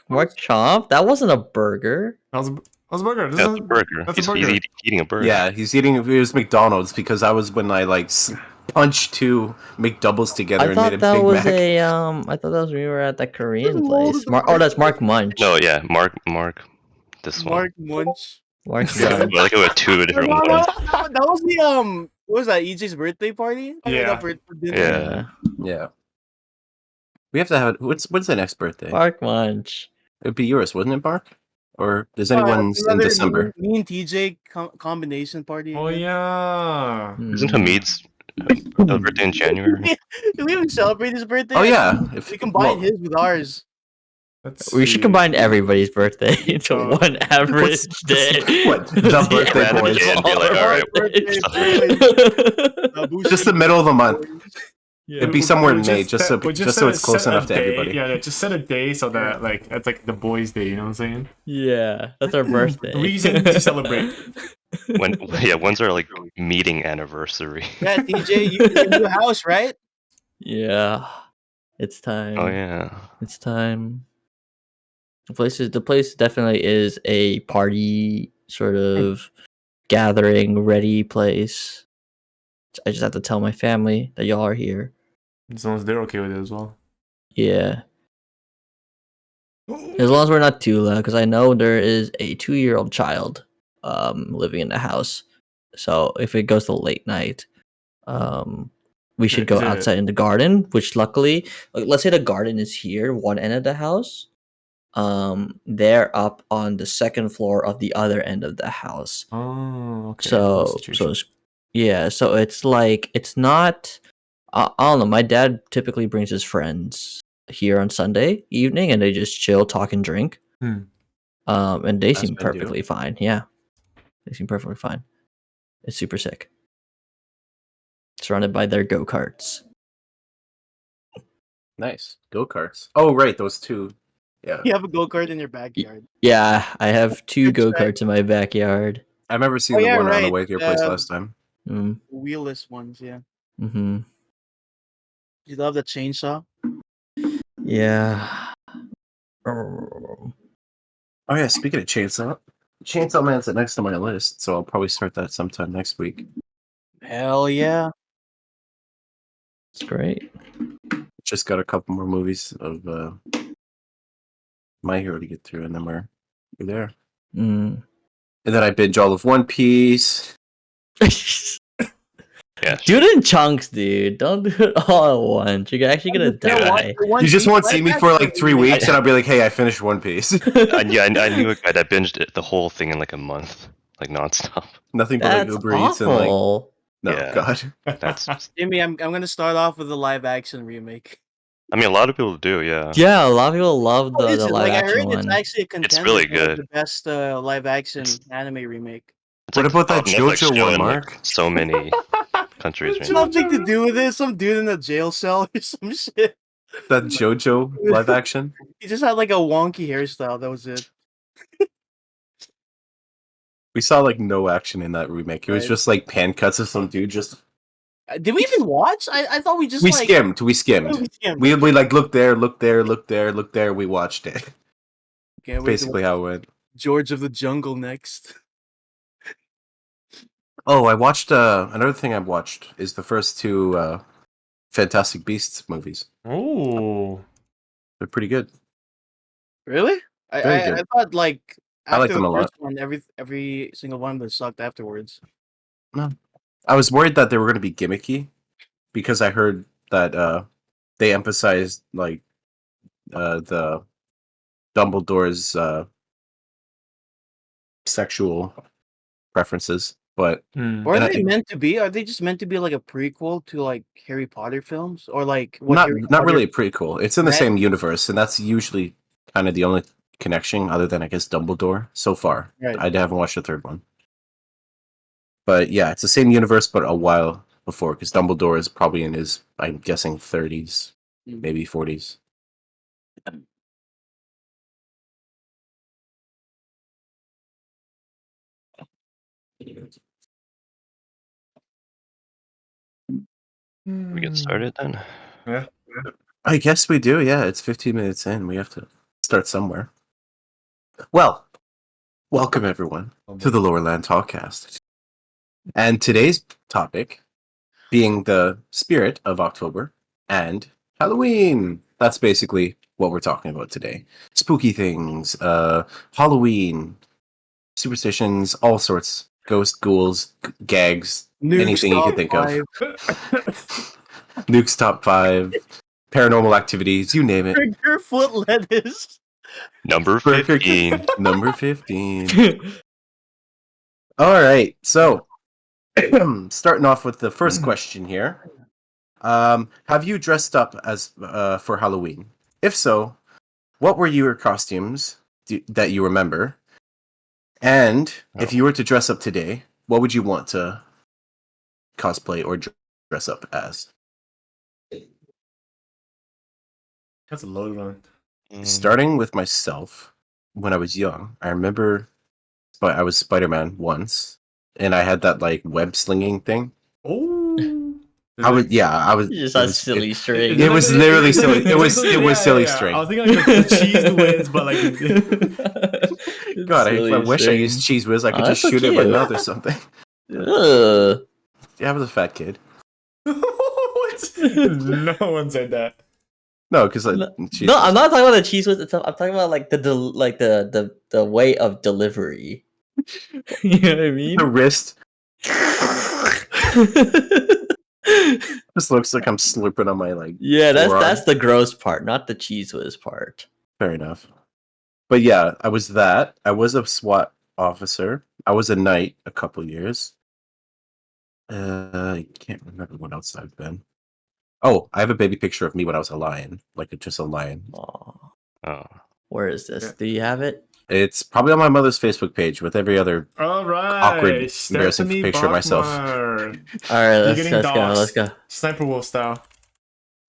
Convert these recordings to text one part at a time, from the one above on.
Mark Chomp? That wasn't a burger. That was a burger. That's a burger. That's a He's burger. eating a burger. Yeah, it was McDonald's because that was when I like punched two McDoubles together I and made a thought that Big was Mac. I thought that was when we were at that Korean place. That's Mark Munch. No, yeah, Mark. This Mark Munch. Mark one. Munch. I like it with two different No, ones. that was the what was that? EJ's birthday party? Yeah. Yeah. Yeah. We have to have when's the next birthday? Mark Munch. It'd be yours, wouldn't it, Mark? Or does anyone's in Another December? Me and TJ combination party. Oh yeah. Isn't Hamid's birthday in January? Did we even celebrate his birthday? Oh yeah. We combined his with ours. We should combine everybody's birthday into one average day. What? The birthday Random boys. day and be like, all right, Just the middle of the month. Yeah, It'd be somewhere in May, set- just so we it's close set a enough to day. everybody. Yeah, just set a day so that like it's like the boys' day. You know what I'm saying? Yeah, that's our birthday. Reason to celebrate. When's our like meeting anniversary? Yeah, TJ, you in your house, right? Yeah, it's time. Oh yeah. It's time. The place definitely is a party sort of gathering ready place. I just have to tell my family that y'all are here. As long as they're okay with it as well. Yeah. As long as we're not too loud, because I know there is a 2-year-old child living in the house. So if it goes to late night, we should go outside in the garden, which luckily, let's say the garden is here, one end of the house. They're up on the second floor of the other end of the house. Oh, okay. So it's like it's not. I don't know. My dad typically brings his friends here on Sunday evening, and they just chill, talk, and drink. And they seem perfectly fine. Yeah, they seem perfectly fine. It's super sick. Surrounded by their go-karts. Nice. Go-karts. Oh right, those two. Yeah. You have a go-kart in your backyard. Yeah, I have 2 go-karts in my backyard. I remember seeing the one on the way to your place last time. Wheelless ones, yeah. Mm-hmm. You love the chainsaw? Yeah. Oh yeah, speaking of Chainsaw Man's next on my list, so I'll probably start that sometime next week. Hell yeah. It's great. Just got a couple more movies of My Hero to get through, and then we're there. Mm. And then I binge all of One Piece. Yeah. Do it in chunks, dude. Don't do it all at once. You're actually gonna die. You just won't see me for like 3 weeks, and I'll be like, "Hey, I finished One Piece." I knew a guy that binged the whole thing in like a month, like nonstop. Nothing but like That's Uber Eats and like. awful. No, Yeah. God. That's. Jimmy, I'm gonna start off with the live action remake. I mean, a lot of people do. Yeah. Yeah, a lot of people love the Is it? live Like, I action heard it's one. actually a contender really for good. the best live action anime remake. It's What like about that Netflix JoJo show one, in, like, Mark? so many countries. It's Right now. nothing to do with it. Some dude in a jail cell or some shit. That JoJo live action. He just had like a wonky hairstyle. That was it. We saw like no action in that remake. It was Right. just like pan cuts of some dude. Just Did we even watch? I thought we just we like skimmed. We Oh, skimmed. we skimmed. We like looked there, looked there, looked there, looked there. We watched it. Can't wait to Basically how it went. watch George of the Jungle next. Oh, I watched another thing I watched is the first 2 Fantastic Beasts movies. Oh. They're pretty good. Really? Very I good. thought like I like after them the a lot. first one, every single one of them sucked afterwards. I was worried that they were going to be gimmicky because I heard that they emphasized like the Dumbledore's sexual preferences, but Or are And I they think- meant to be? Are they just meant to be like a prequel to like Harry Potter films, or like what not Harry not Potter- really pretty cool. It's in the Right. same universe, and that's usually kind of the only connection other than I guess Dumbledore so far. Right. I haven't watched the third one, but yeah, it's the same universe, but a while before because Dumbledore is probably in his, I'm guessing, 30s, Mm. maybe 40s. We get started then. Yeah. I guess we do. Yeah, it's 15 minutes in. We have to start somewhere. Well, welcome everyone to the Lower Land Talkcast. And today's topic being the spirit of October and Halloween. That's basically what we're talking about today. Spooky things, Halloween, superstitions, all sorts. Ghost, ghouls, gags, anything you can think of. Nuke's top 5, paranormal activities, you name it. Burger foot lettuce. Number Burger 15. Number 15. All right, so starting off with the first question here. Have you dressed up as for Halloween? If so, what were your costumes that you remember? And if you were to dress up today, what would you want to cosplay or dress up as? That's a loaded one. Starting with myself, when I was young, I remember I was Spider-Man once, and I had that like web slinging thing. Oh, I was. You just had silly string. It was literally silly. It was silly string. I was thinking like the cheese whiz, but like. God, I wish I used cheese whiz. I could just shoot it in my mouth or something. Ugh. Yeah, I was a fat kid. What? No one said that. No, because No, I'm not talking about the cheese whiz itself. I'm talking about like the way of delivery. You know what I mean? the wrist just looks like I'm slurping on my like. Yeah, forearm. that's the gross part, not the cheese whiz part. Fair enough. But yeah, I was that. I was a SWAT officer. I was a knight a couple years. I can't remember what else I've been. Oh, I have a baby picture of me when I was a lion, like just a lion. Aw. Oh. Where is this? Yeah. Do you have it? It's probably on my mother's Facebook page with every other All right, awkward, embarrassing Stephanie picture of myself. Bachmar. All right, You're let's getting go. Let's go. Sniper Wolf style.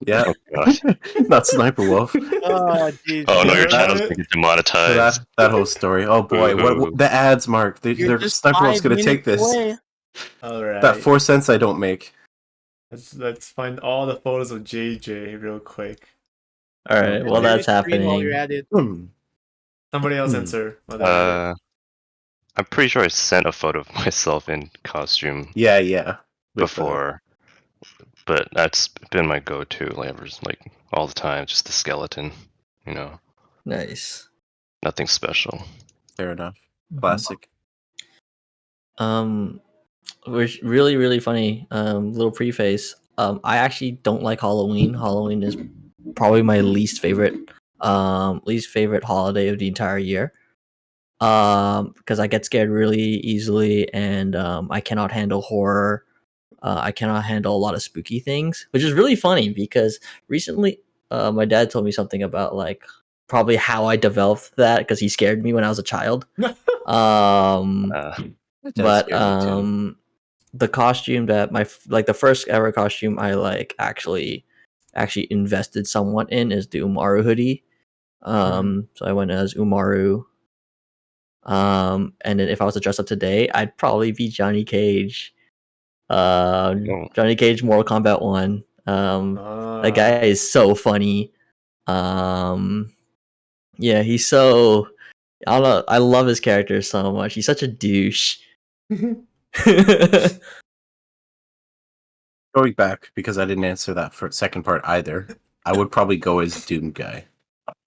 Yeah, Oh, gosh. not Sniper Wolf. Oh, jeez. Oh, no, your Remember channel's that? going to get So demonetized. that whole story. Oh boy, what Ooh. the ads, Mark? You're just Sniper Wolf's 5 gonna take minutes this. away. All right. That 4 cents I don't make. Let's find all the photos of JJ real quick. All right, well Share that's your screen while you're happening. at it. Somebody else answer. while they're at it. I'm pretty sure I sent a photo of myself in costume Yeah. With before, but that's been my go-to, like all the time, just the skeleton. You know, Nice. nothing special. fair enough. Mhm. Classic. Which really funny. Little preface. I actually don't like Halloween. Halloween is probably my least favorite holiday of the entire year. Because I get scared really easily, and I cannot handle horror. I cannot handle a lot of spooky things, which is really funny because recently, my dad told me something about like probably how I developed that because he scared me when I was a child. Um, That but scared me too. the costume that the first ever costume I like actually invested somewhat in is the Umaru hoodie. So I went as Umaru. And then if I was to dress up today, I'd probably be Johnny Cage. Johnny Cage, Mortal Kombat 1. That guy is so funny. Yeah, he's so. I don't know. I love his character so much. He's such a douche. Going back because I didn't answer that for second part either. I would probably go as Doom Guy.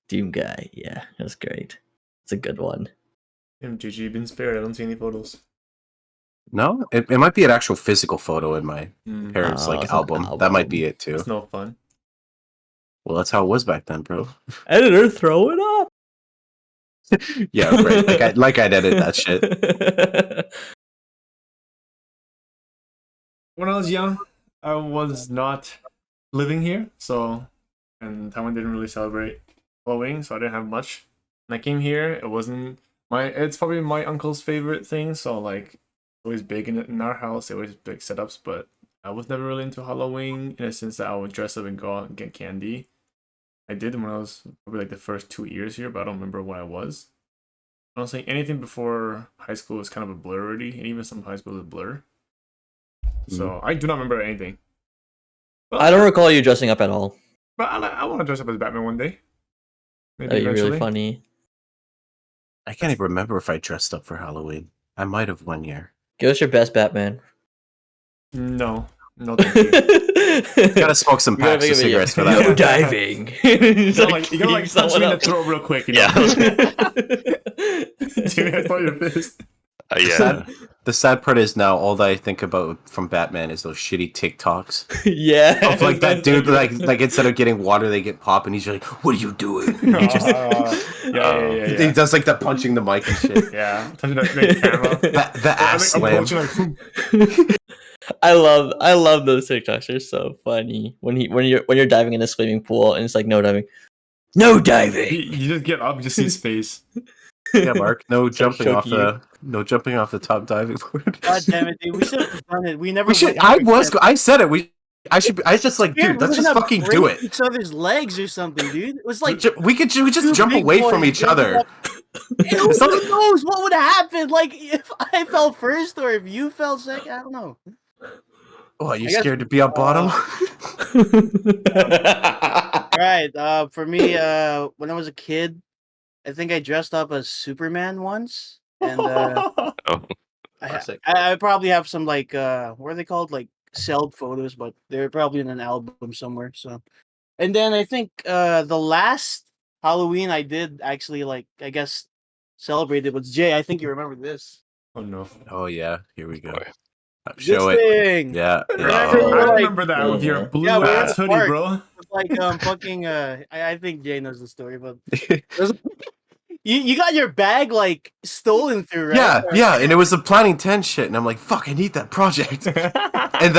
Doom Guy. Yeah, that's great. It's a good one. GG been spared. I don't see any photos. No, it might be an actual physical photo in my parents' Oh, like it's an album. That might be it too. It's no fun. Well, that's how it was back then, bro. Editor, throw it up. Yeah, right. I'd edit that shit. When I was young, I was not living here, and Taiwan didn't really celebrate Halloween, so I didn't have much. When I came here, it's probably my uncle's favorite thing, so like always big in our house, they always big setups, but I was never really into Halloween in a sense that I would dress up and go out and get candy. I did when I was probably like the first 2 years here, but I don't remember what I was. Honestly, anything before high school is kind of a blur already, and even some high school is a blur. So I do not remember anything. But I don't recall you dressing up at all. But I want to dress up as Batman one day. Maybe That'd be eventually. really funny. I can't even remember if I dressed up for Halloween. I might have one year. Give us your best Batman. No, thank you. Gotta smoke some We gotta packs make of a video. cigarettes for Yeah. that. No one. diving. He's You like gotta like beating punch me in the someone throat real quick, you know? Yeah. Dude, I thought your fist. Yeah. The sad part is now all that I think about from Batman is those shitty TikToks Yeah. of like that dude like instead of getting water they get pop and he's like, "What are you doing?" And he just he does like the punching the mic and shit. Yeah, touching the camera. The ass slam. Like, I love those TikToks. They're so funny. When you're diving in a swimming pool and it's like no diving. No diving. you just get up, you just see his face. Yeah, Mark. No Start jumping off choking the top diving board. God damn it, dude. We should have done it. We never. We should. went I said it. I was just like, dude, let's just fucking do it. Each other's legs or something, dude. It was like We just two jump big away boys from each jumping other. up. Who It's not- knows what would happen? Like if I fell first or if you fell second. I don't know. Oh, are you I guess- scared to be on bottom? Right. For me, when I was a kid, I think I dressed up as Superman once, and Oh. I probably have some like what are they called, like celled photos, but they're probably in an album somewhere. So, and then I think the last Halloween I did actually like I guess celebrated was Jay. I think you remember this. Oh no. Oh yeah, here we go. Boy. Show This it. thing. Yeah. Remember I we were, like, remember that with your blue Yeah, we were in ass the hoodie, park. bro. Like fucking I think Jay knows the story, but you got your bag like stolen through, right? Yeah, and it was a planning 10 shit, and I'm like, fuck, I need that project. And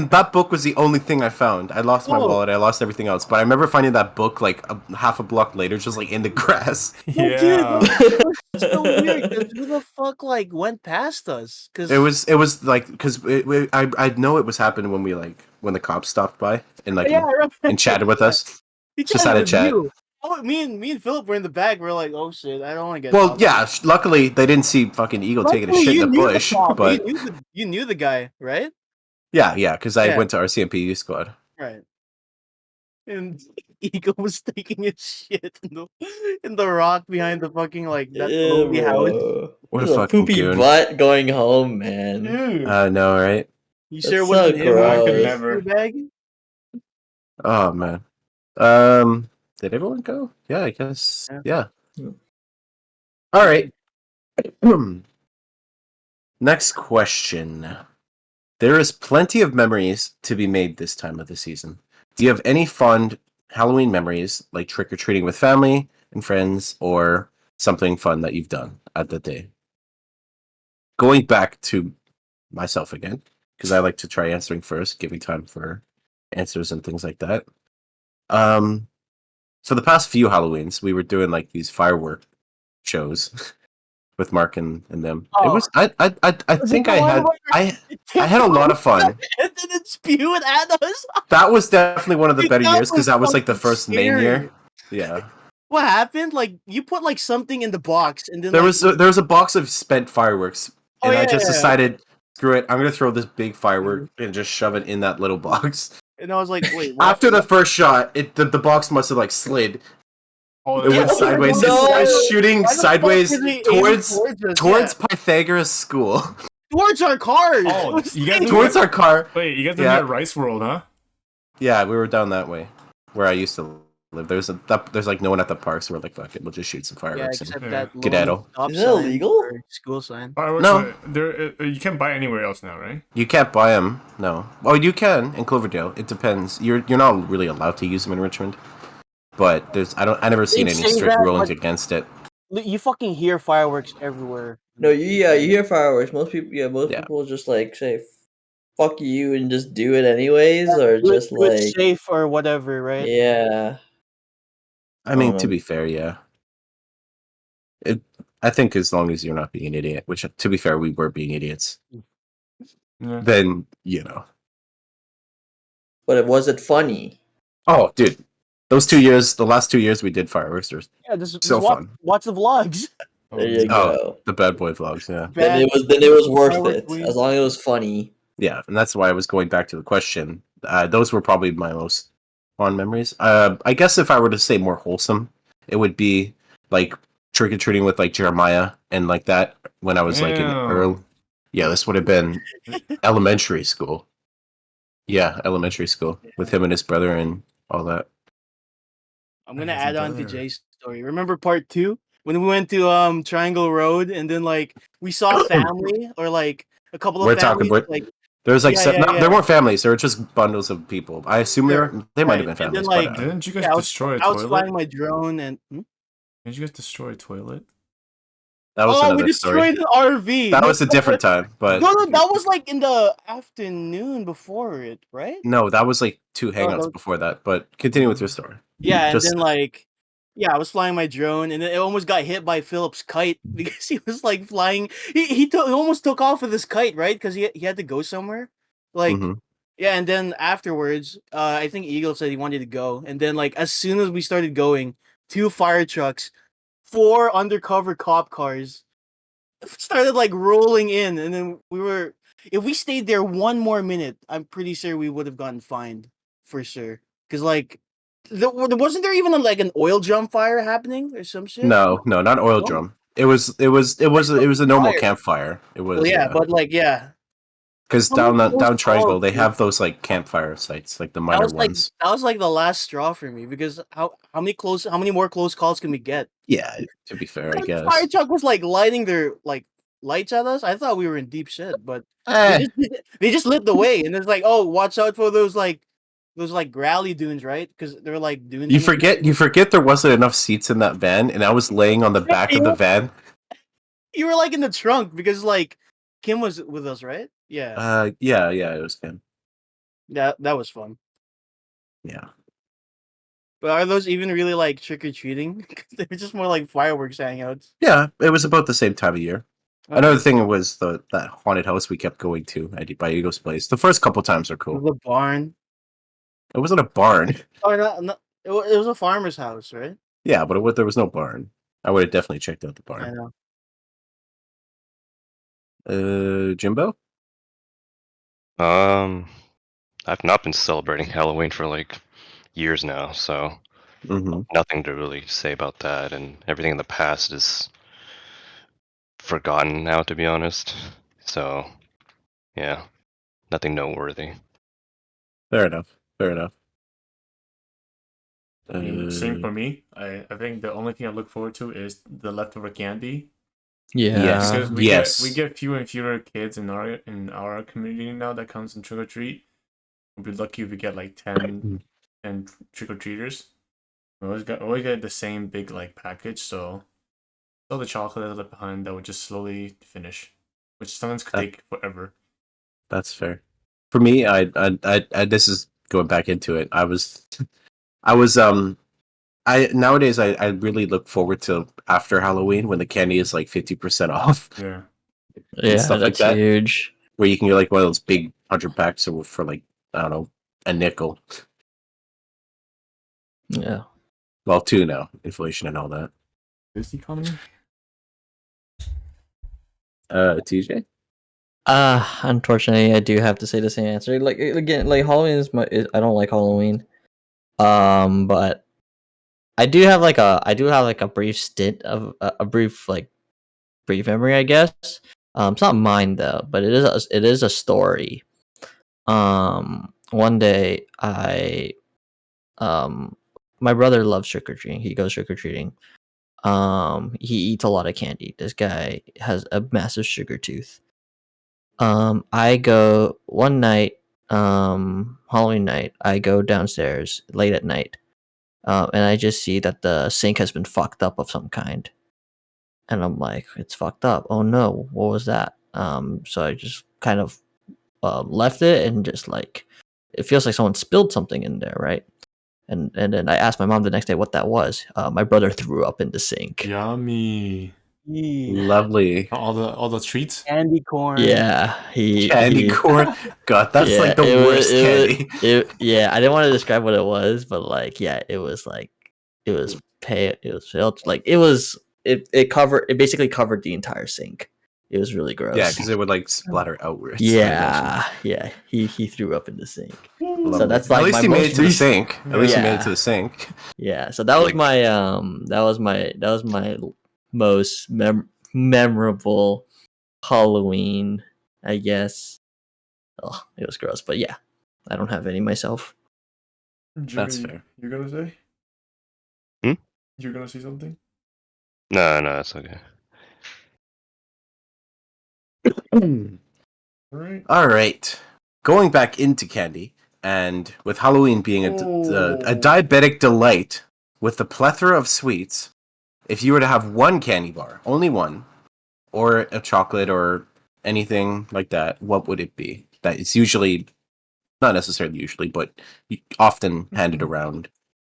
that book was the only thing I found. I lost my Oh. wallet, I lost everything else, but I remember finding that book like half a block later, just like in the grass. Yeah. It's so weird. 'Cause who the fuck like went past us? Because It was like because I know it was happening when the cops stopped by and like yeah, I remember. and chatted with us. He just tried had to a chat. review. Oh, me and Philip were in the back. We're like, oh shit, I don't want to get. Well, stopped. yeah. Luckily, they didn't see fucking Eagle taking a Luckily, shit you in the knew bush. cop. But you knew the guy, right? yeah, because I Yeah. went to RCMPU squad. Right. And Eagle was taking his shit in the rock behind the fucking like that lonely house. What a There's fucking poopy goon. butt going home, man. Dude. No, right? You That's sure so wasn't him? gross. I could His never. bag? Oh man. Did everyone go? Yeah, I guess. Yeah. Yeah. All right. Next question. There is plenty of memories to be made this time of the season. Do you have any fond Halloween memories, like trick or treating with family and friends, or something fun that you've done at the day? Going back to myself again, because I like to try answering first, giving time for answers and things like that. For the past few Halloweens, we were doing like these firework shows with Mark and them. It Oh. was I think I had a lot of fun. And then it spewed at us. That was definitely one of the Dude, better that years because was that was like the fucking first main scary. year. Yeah, What happened? Like you put like something in the box, and then there like, was a box of spent fireworks, Oh, and I yeah, just yeah. decided, screw it, I'm gonna throw this big firework and just shove it in that little box. and I was like, wait. What? After the first shot, the box must have like slid. Oh, It went Yeah, sideways. no. It started shooting Why the fuck sideways is he aiming towards us? Pythagoras School, Towards our cars. Oh, you guys towards our car. Wait, you guys Yeah. live near Rice World, huh? Yeah, we were down that way, where I used to live. There's like no one at the park, so we're like, fuck it, we'll just shoot some Yeah, fireworks. except Yeah. that Skedaddle. stop Is that sign illegal? or school sign. Fireworks, No. you can't buy anywhere else now, right? You can't buy them. No. Oh, you can in Cloverdale. It depends. You're not really allowed to use them in Richmond, but I never seen They any say strict that, rulings but- against it. You fucking hear fireworks everywhere. No, you hear fireworks. Most people, Yeah. people just like say, "Fuck you" and just do it anyways, or Do it- just do it like, safe or whatever, right? yeah. I mean, to Um, be fair, yeah. I think as long as you're not being an idiot, which to be fair, we were being idiots. Yeah. Then you know. But was it funny? Oh, dude, those 2 years, the last 2 years, we did fireworks. There's Yeah, just So watch, fun. watch the vlogs. There you go. the bad boy vlogs, yeah. Then it was worth firework it queen. as long as it was funny. Yeah, and that's why I was going back to the question. Those were probably my most fond memories. I guess if I were to say more wholesome, it would be like trick or treating with like Jeremiah and like that when I was like in early. Damn. Yeah, this would have been elementary school. Yeah, elementary school with him and his brother and all that. I'm gonna His add on to brother. Jay's story. Remember part 2 when we went to Triangle Road and then like we saw family or like a couple of We're talking families about like there was like yeah yeah no, there yeah weren't families. There were just bundles of people. I assume sure they might have right been and then families, but like Didn't you guys yeah destroy a I was toilet? flying my drone and Didn't you guys destroy a toilet? that was oh we another story. destroyed an RV. That No, was a different time, but no, that was like in the afternoon before it, right? no, that was like 2 Oh, that hangouts was, before that. But continue with your story. yeah, and Just then like yeah, I was flying my drone and then it almost got hit by Philip's kite because he was like flying. He almost took off with his kite, right? Because he had to go somewhere. Like mhm. yeah, and then afterwards, I think Eagle said he wanted to go, and then like as soon as we started going, 2 fire trucks, 4 undercover cop cars started like rolling in, and then we were. If we stayed there one more minute, I'm pretty sure we would have gotten fined for sure. Because like, wasn't there even like an oil drum fire happening or some shit? No, not oil No? drum. It was a normal Fire. campfire. It Well, was yeah, but like, yeah, because how many close down Triangle calls, they dude? have those like campfire sites, like the That minor was like ones. that was like the last straw for me because how many more close calls can we get? Yeah, to be fair, I The fire guess. truck was like lighting their like lights at us. I thought we were in deep shit, but Eh, they just lit the way, and it's like, oh, watch out for those like growly dunes, right? Because they're like dunes. you forget there wasn't enough seats in that van, and I was laying on the back of the van. You were like in the trunk because like Kim was with us, right? Yeah, Yeah, it was him. that was fun. Yeah. But are those even really like trick or treating? They're just more like fireworks hangouts. Yeah, it was about the same time of year. Okay. Another thing was that haunted house we kept going to by Eagle's place. The first couple times are cool. The barn. It wasn't a barn. Oh, no, it was a farmer's house, right? Yeah, but there was no barn. I would have definitely checked out the I barn. know. Jimbo? I've not been celebrating Halloween for like years now, so Mm-hmm. nothing to really say about that, and everything in the past is forgotten now, to be honest. So, yeah, nothing noteworthy. Fair enough. I mean, same for Uh, me. I think the only thing I look forward to is the leftover candy. Yeah. Because Yes. we get fewer and fewer kids in our community now that comes in trick or treat. We'll be lucky if we get like 10 and trick or treaters. We always get the same big like package, so all the chocolate that's left behind that would just slowly finish, which sometimes could take forever. That's fair. For me, I this is going back into it. I was nowadays I really look forward to after Halloween when the candy is like 50% off. Yeah. Yeah, stuff like that's that. huge. Where you can get like one of those big 100 packs for like, I don't know, a nickel. Yeah. Well, 2 now, inflation and all that. This economy? TJ? Unfortunately, I do have to say the same answer. Like again, like Halloween I don't like Halloween. But I do have like a brief stint of a brief memory, I guess. It's not mine though, but it is a story. One day my brother loves trick or treating. He goes trick or treating. He eats a lot of candy. This guy has a massive sugar tooth. I go one night, Halloween night. I go downstairs late at night, and I just see that the sink has been fucked up of some kind, and I'm like, it's fucked up. Oh no, what was that? So I just kind of left it and just like, it feels like someone spilled something in there, right? And then I asked my mom the next day what that was. My brother threw up in the sink. Yummy. Lovely. All the treats? Candy corn. Yeah, Candy corn. God, that's like the worst candy. Yeah, I didn't want to describe what it was, but like, yeah, it was pale. It was pale. Like it basically covered the entire sink. It was really gross. Yeah, because it would like splatter outwards. Yeah. He threw up in the sink. Lovely. So that's like at least my he made most it to the recent. sink. At least he made Yeah. it to the sink. Yeah. So that was Like- my most memorable Halloween, I guess. Oh, it was gross, but yeah, I don't have any myself. Jimmy, That's fair. You're gonna say? Hmm? You're gonna say something? No, it's okay. Alright. All right. Going back into candy, and with Halloween being a diabetic delight with a plethora of sweets, if you were to have one candy bar, only one, or a chocolate or anything like that, what would it be? That it's usually, not necessarily usually, but often handed around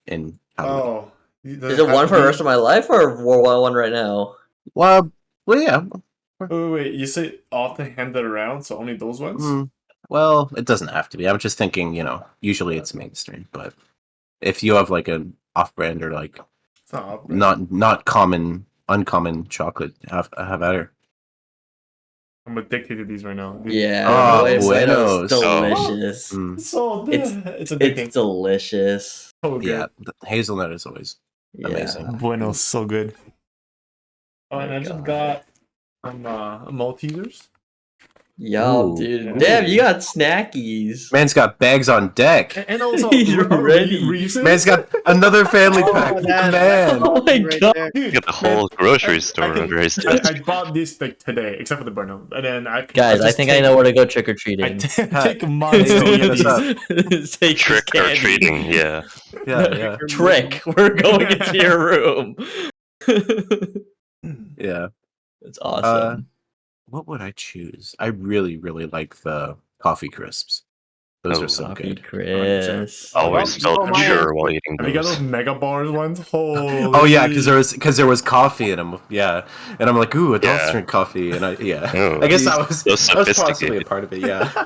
in Halloween. Oh. Is it one for the rest of my life or one right now? Well, yeah. Wait. You say often handed around, so only those ones? Well, it doesn't have to be. I'm just thinking, usually it's mainstream, but if you have like an off-brand or like It's not off-brand. not common, uncommon chocolate, have at her. I'm addicted to these right now. Yeah, Oh, it's buenos. delicious. It's addicting. It's delicious. So good. Yeah, the hazelnut is always amazing. Bueno, so good. Oh, and I just God. got some Maltesers. Yo, Ooh. dude. Damn, you got snackies. Man's got bags on deck. And also, He's ready. Reese's. Man's got another family pack. Man. Oh my right God. there. Dude, Got the whole grocery store I under his desk. I bought this like today, except for the Burno. And then Guys, I think I know where to go trick or I treating. take months to Hit eat us these. up. Take Trick this or candy. treating, yeah. Yeah. Trick. We're going into your room. Yeah. It's awesome. What would I choose? I really, really like the coffee crisps. Those Oh, are so Coffee good. crisp. Always Oh, felt my- sure while eating Have you got those those. mega bars ones? Holy. Oh yeah, because there was coffee in them. Yeah, and I'm like, ooh, adults Yeah. drink coffee, and I Oh, guess Dude, that was so possibly a sophisticated. part of it. Yeah.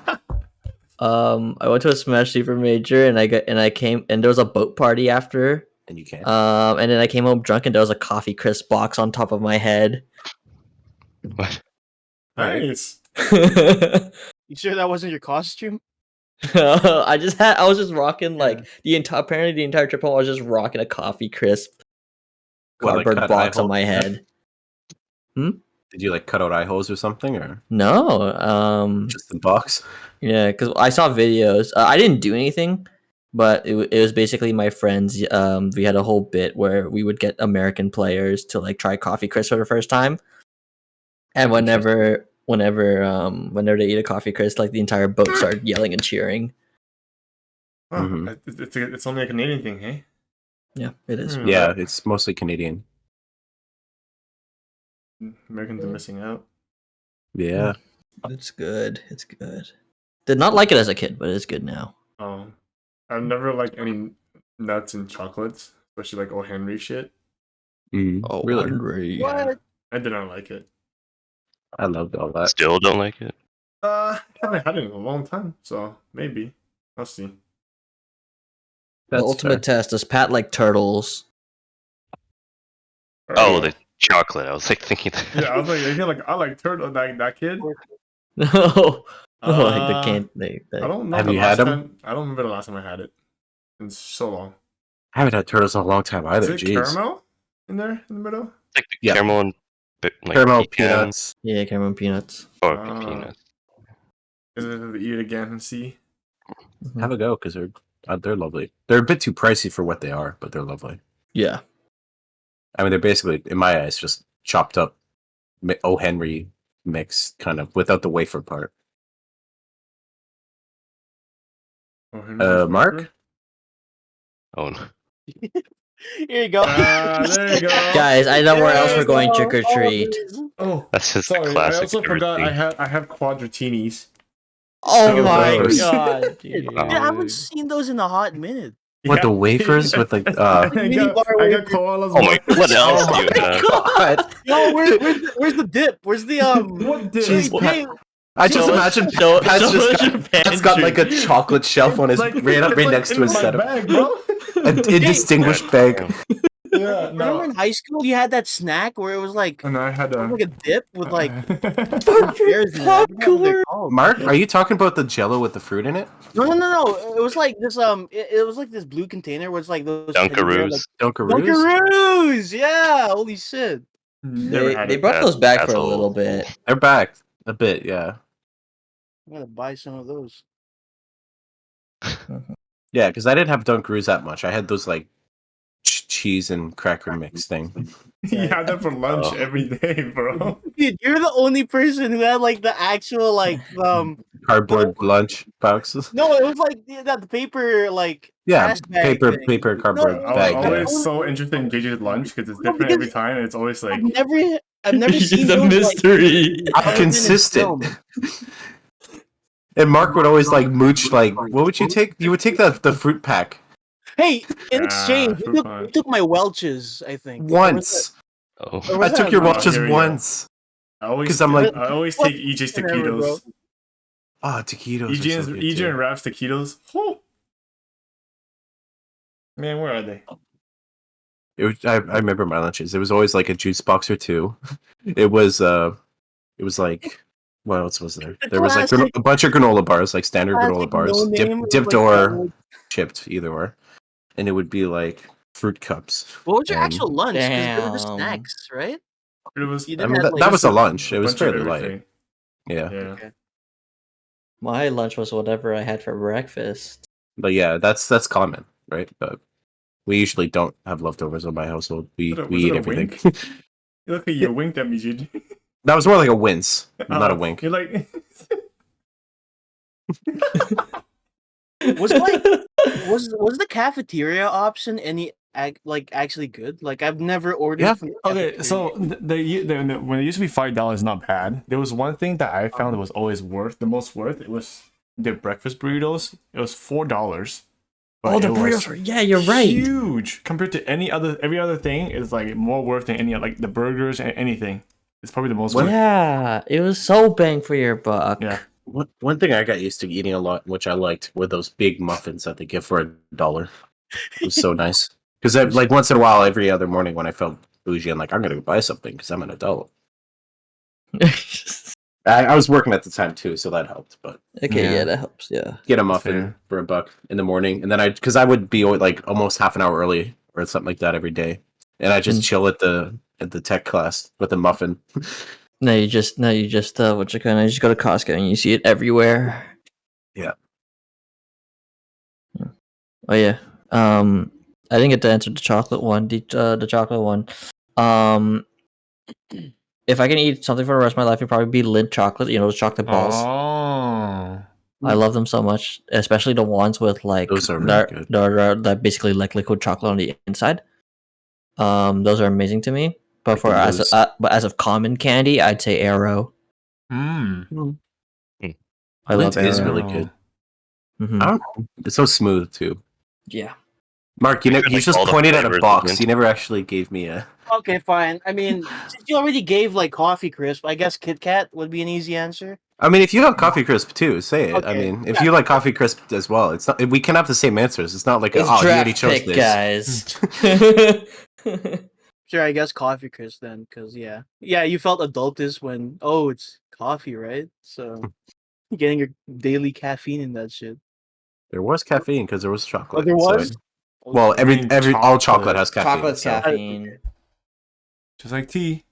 I went to a Smash Super Major and I came and there was a boat party after. And you can't. And then I came home drunk and there was a coffee crisp box on top of my head. What? Nice. You sure that wasn't your costume? I was just rocking like the entire trip home I was just rocking a coffee crisp What, like, cardboard cut box eye on my holes? head. Did you like cut out eye holes or something, or No, just the box? yeah, because I saw videos. I didn't do anything, but it was basically my friends. We had a whole bit where we would get American players to like try coffee crisp for the first time, and whenever they eat a coffee crisp, like the entire boat started yelling and cheering. Oh, Mhm. it's only a Canadian thing, hey? Yeah, it is. Yeah, it's mostly Canadian. Americans are missing out. Yeah. It's good. It's good. Did not like it as a kid, but it's good now. I've never liked any nuts and chocolates, especially like O. Henry shit. Oh, really? Henry. What? I did not like it. I loved all that. Still don't like it? Haven't had it in a long time, so maybe. I'll see. The That's ultimate test. Does Pat like turtles? Oh, the chocolate. I was like thinking that. Yeah, I was like, I like turtle like that kid. No. Oh, like the can't. I don't know. Have the you last had 'em? time- I don't remember the last time I had it. It's so long. I haven't had turtles in a long time Is either. it Jeez. caramel in there in the middle? Like the Yeah. caramel and like Caramel pecan peanuts. Yeah, caramel and peanuts. or Ah. peanuts. Is it eat it again and see? Mhm. Have a go because they're lovely. They're a bit too pricey for what they are, but they're lovely. Yeah. I mean, they're basically, in my eyes, just chopped up O. Henry mix, kind of without the wafer part. Oh, Henry's Mark? wafer? Oh no. Here you go. There you go. Guys, I know where else we're going There trick or you go. treat. Oh, That's just the sorry. I classic. also forgot I everything. have quadratinis. Oh Speaking of my those. god, dude. Dude, I haven't seen those in a hot minute. What, the wafers with the, I Mini got bar koalas. Oh my! What else Oh do you my have? god! Yo, where's the dip? Where's the What dip? Hey, Jeez, hey, I just So imagine much- Pat's so just much got, your Pat's got like a pantry. chocolate shelf on his Like, right it's next like to his in my setup. bag, bro. An indistinguished bag. Yeah, remember no. in high school you had that snack where it was like And I had like a dip with like Perfect bears in it. I forgot what they're popcorn. called. Mark, are you talking about the Jello with the fruit in it? No. It was like this. It was like this blue container where it's like those teddy bear, Dunkaroos. like, Dunkaroos? Dunkaroos. Yeah. Holy shit. Never had They it. brought those back for a That's little old. bit. They're back a bit, yeah. I'm gonna buy some of those. Yeah, because I didn't have Dunkaroos that much. I had those like cheese and cracker mix thing. You had that for lunch Oh. every day, bro. Dude, you're the only person who had like the actual like Cardboard lunch boxes. No, it was like the paper like Yeah, trash bag thing. paper cardboard No, I was bag. I Yeah. always so interested in JJ's lunch because it's No, different every because time, and it's always like I've never seen It's a those, mystery. Like, I'm consistent. And Mark would always like mooch like, what would you take? You would take the fruit pack Hey, in exchange, fruit you punch. took my Welch's, I think. once. Oh. Or I was took that your another- Welch's Here we go. once. I always 'Cause I'm like- I always What? take EJ's Whatever, bro. taquitos. Oh, taquitos are so good EJ too. and Rap's taquitos. Whew. Man, where are they? I remember my lunches. It was always like a juice box or two. It was like, what else was there? The There was like classic- a bunch of granola bars, like standard granola classic bars, no-name, it dipped was like or that. chipped, either or. And it would be like fruit cups. What was your And- actual lunch? Because they were just Damn. snacks, right? It was. You I didn't mean, have, that was a just lunch. It was bunch of fairly light. everything. Yeah. Yeah. Okay. My lunch was whatever I had for breakfast. But yeah, that's common, right? But we usually don't have leftovers in my household. We Was it eat a everything. wink? You look like you winked at me, JJ. That was more like a wince, not a Oh, wink. You're like. Was like was the cafeteria option any like actually good? Like I've never ordered Yeah. from the Okay, cafeteria. so when it used to be $5, not bad. There was one thing that I found that was always the most worth. It was the breakfast burritos. It was $4. but Oh, the it was burritos were, yeah, you're right. huge compared to every other thing. Is like more worth than any like the burgers and anything. It's probably the most worth. Yeah, it was so bang for your buck. Yeah. One thing I got used to eating a lot, which I liked, were those big muffins that they give for $1. It was so nice. Because like once in a while, every other morning when I felt bougie, I'm like, I'm gonna go buy something because I'm an adult. I was working at the time too, so that helped. But Okay, Yeah. yeah, that helps. Yeah. get a muffin fair. for $1 in the morning, and then because I would be like almost half an hour early or something like that every day, and I just chill at the tech class with a muffin. No, you just you just go to Costco and you see it everywhere. Yeah. Oh yeah. I didn't get to answer the chocolate one. The chocolate one. If I can eat something for the rest of my life, it'd probably be Lindt chocolate. You know, those chocolate balls. Oh. I love them so much, especially the ones with like Those are really good. They're basically like liquid chocolate on the inside. Those are amazing to me. But Like the but as of common candy, I'd say Arrow. Mm. I Lindt love Arrow. is really good. Mhm. I don't know. It's so smooth too. Yeah. Mark, You you had, you like, just all the pointed at flavors a of box. Lindt. You never actually gave me a. Okay, fine. I mean, since you already gave like coffee crisp, I guess Kit Kat would be an easy answer. I mean, if you have coffee crisp too, say it. I Okay. mean, if you like coffee crisp as well, it's not. We can have the same answers. It's not like It's oh, you already draft chose pick, this. guys. Sure, I guess coffee crisp then, because yeah, you felt adultish when it's coffee, right? So you're getting your daily caffeine in that shit. There was caffeine because there was chocolate. there so was? well, I mean, all chocolate has caffeine. Chocolate's so- caffeine. Just like tea.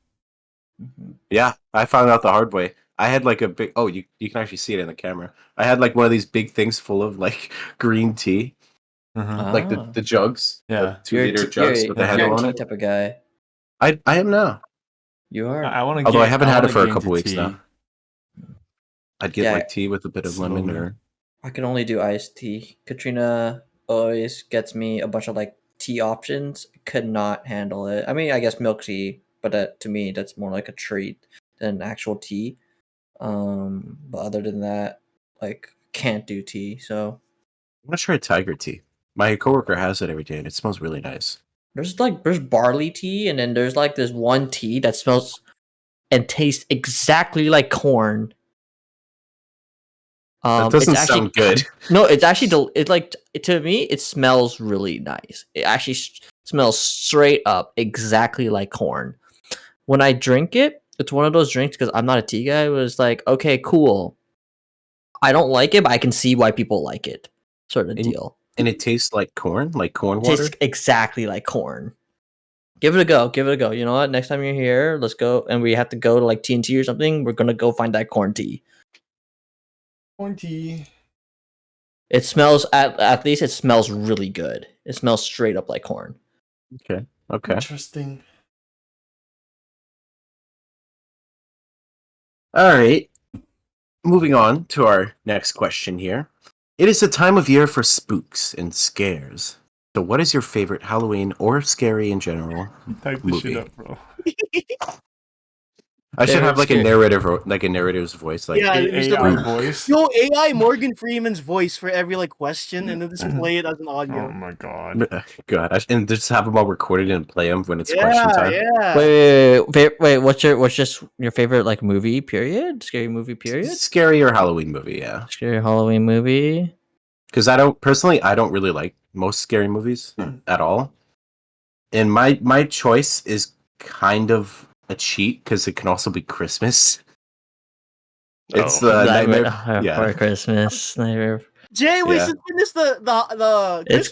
Mhm. Yeah, I found out the hard way. I had like a big. Oh, you can actually see it in the camera. I had like one of these big things full of like green tea, like Ah. the jugs. Yeah. the 2 liter jugs with the you're handle a on tea it. type of guy. I am now. You are. I want to. Although I haven't had it for a couple weeks now. I'd get Yeah. like tea with a bit of lemon Slowly. or. I can only do iced tea. Katrina always gets me a bunch of like tea options. Could not handle it. I mean, I guess milk tea, but to me, that's more like a treat than actual tea. But other than that, like can't do tea. So I'm gonna try tiger tea. My coworker has it every day, and it smells really nice. there's barley tea, and then there's like this one tea that smells and tastes exactly like corn. That doesn't sound good. No, it's actually to me it smells really nice. It actually smells straight up exactly like corn. When I drink it, it's one of those drinks because I'm not a tea guy. It was like, okay, cool. I don't like it, but I can see why people like it, sort of deal. And it tastes like corn It water. tastes exactly like corn. Give it a go. Give it a go. You know what? Next time you're here, let's go, and we have to go to like TNT or something. We're gonna go find that corn tea. Pointy. It smells at least it smells really good. It smells straight up like corn. Okay. Okay. Interesting. All right. Moving on to our next question here. It is the time of year for spooks and scares. So, what is your favorite Halloween or scary in general Type this shit movie? up, bro. I should have like a Scary. narrator's voice. Like, Yeah, A- there's the AI Spook. voice. Yo, AI Morgan Freeman's voice for every like question, and then just play it as an Oh audio. my god. God, and just have them all recorded and play them when it's Yeah, question time. yeah. Wait. What's just your favorite like movie? Period. Scary movie. Period. Scary or Halloween movie, yeah. Scary Halloween movie. Because I don't really like most scary movies at all. And my choice is kind of a cheat because it can also be Christmas. It's Oh. Nightmare. Before Yeah, Christmas. Nightmare. Jay, we Yeah. should finish the It's Christmas part of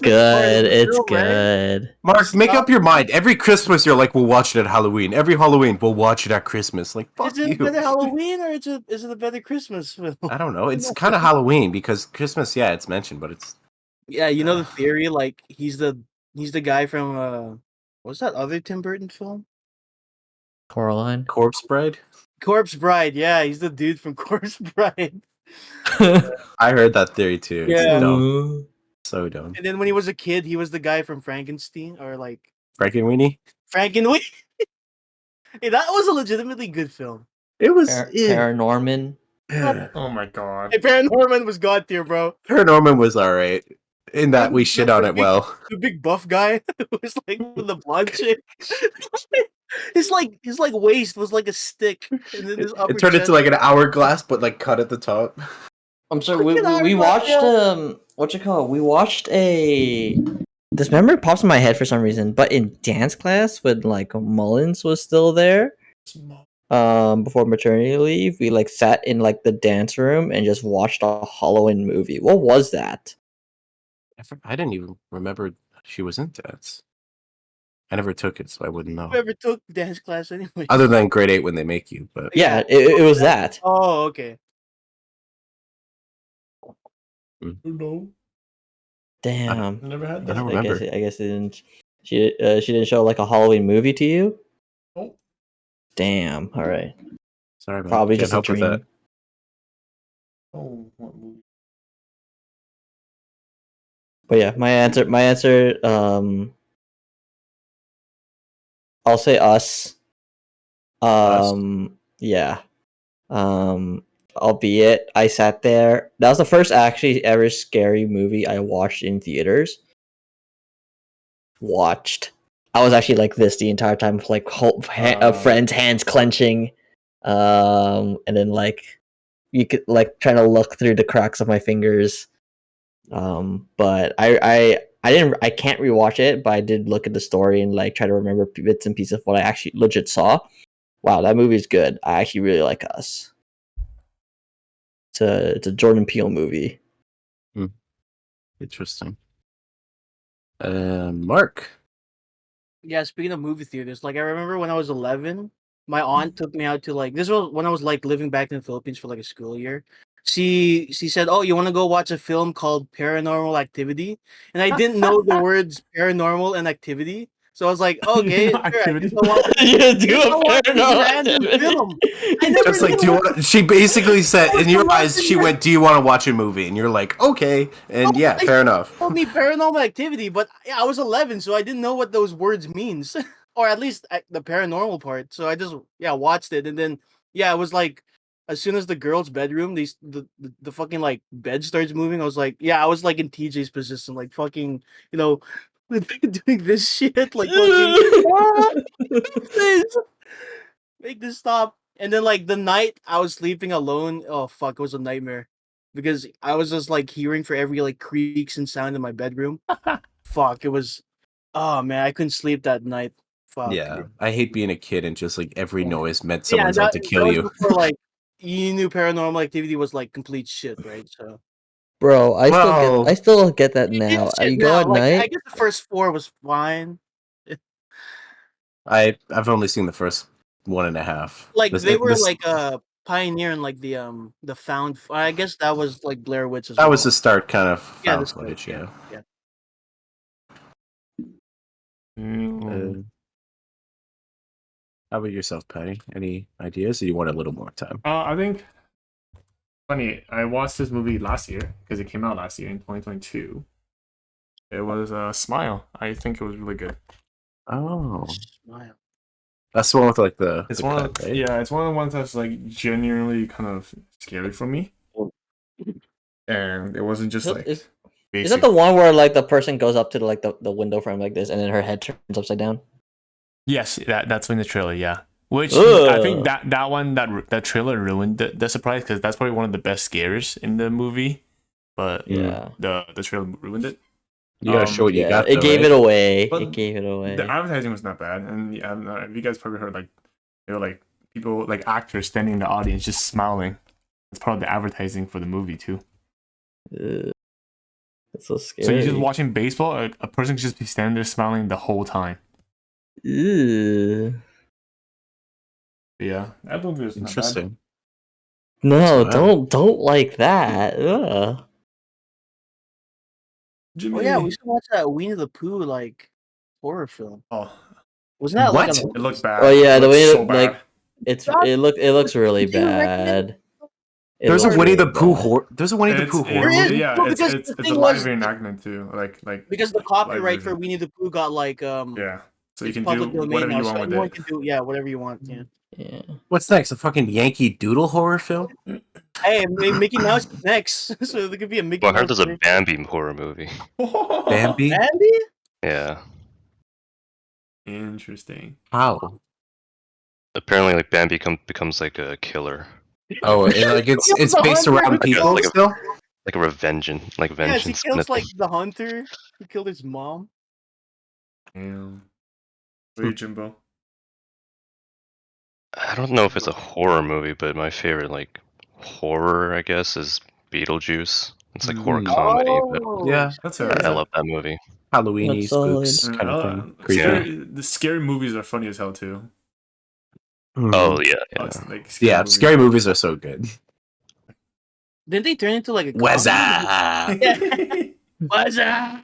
good. the It's film, right? good. Mark, make Stop. up your mind. Every Christmas, you're like, we'll watch it at Halloween. Every Halloween, we'll watch it at Christmas. Like, fuck Is it a you. better Halloween or is it a better Christmas film? I don't know. It's kind of Halloween because Christmas, yeah, it's mentioned, but it's Yeah, you know the theory, like he's the guy from what's that other Tim Burton film? Coraline. Corpse Bride. Corpse Bride. Yeah, he's the dude from Corpse Bride. I heard that theory too. It's Yeah. dumb. So dumb. And then when he was a kid, he was the guy from Frankenstein or like Frankenweenie. Frankenweenie. Hey, that was a legitimately good film. It was. Paranorman. Oh my god. Hey, Paranorman was god tier, bro. Paranorman was alright. In that we shit on it well. The big buff guy who was like with the blonde chick. his waist was like a stick, and then his upper It turned into chest- like an hourglass, but like cut at the top. I'm sorry. We Fucking watched Iron what you call it? We watched this memory pops in my head for some reason, but in dance class when like Mullins was still there, before maternity leave, we like sat in like the dance room and just watched a Halloween movie. What was that? I didn't even remember she was in dance. I never took it, so I wouldn't know. Whoever took dance class anyway. Other than grade 8 when they make you, but Yeah, it was that. Oh, okay. No. Damn. I never had I that. don't remember. I guess it didn't. She didn't show like a Halloween movie to you. Oh. Damn. All right. Sorry, man. Probably Can't just a help with dream. that. Oh, what movie? But yeah, my answer. I'll say Us. Yeah. Albeit I sat there. That was the first actually ever scary movie I watched in theaters. I was actually like this the entire time, like friends' hands clenching, and then like you could like trying to look through the cracks of my fingers. But I can't rewatch it, but I did look at the story and like try to remember bits and pieces of what I actually legit saw. Wow, that movie is good. I actually really like Us. It's a Jordan Peele movie. Interesting. Mark. Yeah, speaking of movie theaters, like I remember when I was 11, my aunt took me out to like this was when I was like living back in the Philippines for like a school year. She said, "Oh, you want to go watch a film called Paranormal Activity?" And I didn't know the words paranormal and activity, so I was like, "Okay, sure, I Activity. guess I'll watch You do I a watched this paranormal random activity. film. I never Just like, knew do you what- want? She basically said, was in your the eyes, lesson she here? went, "Do you want to watch a movie?" And you're like, "Okay." And yeah, I fair enough. told me Paranormal Activity, but yeah, I was 11, so I didn't know what those words means, or at least the paranormal part. So I just watched it, and then it was like as soon as the girls' bedroom, the fucking like bed starts moving. I was like, I was like in TJ's position, like fucking, doing this shit, like fucking please make this stop. And then like the night I was sleeping alone, oh fuck, it was a nightmare because I was just like hearing for every like creaks and sound in my bedroom. Fuck, it was. Oh man, I couldn't sleep that night. Fuck. Yeah, I hate being a kid and just like every Yeah. noise meant Yeah, someone's out to kill was you. before like you knew Paranormal Activity was like complete shit, right? So Bro, I Well, still don't get that it is now. shit You go now. at Like I night. guess the first 4 was fine. I've only seen the first 1.5. Like This- they were this- like a pioneer in like the found. I guess that was like Blair Witch as that well. was the start, kind of yeah, found the start, footage. Yeah. yeah. How about yourself, Patty? Any ideas? Or you want a little more time? I think funny. I watched this movie last year because it came out last year in 2022. It was Smile. I think it was really good. Oh, Smile. that's the one with like the. It's the one cut, of right? yeah, it's one of the ones that's like genuinely kind of scary for me. And it wasn't just like Is basic. that the one where like the person goes up to the window frame like this and then her head turns upside down? Yes, that's in the trailer. Yeah, which I Ugh. think that one that trailer ruined the surprise because that's probably one of the best scares in the movie. But Yeah. the trailer ruined it. You gotta show what you Yeah, got. it though, gave right? it away. But It gave it away. The advertising was not bad, and yeah, you guys probably heard like they were like people like actors standing in the audience just smiling. It's part of the advertising for the movie too. Ugh. That's so scary. So you're just watching baseball, a person could just be standing there smiling the whole time. Ew. Yeah, I don't think it's not bad. Interesting. No, Wow. don't like that. Ugh. Jimmy. Oh yeah, we should watch that Winnie the Pooh like horror film. Oh, Wasn't that like What? on it looked bad. Oh yeah, It the looked way so like bad. it looks really Did you recommend bad. It There's a looks Winnie the really Pooh bad. horror. There's a Winnie the Pooh horror. There is. movie? Yeah, No, it's because it's, the it's a thing live was- reenactment too. Like because the live copyright for version. Winnie the Pooh got like Yeah, so you it's can public do domain whatever now, you so want with anyone it. can do whatever you want. Yeah. Yeah. What's next? A fucking Yankee Doodle horror film? Hey, Mickey Mouse is next, so there could be a Mickey Well, I Mouse. heard there's a version. Bambi horror movie. Bambi? Andy? Yeah. Interesting. How? Apparently, like Bambi becomes like a killer, Oh, and like it's The based hunter. around people Like a- still. like a revengeance, like Yes, vengeance. he kind kills of thing. like the hunter. He killed his mom. Damn. What are you, Jimbo? I don't know if it's a horror movie, but my favorite like horror, I guess, is Beetlejuice. It's like horror Mhm. comedy, but Yeah, That's I alright. love that movie. Halloweeny That's solid. spooks kind of thing. Creepy. The scary movies are funny as hell too. Mhm. Oh yeah, Oh, yeah. it's like yeah, movies. scary movies are so good. Didn't they turn into like a What's comedy? up? What's up?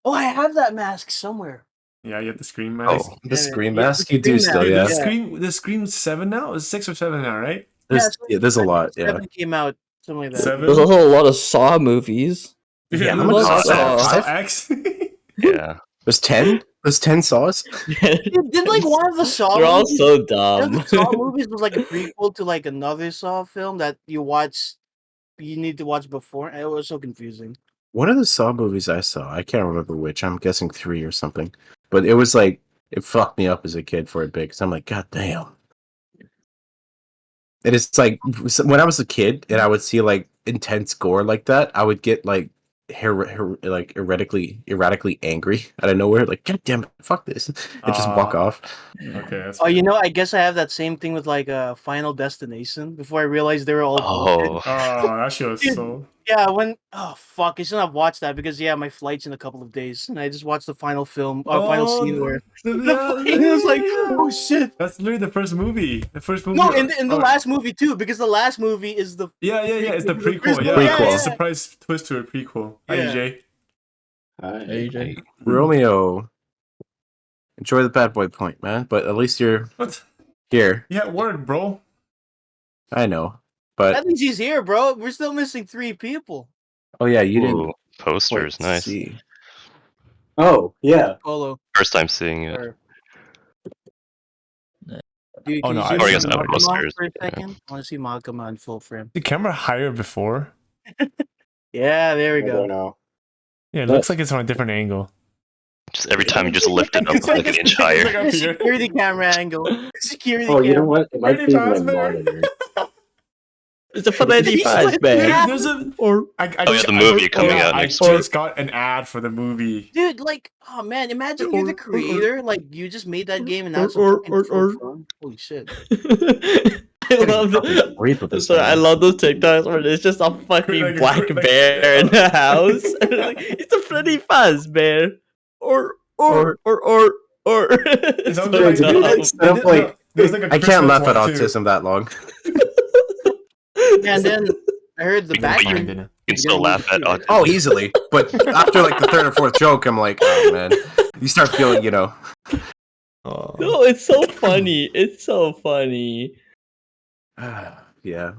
Oh, I have that mask somewhere. Yeah, you have the Scream mask. Oh, The Scream Yeah, mask, the you do Scream still, mask, yeah. yeah. The Scream 7 now? It's 6 or 7 now, right? There's a lot, yeah. 7 came out, something like that. 7? There's also a lot of Saw movies. Yeah, how look much at Saw? Saw Five? X. yeah. There's 10? There's 10 saws? Did like one of the Saw They're all movies, so one of dumb. the Saw movies was like a prequel to like another Saw film that you need to watch before. It was so confusing. One of the Saw movies I saw, I can't remember which, I'm guessing 3 or something. But it was like, it fucked me up as a kid for a bit, because I'm like, god damn. And it's like, when I was a kid and I would see like intense gore like that, I would get like, like erratically angry out of nowhere, like, god damn it, fuck this. And just walk off. Okay, that's Oh, you fair. know, I guess I have that same thing with like Final Destination. Before I realized they were all Oh, bullshit. Oh, that shit was so. Yeah, oh fuck, I shouldn't have watched that because yeah, my flight's in a couple of days, and I just watched the final film, final scene where the flight was like, oh shit. That's literally the first movie. The first movie. No, in the oh, last movie too, because the last movie is the Yeah, it's the the prequel. first Yeah, movie, yeah, it's a yeah. surprise twist to a prequel. Hi, Yeah. EJ. AJ. Romeo. Enjoy the bad boy point, man. But at least you're What? here. Yeah, word, bro. I know. But, At least he's here, bro. We're still missing 3 people. oh yeah, you didn't ooh, posters, quite nice. see. Oh, yeah. Polo. First time seeing it. Or... Dude, Oh, can no, you I zoom already in got on the Makama posters, for a yeah. second? I want to see Makama in full frame. The camera higher before. Yeah, there we I don't go. know. Yeah, it looks like it's on a different angle. Just every time you just lift it up It's like an inch it's like higher. up here. Security camera angle. Security Oh, you know camera. what? It might Pretty be my fast, man. monitor. It's a Freddy He's like- Fazbear. There's a. Or Oh, yeah, the movie coming out I next just got an ad for the movie. Dude, like, oh man, imagine you're the creator, like you just made that game and now it's or- fucking or- so or- fun. Holy shit. I love the, Breathe with this sorry, guy. I love those TikToks where it's just a fucking Like- black like- bear in the house. Like, it's a Freddy Fazbear. Or or It sounds So it's like, a bit it did- like there's like a I can't Christmas laugh at one, too. autism that long. Yeah, and then I heard the You can back. Fine, You didn't. can still laugh at autism. Oh, easily. But after like the third or fourth joke, I'm like, oh man. You start feeling, you know. Oh. no, it's so funny. It's so funny. Yeah.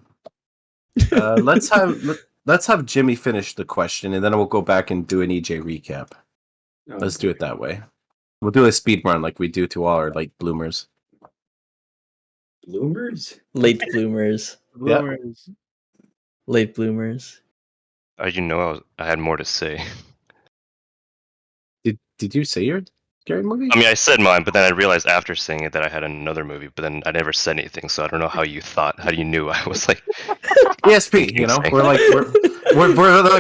Let's have Jimmy finish the question, and then we'll go back and do an EJ recap. Let's do it that way. We'll do a speed run like we do to all our late bloomers. bloomers. Late bloomers. Yeah. Bloomers. Late bloomers. You know, I had more to say. Did you say your scary movie? I mean, I said mine, but then I realized after saying it that I had another movie, but then I never said anything, so I don't know how you knew. I was like, ESP, you know, we're like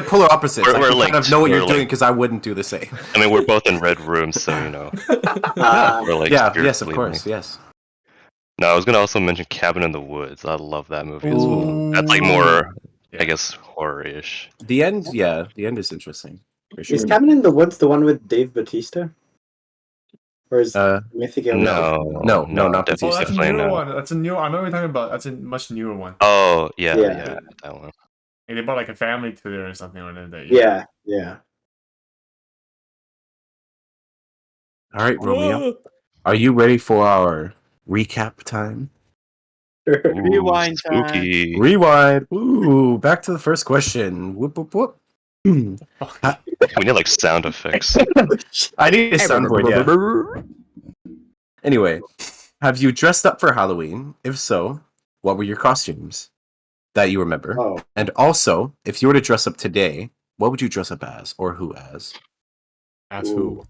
polar opposites. We're I can linked. kind of know what We're you're doing linked. because I wouldn't do the same. I mean, we're both in red rooms, so you know. We're like Yeah, yes, of spiritually course, linked. yes. No, I was gonna also mention Cabin in the Woods. I love that movie as well. Ooh. That's like more, Yeah. I guess, horror-ish. The end, yeah, the end is interesting. For sure. Is Cabin in the Woods the one with Dave Bautista? Or is Mythic Alien? No, not Oh, Batista. that's a definitely newer not. one. That's a new. I know what you're talking about. That's a much newer one. Oh yeah, Yeah. that one. And they brought like a family to there or something like that. Yeah, yeah. All right, Romeo, are you ready for our recap time? Ooh, Rewind time. spooky. Rewind. Ooh, back to the first question. Whoop whoop whoop. We need like sound effects. I need a soundboard. Yeah. Anyway, have you dressed up for Halloween? If so, what were your costumes that you remember? Oh, And also, if you were to dress up today, what would you dress up as, or who as? As who?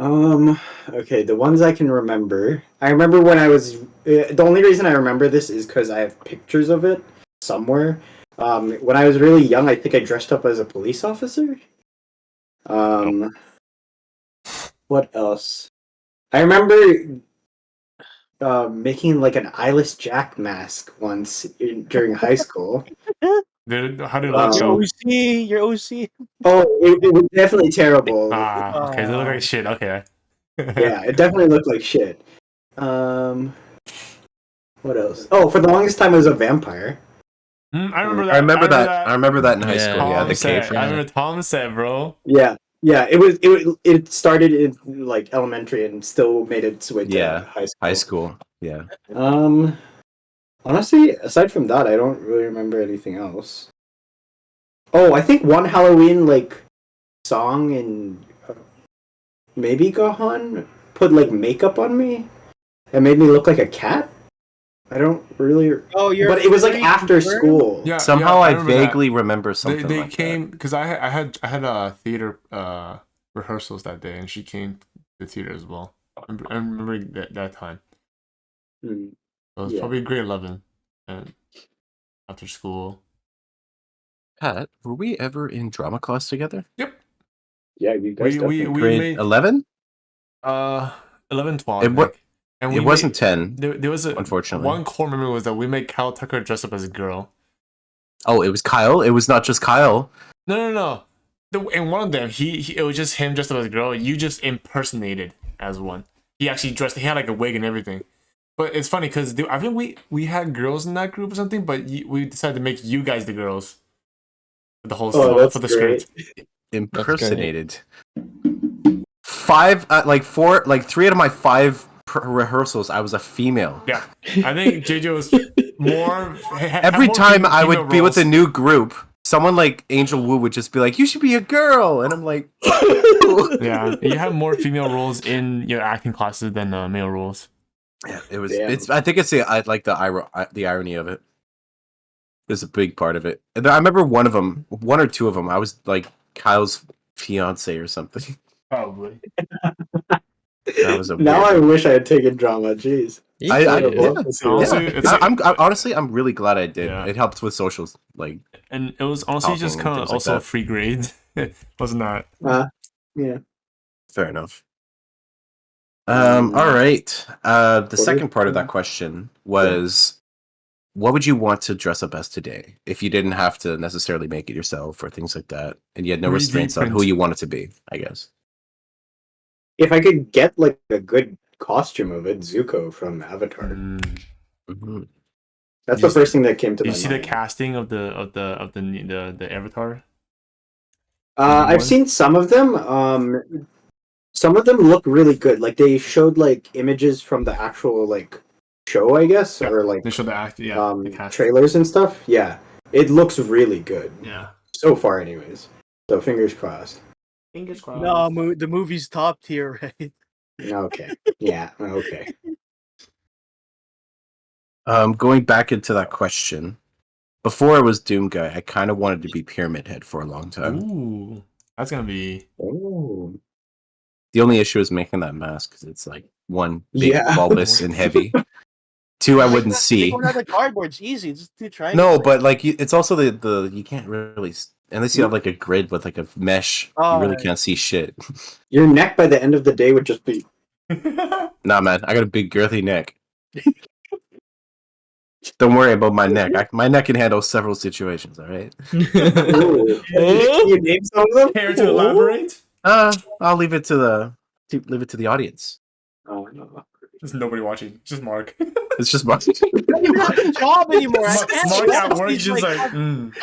okay, the ones I can remember. I remember when I was. The only reason I remember this is because I have pictures of it somewhere. When I was really young, I think I dressed up as a police officer. What else? I remember making like an eyeless Jack mask once during high school. How did it look? Your Um, OC, your OC. Oh, it was definitely terrible. Okay, they look like shit. Okay. Yeah, it definitely looked like shit. What else? Oh, for the longest time, I was a vampire. I remember that. I remember that in high Yeah. school. Yeah, Tom the said. cape. I remember Tom said, bro. Yeah, it started in like elementary and still made its way to Yeah, high school. High school. Yeah. Honestly, aside from that, I don't really remember anything else. Oh, I think one Halloween like song in maybe Gohan put like makeup on me and made me look like a cat. I don't really. Oh, you're. But it was like furry after confirmed? school. Yeah. Somehow yeah, I remember that. vaguely remember something They like came because I had theater rehearsals that day, and she came to the theater as well. I remember that time. Hmm. So it was Yeah. probably grade 11, and after school. that. Pat, were we ever in drama class together? Yep. Yeah, you guys. We Grade made 11? 11, 12. It I wa- think. And It we wasn't made, 10. there was unfortunately. one core memory was that we made Kyle Tucker dress up as a girl. Oh, it was Kyle? It was not just Kyle. No. In one of them, he it was just him dressed up as a girl. You just impersonated as one. He actually dressed. He had like a wig and everything. But it's funny because I think we had girls in that group or something. But we decided to make you guys the girls. For the whole that's for the great. script. Impersonated. 5, 3 out of my 5 rehearsals, I was a female. Yeah, I think JJ was more. Every time I would be with a new group, someone like Angel Wu would just be like, "You should be a girl," and I'm like, Yeah, you have more female roles in your acting classes than male roles. Yeah, it was. Damn. I think it's the irony of it. Is a big part of it. And I remember one or two of them. I was like Kyle's fiance or something. Probably. That was a Now I weird- wish I had taken drama. Jeez. Honestly, I'm really glad I did. Yeah. It helped with socials, like. And it was honestly just Talking and kind of things like also that. free grades. Wasn't that? Yeah. Fair enough. All right. The second part of that question was, what would you want to dress up as today if you didn't have to necessarily make it yourself or things like that, and you had no 3D restraints on who print. you wanted to be? I guess. if I could get like a good costume of it, Zuko from Avatar. Mhm. That's You the first thing that came to Do my you see mind. the casting of the Avatar? I've one? seen some of them. Some of them look really good. Like they showed like images from the actual like show, I guess, Yeah, or like they show the act. Yeah, the cast. trailers and stuff. Yeah, it looks really good Yeah. so far, anyways. So fingers crossed. Fingers crossed. No, the movie's top tier, right? Okay. Yeah. Okay. Going back into that question, before I was Doom Guy, I kind of wanted to be Pyramid Head for a long time. Ooh, that's gonna be. Oh. The only issue is making that mask because it's like one big Yeah. bulbous and heavy. Two, I wouldn't Make see. one out of cardboard. It's easy. Just two triangles. No, but like it's also the you can't really unless you have like a grid with like a mesh. You really can't see shit. Your neck by the end of the day would just be. Nah, man, I got a big girthy neck. Don't worry about my neck. My neck can handle several situations. All right. Ooh. Can you name some of them? Care to elaborate? I'll leave it to the audience. Oh no. There's nobody watching. Just Mark. It's just Mark. I don't have a job anymore. I can't Mark at watch work these, just like. I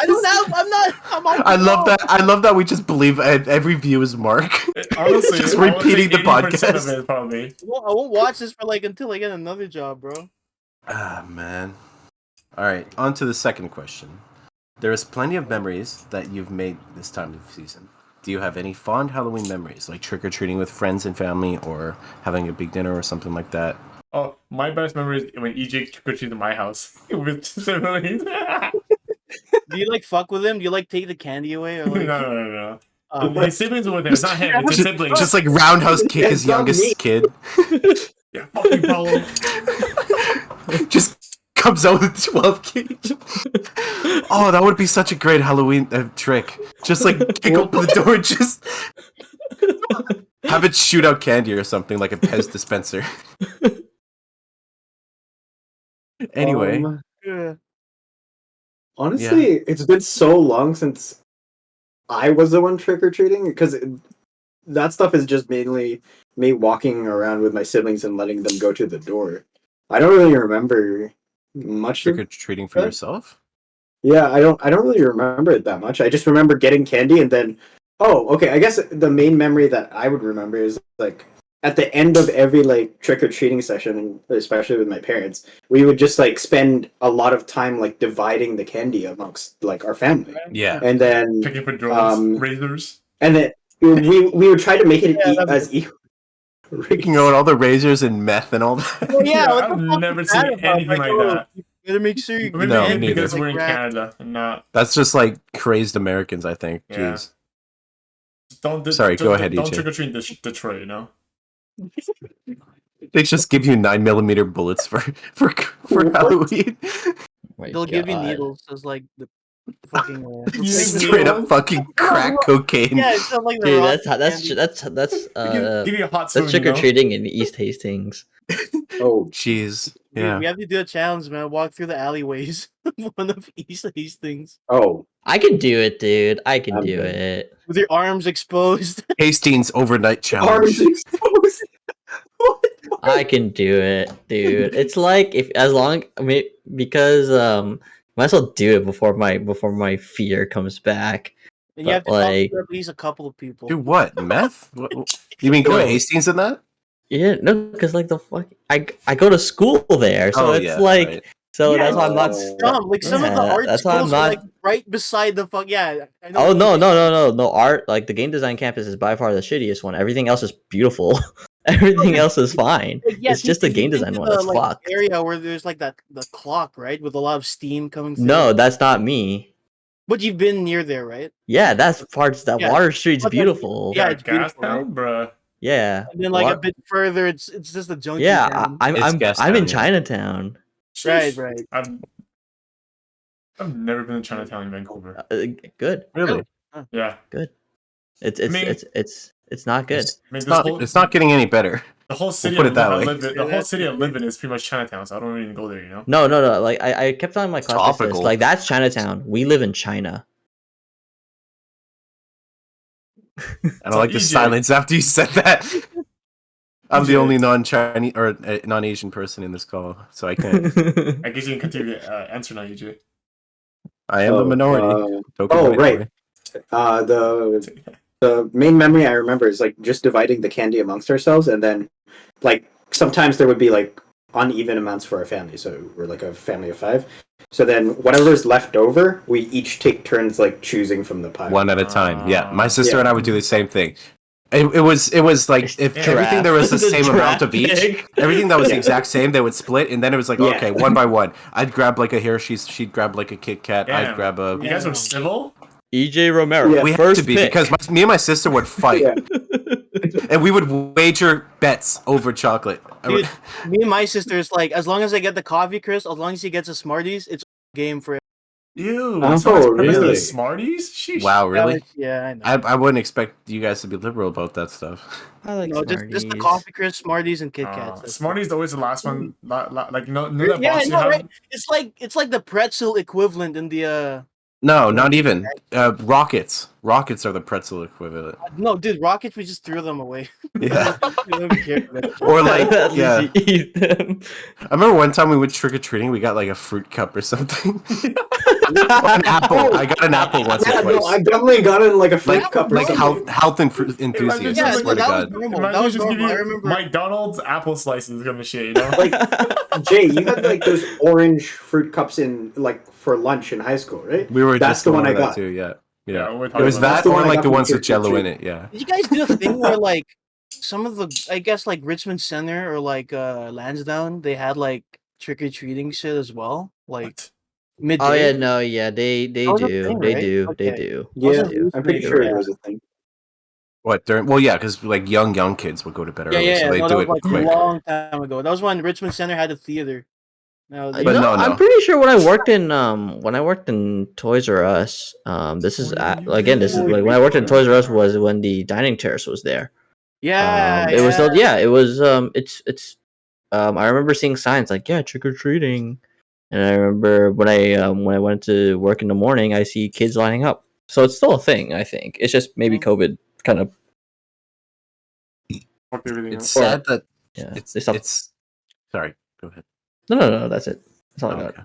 don't have. I'm not. I'm on. I love that. I love that we just believe every view is Mark. Honestly, Just I would say repeating the 80% podcast. Of it, probably. I won't watch this for like until I get another job, bro. Ah, man. All right, on to the second question. There is plenty of memories that you've made this time of season. Do you have any fond Halloween memories, like trick-or-treating with friends and family, or having a big dinner or something like that? Oh, my best memory is when EJ trick-or-treated to my house with siblings. Do you like fuck with him? Do you like take the candy away or like? No. Um, His siblings were there. It's not him. It's his siblings. Just like roundhouse kick his It's not me. youngest kid. Yeah, fuck you, Paulo. Just comes out with 12 gauge. Oh, that would be such a great Halloween trick. Just like kick open the door and just have it shoot out candy or something like a Pez dispenser. Anyway. yeah. Honestly, it's been so long since I was the one trick or treating because that stuff is just mainly me walking around with my siblings and letting them go to the door. I don't really remember much of Trick-or-treating for that. yourself? Yeah, I don't really remember it that much. I just remember getting candy and then okay, I guess the main memory that I would remember is like at the end of every like trick-or-treating session, and especially with my parents, we would just like spend a lot of time like dividing the candy amongst like our family. Yeah. And then Picking for drones, razors. and then we would try to make it as equal. Picking out all the razors and meth and all that. Well, yeah, what the I've fuck never is seen that about? anything like that. You better make sure you. Maybe No, it neither. because we're in Like rat. Canada and not. That's just like crazed Americans, I think. Yeah. Jeez. Don't Go ahead, Don't EJ. trick or treat in Detroit, you know. They just give you 9mm bullets for Halloween. My They'll give you God. needles as like the fucking. Straight up fucking crack cocaine. Yeah, it's not like the Dude, rock that's candy. Give you a hot swing, that's trick or treating in East Hastings. Oh, Jeez. We Yeah. have to do a challenge, man. Walk through the alleyways of one of East Hastings oh, I can do it, dude. I can I'm do good. it. with your arms exposed. Hastings overnight challenge. arms exposed. I can do it, dude. It's like because might as well do it before my fear comes back. And you have to But, talk like- to at least a couple of people. Do what? Meth? You mean go to No. Hastings in that? Yeah, no, because like the fuck, I go to school there, so Oh, it's yeah, like, right. so Yeah, that's why I'm not. Like some of the Yeah, art that's why I'm schools are not- like right beside the fuck. Yeah. I know Oh what no, you mean. no art. Like the game design campus is by far the shittiest one. Everything else is beautiful. Everything else is fine. Like, yeah, It's just the you've game been design to one the, that's like, fucked. area where there's like the clock, right, with a lot of steam coming through. No, that's not me. But you've been near there, right? Yeah, that's parts. That Yeah. Water Street's But, like, beautiful. yeah, Yeah, it's gas beautiful, right? town, bruh. Yeah. And then like a What? bit further, it's just a junkie Yeah, town. It's gas I'm in town, yeah. Chinatown. Right, Sheesh. right. I've never been to Chinatown in Vancouver. Good. Really? Yeah, It's I mean- it's not good. I mean, It's not getting any better. the whole city. put it that I way. live in, the whole city I live in is pretty much Chinatown, so I don't even go there. You know. No. Like I kept telling my classmates this. Topical. Like that's Chinatown. We live in China. I don't like the EJ. silence after you said that. I'm the only non-Chinese or non-Asian person in this call, so I can't. I guess you can continue to answer now, EJ. I am the minority. Right. The main memory I remember is like just dividing the candy amongst ourselves, and then like sometimes there would be like uneven amounts for our family, so we're like a family of 5. So then whatever's left over, we each take turns like choosing from the pile. One at a time. Yeah, my sister Yeah. and I would do the same thing. It was like if everything there was the same amount of each, everything that was the exact same, they would split, and then it was like okay, one by one. I'd grab like a Hershey's, she'd grab like a Kit Kat, Damn. I'd grab a. You guys are civil? EJ Romero. Yeah. We had first to be pick. because me and my sister would fight, and we would wager bets over chocolate. Dude, me and my sister is like, as long as I get the coffee crisp, as long as he gets a Smarties, it's a game for it. Ew. Oh, so it's really? Smarties? Sheesh. Wow, really? Yeah, I know. I wouldn't expect you guys to be liberal about that stuff. I like No, just the Smarties. coffee crisp, Smarties, and Kit Kats. That's Smarties is always the last one. Like no that yeah, I box you know, have. right? It's like the pretzel equivalent in the No, not even. Rockets. Rockets are the pretzel equivalent. No, dude, rockets. We just threw them away. Yeah. We don't even care for that. Or like, At least yeah. you eat them. I remember one time we went trick or treating. We got like a fruit cup or something. An apple. I got an apple once or Yeah, twice. no, I definitely got in like a fruit cup or like something. health enthusiast. Yeah, I swear to that God. was normal. Imagine That was just give normal. I you remember. McDonald's apple slices kind of shit, you know? Like Jay, you had like those orange fruit cups in like for lunch in high school, right? We were That's just the one going I with that got. too. Yeah. Yeah, we're It talking was about that the or one I like got the from ones with Trick or Jello Treat. in it. Yeah. Did you guys do a thing where like some of the, I guess like Richmond Center or like Lansdowne, they had like trick or treating shit as well, like midday. Oh yeah, no, yeah, they That was a do, thing, they right? do, they Okay. do. Yeah, Wasn't do. I'm pretty You're sure right. it was a thing. What during? Well, yeah, because like young kids would go to bed Yeah, early, yeah, so yeah. they No, do that it was like quick. a long time ago. That was when Richmond Center had a theater. Now But no, no, I'm no. pretty sure when I worked in Toys R Us, this is again, this is like when I worked in Toys R Us was when the dining terrace was there. yeah, It was still, yeah. yeah, it was it's I remember seeing signs like, yeah, trick or treating. And I remember when I went to work in the morning, I see kids lining up. So it's still a thing, I think. It's just maybe COVID kind of fucked everything It's up. sad that yeah. it's they stopped. it's. Sorry, go ahead. No, that's it. That's all I got. Okay.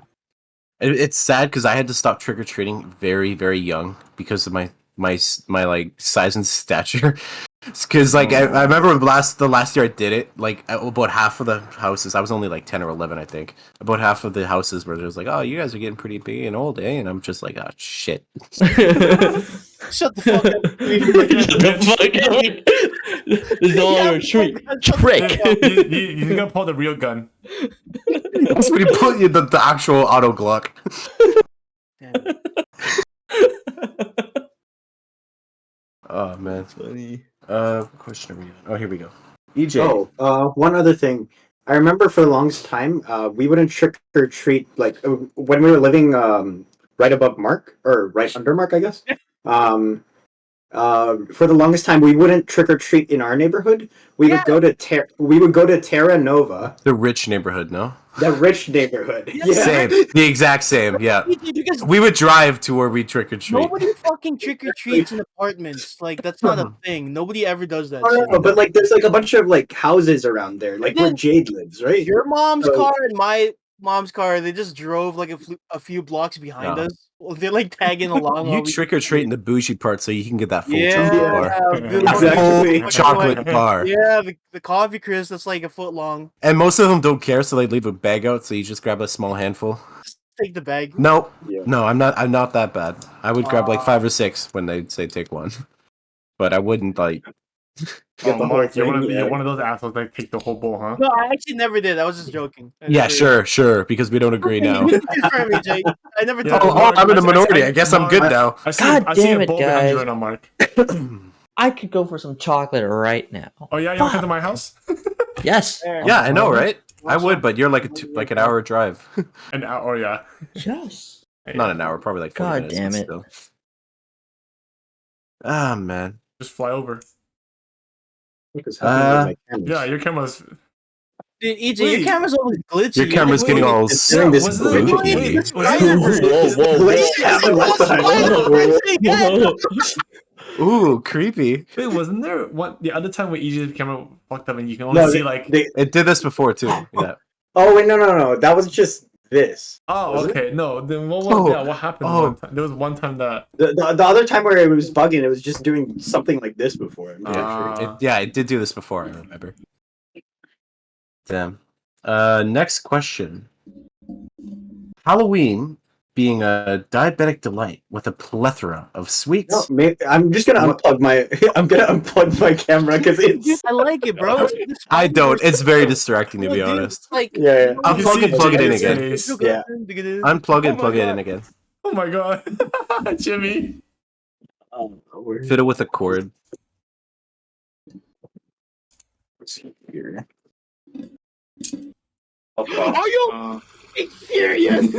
It's sad because I had to stop trick or treating very, very young because of my like size and stature. Because like I remember the last year I did it, like about half of the houses, I was only like 10 or 11, I think. About half of the houses where there's like, oh, you guys are getting pretty big and old, eh? And I'm just like, oh shit. Shut the fuck up. Shut the fuck up. There's no longer a treat. Trick. You're gonna pull the real gun. That's when you put the actual auto Glock. Oh man. Funny. What question are we on? Oh, here we go. EJ. Oh, one other thing. I remember for the longest time, we wouldn't trick or treat like when we were living right above Mark or right under Mark, I guess. For the longest time, we wouldn't trick or treat in our neighborhood. We would go to Terra Nova, The rich neighborhood, no? the rich neighborhood. Same. The exact same, yeah. Because We would drive to where we trick or treat. nobody fucking trick or treats in apartments. Like that's not a thing. Nobody ever does that. Oh, shit. no, but like there's like a bunch of like houses around there, like where then- Jade lives, right? Your mom's So- car and my mom's car, they just drove like a few blocks behind No. us. Well, they're like tagging along. You while we- trick or treat in the bougie part so you can get that full Yeah, chocolate bar. dude, Exactly. Full chocolate bar. Yeah, the coffee crisp that's like a foot long. And most of them don't care, so they leave a bag out, so you just grab a small handful. Just take the bag. No, Yeah. no, I'm not that bad. I would grab like 5 or 6 when they say take one. But I wouldn't like Get the whole Mark, you're thing, one of those assholes that take the whole bowl, huh? No, I actually never did. I was just joking. I yeah, never- sure, because we don't agree now. You can confirm me, Jake. I never Yeah. told Oh, you. I'm in the I- minority. I guess I'm good now. I see, God I see damn a it, bowl behind you guys. right now, Mark. I could go for some chocolate right now. Oh yeah, you want to come to my house? Yes. There. Yeah, I know, right? I What's would, up? but you're like like an hour drive. An hour, yeah. Yes. Not an hour, probably like 40 God minutes. damn but it. Still. Ah, man. Just fly over. What is happening with my cameras? Yeah, your camera's. Dude, EJ, Wait. your camera's always glitchy. Your camera's wait, getting wait, all it's doing this squishy. glitchy. Was it- Whoa, whoa, whoa. Glitchy as the Wi-Fi. Yeah. Ooh, creepy. Wait, wasn't there one the other time where EJ's camera fucked up and you can only see like? It did this before too. Yeah. Oh wait, no. That was just this. Oh, okay. No, then what was what happened one time? There was one time that The other time where it was bugging, it was just doing something like this before. I'm pretty sure. It did do this before. I remember. Damn. Next question. Halloween being a diabetic delight with a plethora of sweets. No, I'm just gonna unplug my. I'm gonna unplug my camera because it's. I like it, bro. I don't. It's very distracting to be honest. Like, Yeah. Unplug and plug it in again. Yeah. Unplug and plug it in again. Oh my god, Jimmy. Fit it with a cord. Let's see here. Are you serious?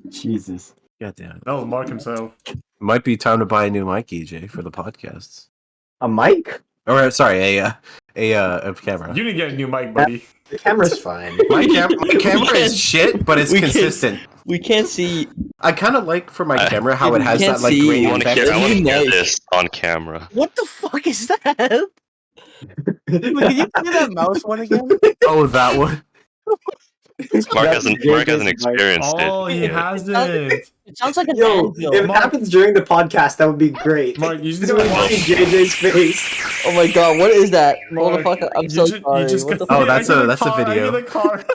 Jesus. Goddamn. That was Mark himself. Might be time to buy a new mic, EJ, for the podcasts. A mic? Or sorry, a camera. You need to get a new mic, buddy. The camera's fine. My camera is shit, but it's consistent. We can't see. I kind of like for my camera how Yeah, it has we can't that like see. grainy I want to effect. hear, That'd be nice. this on camera. What the fuck is that? Wait, can you play that mouse one again? Oh, that one. Mark hasn't experienced Oh, it. he yet. hasn't. It sounds like an Yo, anvil. if it Mark. happens during the podcast, that would be great. Mark, you just Just gotta watching watch. JJ's face. Oh my god, what is that? Hold the Mark, fuck up. I'm you so ju- you sorry. just What the gotta- fuck? Oh, that's a I video. need the car.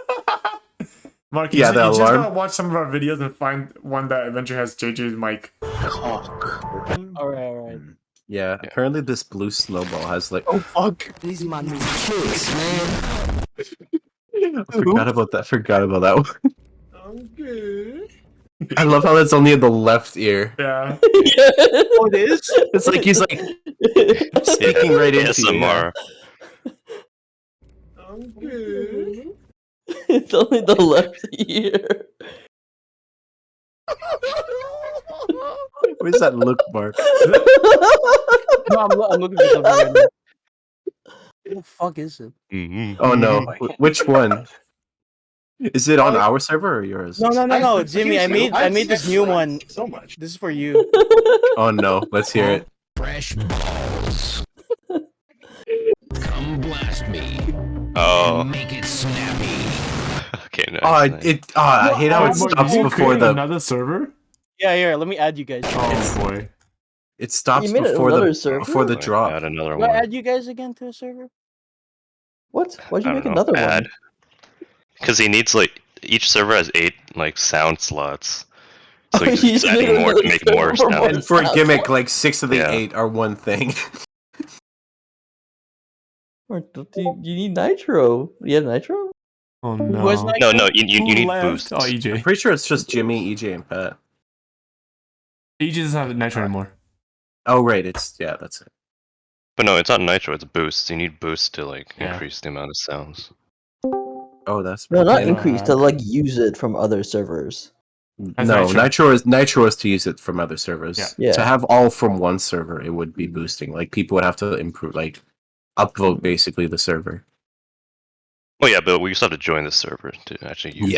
Mark, you Yeah, the just alarm. gotta watch some of our videos and find one that eventually has JJ's mic. Alright. Yeah, apparently this blue snowball has like. Oh fuck. These my new kicks, man. Forgot about that one. Okay. I love how that's only in the left ear. Yeah. Oh, it is? It's like he's like speaking right into you. ASMR. Okay. It's only the left ear. Where's that look, Mark? No, I'm looking for something right now. What the fuck is it? Mhm. Oh no, which one? Is it on our server or yours? No, Jimmy, I made this new one. So much. This is for you. Oh no, let's hear it. Fresh balls. Come blast me. Oh, Make it snappy. okay. Nice, Oh, nice. I hate how it Mark, stops you before created the. another server. Yeah, here, let me add you guys. Oh boy. It stops You made before another the server? before the Like, drop. Add another Do I one. add you guys again to a server? What? Why'd you I make don't know, another add. one? Because he needs like each server has 8 like sound slots, so Oh, he's you just just made adding more to another make more server for sound. And for a gimmick, like 6 of the Yeah. 8 are one thing. Or you need nitro. You have nitro? Oh Who has no. nitro? No, you Who need left? boosts. Oh, EJ. Pretty sure it's just Jimmy, EJ, and Pat. EJ doesn't have Nitro anymore. Oh right, that's it. But no, it's not nitro. It's boosts. You need boosts to like Yeah. increase the amount of sounds. Oh, that's No, not Yeah. increase, to like use it from other servers. That's no. Nitro. Nitro is to use it from other servers. Yeah. Yeah. To have all from one server, it would be boosting. Like people would have to improve, like upvote basically the server. Oh yeah, but we still have to join the server to actually use it.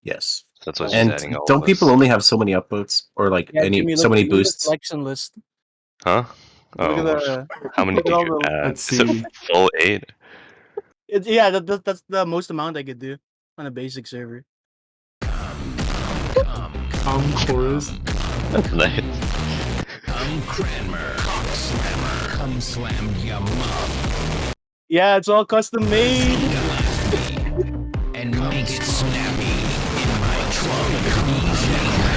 Yes. So that's why she's And adding all don't of people this. only have so many upvotes or like Yeah, any Jimmy, so look- many look at the boosts? Selection list. Huh? Oh, Look at the. how many look did at all you the- add? Let's Is it see. full 8? Yeah, that's the most amount I could do on a basic server. Chorus. Nice. Come Cranmer. Cock slammer. Come slam ya mum. Yeah, it's all custom made. Blast me. And make it snappy. In my trunk.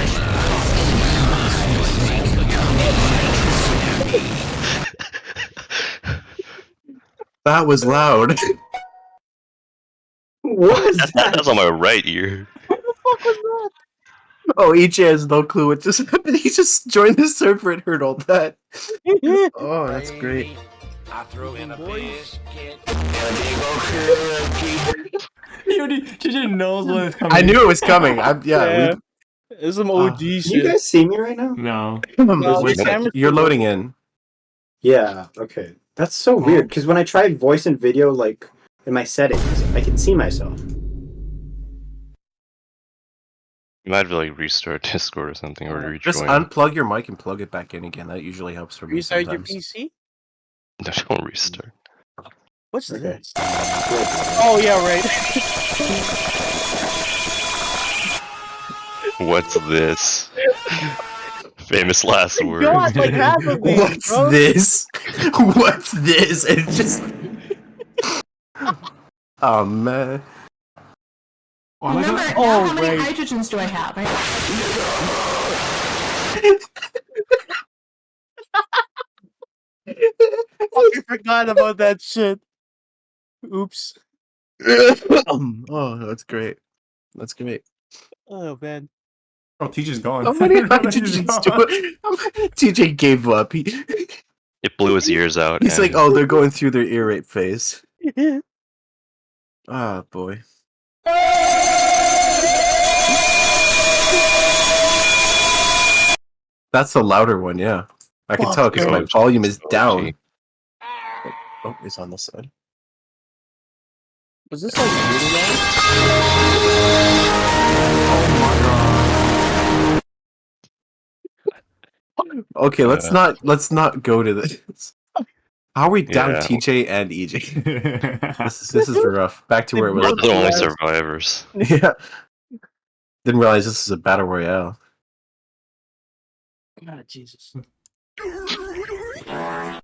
That was loud. What was that? That's on my right ear. Oh, EJ has no clue what just happened. He just joined the server and heard all that. Oh, that's great. I throw in a biscuit. He already JJ knows when it's coming. I knew it was coming. Yeah. It's some OG Can you shit. guys see me right now? No. Wait, the camera's you're too loading in. Yeah. Okay. That's so weird because when I tried voice and video, like in my settings, I can see myself. You might have to like restart Discord or something, or rejoin. Just unplug your mic and plug it back in again. That usually helps for me Restart your sometimes. PC. No, don't restart. What's Okay. this? Oh yeah, right. What's this? Famous last You words. got like half of these, What's bro. this? What's this? It's just. Oh man. Remember, Oh, now how many right. hydrogens do I have? I forgot about that shit. Oops. Oh, that's great. That's great. Oh man. Oh, TJ's gone. How many hydrogens do TJ gave up. It blew his ears out. He's and like, oh, they're going through their ear rape phase. Oh boy. That's the louder one, yeah. I can tell because my OG. volume is OG. down. Oh, it's on this side. Was this like really loud? Okay, let's not go to this. How are we down Yeah. TJ and EJ? This is rough. Back to where it We're was. the only Yes. survivors. Yeah. Didn't realize this is a battle royale. God, Jesus. Oh.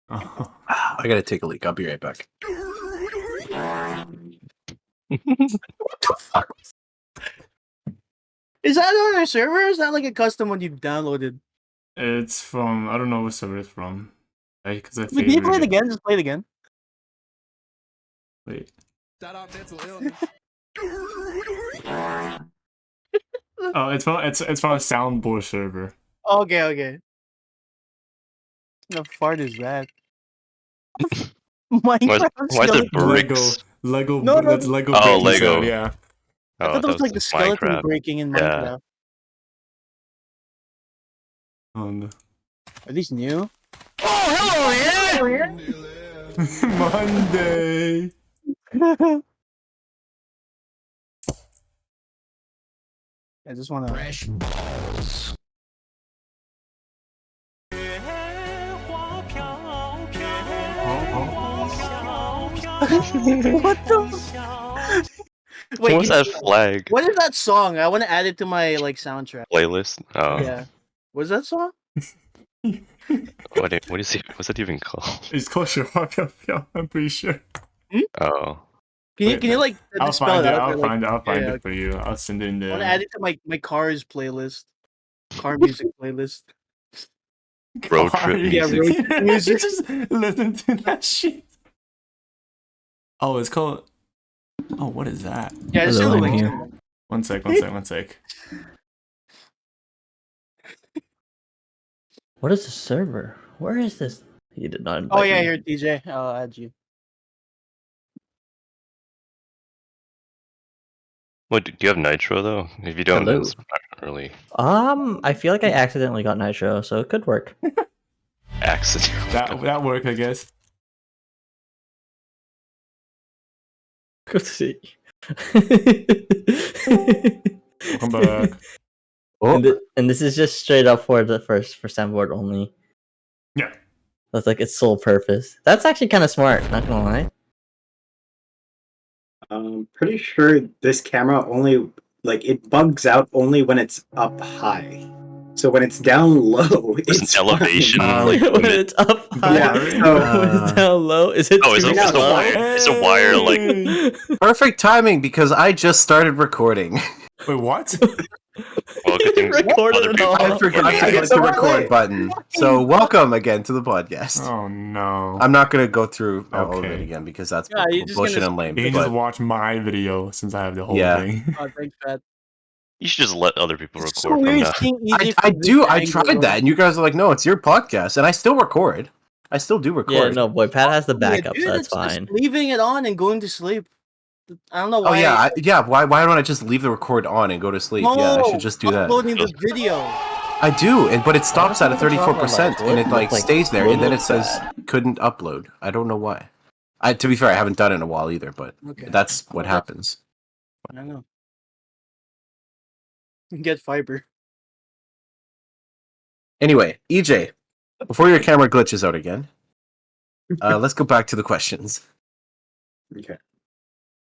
I gotta take a leak. I'll be right back. Is that on our server? Or is that like a custom one you've downloaded? It's from, I don't know what server it's from. Because I Can you play it favorited again? Just play it again. Wait. Shout out mental illness. Oh, it's from a soundboard server. Okay, okay. What the fart is that? Minecraft. Why is it skeleton. bricks? Lego. No, no. That's Lego. Oh, breaking Lego. sound, yeah. I thought that was like the skeleton Minecraft. breaking in Yeah. Minecraft. Oh no. Are these new? Monday. I just wanna. Fresh balls. What the? What was that flag What is that song? I want to add it to my like soundtrack. playlist? Oh, Yeah. What's that song? what is it? What's that even called? It's called Shirapyapya, I'm pretty sure. Oh, Can you like I'll spell find it. out? I'll or, like, find it. I'll find yeah, it for you. I'll send it in I want to add there. it to my Cars playlist. Car music playlist. road trip Yeah, music. road trip music. Just listen to that shit. Oh, it's called. Oh, what is that? Yeah, just Hello, send the I'm link. here. send the link. One sec. What is the server? Where is this? He did not invite Oh yeah, me. you're DJ. I'll add you. What, do you have Nitro though? If you don't, then Hello. it's not really I feel like I accidentally got Nitro, so it could work. accident. That worked, I guess. Good to see. Welcome back. Oh, And this is just straight up for soundboard only. Yeah. That's like its sole purpose. That's actually kind of smart. Not gonna lie. Pretty sure this camera only it bugs out only when it's up high. So when it's down low, There's it's an elevation. fine. Like, when limit. it's up high, Yeah, so- when it's down low, is it? Oh, it's too a low? wire. It's a wire. Like, perfect timing because I just started recording. Wait, what? well, good thing Recorded other it people. all. I forgot to click the record button. So welcome again to the podcast. Oh no. I'm not gonna go through all of it Okay. again because that's Yeah, you're just bullshit gonna and lame. You can just But watch my video since I have the whole Yeah. thing. Oh, thanks, Pat. You should just let other people It's record so from weird now. seeing EJ I from do. this I angle, tried though. that, and you guys are like, "No, it's your podcast," and I still record. I still do record. Yeah, no, boy, Pat has the Yeah, backup, dude, so that's it's just fine. leaving it on and going to sleep. I don't know Oh why. yeah, yeah. Why don't I just leave the record on and go to sleep? Yeah, I should just do that. Uploading the video. I do, but it stops at a 34%, and it Like, stays there, and then it looks says bad. couldn't upload. I don't know why. To be fair, I haven't done it in a while either, but Okay. that's what happens. I don't know. Get fiber. Anyway, EJ, before your camera glitches out again, let's go back to the questions. Okay.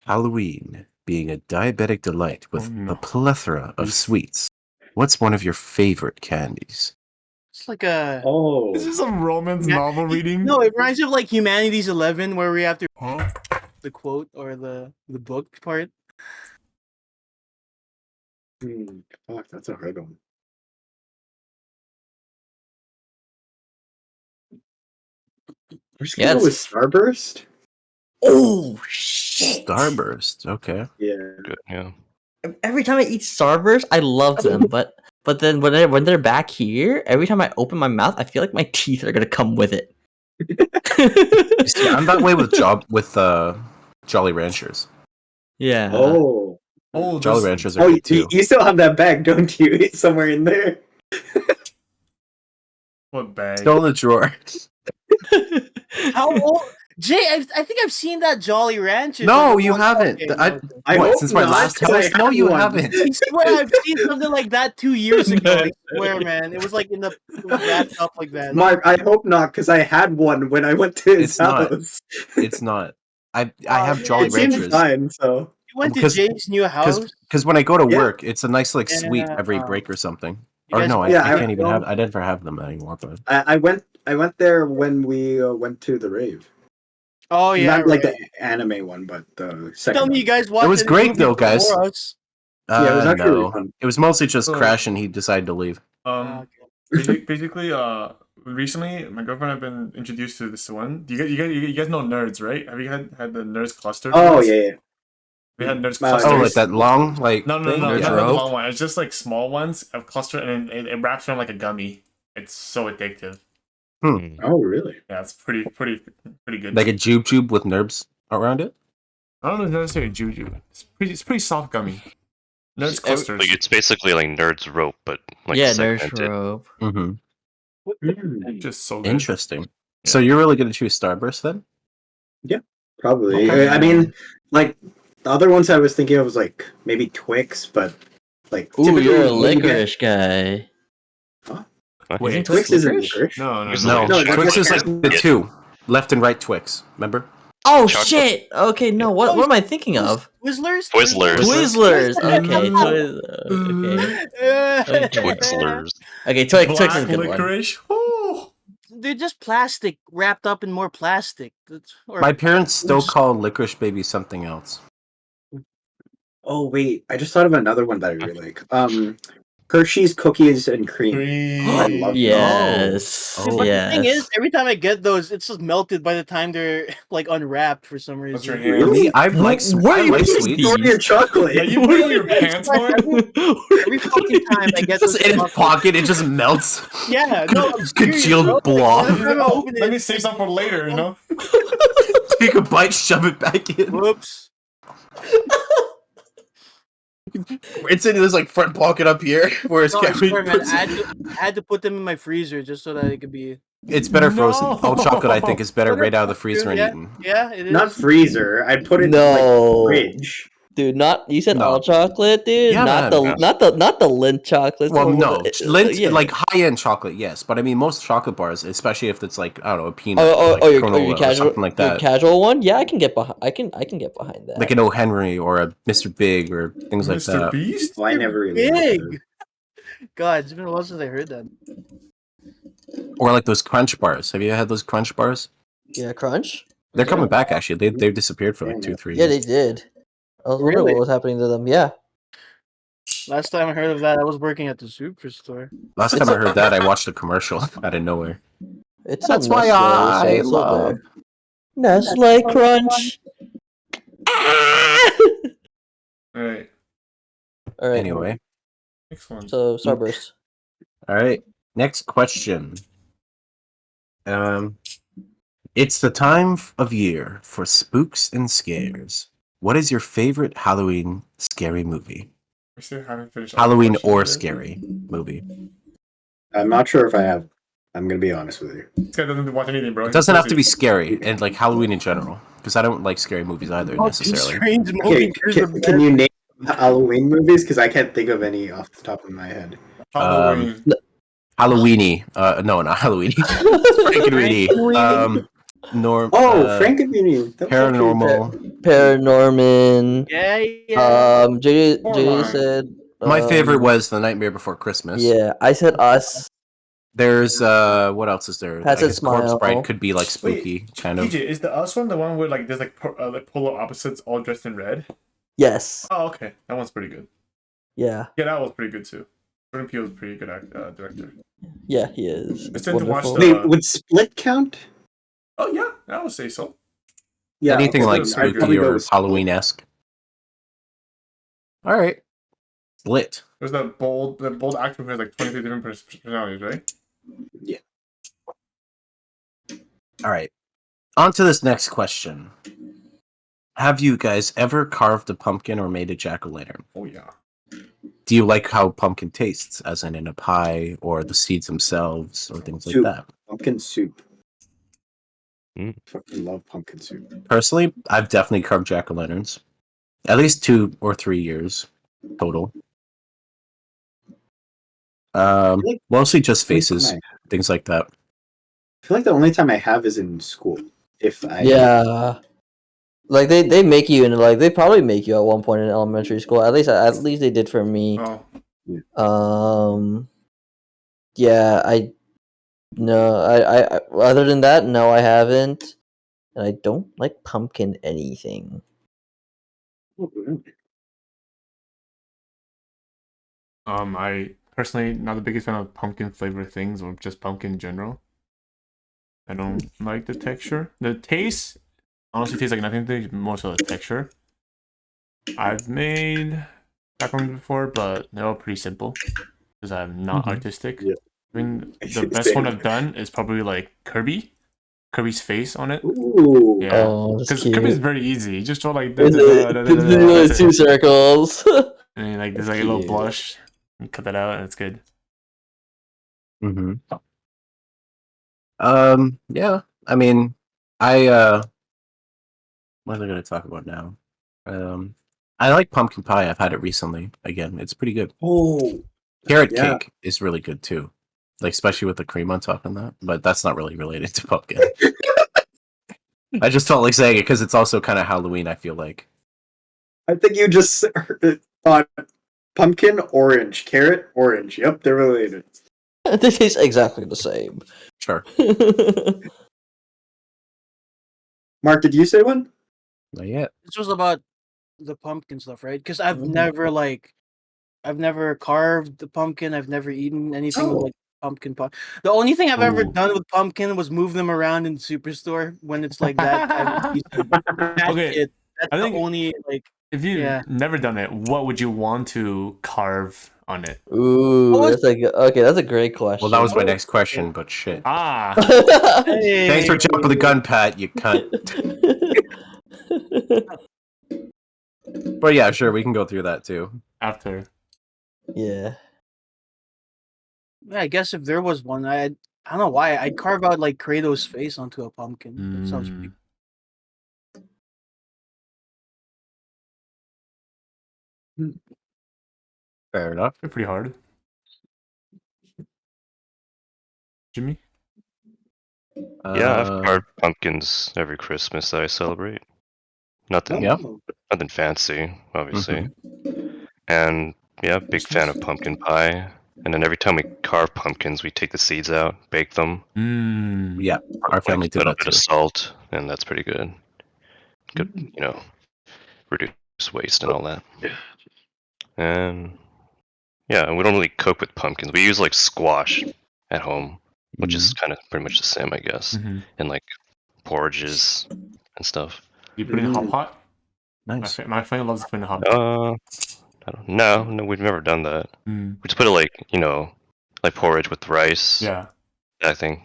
Halloween being a diabetic delight with no. a plethora of sweets. What's one of your favorite candies? It's like a Oh. This is some romance Yeah, novel reading. no. It reminds me of like Humanities 11, where we have to Huh? the quote or the book part. Fuck, that's a hard one. We're just Yeah, gonna go with it's- Starburst. Oh shit! Starburst. Okay. Yeah. Good. Yeah. Every time I eat Starburst, I love them, but then when they're back here, every time I open my mouth, I feel like my teeth are gonna come with it. You see, I'm that way with Jolly Ranchers. Yeah. Oh. Oh, Jolly there's- Ranchers are Oh, good too. you still have that bag, don't you? It's somewhere in there. What bag? Still in the drawer. How old? Jay, I think I've seen that Jolly Rancher. No, you haven't. I What, hope since my not, last 'cause I house? No, had you one. haven't. I swear I've seen something like that 2 years ago. I swear, man. It was like in the it was wrapped up like that. Mark, I hope not, because I had one when I went to his It's not. house. It's not. I have Jolly It seemed Ranchers. fine, so. You went to because- Jay's new house. Because when I go to Yeah. work, it's a nice like sweet Yeah. every break or something. You Or guys no, went- I Yeah, can't even I- have. I never have them anymore. But I went there when we went to the rave. Oh yeah, Not like right. the anime one, but the second Tell me one. you guys watched. was any great movies though, guys. before us? Yeah, it was actually really no, fun. it was mostly just Oh. Crash, and he decided to leave. Um, Okay. basically, recently my girlfriend have been introduced to this one. You guys know Nerds, right? Have you had the Nerds cluster? Oh, Nerds? yeah. We had Nerds Oh, clusters. Oh, like that long like No, thing? not Nerds the rope? long one. It's just like small ones of cluster, and it wraps around like a gummy. It's so addictive. Mm. Oh, really? Yeah, it's pretty good. Like a jube with nerds around it. I don't know if it's necessarily juju. It's pretty soft gummy. Nerds Every- clusters. Like it's basically like Nerd's rope, but like yeah, Nurse segmented. Rope. Mm-hmm. Just so good. Interesting. Yeah. So you're really gonna choose Starburst then? Probably. Okay. I mean, like, the other ones I was thinking of was, like, maybe Twix, but, like, Ooh, typically you're a when you get- licorice guy. Wait, Isn't Twix isn't licorice? licorice. No, no, Usually no. No, No, Twix that's is like like the two, left and right Twix. Remember? Oh Chocolate. shit! Okay, no. What am I thinking of? Twizzlers. Twizzlers. Twizzlers. Okay, Okay. Twizzlers. Okay, Twix is Black a good one. licorice. Ooh. They're just plastic wrapped up in more plastic. Or My parents still call licorice baby something else. Oh, wait. I just thought of another one that I really like. Hershey's Cookies and Cream. I love those. Yes. Oh. But Yes. the thing is, every time I get those, it's just melted by the time they're like unwrapped for some reason. What's your Really? hand? Me, I like Where I you like put sweets. these? Oreo chocolate. Yeah, you put it in your pants, Mark? Every fucking time I get Just those in his chocolates- pocket, it just melts. Yeah, no, I'm serious, Congealed bro. Like, blob. every time I Oh, open let it- me save some for later, you know? Take a bite, shove it back in. Whoops. It's in this like front pocket up here, where it's No, I carried. swear, man, I had to put them in my freezer just so that it could be. It's better frozen. No. All chocolate, I think, is better right out of the freezer and yeah, eaten. yeah, it is. Not freezer. I'd put it No. in, like, fridge. Dude, not you said No. all chocolate, dude. Yeah, not man. not the Lindt chocolates. Well, the one no, with the- Lindt, yeah. like high-end chocolate, yes, but I mean most chocolate bars, especially if it's like I don't know, a peanut, Oh, like your granola or casual, something like your that, casual one. Yeah, I can get behind. I can get behind that. like an O. Henry or a Mr. Big or things like Mr. that. Beast? Oh, I never really. Big. God, it's been a while since I heard that. Or like those Crunch bars. Have you had those Crunch bars? Yeah, Crunch. They're coming back actually. They've disappeared for like 2-3 Yeah, years. they did. I was wondering Really? what was happening to them. Yeah. Last time I heard of that, I was working at the superstore. Last time I heard that, I watched a commercial out of nowhere. It's That's on why Nestle, I so it's still love. there. Nestle Crunch. Ah! Alright, All right. Anyway, next one. So Starburst. all right. Next question. It's the time of year for spooks and scares. What is your favorite Halloween scary movie? We still haven't finished all the Halloween questions or yet. scary movie? I'm not sure if I have. I'm gonna be honest with you. This guy doesn't watch anything, bro. It doesn't have to be scary, and like Halloween in general, because I don't like scary movies either Oh, necessarily. strange Okay, movie. Here's the can you name Halloween movies? Because I can't think of any off the top of my head. Halloween. Halloweeny. No, not Halloweeny. Frankenweenie. Norm. Frankenweenie. Paranormal. Paranorman. Yeah, yeah. JJ Coraline. said. My favorite was The Nightmare Before Christmas. Yeah, I said Us. There's what else is there? Pat I said guess Corpse Smile. Bride could be like spooky, kind of. TJ, is the Us one the one where like there's like polar opposites all dressed in red? Yes. Oh, okay, that one's pretty good. Yeah. Yeah, that was pretty good too. Jordan Peele's a pretty good director. Yeah, he is. It's time to watch wonderful. the- Wait, would Split count? Oh yeah, I would say so. Yeah, Anything okay, like I'd spooky probably go or with Split. Halloween-esque. All right. Split. There's the bold actor who has like 23 different personalities, right? Yeah. All right. On to this next question. Have you guys ever carved a pumpkin or made a jack-o'-lantern? Oh yeah. Do you like how pumpkin tastes, as in a pie, or the seeds themselves, or things Soup. like that? Pumpkin soup. Mm. Fucking love pumpkin soup. Personally, I've definitely carved jack-o'-lanterns. At least 2 or 3 years total. like- Mostly just Only time faces, I things like that. feel like the only time I have is in school. If I Yeah. Like they make you, and like they probably make you at one point in elementary school. At least they did for me. Oh. Yeah, I other than that, no, I haven't, and I don't like pumpkin anything. I personally not the biggest fan of pumpkin flavored things or just pumpkin in general. I don't like the texture. The taste honestly tastes like nothing. More so the texture. I've made macaroni before, but they're all pretty simple because I'm not artistic. Yeah. I mean, the best one I've done is probably like Kirby's face on it. Ooh. Yeah, Oh, that's because cute. Kirby's very easy. You just draw like It's 2 circles. and like there's like a little blush. You cut that out and it's good. Mm-hmm. Yeah. I mean, what am I going to talk about now? I like pumpkin pie. I've had it recently. Again, it's pretty good. Oh. Carrot Yeah. cake is really good too, like especially with the cream on top and that. But that's not really related to pumpkin. I just felt like saying it because it's also kind of Halloween. I feel like. I think you just thought pumpkin, orange, carrot, orange. Yep, they're related. They taste exactly the same. Sure. Mark, did you say one? Not yet. This was about the pumpkin stuff, right? Because I've never carved the pumpkin. I've never eaten anything with like pumpkin pie. The only thing I've ever done with pumpkin was move them around in the superstore when it's like that time of season. That's Okay, it. That's I the think- only like. If you've Yeah. never done it, what would you want to carve on it? Ooh, that's that's a great question. Well, that was my next question, but shit. Ah, Thanks for jumping the gun, Pat. You cunt. But yeah, sure, we can go through that too. after. Yeah. Yeah, I guess if there was one, I don't know why I'd carve out like Kratos' face onto a pumpkin. That sounds pretty. Fair enough. They're pretty hard. Jimmy? Yeah, I've carved pumpkins every Christmas that I celebrate. Nothing, Yep. nothing fancy, obviously. And yeah, big fan of pumpkin pie. And then every time we carve pumpkins, we take the seeds out, bake them, Yeah, our family like, did a little that bit too. of salt, and that's pretty good. Good, reduce waste and all that. And yeah, we don't really cook with pumpkins. We use like squash at home, which is kind of pretty much the same, I guess, and like porridges and stuff. You put it in hot pot? Nice. My family loves putting it in hot pot. I don't know. No, we've never done that. We just put it like like porridge with rice. Yeah. That thing.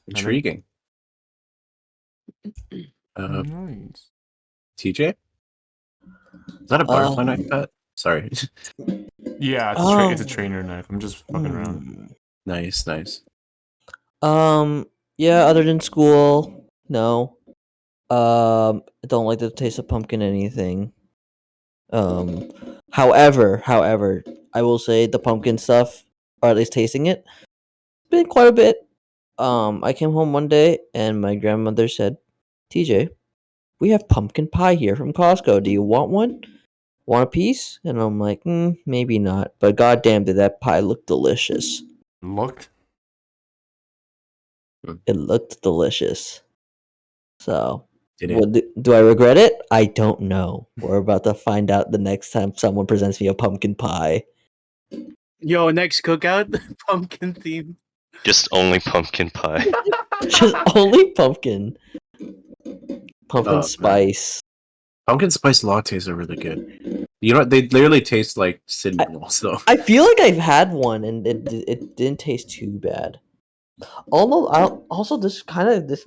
Intriguing. Nice. TJ? Is that a butterfly knife, Pat? Sorry. Yeah, it's a trainer knife. I'm just fucking around. Nice. Yeah, other than school, no. I don't like the taste of pumpkin anything. However, I will say the pumpkin stuff, or at least tasting it, been quite a bit. I came home one day and my grandmother said, "TJ, we have pumpkin pie here from Costco. Do you want one? Want a piece?" And I'm like, maybe not. But goddamn, did that pie look delicious? Looked. It looked delicious. So, Did it? do I regret it? I don't know. We're about to find out the next time someone presents me a pumpkin pie. Yo, next cookout, pumpkin theme. Just only pumpkin pie. Just only pumpkin. Pumpkin man. spice. Pumpkin spice lattes are really good. You know, they literally taste like cinnamon rolls, though. I feel like I've had one and it didn't taste too bad. Also, this kind of this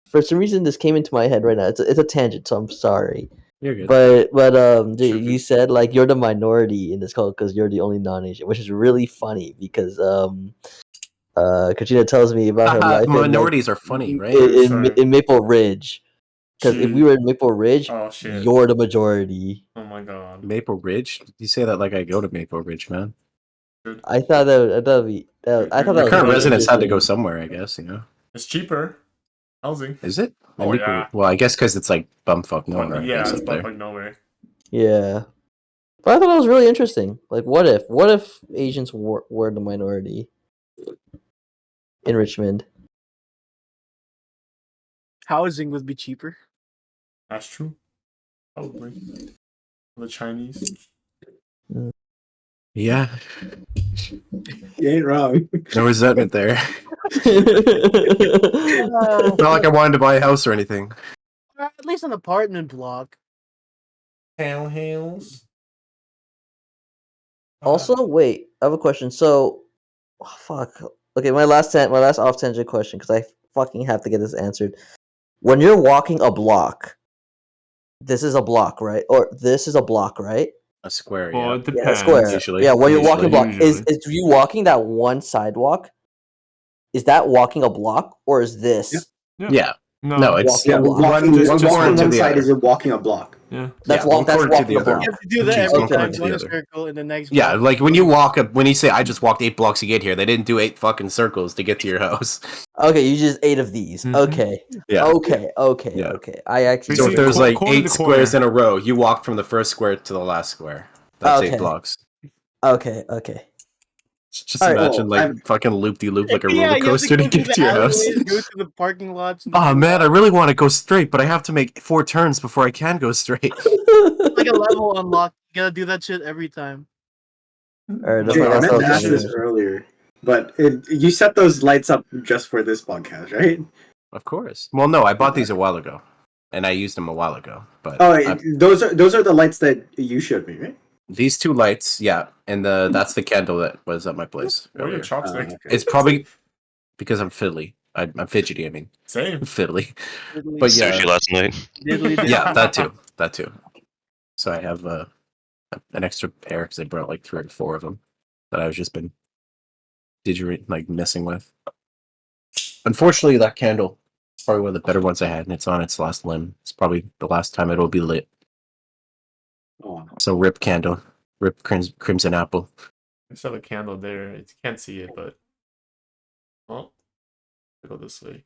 for some reason this came into my head right now. It's a tangent, so I'm sorry. You're good. Dude, you said like you're the minority in this cult because you're the only non-Asian, which is really funny because Katrina tells me about her life Minorities are funny, right? in Maple Ridge. Because if we were in Maple Ridge, Oh shit. you're the majority. Oh my god. Maple Ridge? You say that like I go to Maple Ridge, man. I thought that would be. I thought that was Current really residents had to go interesting. somewhere, I guess. You know, It's cheaper. Housing. is it? Oh, Maple- yeah. Well, I guess because it's like bumfuck nowhere. I Yeah, guess, it's up there. like nowhere. Yeah, but I thought that was really interesting. Like, what if Asians were the minority in Richmond? Housing would be cheaper. That's true. Probably. The Chinese. Yeah, You ain't wrong. no resentment there. Uh, Not like I wanted to buy a house or anything. at least an apartment block. Townhouse. Also, wait, I have a question. So, fuck. Okay, my last off tangent question because I fucking have to get this answered. When you're walking a block, this is a block, right? Or this is a block, right? A square, Well, yeah. it depends. Yeah, a square. Usually. Yeah, when you're walking a block, Usually. is you walking that one sidewalk? Is that walking a block or is this? Yeah. No, No, it's Walking Yeah, a block. walking, Just walking corner to one the side other. is walking a block. yeah. That's one that's corner to walking the a other. block. You have to do that Jeez, every one corner time. to One the a other. circle in the next. Yeah, block. like when you walk up, when you say I just walked 8 blocks to get here, they didn't do 8 fucking circles to get to your house. Okay, you just 8 of these. Mhm. Okay. Yeah. Okay. Yeah. I actually. So Basically, if there's co- like corner 8 to squares corner. in a row, you walk from the first square to the last square. That's 8 Okay. blocks. Okay. Just All right. imagine Oh, like I'm- fucking loop like a Yeah, roller you have to coaster go to through get to the your house. alleyways, go to the parking lots. And Oh do man, I that. really want to go straight, but I have to make 4 turns before I can go straight. Like a level unlock. You gotta do that shit every time. Alright, that's Jay, my I last meant off to ask tangent. this earlier, but you set those lights up just for this podcast, right? Of course. Well, no, I bought these a while ago, and I used them a while ago. But Oh, those are the lights that you showed me, right? these 2 lights, yeah, and that's the candle that was at my place Where are your earlier. chopsticks? It's probably because I'm fiddly. I'm fidgety. I mean, Same. fiddly. Diddly, But yeah, Sushi last night. diddly, diddly. yeah, that too. So I have an extra pair because I brought like 3 or 4 of them that I've just been like messing with. Unfortunately, that candle is probably one of the better ones I had, and it's on its last limb. It's probably the last time it will be lit. Oh, So rip candle, rip crimson apple. I saw the candle there. You can't see it, but well, go this way.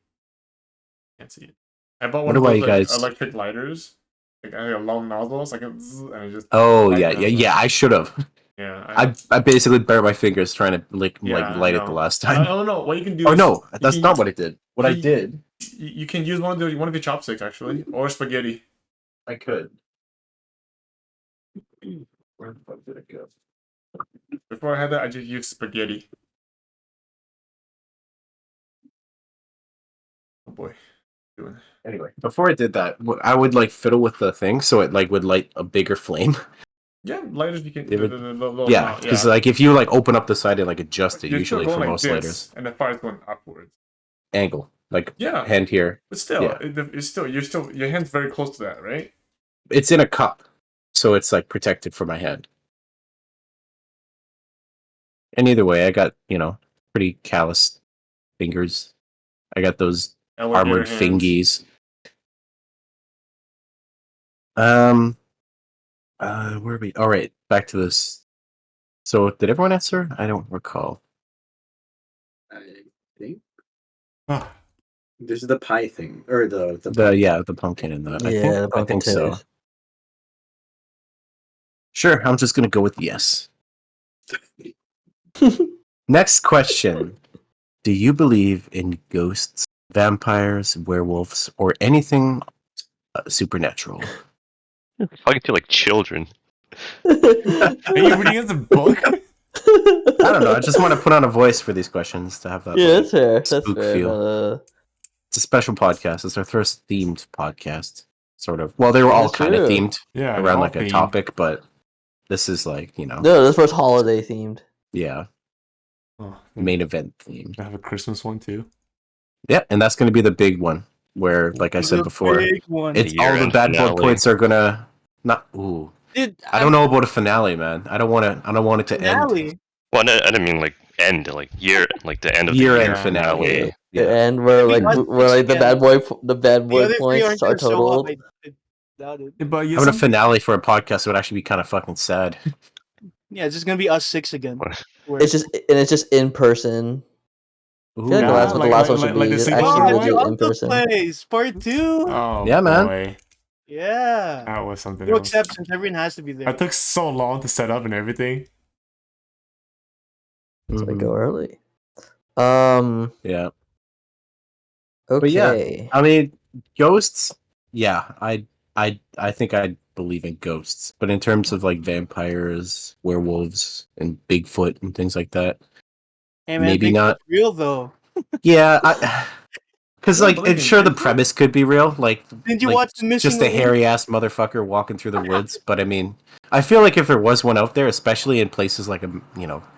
Can't see it. I bought one Wonder of why those you like, guys- electric lighters. Like I had a long nozzle, so I can and I just Oh light yeah, it yeah, up. yeah. I should have. Yeah, I basically burned my fingers trying to like I light it the know. last I time. don't know what you can do. Oh is no, you that's can- not what I did. What I you- did, You can use one of your chopsticks actually, or spaghetti. I could. Where the fuck did it go? Before I had that, I just used spaghetti. Oh boy, doing. Anyway, before I did that, I would like fiddle with the thing so it like would light a bigger flame. Yeah, lighters you can. It would- the little Yeah, amount, because like if you like open up the side and like adjust it, You're still usually going for like most this, lighters, and the fire's going upwards. angle like Yeah, hand here. but still, Yeah. it's still your hand's very close to that, right? It's in a cup, so it's like protected from my hand. And either way, I got pretty calloused fingers. I got those Alligator armored hands. fingies. Where are we? All right, back to this. So, did everyone answer? I don't recall. I think Ah, this is the pie thing or the The pumpkin and the. Yeah, the I pumpkin think so. titties. Sure, I'm just gonna go with yes. Next question: do you believe in ghosts, vampires, werewolves, or anything supernatural? Talking to like children. are you reading as a book? I don't know. I just want to put on a voice for these questions to have that. Yeah, like, that's fair. That's spook fair. feel. It's a special podcast. It's our first themed podcast, sort of. Well, they were all That's kind of true. themed Yeah, around they're like all a themed. topic, but this is like No, this was holiday themed. yeah, Oh, main event themed. I have a Christmas one too. Yeah, and that's going to be the big one where, like I said The before, big one. it's The all the year-end bad blood finale. points are gonna not. Ooh, Dude, I don't know about a finale, man. I don't want to. I don't want it to end. finale. Well, I didn't mean like end, like year, like the end of the Year-end year finale. The Yeah. end where Maybe like us where like the again. bad boy The other three points aren't are gonna show up. totaled. I doubt it. Yeah, but you Having a some- finale for a podcast would actually be kind of fucking sad. Yeah, it's just gonna be us six again. Where- It's just in person. I feel like Ooh. that's what the last one should be. like the Just single actually player legit one? in Uncle's person. Place, part 2. Oh Yeah, man. boy. Yeah. That was something No else. exceptions. Everyone has to be there. That took so long to set up and everything. So I Mhm. go early. Yeah. Okay. But yeah, I mean, ghosts. Yeah, I think I believe in ghosts, but in terms of like vampires, werewolves, and Bigfoot and things like that, Hey man, maybe Bigfoot's not. real though. Yeah, because You don't like, believe it's in sure the Bigfoot? premise could be real. Like, Didn't you like, watch the Missing just a Link? hairy ass motherfucker walking through the woods. But I mean, I feel like if there was one out there, especially in places like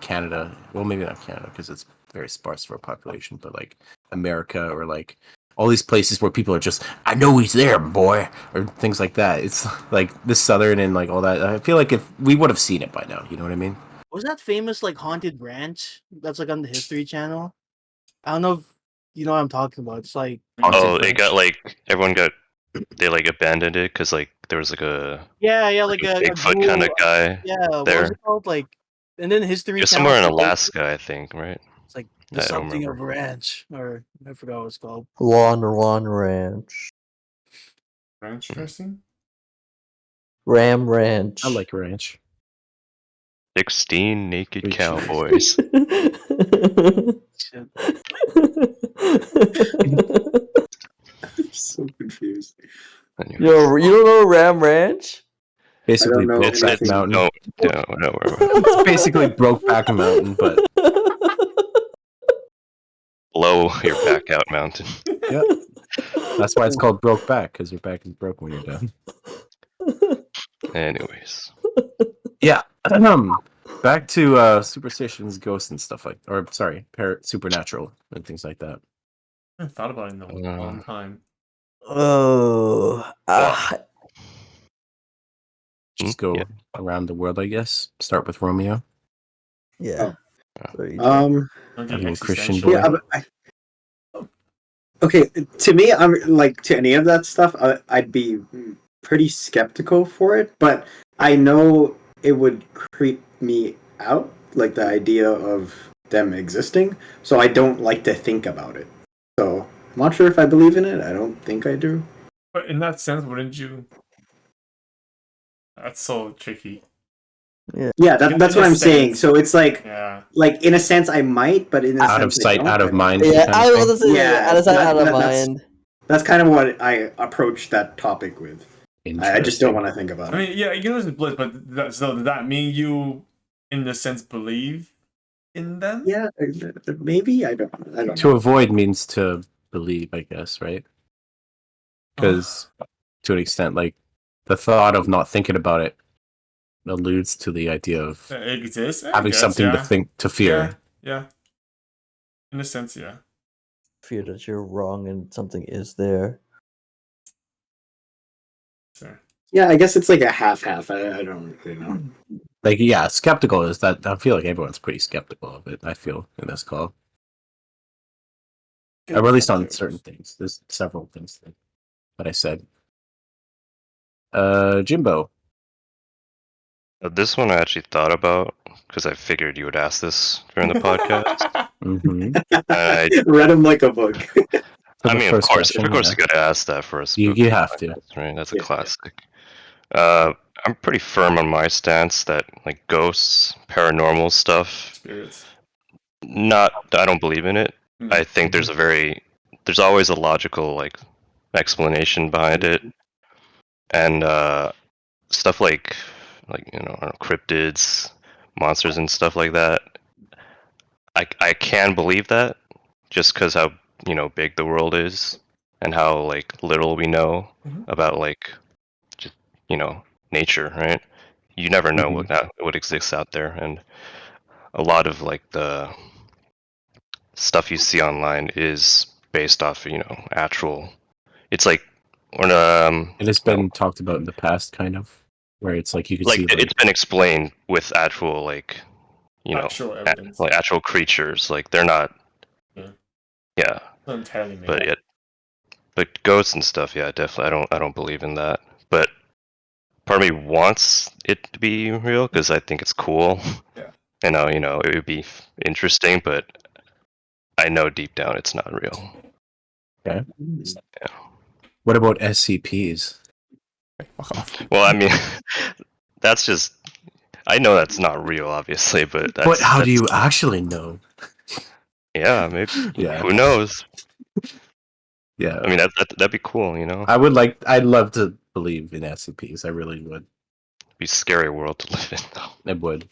Canada, well, maybe not Canada because it's very sparse for a population, but like America or like all these places where people are just, I know he's there, boy, or things like that. It's like this southern and like all that. I feel like if we would have seen it by now, you know what I mean? Was that famous like haunted ranch? That's like on the History Channel. I don't know if you know what I'm talking about. It's like Oh, it got like they like abandoned it because like there was like a yeah, like a Bigfoot kind of guy yeah. What was there. it called? Like, and then History Just Channel. somewhere in said, like, Alaska, I think, right? It's like I the don't something of remember. ranch, or I forgot what it's called. Lawn Ranch. Ranch dressing? Ram Ranch. I like ranch. 16 naked Good shit. cowboys. Shit. I'm so confused. Anyways. You don't know Ram Ranch? Basically, I don't know Brokeback anything. Mountain. No. It's basically Brokeback Mountain, but Blow your back out mountain. yeah, that's why it's called Brokeback, because your back is broke when you're done. Anyways. Yeah. Back to superstitions, ghosts, and stuff like, or sorry, supernatural and things like that. I haven't thought about it in a long time. Oh, Just go Yeah. around the world, I guess. Start with Romeo. yeah. Oh. So you Don't I'm get a little Christian existential. boy. Yeah, okay. To me, I'm like to any of that stuff. I'd be pretty skeptical for it, but I know it would creep me out, like the idea of them existing. So I don't like to think about it. So I'm not sure if I believe in it. I don't think I do. But in that sense, wouldn't you? That's so tricky. Yeah, that's In what a I'm saying. sense. So it's like Yeah. in a sense I might, but in a Out of sense I sight, don't. out of mind. Yeah, kind I of was thing. gonna say Yeah, out of sight, out of that's- mind. That's kind of what I approach that topic with. I just don't Interesting. want to think about I it. mean, yeah, you know, it's bliss, but so does that mean you, in the sense, believe in them? Yeah, maybe I don't. To avoid means to believe, I guess, right? Because to an extent, like the thought of not thinking about it alludes to the idea of It exists. I having guess, something yeah. to fear. Yeah. In a sense, yeah. Fear that you're wrong and something is there. Sure. Yeah, I guess it's like a half-half. I don't really know. Like, yeah, skeptical is that. I feel like everyone's pretty skeptical of it. I feel in this call, or at least on certain things. There's several things that I said. Jimbo. This one I actually thought about because I figured you would ask this during the podcast. Mm-hmm. I, Read him like a book. I mean, of course, question, of course, yeah. you gotta ask that first. You have to. Right? That's a Yeah. classic. I'm pretty firm on my stance that like ghosts, paranormal stuff, Spirits. I don't believe in it. I think there's always a logical like explanation behind it, and stuff like I don't know, cryptids, monsters, and stuff like that. I can believe that just because how big the world is and how like little we know about like just nature, right? You never know what exists out there, and a lot of like the stuff you see online is based off actual. It's like when It has been talked about in the past, kind of, where it's like you could like see it's been explained with actual like Actual evidence. like actual creatures. Like they're not. Yeah. Not entirely made. But ghosts and stuff, yeah, definitely. I don't believe in that. But part of me wants it to be real because I think it's cool. Yeah. And it would be interesting, but I know deep down it's not real. Okay. Yeah. What about SCPs? Fuck off. Well, I mean, that's just. I know that's not real, obviously, but But how do you actually know? Yeah, maybe. Yeah. Who knows? Yeah. I mean, that'd be cool, I'd love to believe in SCPs. I really would. It'd be a scary world to live in, though. It would.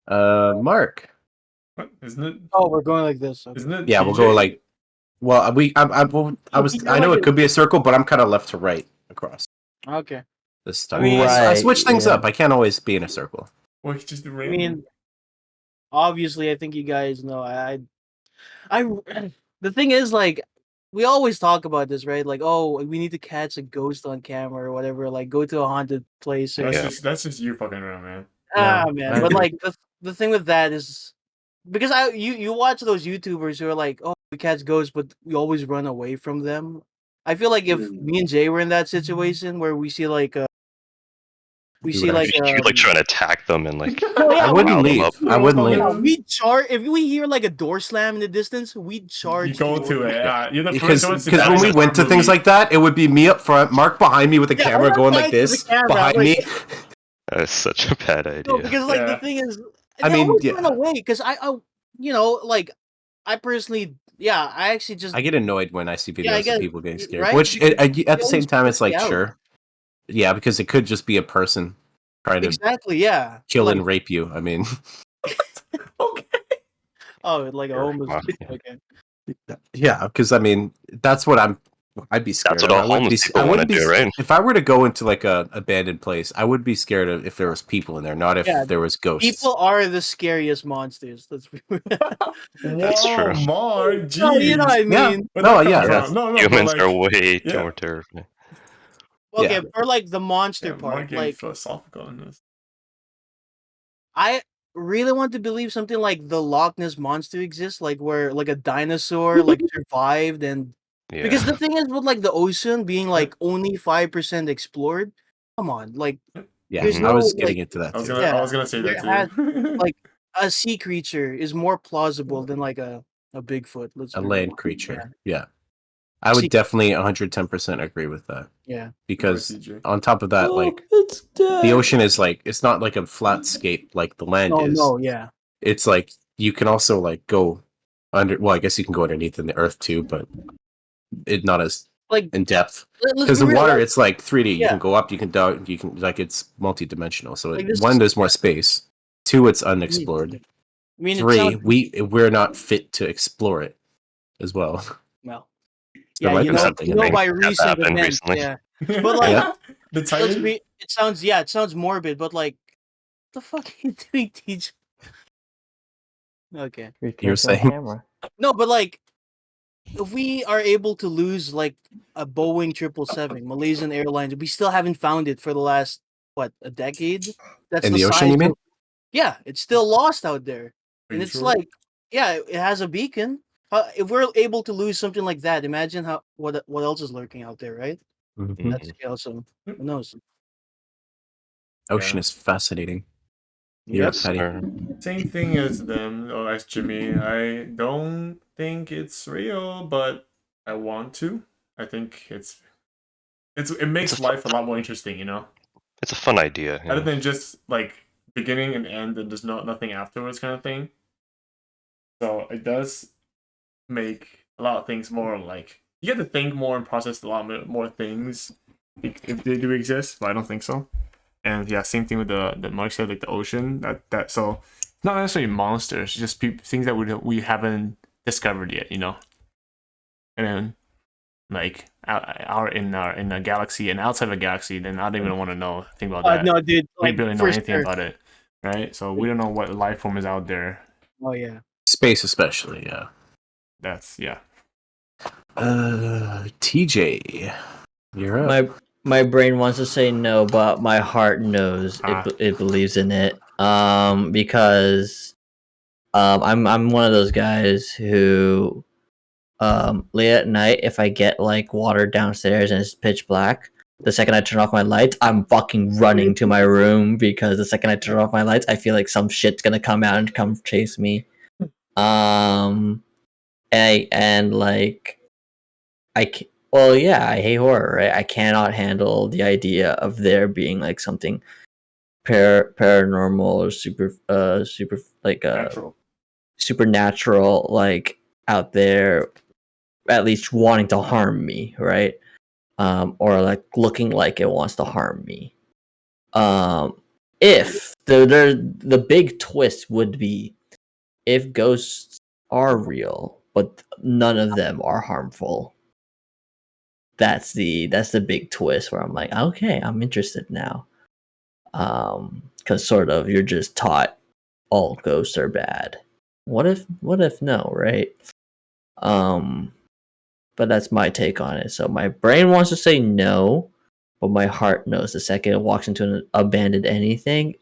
Mark. What? Isn't it? Oh, we're going like this. Okay. Isn't it? Yeah, we'll go like. Well, I know it could be a circle, but I'm kind of left to right across Okay. this time. I mean, I switch things up. I can't always be in a circle. Well, you just do I random. mean, obviously, I think you guys know. The thing is, like, we always talk about this, right? Like, oh, we need to catch a ghost on camera or whatever. Like, go to a haunted place. Or, That's just you fucking around, man. man. But like, the thing with that is because you watch those YouTubers who are like, oh, we catch ghosts, but we always run away from them. I feel like if me and Jay were in that situation where we see like You're like trying to attack them and like. I wouldn't leave. I wouldn't leave. We'd charge if we hear like a door slam in the distance. We'd charge. You go to it. You're the because first because when we went to things like that, it would be me up front, Mark behind me with a camera going like this behind me. That's such a bad idea. No, because like the thing is, I mean, run away because I like I personally, I actually just I get annoyed when I see videos of people getting scared. right? Which at the same time, it's like out. sure, yeah, because it could just be a person trying to kill and rape you. I mean, okay. Oh, like a homeless. Okay. Yeah, because I mean, that's what I'd be scared. That's what all homeless people want to do, right? If I were to go into like a abandoned place, I would be scared of if there was people in there, not if there was ghosts. People are the scariest monsters. That's true. Mark, geez. No, you know what I mean. No, humans are way more terrifying. Okay, for like the monster part, like philosophical in this. I really want to believe something like the Loch Ness monster exists, like where like a dinosaur like survived, and because the thing is with like the ocean being like only 5% explored. Come on, like I was getting into that. I was gonna say that too. Like a sea creature is more plausible than like a Bigfoot. A land creature, yeah. I would definitely 110% agree with that. Yeah, because on top of that, like the ocean is like it's not like a flat scape like the land is. No, yeah. It's like you can also like go under. Well, I guess you can go underneath in the earth too, but it not as like in depth. Because the water, it's like 3D. You can go up, you can down, you can like it's multi-dimensional. So like one, there's more space. 2, it's unexplored. I mean, 3, we're not fit to explore it as well. Well. There might be something by recent events, yeah. But like, it sounds morbid, but like, what the fuck are you doing, TJ? Okay. You're saying? No, but like, if we are able to lose like a Boeing 777, Malaysian Airlines, we still haven't found it for the last a decade. That's in the ocean, you mean? Yeah, it's still lost out there, and it's like, it has a beacon. If we're able to lose something like that, imagine what else is lurking out there, right? Mhm. that scale. So who knows? Ocean Yeah. is fascinating. Yep. Yes, Patty. sir. Same thing as them, or as Jimmy. I don't think it's real, but I want to. I think it makes It's a life a lot more interesting, It's a fun idea. Other Yeah. than just like beginning and end and there's nothing afterwards kind of thing. So it does make a lot of things more like you get to think more and process a lot more things if they do exist, but I don't think so. And yeah, same thing with the Mark said, like the ocean. That so not necessarily monsters, just things that we haven't discovered yet, And then like our in a galaxy and outside of a galaxy, then I don't even want to know think about that. No, dude. We Like barely know for anything sure. about it, right? So we don't know what life form is out there. Oh yeah. Space, especially, yeah. That's yeah. TJ, you're up. My brain wants to say no, but my heart knows it believes in it. Because I'm one of those guys who late at night, if I get like water downstairs and it's pitch black, the second I turn off my lights, I'm fucking running to my room because the second I turn off my lights, I feel like some shit's gonna come out and come chase me. And like well, yeah, I hate horror, right? I cannot handle the idea of there being like something paranormal or super like Natural. supernatural like out there, at least wanting to harm me, right? Or like looking like it wants to harm me. If the big twist would be if ghosts are real, but none of them are harmful. That's the big twist where I'm like, okay, I'm interested now. Because sort of you're just taught all ghosts are bad. What if no, right? But that's my take on it. So my brain wants to say no, but my heart knows the second it walks into an abandoned anything,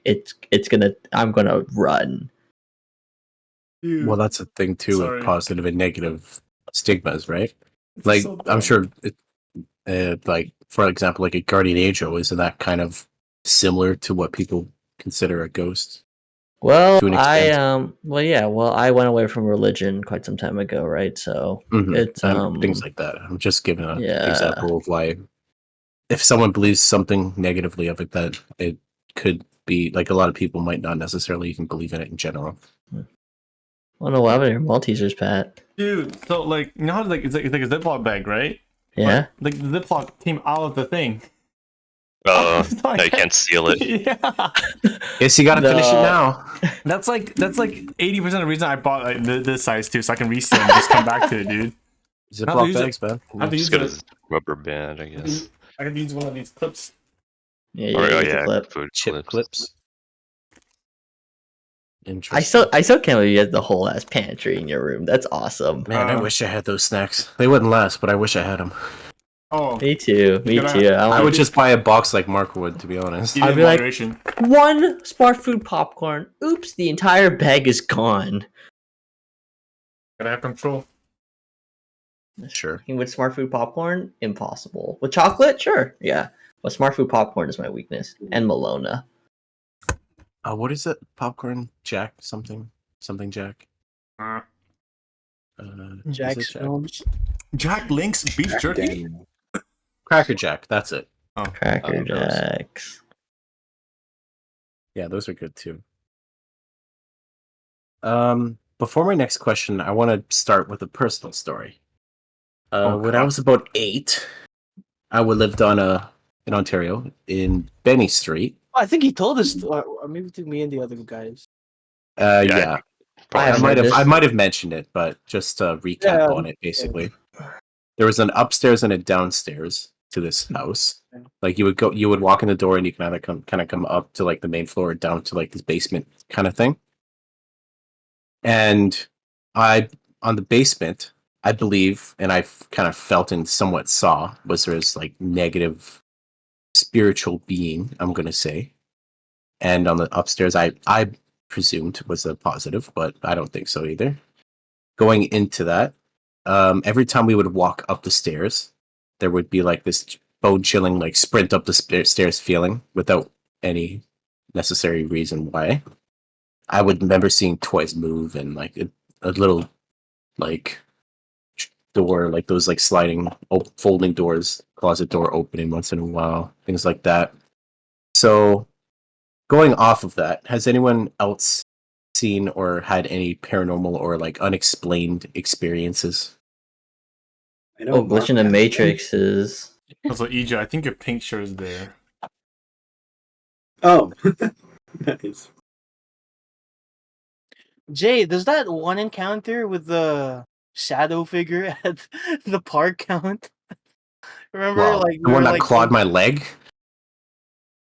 I'm gonna run. Dude, Well, that's a thing too with sorry. positive and negative stigmas, right? It's Like, so I'm dumb. sure, like, for example, like a guardian angel, isn't that kind of similar to what people consider a ghost? Well, To an extent. I went away from religion quite some time ago, right? So it's And things like that. I'm just giving an yeah. example of why, if someone believes something negatively of it, that it could be like a lot of people might not necessarily even believe in it in general. I don't know what happened to your Maltesers, Pat. Dude, so like you know how like it's like a Ziploc bag, right? Yeah. But, like the Ziploc came out of the thing. Now you can't seal it. Yeah. Guess you gotta finish it now. That's like 80% of the reason I bought like this size too, so I can reseal and just come back to it, dude. Not to Ziploc use it. bags, man. I have to Just use got it. a rubber band, I guess. I can use one of these clips. Yeah, Or, use the clip. food Chip clips. I Interesting. still can't believe you have the whole ass pantry in your room. That's awesome. Man, I wish I had those snacks. They wouldn't last, but I wish I had them. Oh, Me too. Me Gonna- too. I would just buy a box like Mark would, to be honest. eat it I'd in be like- moderation. one smart food popcorn. Oops, the entire bag is gone. Gotta have control. Sure. With smart food popcorn, impossible. With chocolate, sure, yeah. But smart food popcorn is my weakness, and Malona. What is it? Popcorn Jack something Jack. Uh, Is Jack's it Jack? films. Jack Link's beef jerky. Daniel. Cracker Jack. That's it. Cracker those. Jacks. Yeah, those are good too. Before my next question, I want to start with a personal story. When I God. was about 8, I lived in Ontario in Benny Street. Oh, I think he told us, or maybe to me and the other guys. Yeah. I I might have mentioned it, but just to recap on it, basically. There was an upstairs and a downstairs to this house. Like you would walk in the door and you can either come up to like the main floor or down to like this basement kind of thing. And on the basement, I believe, and I kind of felt and somewhat saw, was there's like negative spiritual being, I'm gonna say. And on the upstairs, I presumed was a positive, but I don't think so either. Going into that, every time we would walk up the stairs, there would be like this bone chilling like sprint up the stairs feeling without any necessary reason why. I would remember seeing toys move and like a little like door, like those like sliding folding doors, closet door opening once in a while, things like that. So going off of that, has anyone else seen or had any paranormal or like unexplained experiences? I know Glitch Mark in the has- Matrix is. Also, EJ, I think your pink shirt is there. Oh, nice. Jay, does that one encounter with the shadow figure at the park count? Remember, Well, like the we one were that like, clawed my leg.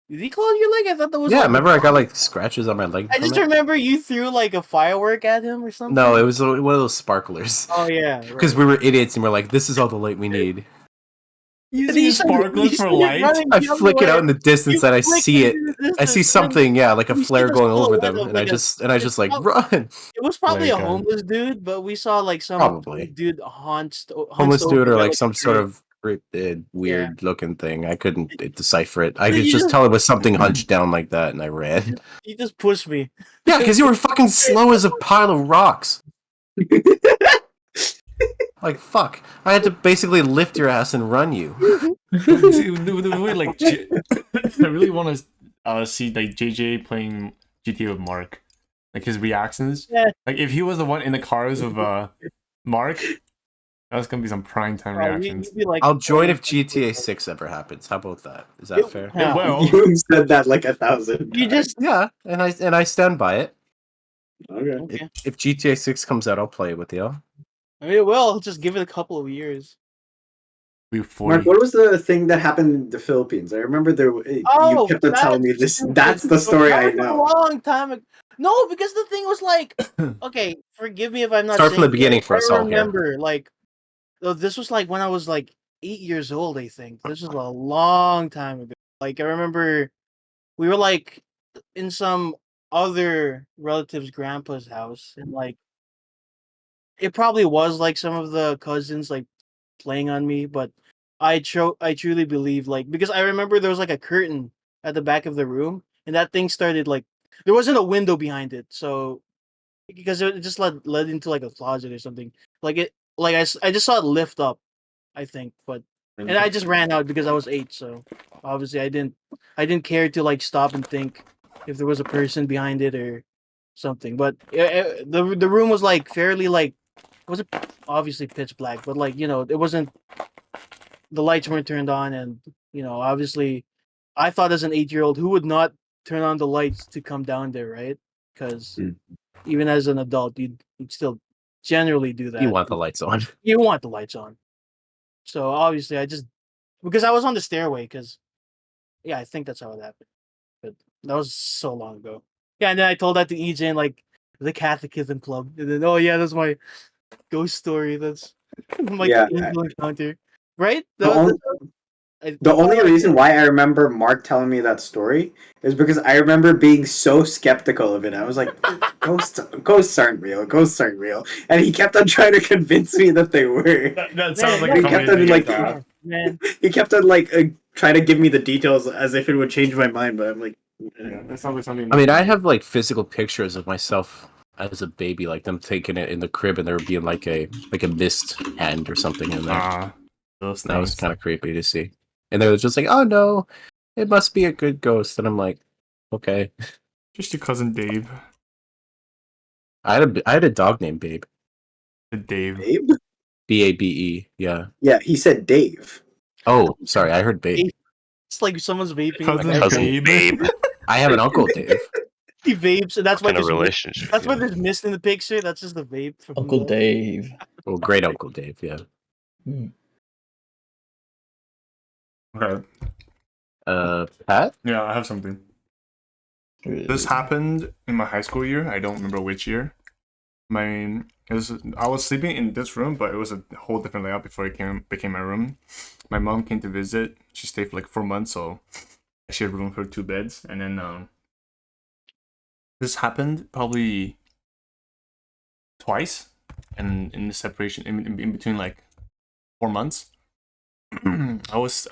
did he claw your leg? I thought that was Yeah, like. remember I got like scratches on my leg. I from just it? remember you threw like a firework at him or something. No, it was one of those sparklers. Oh yeah, Because right. we were idiots and we're like, this is all the light we need. Using You sparklers for started light? running I the other flick it way. out in the distance You and I flick see it. into the I see distance, something, yeah, like a we see flare the going over silhouette them, of, and I like, just it's like prob- run. It was probably Flare a gun. homeless dude, but we saw like some Probably. dude hunched Homeless over dude or there like like some a sort tree. of weird looking thing. I couldn't decipher it. I You could just just- tell it was something hunched down like that, and I ran. He just pushed me. Yeah, because you were fucking slow as a pile of rocks. Like fuck, I had to basically lift your ass and run you. See, the way, like, I really want to see like JJ playing GTA with Mark, like his reactions. Yeah. Like if he was the one in the cars with Mark, that's gonna be some prime time reactions. You'd be like, I'll join if GTA 6 ever happens. How about that? Is that fair? It will. You said that like 1,000 You times. just Yeah, and I stand by it. Okay. okay. If GTA 6 comes out, I'll play it with you. I mean, well, just give it a couple of years. We 40. Mark, what was the thing that happened in the Philippines? I remember you kept on telling me this. That's the story I That was know. a long time ago. No, because the thing was like, okay, forgive me if I'm not Start from saying the beginning it. for us I all here. remember, like, this was like when I was like 8 years old. I think this was a long time ago. Like, I remember we were like in some other relative's grandpa's house, and like it probably was like some of the cousins like playing on me, but I truly believe like because I remember there was like a curtain at the back of the room, and that thing started like there wasn't a window behind it, so because it just led into like a closet or something. Like it, like I just saw it lift up, I think, but and I just ran out because I was 8, so obviously I didn't care to like stop and think if there was a person behind it or something. But the room was like fairly like it wasn't obviously pitch black, but like it wasn't the lights weren't turned on, and obviously I thought as an 8-year-old who would not turn on the lights to come down there, right? Because even as an adult you'd still generally do that. You want the lights on. You want the lights on. So obviously I just because I was on the stairway because yeah, I think that's how it happened. But that was so long ago. Yeah, and then I told that to EJ in like the Catechism Club. And then, oh yeah, that's my ghost story. That's my Yeah. angel encounter. Right? The, on- the only reason why I remember Mark telling me that story is because I remember being so skeptical of it. I was like, ghosts aren't real. Ghosts aren't real. And he kept on trying to convince me that they were. That sounds like he a kept comedy on thing like to have. man. he kept on like trying to give me the details as if it would change my mind, but I'm like, Yeah, that sounds like something. I mean, I have like physical pictures of myself as a baby, like them taking it in the crib and there being like a mist hand or something in there. Those That was things. kind of creepy to see. And they were just like, "Oh no, it must be a good ghost." And I'm like, "Okay." Just your cousin Dave. I had a dog named Babe. Dave. Babe? Babe. Yeah. Yeah, he said Dave. Oh, sorry, I heard Babe. It's like someone's vaping. Cousin Like, Cousin Babe. Babe. I have an uncle Dave. he vapes, and that's why What kind of there's mist. relationship? That's why Yeah. there's mist in the picture. That's just the vape from Uncle the- Dave. Oh, great Uncle Dave. Yeah. Hmm. Okay. Pat. Yeah, I have something. This happened in my high school year. I don't remember which year. I was sleeping in this room, but it was a whole different layout before it became my room. My mom came to visit. She stayed for like 4 months, so she had room for 2 beds. And then this happened probably twice, and in the separation in between like 4 months. I was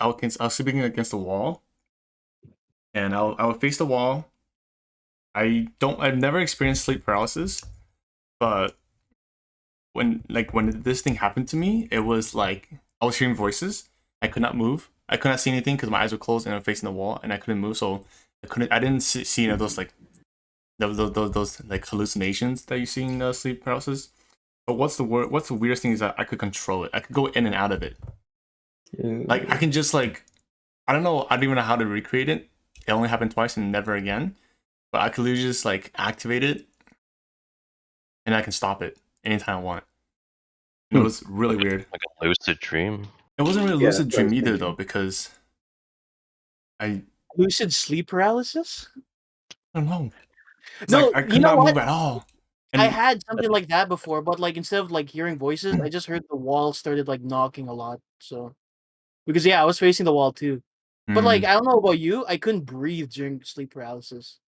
sleeping against the wall, and I would face the wall. I've never experienced sleep paralysis, but when this thing happened to me, it was like I was hearing voices. I could not move. I could not see anything because my eyes were closed and I'm facing the wall, and I couldn't move. So I didn't see any of those like those like hallucinations that you see in sleep paralysis. But what's the weirdest thing is that I could control it. I could go in and out of it. Like I can just like I don't even know how to recreate it. It only happened twice and never again. But I could literally just like activate it, and I can stop it anytime I want. And it was really weird. Like a lucid dream. It wasn't really Yeah, lucid that's what I dream was either thinking. though, because I Lucid sleep paralysis? don't know. It's No, like I you could know not what? move at all. I And had something like that before, but like instead of like hearing voices, I just heard the wall started like knocking a lot. So because I was facing the wall too. But like I don't know about you, I couldn't breathe during sleep paralysis.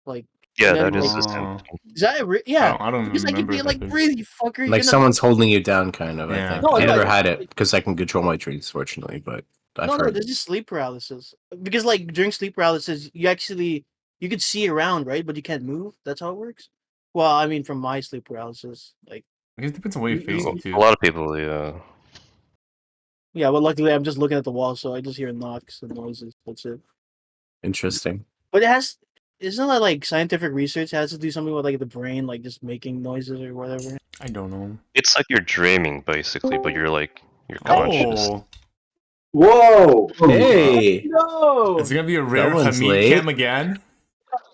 Like Yeah, and then that is like the Oh. symptom. is that yeah? I don't Because I could remember be if I like could. breathe, you fucker. You're Like gonna someone's holding you down, kind of. I Yeah. think No, I no, never it's- had it because I can control my dreams, fortunately. But I've no, heard. this is sleep paralysis. Because like during sleep paralysis, you could see around, right? But you can't move. That's how it works. Well, I mean, from my sleep paralysis, like I guess it depends on what you're facing A too. lot of people, yeah. yeah. But luckily, I'm just looking at the wall, so I just hear knocks and noises. That's it. Interesting. But isn't that like scientific research has to do something with like the brain, like just making noises or whatever? I don't know. It's like you're dreaming basically, but you're conscious. Oh, Whoa! Hey, No, it's gonna be a rare one's Hamid late. cam again.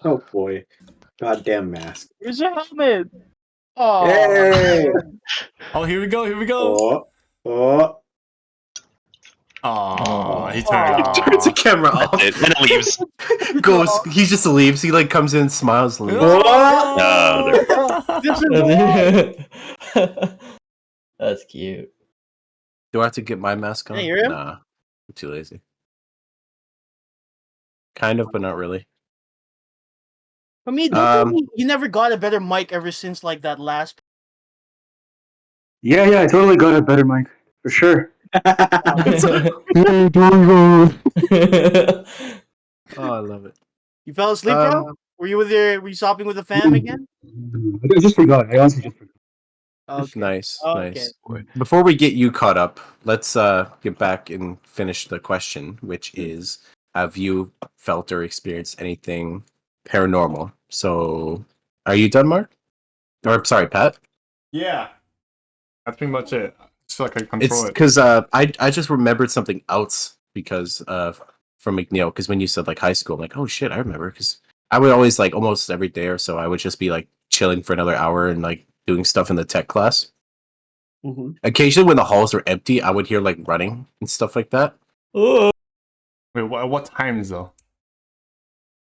Oh boy. Goddamn mask. where's your helmet? Oh, Hey! Oh, here we go. Here we go. Oh. Oh. Oh, he he turned it turns the off. camera off. It leaves. Goes. He just leaves. He like comes in, smiles, and leaves. Oh, this is why. That's cute. Do I have to get my mask on? Can you hear him? Nah, I'm too lazy. Kind of, but not really. For me, don't tell me you never got a better mic ever since like that last. Yeah, I totally got a better mic for sure. Oh, I love it. You fell asleep, bro? Were you shopping with the fam again? I just forgot. I honestly just forgot. Okay. Nice, Okay. nice. Before we get you caught up, let's get back and finish the question, which is: have you felt or experienced anything paranormal? So, are you done, Mark? Or sorry, Pat? Yeah, that's pretty much it. I just feel like I control It's it. because I just remembered something else because from McNeil, because when you said like high school, I'm like, oh shit, I remember, because I would always like almost every day or so I would just be like chilling for another hour and like doing stuff in the tech class. Mm-hmm. Occasionally when the halls were empty, I would hear like running and stuff like that. Wait, what times though?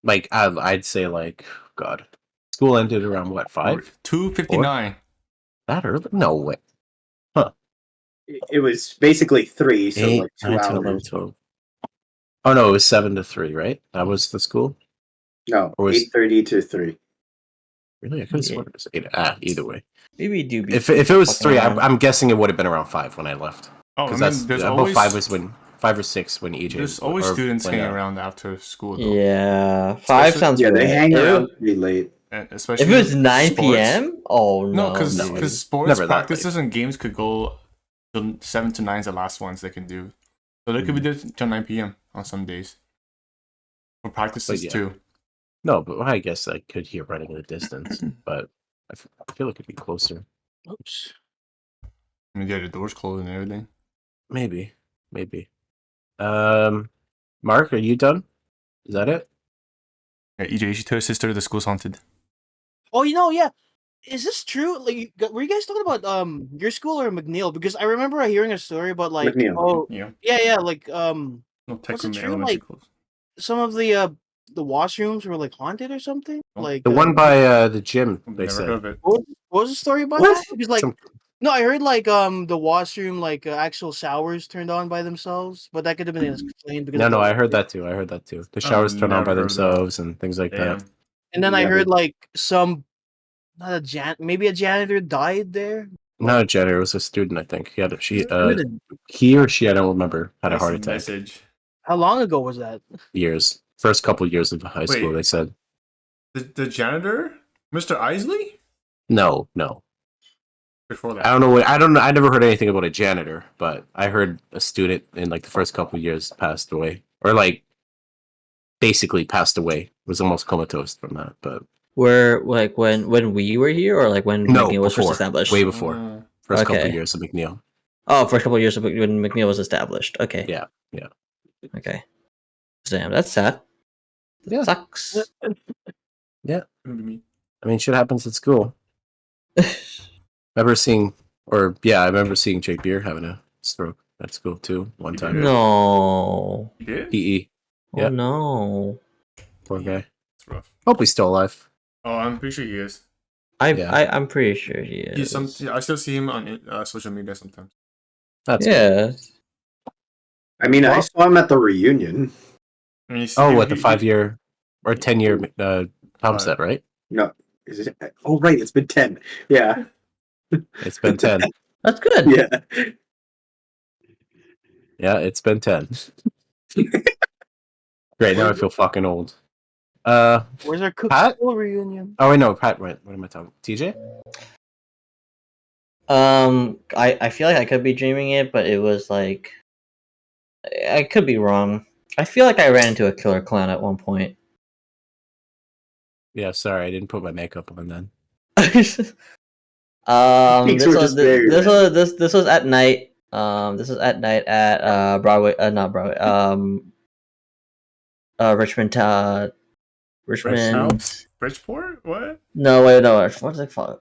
Like I'd say like, God, school ended around what, 5? 2:59. That early? No way. It was basically 3, so 8, like 2 9, 10, hours. 11, 12. Oh no, it was 7 to 3, right? That was the school? No, Or was 8:30 to 3. really? I could have sworn it was 8. Either way. Maybe do be If it was fucking 3, around. I'm guessing it would have been around 5 when I left. Oh, I Because mean, that's there's about always 5 was when 5 or 6 when EJ. there's always or students when, hanging around after school though. Yeah, 5 Especially- sounds Yeah, they right. hang If- around pretty late. And especially If it was 9 sports. p.m., oh no, No, because dude. sports Never that practices and games could go till 7 to 9 is the last ones they can do. So they could be there till 9 p.m. on some days. For practices yeah. too. No, but I guess I could hear running in the distance, but I feel like it'd be closer. Oops. I mean, yeah, the doors closed and everything. Maybe. Mark, are you done? Is that it? Yeah, EJ, you should tell your sister the school's haunted. Oh, yeah. Is this true? Like, were you guys talking about your school or McNeil? Because I remember hearing a story about like McNeil. oh Yeah. yeah like No tech Was it room true, elementary like- closed. some of the washrooms were like haunted or something. Oh, Like The one by the gym, they Never said. heard of it. what was the story about What? that? Because like Some- no, I heard like the washroom like actual showers turned on by themselves, but that could have been explained because of No, the- I heard that too. The showers turn on never by heard of that. themselves and things like that. Damn. And then I Never. heard like maybe a janitor died there. Not a janitor. It was a student. I think he he or she, I don't remember, had a heart attack. Message. How long ago was that? Years. First couple years of high school. Wait. They said The janitor, Mr. Isley. no. Before that, I don't know. I never heard anything about a janitor, but I heard a student in like the first couple of years passed away, or like basically passed away. Was almost comatose from that. But Where like when we were here, or like when no, McNeil was first before, established? way before. First couple Okay. of years of McNeil. Oh, first couple of years when McNeil was established. Okay. Yeah. Okay. Damn, that's sad. That Yeah. sucks. Yeah. Couldn't be me. I mean, shit happens at school. I remember seeing Jake Beer having a stroke at school too one time. No. You did? PE. Oh Yeah. no. Poor guy. It's rough. Hope he's still alive. Oh, I'm pretty sure he is. I'm pretty sure he is. I still see him on social media sometimes. That's Yeah. I mean, I Well- saw him at the reunion. I mean, you see Oh, him- what, the he- 5-year or 10-year Tom set, right? No, is it? Oh, right, it's been 10. Yeah, It's been 10. That's good. yeah. Yeah, it's been 10. Great, now I feel fucking old. Where's our cook Pat? school reunion? Oh, wait, no, Pat went. What am I talking? TJ? I feel like I could be dreaming it, but it was like I could be wrong. I feel like I ran into a killer clown at one point. Yeah, sorry, I didn't put my makeup on then. This Things were just very random. was at night. This was at night at Broadway. Not Broadway. Richmond. Richmond. Bridgeport? What? No, wait, no. What's it called?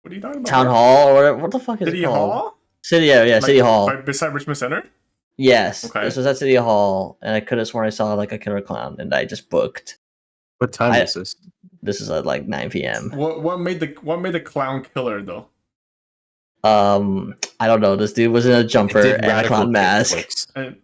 What are you talking about? Town Hall or whatever. What the fuck is City it called? Hall? City, yeah, City Hall. Beside Richmond Center? Yes, Okay. this was at City Hall, and I could have sworn I saw like a killer clown, and I just booked. What time is this? This is at like 9 p.m. What made the clown killer though? I don't know. This dude was in a jumper Did and a radical clown mask.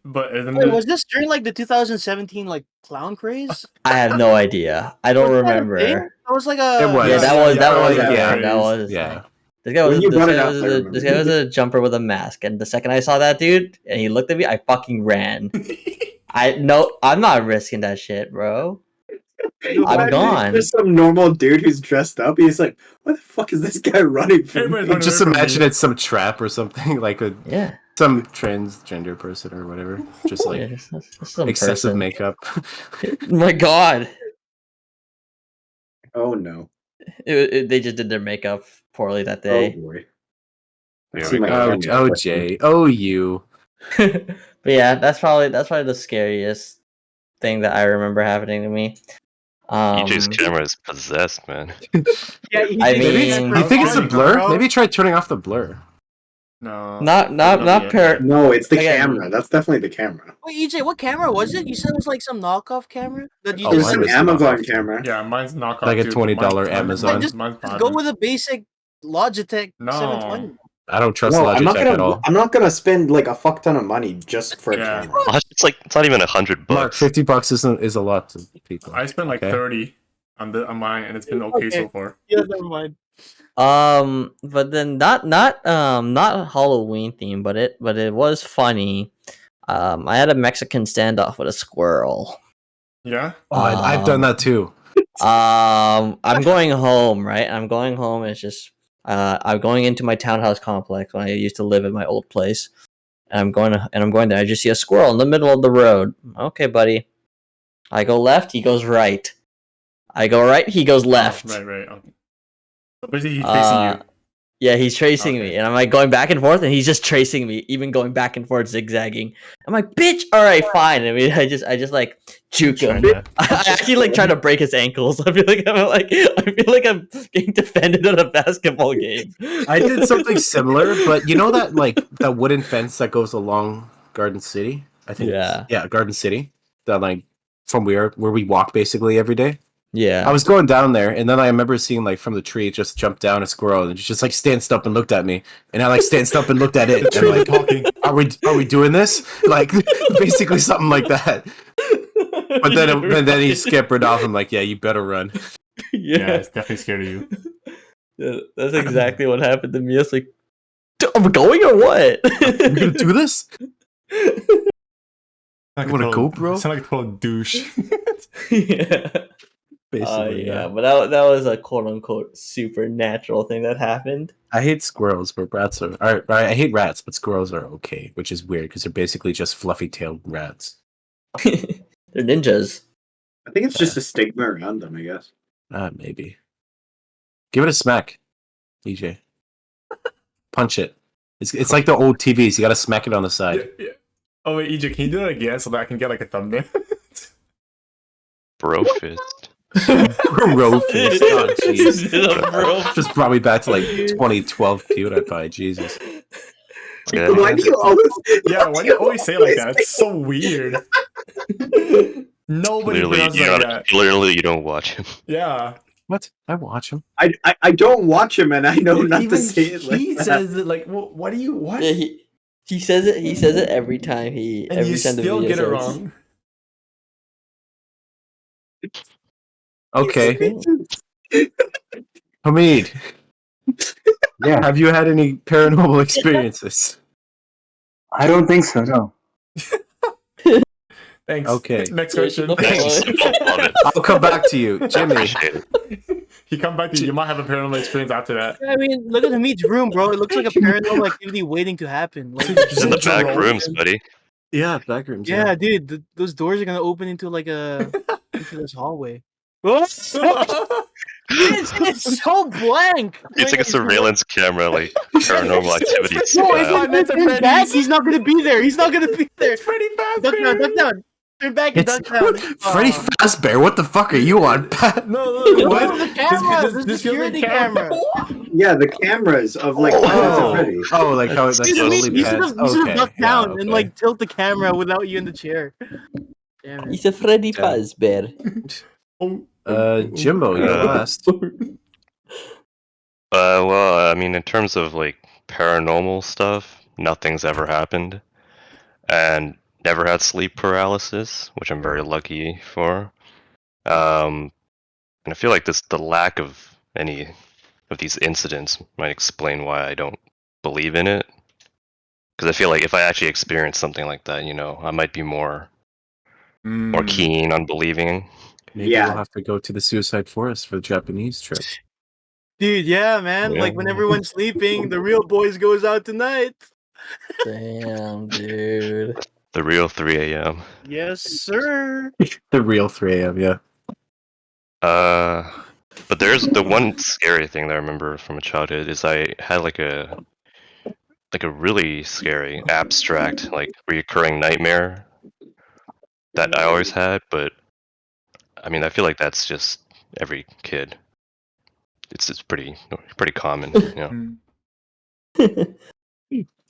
But isn't Wait, it- was this during like the 2017 like clown craze? I have no idea. I don't Was that a thing? remember. That was like a. It was. Yeah, that was yeah, that was Yeah. This guy was When you this brought it guy up, was I a, remember. this guy was a jumper with a mask, and the second I saw that dude and he looked at me, I fucking ran. I'm not risking that shit, bro. I'm Imagine gone. Just some normal dude who's dressed up. He's like, "What the fuck is this guy running from?" Everybody's me?" running Just away from imagine me. it's some trap or something, like Yeah. some transgender person or whatever. Just like Yeah, just some excessive person. makeup. My God. Oh no! They just did their makeup poorly that Oh day. boy! There See we my go. camera Oh, question. Jay. Oh, you. But yeah, that's probably the scariest thing that I remember happening to me. EJ's camera is possessed, man. Yeah, I Maybe mean- you think it's the Bro. blur? Maybe try turning off the blur. No. Not No, it's the Again- camera. That's definitely the camera. Wait, EJ, what camera was it? You said it was like some knockoff camera that you Oh, It was just mine an was Amazon knockoff. camera. Yeah, mine's knockoff. Like a too. $20 Mine's- Amazon. Mine's, Just mine's go bottom. with a basic Logitech No. 720. I don't trust No, Logitech at all. I'm not gonna spend like a fuck ton of money just for a Yeah. camera. It's not even $100 Mark, bucks. $50 is a lot to people. I spent like Okay. 30 on mine, and it's been okay so far. Yeah, never mind. But then not Halloween theme, but it was funny. I had a Mexican standoff with a squirrel. Yeah. Oh, I've done that too. I'm going home, right? I'm going home. It's just I'm going into my townhouse complex when I used to live at my old place. And I'm going there. I just see a squirrel in the middle of the road. Okay, buddy. I go left, he goes right. I go right, he goes left. Oh, right. Okay. So basically, he's facing you. Yeah, he's tracing Okay. me, and I'm like going back and forth, and he's just tracing me, even going back and forth, zigzagging. I'm like, bitch, all right, fine. I mean, I just like juke him. Trying to- I actually like try to break his ankles. I feel like I'm getting defended in a basketball game. I did something similar, but you know that that wooden fence that goes along Garden City? I think. Yeah. Garden City. That like from where we walk basically every day. Yeah. I was going down there, and then I remember seeing like from the tree just jump down a squirrel and just like stanced up and looked at me, and I like stanced up and looked at it. And like, talking. are we doing this? Like basically something like that. But then he scampered off. I'm like, yeah, you better run. Yeah, it's definitely scared of you. Yeah, that's exactly what happened to me. It's like, I'm going or what? You gonna do this? Like You wanna total- go, bro? Sound like a total douche. Yeah. Basically, Yeah, but that was a quote unquote supernatural thing that happened. I hate squirrels, but rats are. I hate rats, but squirrels are okay, which is weird because they're basically just fluffy-tailed rats. They're ninjas. I think it's just a stigma around them, I guess. Maybe. Give it a smack, EJ. Punch it. It's like the old TVs. You gotta smack it on the side. Yeah. Oh wait, EJ, can you do that again so that I can get like a thumbnail? Bro fist. Bro fist. Oh, jeez. Bro. Just brought me back to like 2012 PewDiePie. Jesus. Yeah, Why do you always? Yeah, why do you always say it like that? It's so weird. Nobody pronounces it like that. Clearly, you don't watch him. Yeah. What? I watch him. I don't watch him, and I know not to Even say it like he that. says it like, what do you what? Yeah, he says it. He says it every time And every you time the still video get it starts. wrong. Okay. Hamid, Yeah, have you had any paranormal experiences? I don't think so. No. Thanks. Okay. Next Yeah, question. shut the fuck up. Love it. I'll come back to you, Jimmy. Appreciate it. He come back to you. You might have a paranormal experience after that. I mean, look at Hamid's room, bro. It looks like a paranormal activity waiting to happen. Like, It's in the back Jerome. rooms, buddy. Yeah, back rooms. yeah, dude, those doors are gonna open into like into this hallway. it's so blank. It's like a surveillance camera, like paranormal activity No, style. That's a turn Freddy's. back. He's not gonna be there. He's not gonna be there. Pretty fast. Duck down, duck down. Turn back and It's duck down. Freddy Fazbear. What the fuck are you on, Pat? No, What? The camera, the feels like security camera. Yeah, the cameras of like Five Nights at Freddy's. Oh, like how it like Dude, so slowly you should pans. have ducked down yeah, and okay. like tilt the camera without you in the chair. Damn it. He's a Freddy Fazbear. Jimbo, you're Uh, last. Well, I mean, in terms of like paranormal stuff, nothing's ever happened, and never had sleep paralysis, which I'm very lucky for. And I feel like the lack of any of these incidents might explain why I don't believe in it. Because I feel like if I actually experienced something like that, I might be more keen on believing. Maybe Yeah. we'll have to go to the Suicide Forest for the Japanese trip. Dude, yeah, man. Yeah. Like when everyone's sleeping, the real boys goes out tonight. Damn, dude. The real 3 a.m. Yes, sir. The real 3 a.m. Yeah. But there's the one scary thing that I remember from childhood is I had like a really scary abstract like recurring nightmare that I always had, but I mean I feel like that's just every kid. It's pretty common,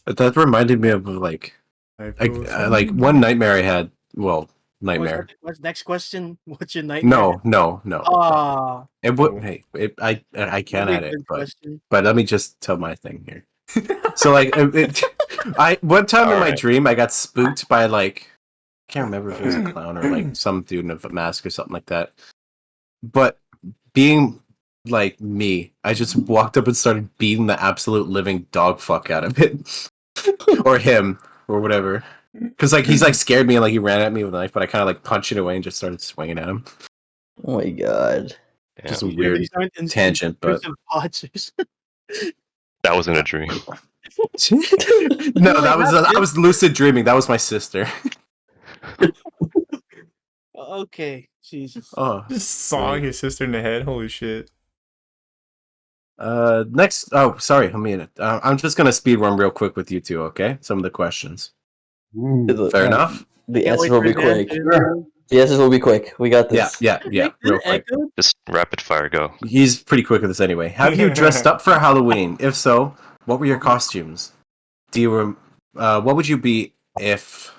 But that reminded me of like one nightmare I had. Well, nightmare. What's next question? What's your nightmare? No. Ah, It would. Hey, I can really add it, good question. but let me just tell my thing here. So like, one time in my Alright. dream I got spooked by like, I can't remember if it was a clown or like some dude in a mask or something like that. But being like me, I just walked up and started beating the absolute living dog fuck out of it, or him, or whatever. Because like he's like scared me and like he ran at me with a knife, but I kind of like punched it away and just started swinging at him. Oh my god. Yeah. Just a weird These aren't tangent, but intrusive thoughts. That wasn't a dream. no, I was lucid dreaming. That was my sister. Okay, Jesus. Oh, Just sawing his sister in the head. Holy shit. next. Oh, sorry, Hamid. I'm just gonna speed run real quick with you two. Okay, some of the questions. Fair enough. The Can't answers wait will for be the quick. answers. The answers will be quick. We got Yeah, this. yeah, real quick. Echo? Just rapid fire, go. He's pretty quick with this anyway. Have you dressed up for Halloween? If so, what were your costumes? Do you what would you be if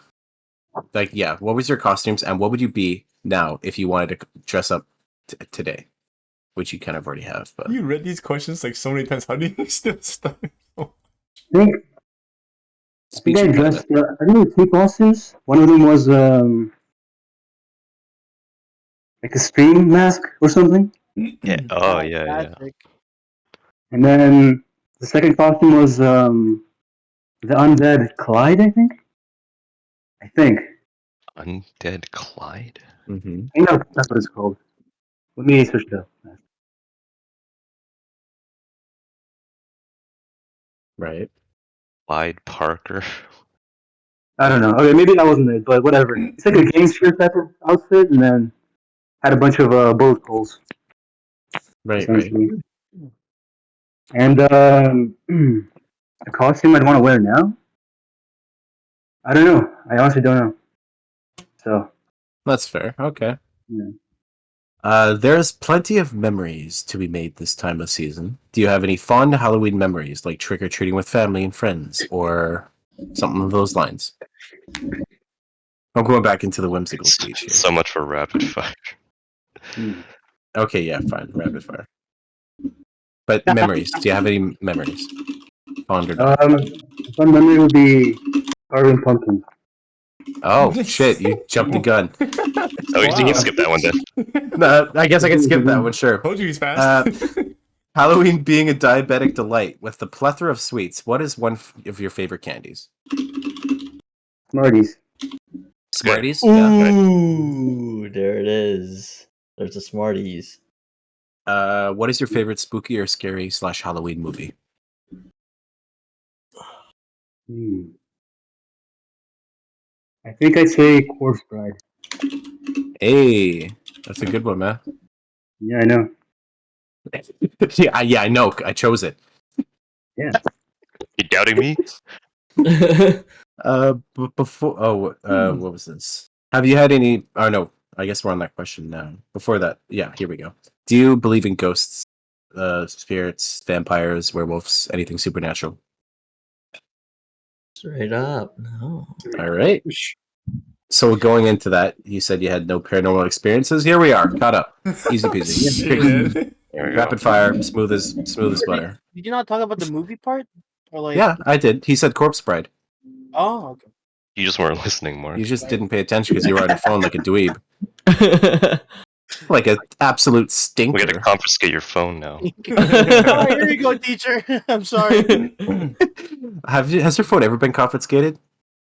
what was your costumes and what would you be now if you wanted to dress up today? Which you kind of already have, but You read these questions like so many times. How do you still start? I think speech I impediment. dressed. I think with two costumes. One of them was like a stream mask or something, Yeah. Oh yeah, yeah. Classic. and then the The second costume was the undead Clyde, I think. Undead Clyde? Mm-hmm. I know that's what it's called. Let me switch it up. Right. Clyde Parker. I don't know. Okay, maybe that wasn't it, but whatever. It's like a gangster type of outfit, and then had a bunch of bullet holes, Right. essentially. And a costume I'd want to wear now? I don't know. I honestly don't know. So That's fair. Okay. yeah. There's plenty of memories to be made this time of season. Do you have any fond Halloween memories, like trick or treating with family and friends, or something of those lines? I'm going back into the whimsical speech here. So much for rapid fire. Okay, yeah, fine. Rapid fire. But memories. Do you have any memories? Fond or not? A fun memory would be carving pumpkins. Oh, shit. You jumped the gun. Oh, you can skip that one then. No, I guess I can skip that one, sure. Told you he's fast. Halloween being a diabetic delight with the plethora of sweets, what is one of your favorite candies? Smarties. Smarties? Yeah. Ooh, there it is. There's the Smarties. What is your favorite spooky or scary / Halloween movie? I think I'd say Corpse Bride. Hey, that's a good one, man. Yeah, I know. yeah, I know. I chose it. Yeah. You doubting me? Before. What was this? Have you had any? Oh no, I guess we're on that question now. Before that, yeah, here we go. Do you believe in ghosts, spirits, vampires, werewolves, anything supernatural? Straight up, no. All right. So going into that, you said you had no paranormal experiences. Here we are, caught up. Easy peasy. Shit. There we Rapid go. fire, smooth as butter. Did you not talk about the movie part? Or like? Yeah, I did. He said Corpse Bride. Oh, okay. You just weren't listening, Mark. You just didn't pay attention because you were on your phone like a dweeb. Like an absolute stinker. We gotta confiscate your phone now. Oh, here you go, teacher. I'm sorry. Has your phone ever been confiscated?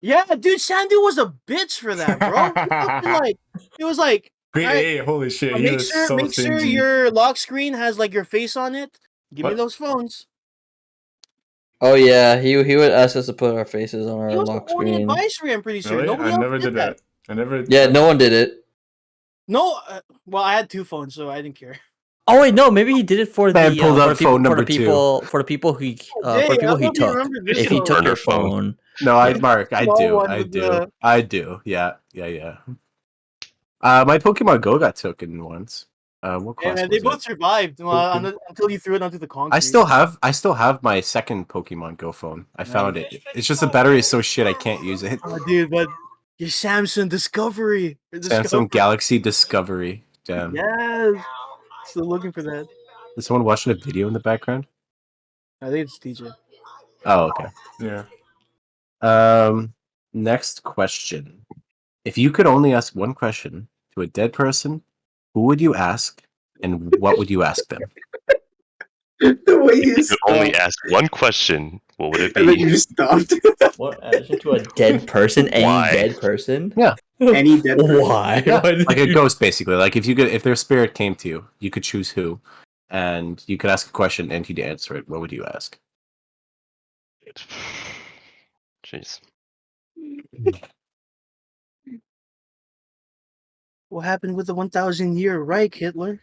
Yeah, dude, Sandy was a bitch for that, bro. It was like, Grade alright, A, holy shit. He make was sure so make sure stingy. your lock screen has like your face on it. Give me What? those phones. Oh yeah, he would ask us to put our faces on He our was the lock only screen. advisory, I'm pretty sure. Really? Nobody I else never did did that. I never. Yeah, no one did it. No, well, I had two phones, so I didn't care. Oh wait, no, maybe he did it for Man the pulled for out the people phone number two. for the people who Dang, for the people I he hope you took. remember this If he one. took your Burner phone. phone, No, I Mark, I Small do. one I with do. the- I do. Yeah. My Pokemon Go got taken once. What Yeah, class man, they was both it? survived until you threw it onto the concrete. I still have my second Pokemon Go phone. I found it. It's just the battery is so shit I can't use it. Oh, dude, but your Samsung Discovery. Samsung Galaxy Discovery. Damn. Yes. Still looking for that. Is someone watching a video in the background? I think it's TJ. Oh, okay. Yeah. Next question. If you could only ask one question to a dead person, who would you ask and what would you ask them? The way If you you could only stopped, ask one question, what would it and then be? you stopped. what answer to a dead person? Any Why? dead person? Yeah. Any dead person. Why? Yeah, Why did like a you- ghost basically. Like if their spirit came to you, you could choose who and you could ask a question and he'd answer it. What would you ask? Jeez. What happened with the 1,000-year Reich, Hitler?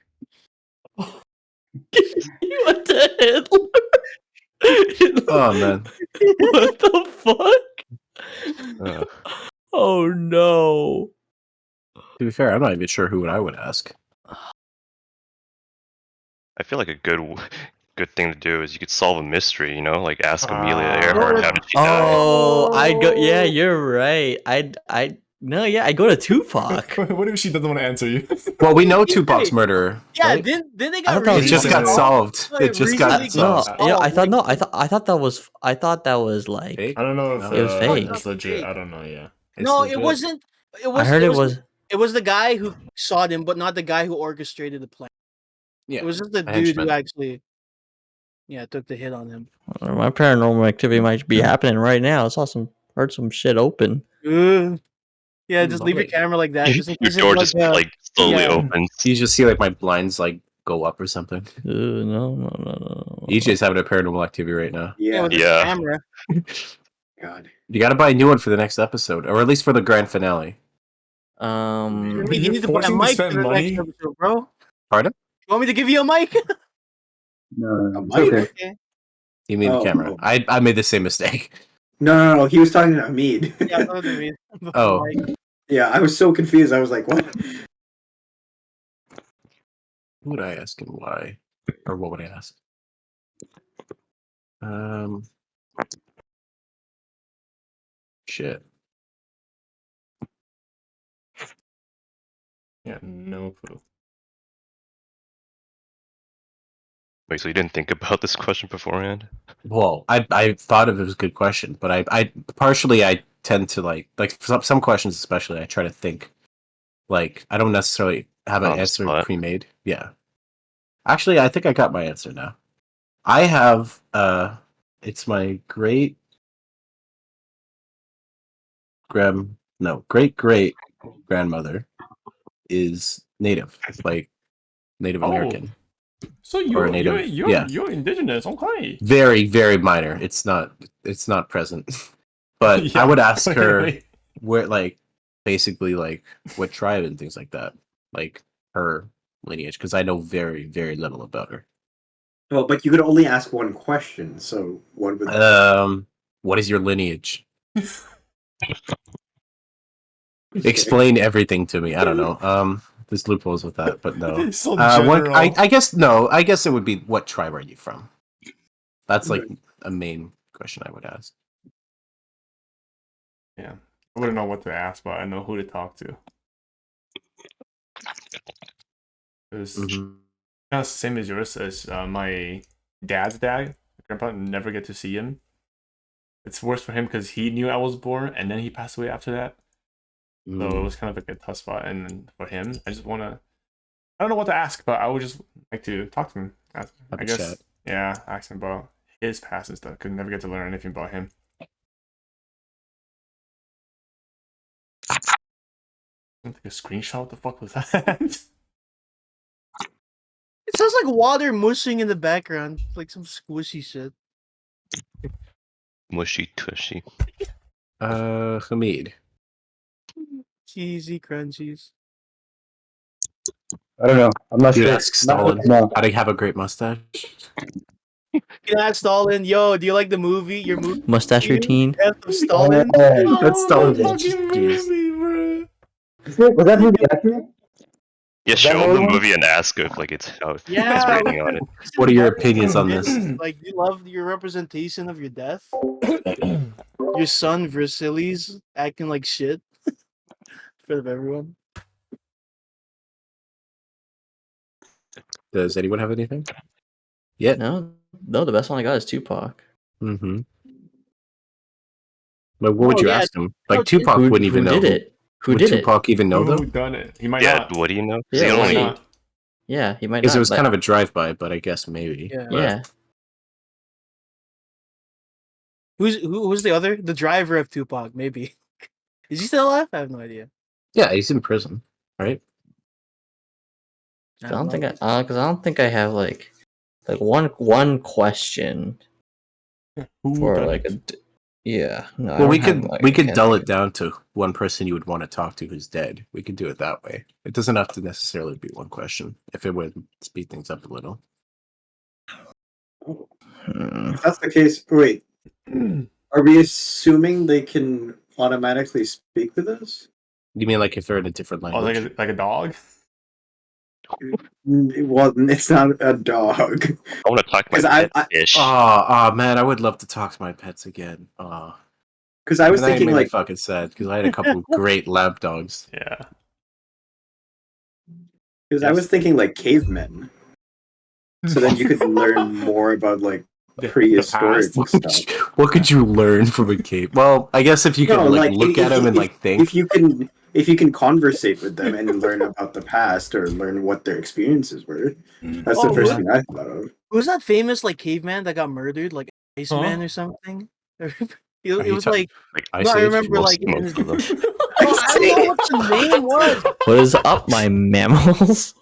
You went to Hitler. Oh man. What the fuck? Oh no. To be fair, I'm not even sure who I would ask. I feel like a good thing to do is you could solve a mystery, you know, like ask Amelia Ah. Earhart how did she die. Oh, I'd go. Yeah, you're right. I'd go to Tupac. What if she doesn't want to answer you? Well, we know Tupac's murderer. Yeah, right? didn't they I got thought that was It just got recently solved. Like, It just got recently No, solved. you know, I thought no, like- I thought that was like Fake? I don't know if No. It was fake. it's legit. Fake. I don't know. Yeah. No, It's it legit. wasn't. I heard It was the guy who saw him, but not the guy who orchestrated the plan. Yeah. It was just the a dude who henchman. actually. took the hit on him. My paranormal activity might be happening right now. I heard some shit open. Yeah, just leave your camera like that. Just in Your case door it's just like slowly yeah. opens. You just see like my blinds like go up or something. No. EJ's having a paranormal activity right now. Yeah, with his Yeah. camera. God. You got to buy a new one for the next episode, or at least for the grand finale. You You're need to buy a forcing to mic spend for the next money? episode, bro. Pardon? You want me to give you a mic? No, A it's mic? okay. Okay. You mean the Oh, camera? oh. I made the same mistake. No. He was talking to Hamid. Yeah, that's what I mean. Oh. Mic. Yeah, I was so confused. I was like, what? Who would I ask and why? Or what would I ask? Shit. Yeah, no clue. Wait, so you didn't think about this question beforehand? Well, I thought of it as a good question, but I partially I tend to like some questions especially I try to think like I don't necessarily have an On the answer spot. pre-made. Yeah. Actually, I think I got my answer now. I have it's my great great grandmother is Native, like Native American. So Or Native, yeah. you're indigenous, okay. Very, very minor. It's not present. But I Yeah, would ask her clearly. where like basically like what tribe and things like that. Like her lineage, because I know very, very little about her. Well, but you could only ask one question, so what would... What is your lineage? Explain everything to me. I don't know. There's loopholes with that, but no. It's so What general. I guess no. I guess it would be what tribe are you from? That's like a main question I would ask. Yeah. I wouldn't know what to ask, but I know who to talk to. It's kind of the same as yours as my dad's dad. Grandpa never get to see him. It's worse for him because he knew I was born and then he passed away after that. So it was kind of like a tough spot. And then for him, I don't know what to ask, but I would just like to talk to him. I guess, chat. yeah, ask him about his past and stuff. Could never get to learn anything about him. I take a screenshot. What the fuck was that? It sounds like water mushing in the background, like some squishy shit. Mushy tushy. Hamid. Cheesy crunchies. I don't know. I'm not You'd sure. ask Stalin No. how to have a great mustache. You can ask Stalin, yo, do you like the movie? Your movie? Mustache routine. Death of Stalin? That's Stalin. Fucking movie, bro. Was that movie accurate? Yeah, Is that show him another the one? movie and ask if like it's how Yeah. his rating on it. What are your opinions on this? Like, do you love your representation of your death? Your son Versilis acting like shit in front of everyone. Does anyone have anything? Yeah. No, the best one I got is Tupac. Mm-hmm. But what would Oh, you yeah. ask him? Like Oh, Tupac Who wouldn't even know. did it? Who Would did Tupac even know Who though? done it? He might Yeah, not. what do you know? 'Cause Yeah, he why only not? Yeah, he might Because not. it was but- kind of a drive-by, but I guess maybe. Yeah. yeah. Who's the other? The driver of Tupac, maybe. Is he still alive? I have no idea. Yeah, he's in prison, right? I don't think I don't think I have like one question Who for done like it? yeah. No, I Well, we don't have, could like, we I could can't dull think it down to one person you would want to talk to who's dead. We could do it that way. It doesn't have to necessarily be one question. If it would speed things up a little. If that's the case, wait. Are we assuming they can automatically speak with us? You mean like if they're in a different Oh, language? like a dog? Well, it's not a dog. I want to talk to 'Cause my I- fish. Oh man, I would love to talk to my pets again. Because I was that thinking made me like, fucking sad because I had a couple great lab dogs. Yeah. because I was thinking like cavemen. So then you could learn more about like prehistoric past. stuff. What could you learn from a cave? Well, I guess if you can look at them and think. If you can conversate with them and learn about the past or learn what their experiences were, that's the first thing I thought of. Who's that famous like caveman that got murdered, like Iceman or something? It was like Ice I Age? remember like most of them. I don't know what the name was. What is up, my mammals?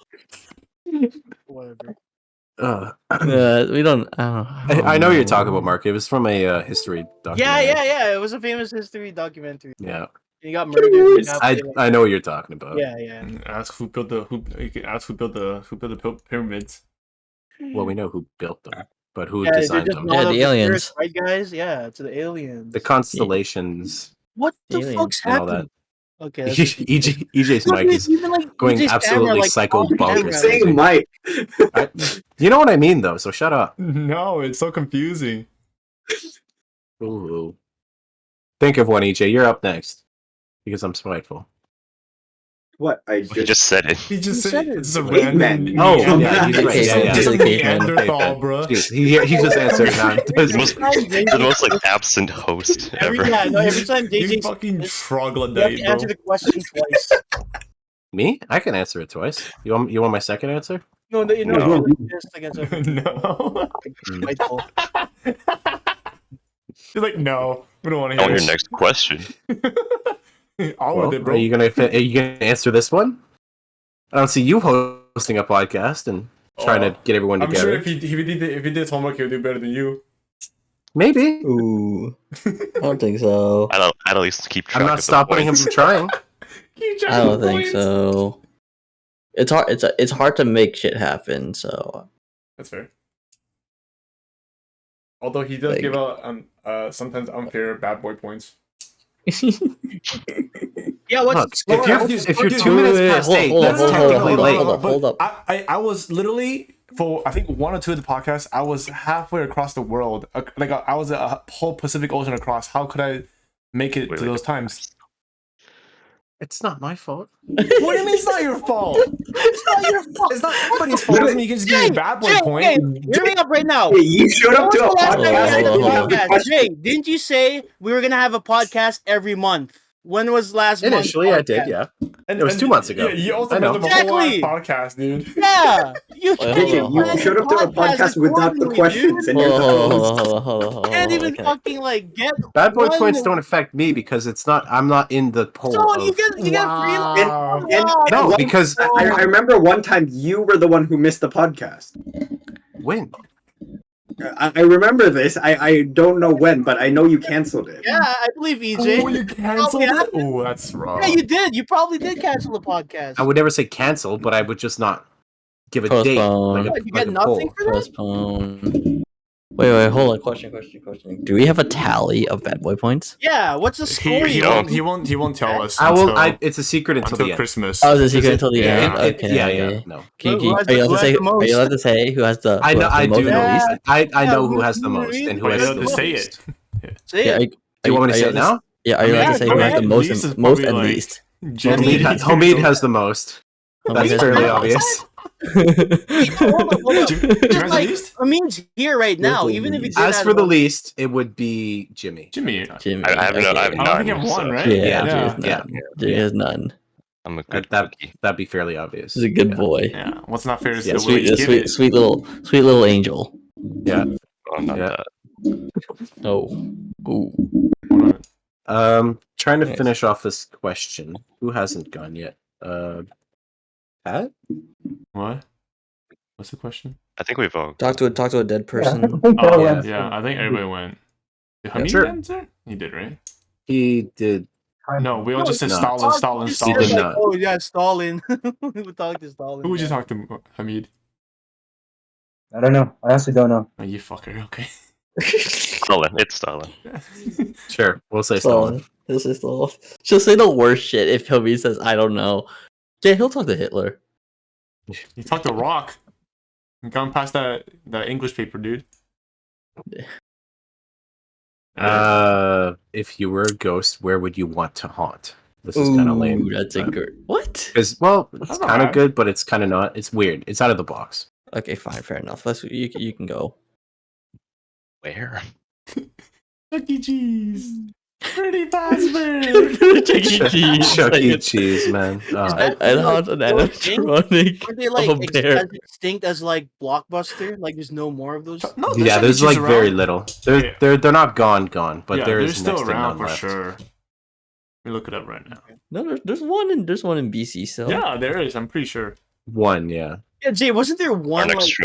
Whatever. We don't. I know what you're talking about, Mark. It was from a history documentary. Yeah. It was a famous history documentary. Yeah. He got murdered. I know what you're talking about. Yeah. Ask who built the You can ask who built the pyramids. Well, we know who built them, but who they're designed just them? not Yeah, of the Earth, aliens. right, guys? Yeah, to the aliens. The constellations What the Aliens fuck's and all that. happening? Okay, that's just EJ's mic is even, like, going EJ's absolutely camera, like, psycho off camera. bonkers. Saying Mike. You know what I mean, though. So shut up. No, it's so confusing. Ooh. Think of one, EJ. You're up next because I'm spiteful. What? He just said it. He just He said said it. it's a Caveman. random. Oh, yeah, he's right. Caveman. Just a He's a caveman. Neanderthal, bro. Jeez, he just answered now. He's the most like absent host ever. Every time You JJ fucking you have troglodyte, to bro. answer the question twice. Me? I can answer it twice. You want my second answer? No, No. just against No. Michael. You're like, no, we don't want to On hear your next question. All Well, with it, bro. are you gonna answer this one? I don't see you hosting a podcast and trying to get everyone I'm together. sure if he did his homework, he'll do better than you. Maybe. Ooh, I don't think so. I'd at least keep track I'm of not the stopping him points. from trying. I don't think so. It's hard. It's hard to make shit happen. So That's fair. Although he does Like- give out sometimes unfair bad boy points. Yeah, what's Look, the score? if you're 2 minutes past 8, that's technically late. Hold up. I was literally for I think 1 or 2 of the podcasts. I was halfway across the world. I was a whole Pacific Ocean across. How could I make it to those times? It's not my fault. What do you mean it's not your fault? It's not your fault. It's not anybody's fault. Doesn't mean you can just give me a bad boy point. Hear me up right now. Hey, you showed up to a When was the last time we podcast had and a didn't have the podcast? question. Jay, didn't you say we were gonna have a podcast every month? When was last month? Initially, I did, yeah. And, It was 2 months ago. Yeah, you also I know. made up a whole Exactly. ass podcast, dude. Yeah, you Wait, Hey, hold on, you hold on. showed up to a podcast without the accordingly, questions, and Hold you're on, the hold on, host. hold on, hold on, hold on, Can't hold on, even okay. fucking like get Bad boy one- points don't affect me because I'm not in the poll. So you of, get free. Wow. no, one- because I remember one time you were the one who missed the podcast. when? I remember this. I don't know when, but I know you canceled it. Yeah, I believe EJ. Oh, you canceled yeah. it? Oh, that's wrong. Yeah, you did. You probably did cancel the podcast. I would never say cancel, but I would just not give a date. Postpone. Like a, What, you like get a nothing poll. for that? Postpone. Wait, hold on. Question. Do we have a tally of bad boy points? Yeah, what's the score? He you won't tell us. I will. until, It's a secret until the end. Christmas. Oh, it's a secret it? until the Yeah. end. Okay. Yeah. No. Who has Are you the- allowed to say? who has the most? Are you allowed to say who has the? I who know. has the I most do at know. least? I know who who- has the who most reads and it? who has Are you the allowed to say least. it? Say Yeah. it. Do you want me to say it now? Yeah. Are you allowed to say who has the most? Least is And, most probably, and like, least. Jimmy. Homemade has the most. That's Homemade fairly has the obvious. Hold up. Jimmy has Just the like least? Amin's here right now. the Even if he least? did As that for the one- least, it would be Jimmy. Jimmy. Jimmy. I have okay. none. I don't think you have one, so right? Yeah, Yeah. Jimmy has Yeah. none. Jimmy has none. I'm a good That'd cookie. be fairly obvious. He's a good Yeah. boy. Yeah. What's not fair is Yeah, the way you give it. Sweet little angel. Yeah. Oh, not Yeah. that. Oh. Ooh. Trying to Nice. finish off this question. Who hasn't gone yet? Pat? What? What's the question? I think we've all. Talk to a dead person. Oh, Yeah. yeah. I think everybody went. Did Hamid Sure. answer? He did, right? He did. No, we all just said No. Stalin. He Said, did like, not. oh yeah, Stalin. We talked to Stalin. Who would you yeah. talk to, Hamid? I don't know. I honestly don't know. Oh, you fucker. Okay. Stalin. It's Stalin. Sure, we'll say Stalin. He'll say Stalin. She'll say the worst shit if Hobie says I don't know. Yeah, he'll talk to Hitler. You talked to Rock. I'm going past the English paper, dude. If you were a ghost, where would you want to haunt? This is kind of lame. That's a good. What? Because it's That's not kind of bad. good, but it's kind of not. It's weird. It's out of the box. Okay, fine, fair enough. You can go. Where? Chuck E. Cheese. Pretty Fazbear. Chuck E. Cheese. Chuck E. Like, Cheese, man. and how it's an animatronic Aren't they of like a bear. as extinct as like Blockbuster? Like there's no more of those. No, Yeah, Chuck E. there's Cheese like very around. little. Yeah. They're not gone, but Yeah, there they're is still next to around none for left. sure. Let me look it up right now. No, there's one in BC still. Yeah, there is. I'm pretty sure. One, yeah. Yeah, Jay, wasn't there Our one next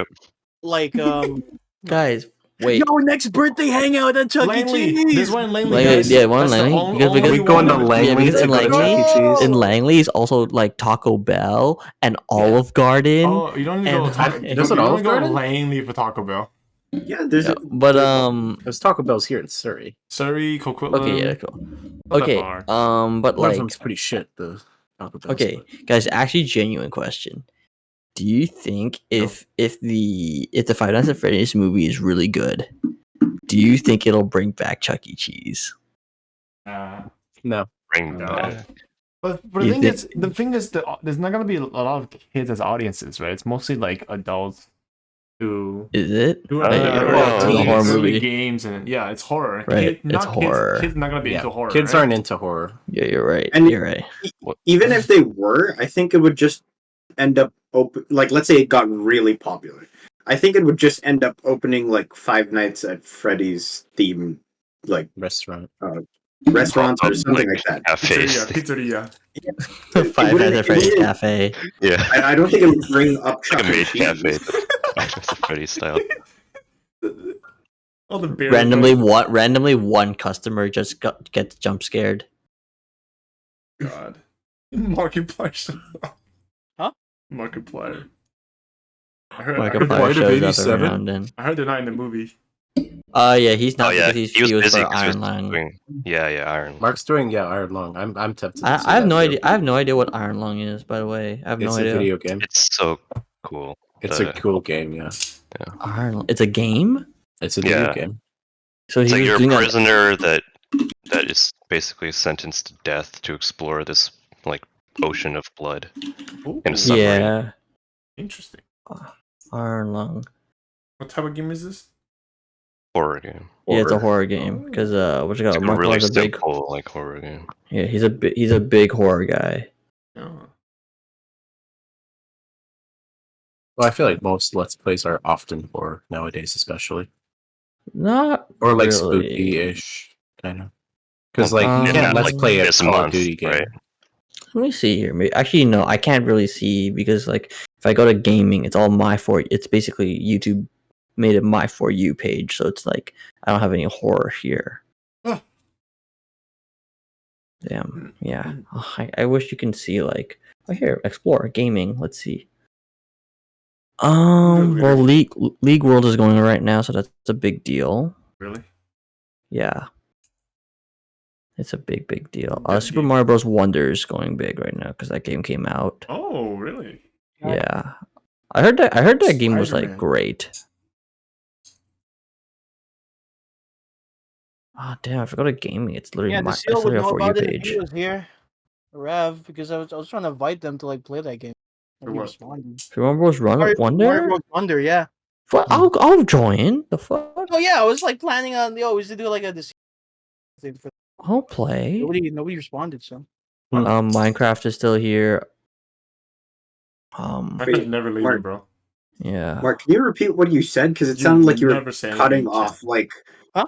like, trip. Guys, wait. Yo, next birthday hangout at Chuck E. Langley. Cheese. There's one in Langley, Langley, guys. yeah, one in That's the Langley. Because- only We going to one. Langley because to in go to Chuck E. Langley- Cheese? In Langley is also like Taco Bell and Olive Garden. Oh, you don't need to go. And- There's an you don't Olive go Garden? Langley for Taco Bell. Yeah, there's Yeah, but There's Taco Bell's here in Surrey. Surrey, Coquitlam. okay, yeah, cool. Not that Okay, far. but One of like, them's pretty shit, though. Taco Bell's, okay, but- guys, actually, genuine question. Do you think if the Five Nights at Freddy's movie is really good, do you think it'll bring back Chuck E. Cheese? No. Bring No. back. But You the thing is that there's not gonna be a lot of kids as audiences, right? It's mostly like adults who Is it? who Uh, are yeah, it's a teens, horror early movie. games and yeah, it's horror. Right, Not it's horror. Kids not gonna be Yeah, into horror. kids right? aren't into horror. Yeah, you're right. And- You're right. even if they were, I think it would just end up open. Like, let's say it got really popular, I think it would just end up opening like Five Nights at Freddy's theme, like Restaurant. restaurants or something like that. Cafes. Pizzeria. Five Nights at Freddy's wouldn't- Cafe. Yeah. I don't think it would bring up Like Chuck a E. maid Cheese. cafe. That's a Freddy style. All the beer. Randomly one customer just gets jump scared. God. Markiplier. Huh? Markiplier. I heard Markiplier shows up 87? every now and then. I heard they're not in the movie. Yeah, he's not Oh yeah, because he was busy for 'cause he was Iron Lung. doing- Yeah, Iron. Mark's doing Iron Lung. I'm tempted. To see I have that no too. idea. I have no idea what Iron Lung is. By the way, I have It's no a idea. video game. It's so cool. It's a cool game. Yeah, Iron Lung. It's a game. it's a video Yeah. game. So It's he like was you're a doing that. prisoner that is basically sentenced to death to explore this like ocean of blood Ooh, in a submarine. Yeah, Interesting. Iron Lung. What type of game is this? Horror game. Yeah, it's a Horror. horror game because what you It's got? like a really Markiplier's a big. simple like horror game. Yeah, he's a big horror guy. Oh. Well, I feel like most Let's Plays are often horror nowadays, especially, Not or like really. spooky-ish kind of. Because like you Yeah, can't Let's like play a this Call of month, Duty game. right? Let me see here. Actually, no, I can't really see because like if I go to gaming, it's all it's basically YouTube made it my For You page, so it's like I don't have any horror here. Huh. Damn. Yeah. Oh, I wish you can see like here, explore gaming. Let's see. Well, League World is going on right now, so that's a big deal. Really? Yeah. It's a big deal. That Super game. Mario Bros. Wonder is going big right now because that game came out. Oh, really? Yeah, I heard that game was like Spider-Man. great. Ah, damn! I forgot to gaming. It's literally Yeah, my the seal would a know For You about it if page. he was here, Rev, because I was trying to invite them to like play that game. Nobody what? responded. Super Mario Bros. Mario Wonder. Bros. Wonder, yeah. Fuck, I'll join. The fuck, Oh yeah, I was like planning on we should do like a this thing for I'll play. nobody responded, so Minecraft is still here. I Wait, could never leave Mark. you, bro. Yeah. Mark, can you repeat what you said? Because it You sounded like you were never say cutting anything. off like Huh?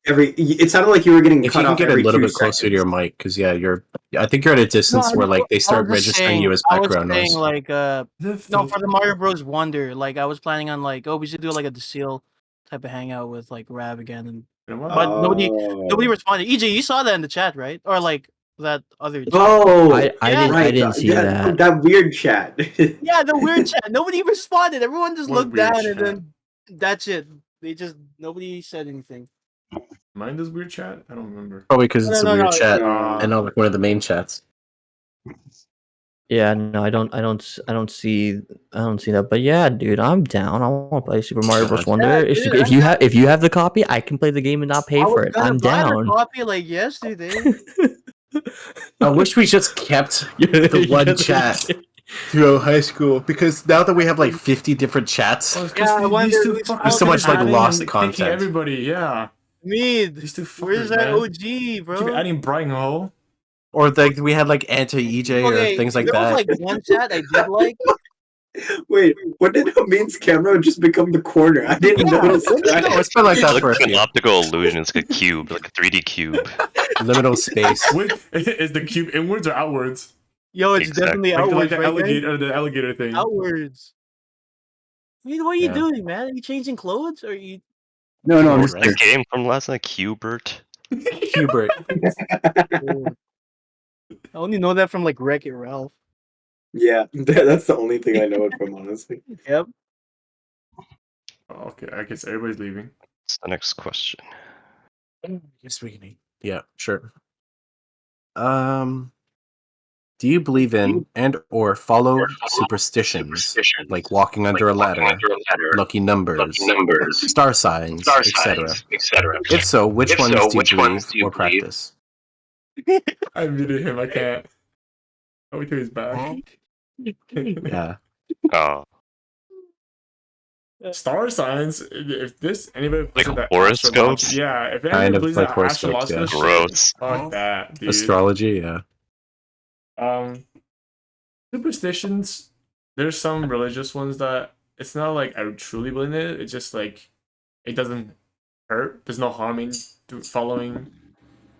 It sounded like you were getting If cut you can off get a every little 2 bit closer to seconds. your mic, because I think you're at a distance where like they start registering you as background I was noise. saying like no, for the Mario Bros. Wonder, like I was planning on like we should do like a the seal type of hangout with like Rav again, and You know what? but nobody Oh. responded. EJ, you saw that in the chat, right? Or like that other chat. Oh, I didn't see that. That weird chat. Yeah, the weird chat. Nobody responded. Everyone just What looked weird down and chat? then that's it. Nobody said anything. Mine does weird chat? I don't remember. Probably because it's a No, weird no, chat Uh, and not like one of the main chats. Yeah, no, I don't see that. But yeah, dude, I'm down. I want to play Super Mario Bros. Wonder. Yeah, if, dude, if you have the copy, I can play the game and not pay I for was it. gonna I'm buy the down. copy like yesterday. I wish we just kept the one chat. through high school because now that we have like 50 different chats, Oh, it's Yeah, I wonder these two who's fuckers There's so keep much, like, adding lost and content. kicking everybody, yeah. Mid. These two Where's fuckers, that man. OG, bro? Keep adding Brighton Hole. or like we had like anti-EJ or Okay, things like there was that. like one chat I did like. Wait, when did Amin's camera just become the corner? I didn't Yeah, notice when did that. No, it's been like that It's for a like an few. optical illusion. It's like a cube, like a 3D cube. Liminal space. Wait, is the cube inwards or outwards? Yo, it's Exactly. definitely Like outwards, the right, guys? alligator or the alligator thing. Outwards. I mean, what are you Yeah. doing, man? Are you changing clothes, or are you? No, I'm What just was the game from last night? Cubert. Hubert. I only know that from like Wreck-It Ralph. Yeah, that's the only thing I know it from, honestly. Yep. Oh, okay, I guess everybody's leaving. What's the next question? Yes, we can eat. Yeah, sure. Do you believe in and or follow superstitions like walking under a ladder, lucky numbers, star signs, etc.? If so, which ones do you believe or practice? I muted him. I can't. Oh, wait till he's back. Yeah. Oh, Star signs. If this anybody Like believes that horoscopes? astrology- yeah. If Kind anybody of believes like that horoscopes, astrological yeah. shit, Gross. fuck that, dude. Astrology, yeah. Superstitions. There's some religious ones that it's not like I truly believe in it. It's just like it doesn't hurt. There's no harming to following.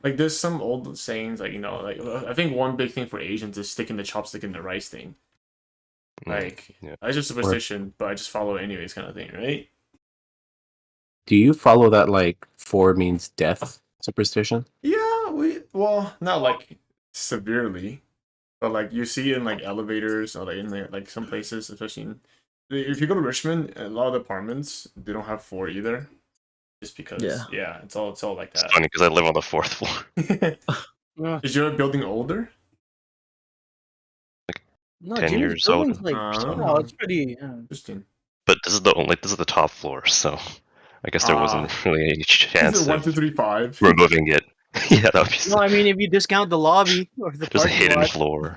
Like there's some old sayings, like like I think one big thing for Asians is sticking the chopstick in the rice thing. Like yeah. that's just superstition, but I just follow it anyways, kind of thing, right? Do you follow that like 4 means death superstition? Yeah, well not like severely, but like you see in like elevators or like in like some places, especially if you go to Richmond, a lot of the apartments they don't have 4 either, just because. Yeah, it's all like It's that. funny because I live on the 4th floor. Is your building older? No, 10 Jimmy's years building's old. like, Oh. oh, it's pretty. Interesting. But this is the top floor, so I guess there wasn't really any Is chance it 1, of 2, 3, 5? removing it. Yeah, that would be No, I mean if you discount the lobby or the just a parking hidden lot. floor.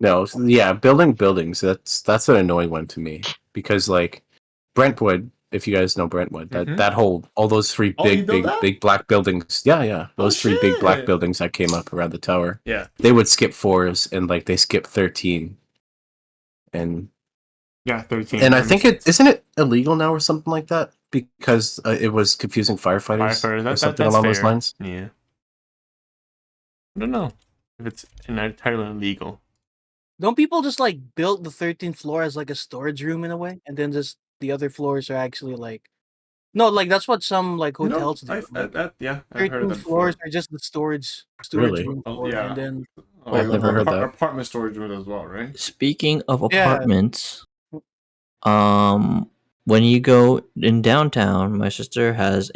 No, yeah, building buildings. That's an annoying one to me because like Brentwood, if you guys know Brentwood, that whole all those 3 Oh, you built that? big black buildings. Yeah, those 3 big black shit. buildings that came up around the tower. Yeah. They would skip 4s and like they skip 13. And Yeah, 13. and I think isn't it illegal now or something like that because it was confusing firefighters or something That's along fair. those lines. Yeah. I don't know if it's entirely illegal. Don't people just like build the 13th floor as like a storage room in a way, and then just the other floors are actually like, no, like that's what some like hotels do. I've Like, heard of 13 that floors before. are just the storage Really? room Oh, floor, yeah. and then Like, never heard that. Apartment storage room as well, right? Speaking of Yeah. apartments, when you go in downtown, my sister has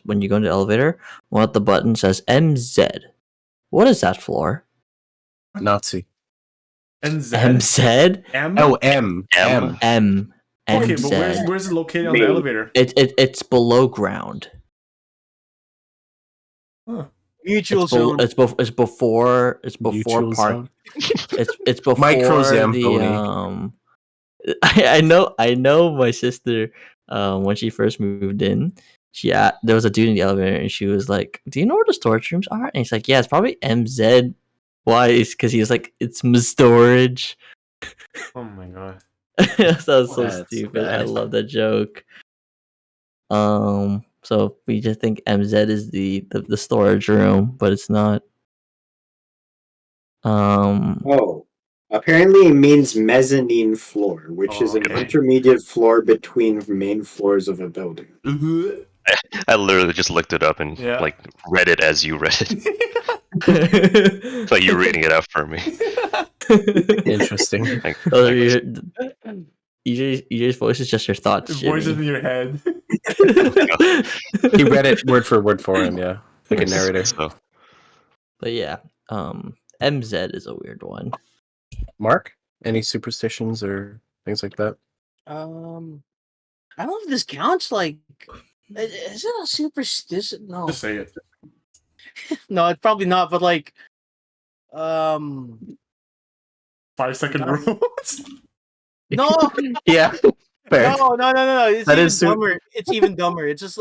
when you go in the elevator, one of the buttons says MZ. What is that floor? Nazi. NZ? MZ? M? Oh, M. M. Okay, but MZ. where's it located on the elevator? It's below ground. Huh. mutual zone. It's before Mutual park. zone? It's before Micro the Zamboni. I know my sister when she first moved in, there was a dude in the elevator and she was like, "Do you know where the storage rooms are?" And he's like, "Yeah, it's probably MZ." Why? Because he was like, "It's storage." Oh my god. That was so That's stupid. I bad. love that joke. So we just think MZ is the storage room, but it's not. Oh, apparently it means mezzanine floor, which is an Okay. intermediate floor between main floors of a building. I literally just looked it up and Yeah. like read it as you read it. It's like you're reading it out for me. Interesting. Like, Those are your EJ's voice is just your thoughts, Voices Jimmy. in your head. He read it word for word for him, yeah. Like a narrator. So, But yeah, MZ is a weird one. Mark? Any superstitions or things like that? I don't know if this counts. Like, is it a superstition? No, Just say it. no, it's probably not. But like, 5-second Nice. rule. No, Yeah, fair. no. It's That even is so- dumber. It's even dumber. It's just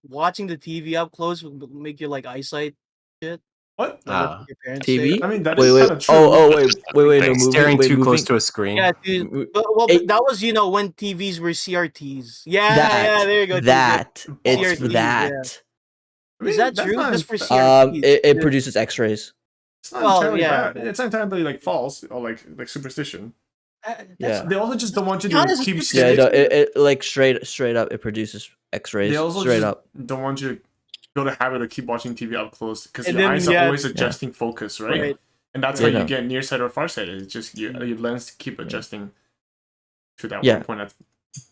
watching the TV up close will make your like eyesight shit. What? Like Ah. what your parents TV? say. I mean, that Wait, is wait. kind of true. Wait. No, Thanks. moving. Staring Wait, too close moving. to a screen. Yeah, dude. m- But it- that was when TVs were CRTs. Yeah, that. there you go. That. It's CRTs, that. I mean, Is that that's true? not- Just for CRTs. It produces X-rays. It's not Well, entirely yeah, bad. but- It's not entirely like false or like superstition. Yeah. They also just don't want you Count to as a keep superstition? Yeah, staring. it like straight up. It produces X-rays. They also Straight just up. don't want you to go to habit of keep watching TV up close because And your then, eyes are yeah, always adjusting focus, right? Right. And that's Yeah, how no. you get nearsighted or farsighted. It's just your lens keep adjusting to that Yeah. one point. That's,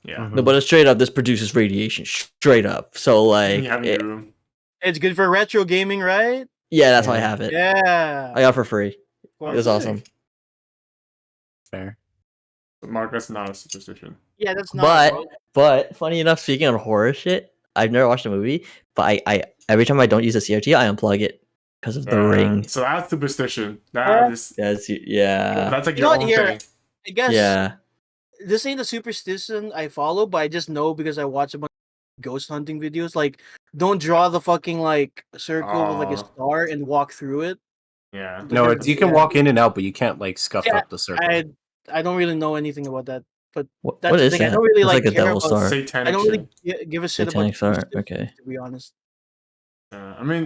yeah. Mhm. No, but it's straight up. This produces radiation. Straight up. So like, You have in your room. It's good for retro gaming, right? yeah, that's why I Yeah. have it. Yeah. I got it for free. Of course. It was awesome. Fair. Mark, that's not a superstition. Yeah, that's not. But funny enough, speaking on horror shit, I've never watched a movie, but I every time I don't use a CRT, I unplug it because of the ring. So that's superstition. That is. Yeah. That's like You know your what, own here, thing. I guess Yeah. this ain't a superstition I follow, but I just know because I watch a bunch of ghost hunting videos. Like, don't draw the fucking like circle with like a Aw. star and walk through it. Yeah. No, Because- you can yeah. walk in and out, but you can't like scuff Yeah, up the circle. I don't really know anything about that, but What that's the is thing. I that? don't really It's like like a care devil about- star. Satanic I don't really shit. give a shit Satanic about star. superstitions, Okay. to be honest. I mean,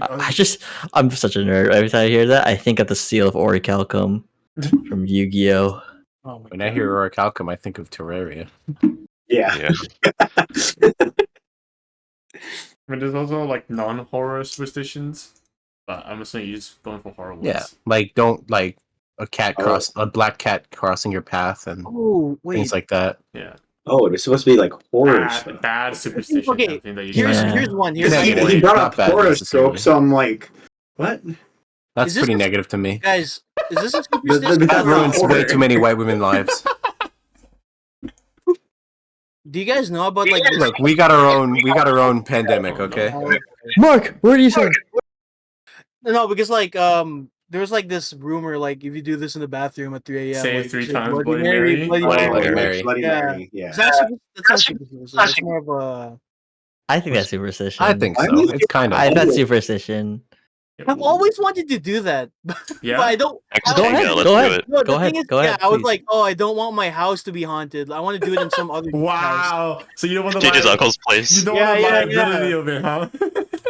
I'm such a nerd. Every time I hear that, I think of the seal of Orichalcum from Yu-Gi-Oh. Oh my When I hear Orichalcum, I think of Terraria. Yeah. Yeah. I mean, there's also like non-horror superstitions, but I'm assuming you're just going for horror ones. Yeah, like don't like a black cat crossing your path and Oh wait, things like that. Yeah. Oh, there's supposed to be like horror stuff. Bad superstition. Okay, Something that you Yeah. here's one. Here's Because Negative. he brought Not up bad horoscope, necessarily. so I'm like, what? That's Is this pretty a- negative to me. guys. Is this a The- superstition? the- That That's not ruins horror. way too many white women lives. Do you guys know about like this? Look, we got our own pandemic, okay? Oh, Mark, what are you saying? no, because like there was like this rumor like if you do this in the bathroom at 3 a.m. Say like, 3 say times Bloody Bloody Mary, Mary. Bloody Bloody Mary. Mary. Mary. Bloody Yeah. Mary, yeah. Is that that's not superstition. It's more of a. I think that's superstition. I think I so. mean, It's kind of. I that's superstition. I've always wanted to do that, Yeah. but I don't. Next Go time, ahead, yeah, let's go do ahead. it. No, Go the ahead, thing is, go ahead, I was please. like, oh, I don't want my house to be haunted. I want to do it in some other house. Wow. So you don't want the JJ's uncle's place. You don't Yeah, want the yeah, liability yeah. of it, huh?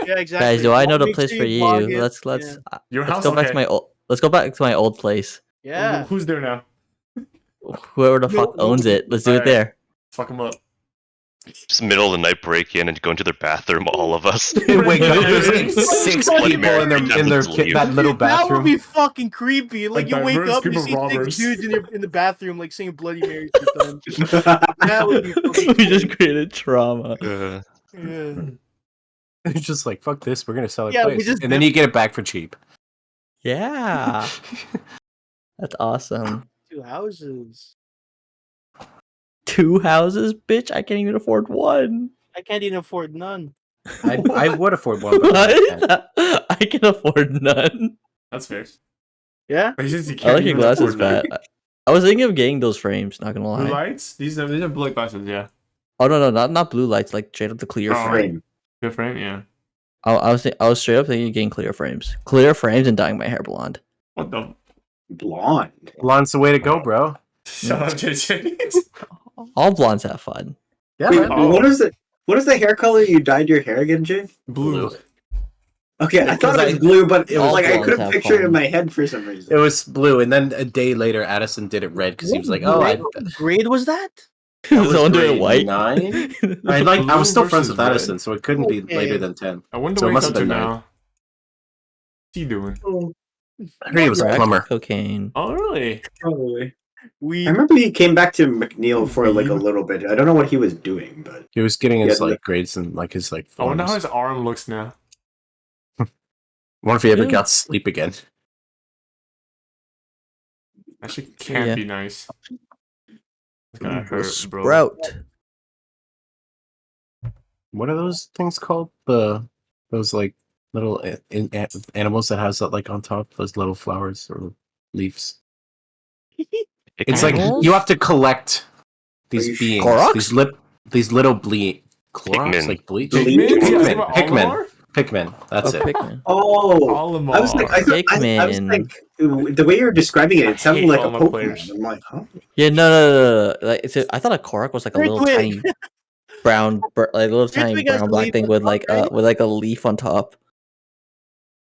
Yeah, exactly. Guys, do I know the Make place sure for log you? it. Let's Your let's house. go back Okay. to my old. Let's go back to my old place. Yeah. Who's there now? Whoever the No, fuck no. owns it, let's do it Alright. there. Fuck him up. Just middle of the night, break in and go into their bathroom, all of us. Wake up, there's like 6 Bloody people Mary in their leave. that little That would bathroom. be fucking creepy. Like A you wake diverse up, you group of see robbers. 6 dudes in the bathroom, like singing Bloody Mary 3 times. That would be fucking We just created trauma. yeah. It's just like fuck this, we're gonna sell our Yeah, we place, just and then you get it back for cheap. Yeah, that's awesome. 2 houses. 2 houses, bitch. I can't even afford one. I can't even afford none. I would afford one, but I can't. What? I can afford none. That's fair. Yeah. But he says he I can't like your even glasses, afford that. Pat. I was thinking of getting those frames. Not gonna Blue lie. lights? These are blue light glasses, yeah. Oh no, not blue lights. Like straight up the clear Oh. frame. Good frame, yeah. I was straight up thinking of getting clear frames, and dyeing my hair blonde. What the? Blonde. Blonde's the way to go, bro. Shut up, JJ. All blondes have fun. Yeah, Wait, man. Oh. what is the hair color you dyed your hair again, Jay? Blue. Okay, I thought Because it was blue, but it was like I blonde couldn't have picture it fun. in my head for some reason. It was blue, and then a day later, Addison did it red because he was like, "Oh, What grade was that? Someone doing grade white. 9? I was still friends with Blue versus Addison, so it couldn't be Okay. later than 10. I wonder So it what he's must up have to been now. What's he doing? I heard he was a Crack plumber. cocaine. Oh, really? Probably. We I remember he came back to McNeil for like a Weed. little bit. I don't know what he was doing, but He was getting his Yeah, like grades and like his like. I wonder how forms. his arm looks now. Wonder if he ever Yeah. got sleep again. Actually, can't Yeah. be nice. It's gonna A hurt, bro. sprout. What are those things called? Those like little animals that has that like on top those little flowers or leaves. It's like Animals? you have to collect these Are you beings, Koroks? these little Koroks, Pigmen. like bleach. Pigmen? Yeah, Pikmin. That's it. Pikmin. Oh, I was like, I was Pikmin. like, the way you're describing it, it sounded hate like a all my Pokemon. players. I'm like, huh? Yeah, no. Like, I thought a Korok was like a Very little quick. tiny brown, like a little tiny Ritwig has brown a black leaf thing on with top, like right? with like a leaf on top.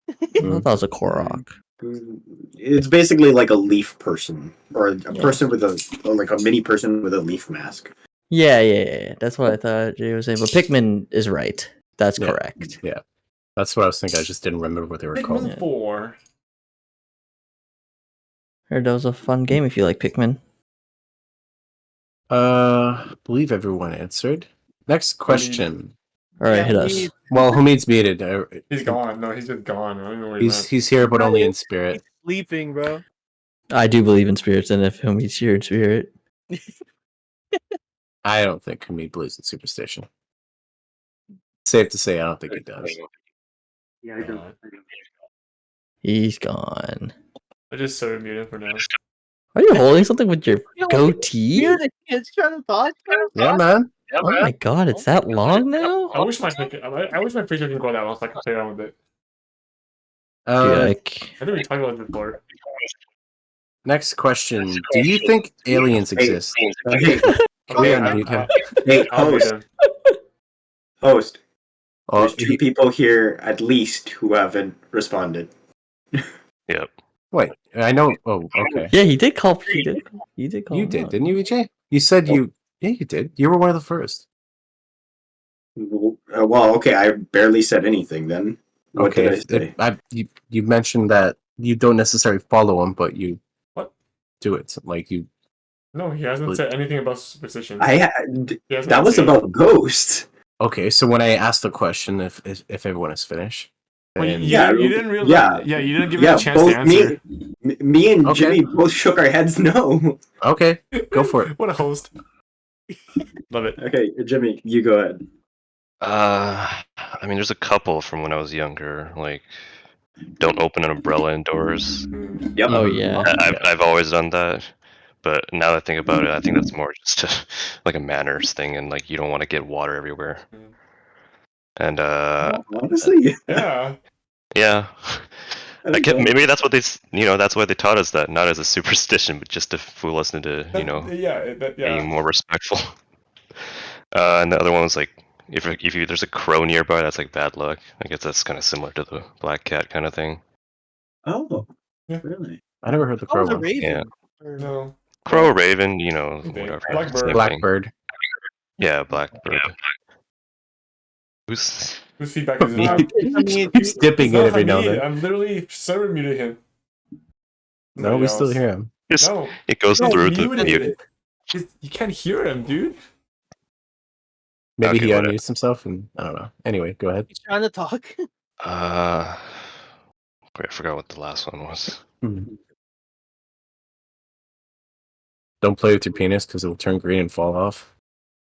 I thought that was a Mm. Korok. It's basically like a leaf person, or a Yeah. person with or like a mini person with a leaf mask. Yeah. That's what I thought Jay was saying. But Pikmin is right. That's Yeah. correct. Yeah, that's what I was thinking. I just didn't remember what they were called. Pikmin 4. Heard that was a fun game if you like Pikmin. I believe everyone answered. Next question. All right, Yeah, hit us. Well, Hamid's muted. He's gone. No, he's just gone. I don't even know where He's here, but only in spirit. He's sleeping, bro. I do believe in spirits, and if he's here in spirit, I don't think Hamid believes in superstition. Safe to say, I don't think he does. Yeah, I don't. he's gone. I just started muting for now. Are you holding something with your goatee? Dude, it's trying to talk, bro. Yeah, man. Oh my god, it's that long now? I wish my picture can go that long so I can play around with it. Dude, I think we talked about it before. Next question. Do you think aliens exist? Hey, Can we hey, unmute him? hey, I'll mute host, him. host. Oh, There's two people here at least who haven't responded. Yep. wait, I know. Oh, okay. Yeah, he did call. He did call. You him did, out. didn't you, EJ? You said you. Yeah, you did. You were one of the first. Well, okay, I barely said anything then. What Okay, did I say? you mentioned that you don't necessarily follow him, but you What? do it. So, like you. No, he hasn't said anything about superstitions. He hasn't that was said- about ghosts. Okay, so when I asked the question, if everyone is finished, Well, then you didn't really. yeah. You didn't give him a chance to both answer. me and Okay. Jimmy both shook our heads no. okay, go for it. What a host. Love it. Okay, Jimmy, you go ahead. I mean, there's a couple from when I was younger, like don't open an umbrella indoors. Yep. Oh yeah. I've always done that, but now that I think about it, I think that's more just like a manners thing, and like you don't want to get water everywhere. And Honestly, Yeah. yeah, I don't know. maybe that's what that's why they taught us that, not as a superstition, but just to fool us into being more respectful. And the other one was like, if there's a crow nearby, that's like bad luck. I guess that's kind of similar to the black cat kind of thing. Oh, Yeah. really? I never heard the That crow was a one. raven. Yeah. Or- No. Crow, raven, Okay. whatever. Blackbird. Same thing. Blackbird. Yeah, blackbird. Who's Whose feedback is it? He's dipping It's in not every now and Hamid. then. I'm literally server muted him. No, we still hear him. No. it goes No, through the muted. mute. You can't hear him, dude. Maybe Okay, he whatever. unmutes himself, and I don't know. Anyway, go ahead. He's trying to talk. Wait, I forgot what the last one was. Don't play with your penis because it will turn green and fall off.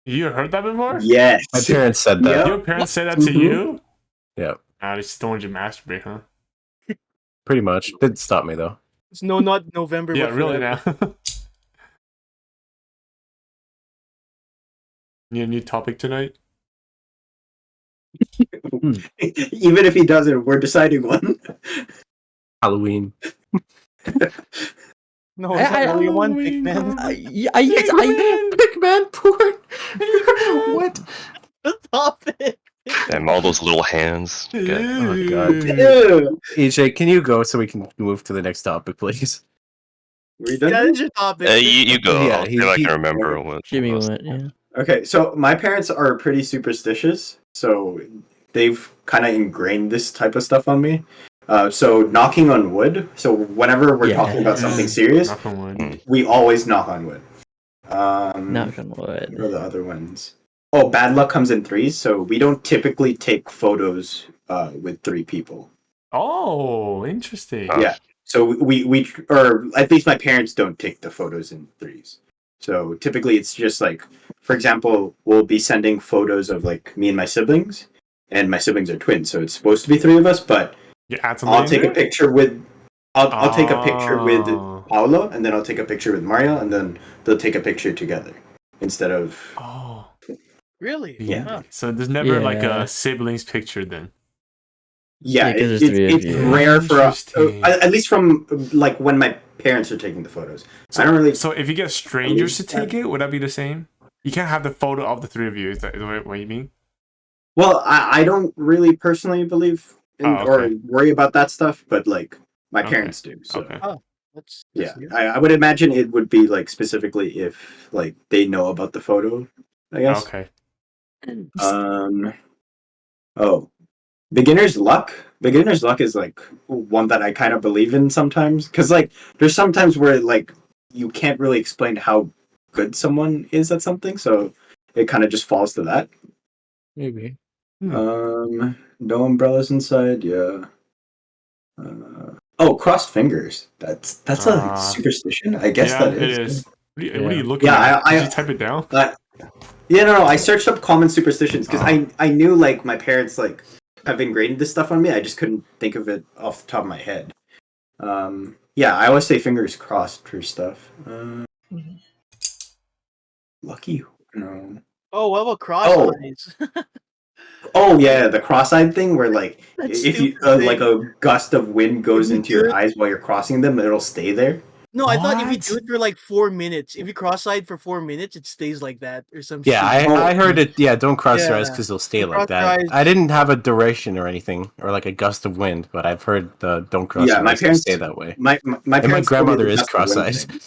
You heard that before? Yes. My parents said that. Yep. Your parents said that to Mhm. you? Yeah, They just don't want you to masturbate, huh? pretty much. Didn't stop me though. It's not November. Yeah, but really forever. now. Need a new topic tonight? Even if he doesn't, we're deciding one. Halloween. No, it's not really one pick, man. Pigman porn. What? The topic. And all those little hands. Okay. Oh god. Ew. EJ, can you go so we can move to the next topic, please? Were you done? That is your topic. You go. Yeah, I'll see if I can remember what. Jimmy was. went. Yeah. Okay, so my parents are pretty superstitious, so they've kind of ingrained this type of stuff on me. So knocking on wood. So whenever we're talking about something serious, Knock on wood. we always knock on wood. Knock on wood. What are the other ones? Oh, bad luck comes in threes, so we don't typically take photos with three people. Oh, interesting. Yeah. So we or at least my parents don't take the photos in threes. So typically it's just like, for example, we'll be sending photos of like me and my siblings, and my siblings are twins, so it's supposed to be three of us, but You add something I'll take a picture with I'll take a picture with Oh. Paolo, and then I'll take a picture with Mario, and then they'll take a picture together instead of. Oh. Really? Yeah. Huh. So there's never like Yeah. a siblings picture then. Yeah, Yeah, 'cause there's it's 3 of it's you. rare for Interesting. at least from like when my parents are taking the photos. So, I don't really. So if you get strangers to take it, would that be the same? You can't have the photo of the 3 of you. Is that what you mean? Well, I don't really personally believe in or okay. worry about that stuff, but like my Okay. parents do. So Okay. That's yeah, new. I would imagine it would be like specifically if like they know about the photo. I guess. Okay. Oh, beginner's luck. Beginner's luck is like one that I kind of believe in sometimes because like there's sometimes where like you can't really explain how good someone is at something, so it kind of just falls to that. Maybe. No umbrellas inside. Yeah. Oh, crossed fingers. That's a superstition. I guess Yeah, that it is. is. What are Yeah. you looking Yeah, at? Did you type it down? Yeah, no. I searched up common superstitions because I knew like my parents like have ingrained this stuff on me. I just couldn't think of it off the top of my head. Yeah, I always say fingers crossed for stuff. Lucky. No. Oh, what about cross Oh. eyes? Oh yeah, the cross-eyed thing where like That's if you stupid like thing. a gust of wind goes you into do your it- eyes while you're crossing them, it'll stay there. No, I thought if you do What? it for like 4 minutes, if you cross-eyed for 4 minutes, it stays like that or some Yeah, shit. I heard it. Yeah, don't cross your eyes Yeah. because they'll stay Don't like cross your that. eyes. I didn't have a duration or anything, or like a gust of wind, but I've heard the don't cross Yeah, your my eyes parents stay that way. My And my parents told me grandmother the is gust of wind cross-eyed.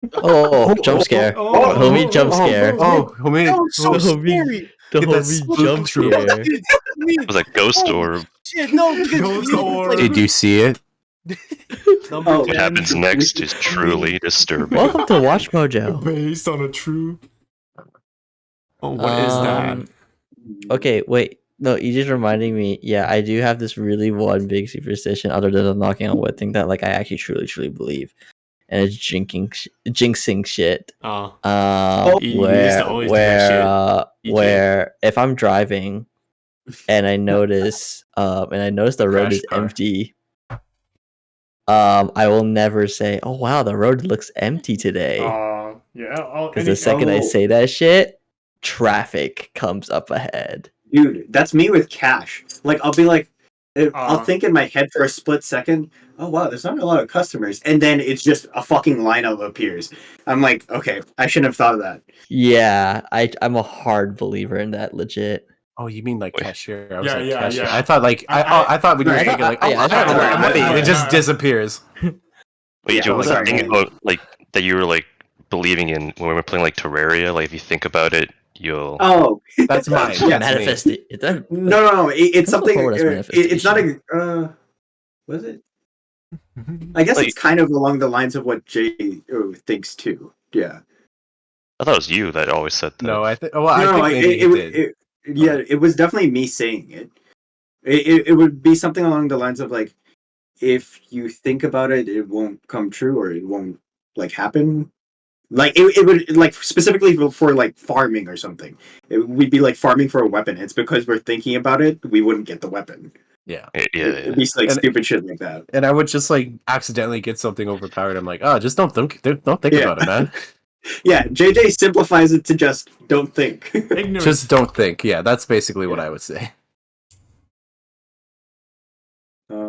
thing. Oh, jump scare. Oh, The homie jump scare. homie, That was so The homie, scary. the Get that homie spook jump troop. scare. Dude, It was a ghost oh, orb. shit, no, because Ghost you know, orb. Did you see it? number Oh. What 10. happens next is truly disturbing. Welcome to Watch Mojo. Based on a true. Oh, what is that? Okay, wait. No, you just reminding me. Yeah, I do have this really one big superstition other than the knocking on wood thing that like I actually truly believe, and it's jinxing shit. You used to always do that shit. Where if I'm driving and I notice the road Crash is car. empty, I will never say, "Oh wow, the road looks empty today," Yeah. because the second I say that shit, traffic comes up ahead. Dude, that's me with cash. Like I'll be like I'll Uh. think in my head for a split second, oh wow, there's not a lot of customers, and then it's just a fucking lineup appears. I'm like, okay, I shouldn't have thought of that. Yeah, I'm a hard believer in that. Legit. Oh, you mean like Wait. cashier? I was Yeah, like yeah, cashier. yeah. I thought like I thought when you were I thinking thought- like I- I thought I about have money, that. it just disappears. Wait, Yeah, Joe, was the sorry. thing about like that you were like believing in when we were playing like Terraria? Like if you think about it, you'll. Oh, That's mine. Yeah. That's me. Manifest it. no. It's Comes something. forward as It's not a. Was it? I guess Like- it's kind of along the lines of what Jay thinks too. Yeah. I thought it was you that always said that. No, I think. Well, I No, think maybe it did. Yeah, it was definitely me saying it. It would be something along the lines of like, if you think about it, it won't come true or it won't like happen. Like it would like specifically for like farming or something. We'd be like farming for a weapon. It's because we're thinking about it, we wouldn't get the weapon. Yeah. Yeah. It'd be like stupid shit like that. And I would just like accidentally get something overpowered. I'm like, oh, just don't think Yeah. about it, man. Yeah, JJ simplifies it to just don't think. Ignorance. Just don't think. Yeah, that's basically what I would say.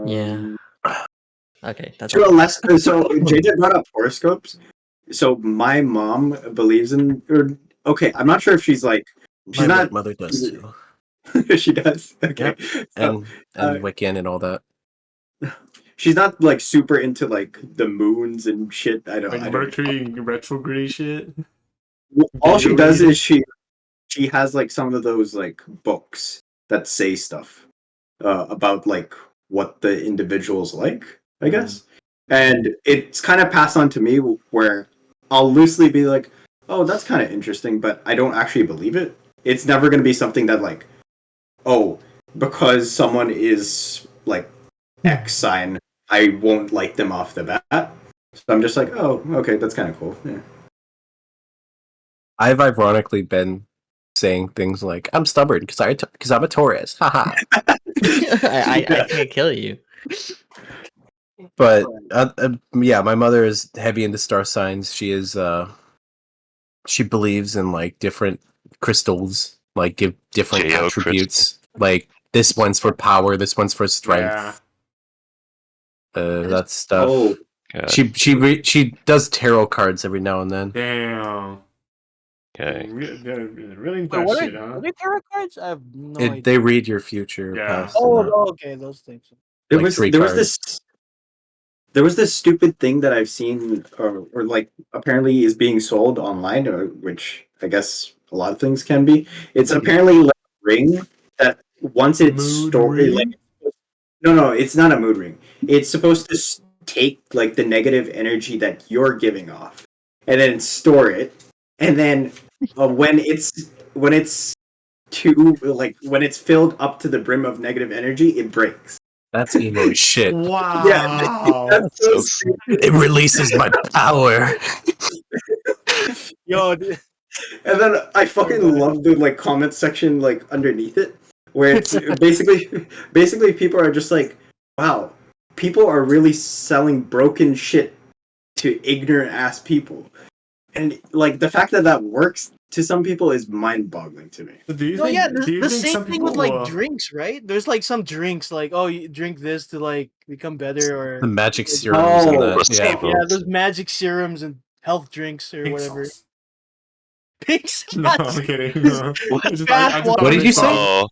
Yeah. Okay, that's So JJ brought up horoscopes. So my mom believes in, or okay, I'm not sure if she's like, she's My not. mother does too, She does. Okay, and Wiccan and all that. she's not like super into like the moons and shit. I don't. like I don't. Mercury retrograde shit. All she does is she has like some of those like books that say stuff about like what the individual's like, I guess. And it's kind of passed on to me where I'll loosely be like, oh, that's kind of interesting, but I don't actually believe it. It's never going to be something that like, oh, because someone is like X sign, I won't like them off the bat. So I'm just like, oh, okay, that's kind of cool. Yeah. I've ironically been saying things like, I'm stubborn because I'm a Taurus. Haha. I can't kill you. But yeah, my mother is heavy into star signs. She is she believes in like different crystals, like give different J.O. attributes. Like this one's for power, this one's for strength. That stuff. Oh, God. She does tarot cards every now and then. Damn. Okay. They're really into Wait, that what shit, are huh? they tarot cards? I have no idea. They read your future, Yeah. past. And that. Okay, those things. there Like was three there was cards. this stupid thing that I've seen, or like apparently is being sold online, or which I guess a lot of things can be. It's apparently like a ring that once it's Mood stored, ring? like no, it's not a mood ring. It's supposed to take like the negative energy that you're giving off, and then store it, and then when it's too like when it's filled up to the brim of negative energy, it breaks. That's emo as shit. Wow. That's so So stupid. It releases my power. Yo, And then I fucking love the like comment section like underneath it, where it's basically people are just like, wow, people are really selling broken shit to ignorant ass people, and like the fact that that works to some people is mind boggling to me. Do you no, think? yeah, Do you the think same some thing people with like will- drinks, right? There's like some drinks, like you drink this to like become better, or The magic serums and Oh, that. Yeah. placebo. yeah, those magic serums and health drinks or pink whatever. sauce? Pink sauce. No, I'm kidding. No. I just thought What did pink you say? sauce. Oh,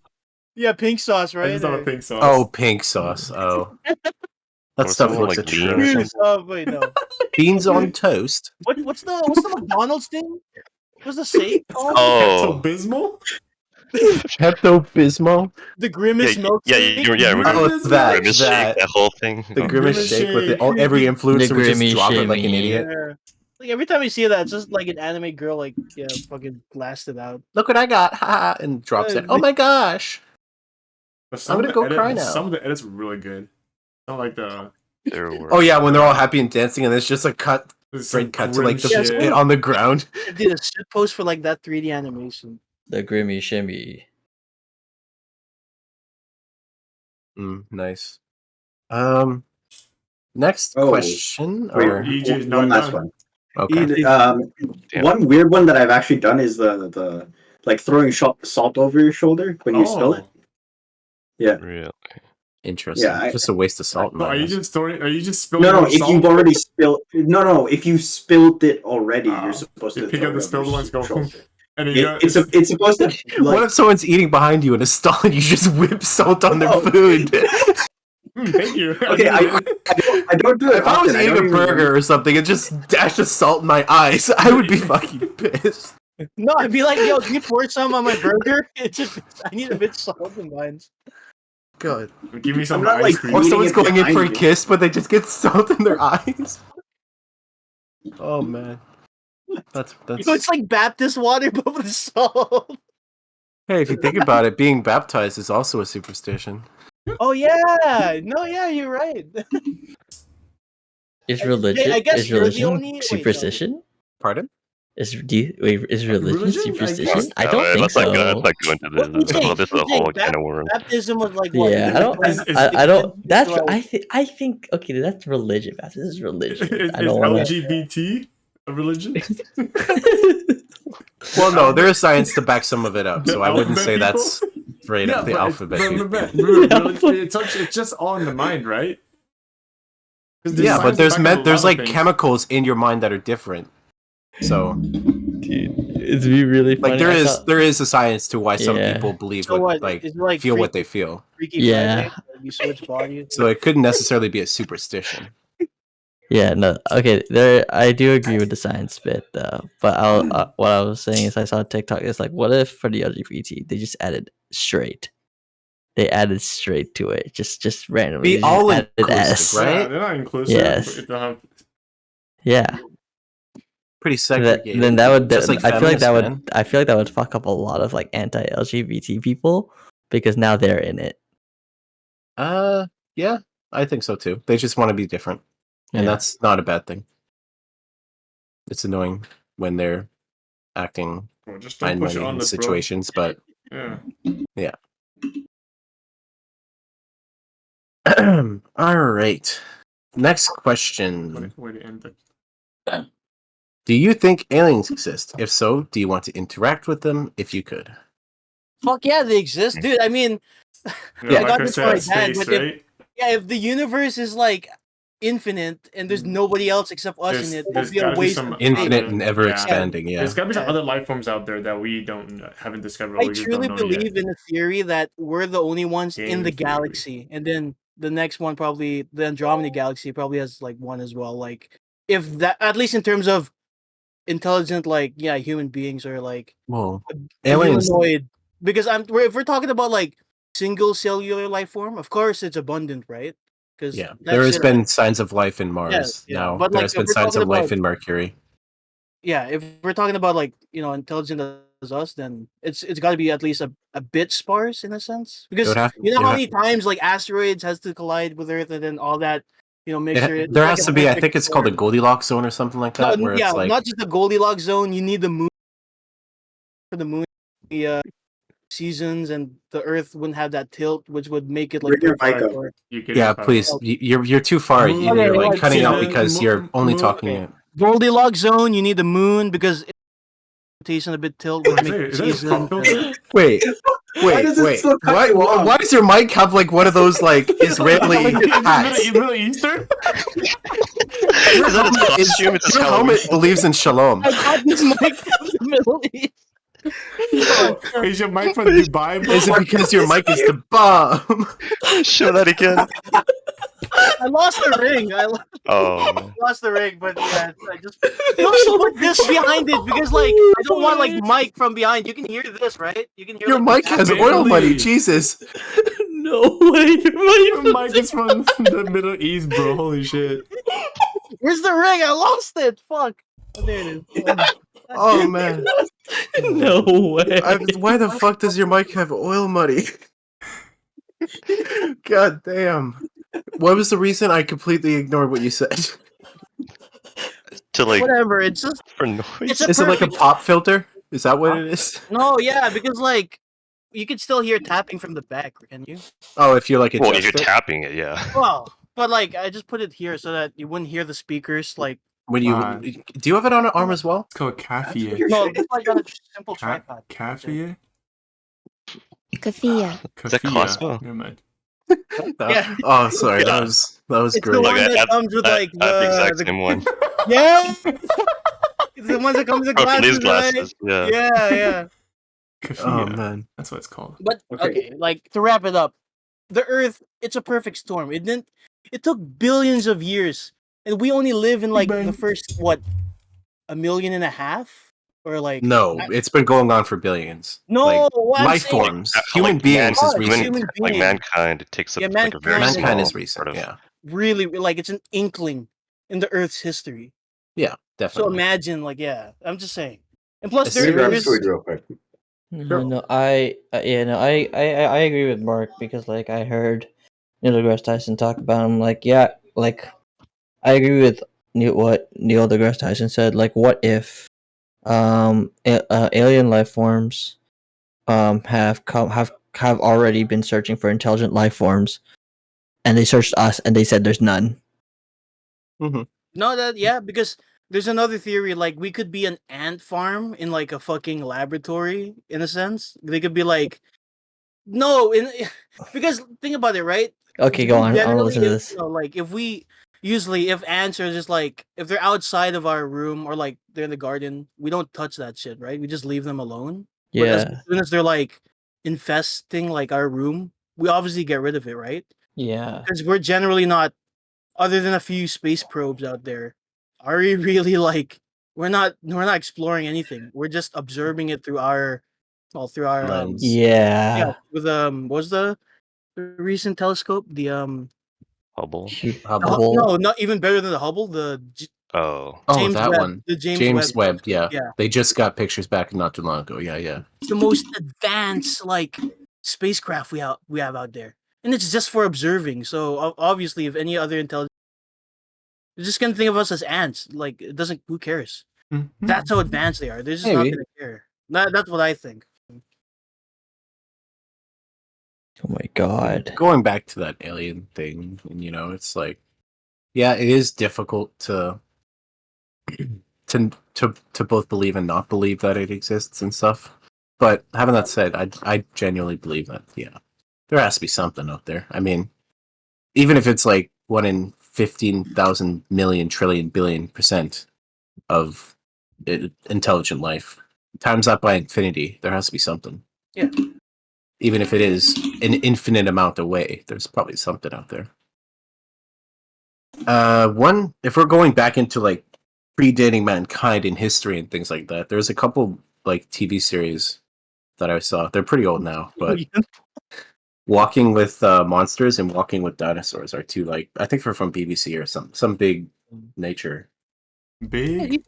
Yeah, pink sauce, I right? just thought Or- of pink sauce. Oh, pink sauce. Oh. That Or stuff someone looks like beans or atrocious. Wait, no. Beans on toast. What's the McDonald's thing? What's the say called? Oh, Pepto-Bismol? Pepto-Bismol? The Grimace yeah, yeah, remember Oh, Grimace that. Grimace Shake, that whole thing? The Oh, Grimace Grimace shake with it. shake. Oh, every influencer would just Grimmy drop it like an shimmy. idiot. Yeah. Like every time you see that, it's just like an anime girl, like fucking blasted out. Look what I got, ha! And drops it. Uh, Oh my gosh! But I'm gonna go cry now. Some of the edits were really good. Not like the there were. Oh yeah, when they're all happy and dancing, and it's just like some straight cut to grim like the shit. spit on the ground. I did a shit post for like that 3D animation. The Grimmy shimmy. Nice. Next Oh, question. wait, Or EJ's one not last done. one. okay. Damn. One weird one that I've actually done is the like throwing salt over your shoulder when you spill it. Yeah. Really? Interesting. Yeah, Just a waste of salt. In No, my are you eyes. just throwing? Are you just spilling? No, more if salt? you've already spilled, no, if you spilled it already, Ah, you're supposed you to pick throw up it the over your spilled ones, go. shoulder. And you got, It's supposed to What like if someone's eating behind you in a stall and you just whip salt on their Oh. food? thank you. Okay, I don't do it. If I was often. eating don't a even burger or something and just dashed a salt in my eyes, I would be fucking pissed. No, I'd be like, yo, can you pour some on my burger? It's just I need a bit of salt in mine. God. Give me some I'm not, ice like, cream. Or Eating someone's it going in behind for a you. kiss, but they just get salt in their eyes. Oh man, that's. Yo, it's like Baptist water but with salt. Hey, if you think about it, being baptized is also a superstition. Oh yeah, no, yeah, you're right. Is I religion guess is you're the religion only- wait, no. superstition? Pardon? Is religion Religion? superstition? I No, don't think let's not go. so. Let's not go into What do you this. think? Well, this is a What do you whole think? can of worms. Baptism was like what? Yeah, I don't. Is- I don't. That's. like, I think. Okay, that's religion. Baptism is religion. Is I don't want to. LGBT a religion? Well, no, there is science to back some of it up, so I wouldn't say alphabet that's straight up the but alphabet. it's all in the mind, right? 'Cause Yeah, but science back up a lot there's of like things. chemicals in your mind that are different. So Dude, it's be really funny. like there is a science to why some Yeah. people believe So what what? Is it like feel what they feel. Freaky Yeah. Friday? Like you switch bodies. So it couldn't necessarily be a superstition. Yeah, no, okay. There, I do agree with the science bit, though. But what I was saying is, I saw TikTok. It's like, what if for the LGBT they just added straight? They added straight to it, just randomly. Be They just all added inclusive, S. right? Yeah, they're not inclusive. Yes. It don't have- Yeah. Pretty That, segregated. then that would. Just like I feel like that feminists, man. would. I feel like that would fuck up a lot of like anti-LGBT people because now they're in it. Yeah, I think so too. They just want to be different, and Yeah. that's not a bad thing. It's annoying when they're acting Well, just don't push it in on the situations, but Yeah. all right. Next question. Way to end it. Do you think aliens exist? If so, do you want to interact with them if you could? Fuck yeah, they exist, dude. I mean, Yeah, I got this from my dad. Space, But right? if the universe is like infinite and there's nobody else except us in it, There's it'll be a gotta be waste some of space. Infinite and ever yeah. expanding, yeah. There's gotta be some Yeah. other life forms out there that we haven't discovered. Or I we just truly don't know believe yet. in the theory that we're the only ones in Game the theory. galaxy, and then the next one probably the Andromeda galaxy probably has like one as well. Like if that, at least in terms of intelligent, like human beings or like Well, a aliens. humanoid. Because if we're talking about like single cellular life form, of course it's abundant, right? Because Yeah, there has been signs of life in Mars. yeah. Now But there like has if been we're signs talking of life about in Mercury. if we're talking about like intelligent as us, then it's got to be at least a bit sparse in a sense. It Because would have. you know it how would many times like asteroids has to collide with Earth and then all that mixture. It's there like has a to be. I perfect think it's called a storm. Goldilocks zone or something like that, where Yeah, it's like not just the Goldilocks zone. You need the moon for the moon. The seasons and the Earth wouldn't have that tilt, which would make it like Bring your perfect. mic up. for- You get yeah, it, please. Oh. You're too far. Moon- Okay, You're like like, cutting out season, because you're only talking. okay. Goldilocks zone. You need the moon because it's rotation a bit tilt, which Is makes that a season. pop filter? Wait, Why does it still cut Why, you off? why does your mic have like one of those like Israeli hats? Middle Eastern? Your Is that his helmet, costume? It's his your Halloween helmet costume? believes in shalom. I got this mic from the Middle East. Is your mic from Dubai, bro? Is it because your mic is the bomb? Show that again. I lost the ring. Oh man. Lost the ring, but yeah, I just put this behind it because like I don't want like mic from behind. You can hear this, right? You can hear Your like, mic has oil Barely. money. Jesus. No way. Your mic is from the Middle East, bro. Holy shit. Where's the ring? I lost it. Fuck. Oh, there it is. Oh man. No way. Why the fuck does your mic have oil money? God damn. What was the reason? I completely ignored what you said. To like Whatever. It's just for noise. it's a Is it like a perfect. pop filter? Is that what it is? No, yeah, because like you can still hear tapping from the back, can you? Oh, if you're like Well, if you're adjust it? tapping it, yeah. Well, but like I just put it here so that you wouldn't hear the speakers. Like When you do you have it on an arm as well? It's called Cafe. no, this one got a simple tripod. Cafe? Kafia. Is that Costco? Never mind. Yeah. Oh, sorry. Yeah. That was It's great. the Like, one I that have- comes with like I have the exact the same one. yeah. It's the ones that comes with Oh, from these glasses, glasses. right? Yeah. Yeah. Cafe. Oh man. That's what it's called. But Okay. okay, like to wrap it up, the Earth, it's a perfect storm. It took billions of years, and we only live in like Bang. the first what, 1.5 million, or like No, it's been going on for billions. no, Like, what I'm life saying- forms, Like, human beings man- is Oh, recent. human Like being. mankind, it takes up Yeah, like a very mankind- Mankind small is recent. part of. Yeah. really like it's an inkling in the Earth's history. Yeah, So definitely. imagine, like, I'm just saying. And plus, Let's Let me there grab is Squid real quick. No, I agree with Mark because like I heard Neil deGrasse Tyson talk about him. Like, yeah, like I agree with what Neil deGrasse Tyson said. Like, what if alien life forms have already been searching for intelligent life forms, and they searched us and they said there's none. no because there's another theory. Like, we could be an ant farm in like a fucking laboratory. In a sense, they could be like, no, because think about it, right? Okay, go on. I want to listen to this. Like if ants are just like if they're outside of our room or like they're in the garden, we don't touch that shit, right? We just leave them alone. But as Yeah, soon as they're like infesting like our room, we obviously get rid of it, right? yeah. Because we're generally not, other than a few space probes out there, are we really like we're not exploring anything. We're just observing it through our Lens. Yeah. with what was the recent telescope? The Hubble. Hubble. no, not even better than the Hubble. The Oh. Oh, James that Webb. one. The James Webb. telescope, Yeah. yeah. They just got pictures back not too long ago. Yeah. It's the most advanced like spacecraft we have out there, and it's just for observing. So obviously, if any other intelligence, you're just gonna think of us as ants. Like it doesn't. Who cares? That's how advanced they are. They're just not Maybe. gonna care. That's what I think. Oh my god. Going back to that alien thing, and it's like Yeah, it is difficult to both believe and not believe that it exists and stuff. But having that said, I genuinely believe that there has to be something out there. I mean, even if it's like 1 in 15,000 million trillion billion % of intelligent life, times that by infinity, there has to be something. Yeah. Even if it is an infinite amount away, there's probably something out there. If we're going back into like predating mankind in history and things like that, there's a couple like TV series that I saw. They're pretty old now, but Walking with Monsters and Walking with Dinosaurs are two, like, I think they're from BBC or some big nature Yeah, Big. do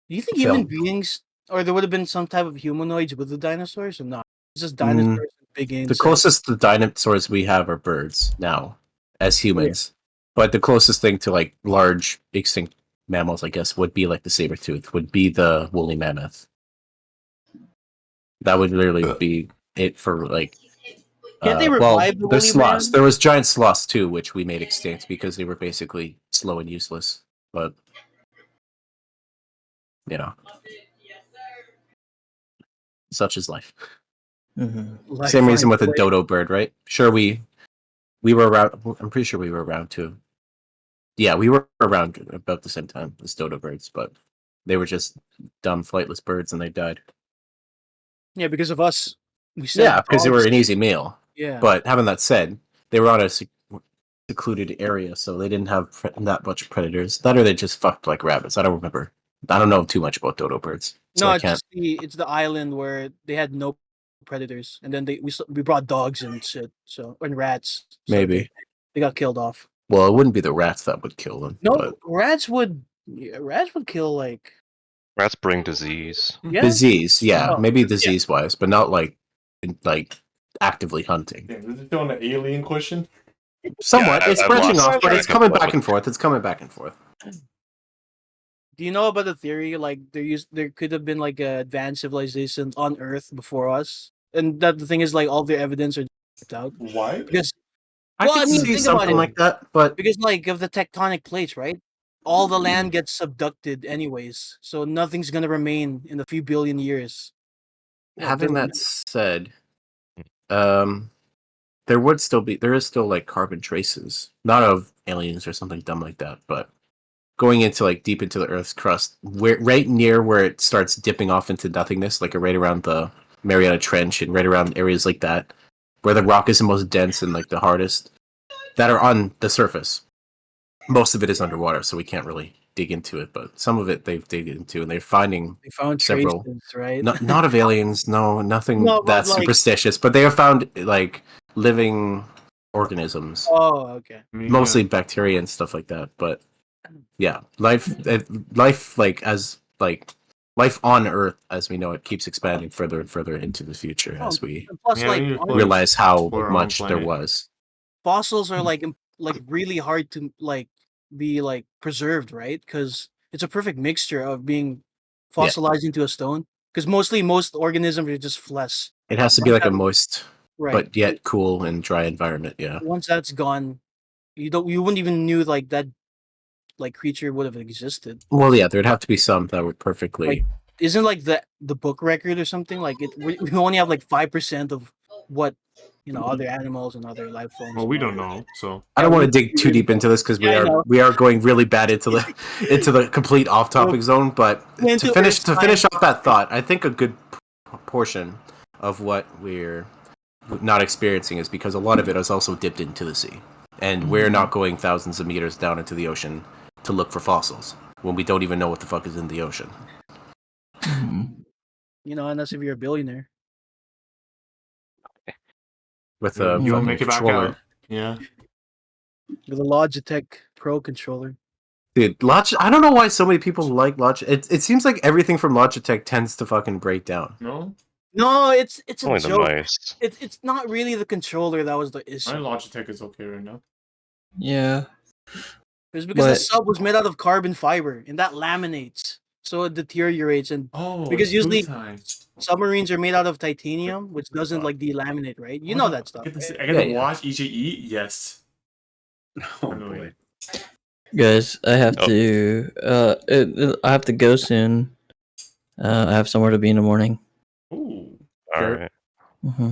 you think human film. beings, or there would have been some type of humanoids with the dinosaurs, or not? It's just Mm, dinosaurs and big The insects. closest to dinosaurs we have are birds now, as humans. But the closest thing to like large extinct mammals, I guess, would be like the saber tooth, would be the woolly mammoth. That would literally be it for like. Can't they Well, revive the there's woolly sloths. man? There was giant sloths too, which we made extinct because they were basically slow and useless. But you know, such is life. Like, Same reason with a fine. dodo bird, right? Sure, we were around. I'm pretty sure we were around too. Yeah, we were around about the same time as dodo birds, but they were just dumb, flightless birds, and they died. Yeah, because of us. We Yeah, said because they were dogs. an easy meal. Yeah. But having that said, they were on a secluded area, so they didn't have that much predators. That or they just fucked like rabbits. I don't remember. I don't know too much about dodo birds, so No, I it's can't. just it's the island where they had no predators, and then we brought dogs and shit, so and rats. So Maybe. they got killed off. Well, it wouldn't be the rats that would kill them. No, But rats would kill like Rats bring disease. yeah. disease, yeah, Oh, maybe yeah. disease wise, but not like actively hunting. Damn, is it still an alien question? Somewhat, Yeah, it's I've branching lost off, but track it's of coming what back was- and forth. It's coming back and forth. Do you know about the theory like there could have been like a advanced civilization on Earth before us, and that the thing is like all the evidence are out Why? because I well, could I mean, see think about something it. like that, but Because like of the tectonic plates, right? All the land gets subducted anyways, so nothing's gonna remain in a few billion years. Well, having doesn't that said, um, there is still like carbon traces, not of aliens or something dumb like that, but going into like deep into the Earth's crust, where right near where it starts dipping off into nothingness, like right around the Mariana Trench and right around areas like that, where the rock is the most dense and like the hardest, that are on the surface. Most of it is underwater, so we can't really dig into it, but some of it they've digged into, and they're finding they found several. traces, right? Not of aliens, no, nothing No, but that like superstitious, but they have found like living organisms, oh, okay. mostly bacteria and stuff like that. But yeah, life life on Earth as we know it keeps expanding further and further into the future Oh, as we and plus, Yeah, we like need to realize how explore our own much there planet. was. fossils are like really hard to like be like preserved, right? Because it's a perfect mixture of being Yeah. fossilized into a stone. Because most organisms are just flesh. It has to be like a moist, Right. but yet cool and dry environment. Yeah. Once that's gone, you wouldn't even knew like that like creature would have existed. Well, yeah, there'd have to be some that would perfectly. Like isn't like the book record or something like it? We only have like 5% of what other animals and other life forms. Well, we don't know, so I don't Yeah, want to we- dig too deep into this because Yeah, I know. we are going really bad into the complete off topic zone. But Into to finish Earth off that thought, I think a good portion of what we're not experiencing is because a lot of it is also dipped into the sea, and we're not going thousands of meters down into the ocean to look for fossils when we don't even know what the fuck is in the ocean. Unless if you're a billionaire. With a you'll fucking make it back controller. out. Yeah. With a Logitech Pro controller. Dude, I don't know why so many people like Logitech. It seems like everything from Logitech tends to fucking break down. No. No, it's a Only the joke. mice. It's not really the controller that was the My issue. Logitech is okay right now. Yeah. It was because the But- sub was made out of carbon fiber and that laminates, so it deteriorates. And Oh, because it's usually food time. submarines are made out of titanium, which doesn't like delaminate, right? You know that stuff. I get right? to Yeah, watch EJ eat. Yes. Oh Finally. boy. Guys, I have Oh. to. I have to go soon. I have somewhere to be in the morning. Ooh. All Sure. right. Hmm.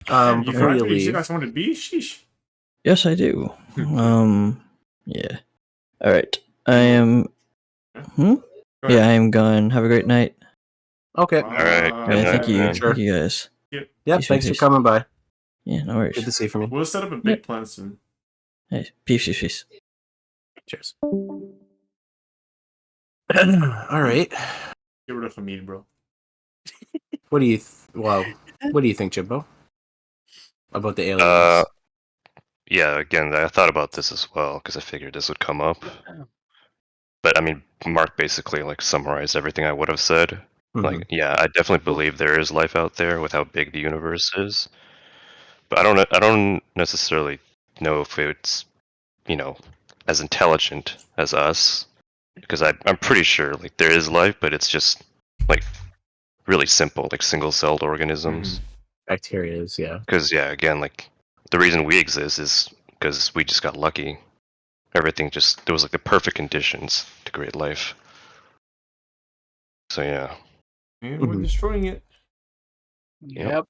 Damn, Before you you still leave, got somewhere to be? Sheesh. Yes, I do. Yeah. All right. I You- am. Yeah. Hmm? Go ahead. Yeah, I am going. Have a great night. okay. All right. Good Yeah, night, thank you. man. Sure. Thank you guys. Yeah, Peace, thanks for peace. coming by. Yeah, no worries. Good to see you from you. We'll set up a big Yep. plan soon. Hey, peace. Cheers. All right. Get rid of Hamid, bro. What do you what do you think, Jimbo? About the aliens? Yeah, again, I thought about this as well because I figured this would come up. But I mean, Mark basically like summarized everything I would have said. Like, yeah, I definitely believe there is life out there with how big the universe is. But I don't necessarily know if it's, you know, as intelligent as us, because I'm pretty sure like there is life, but it's just like really simple, like single-celled organisms. Bacteria is, yeah. Because yeah, again, like the reason we exist is because we just got lucky. Everything just there was like the perfect conditions to create life. So yeah. And we're destroying it. Yep.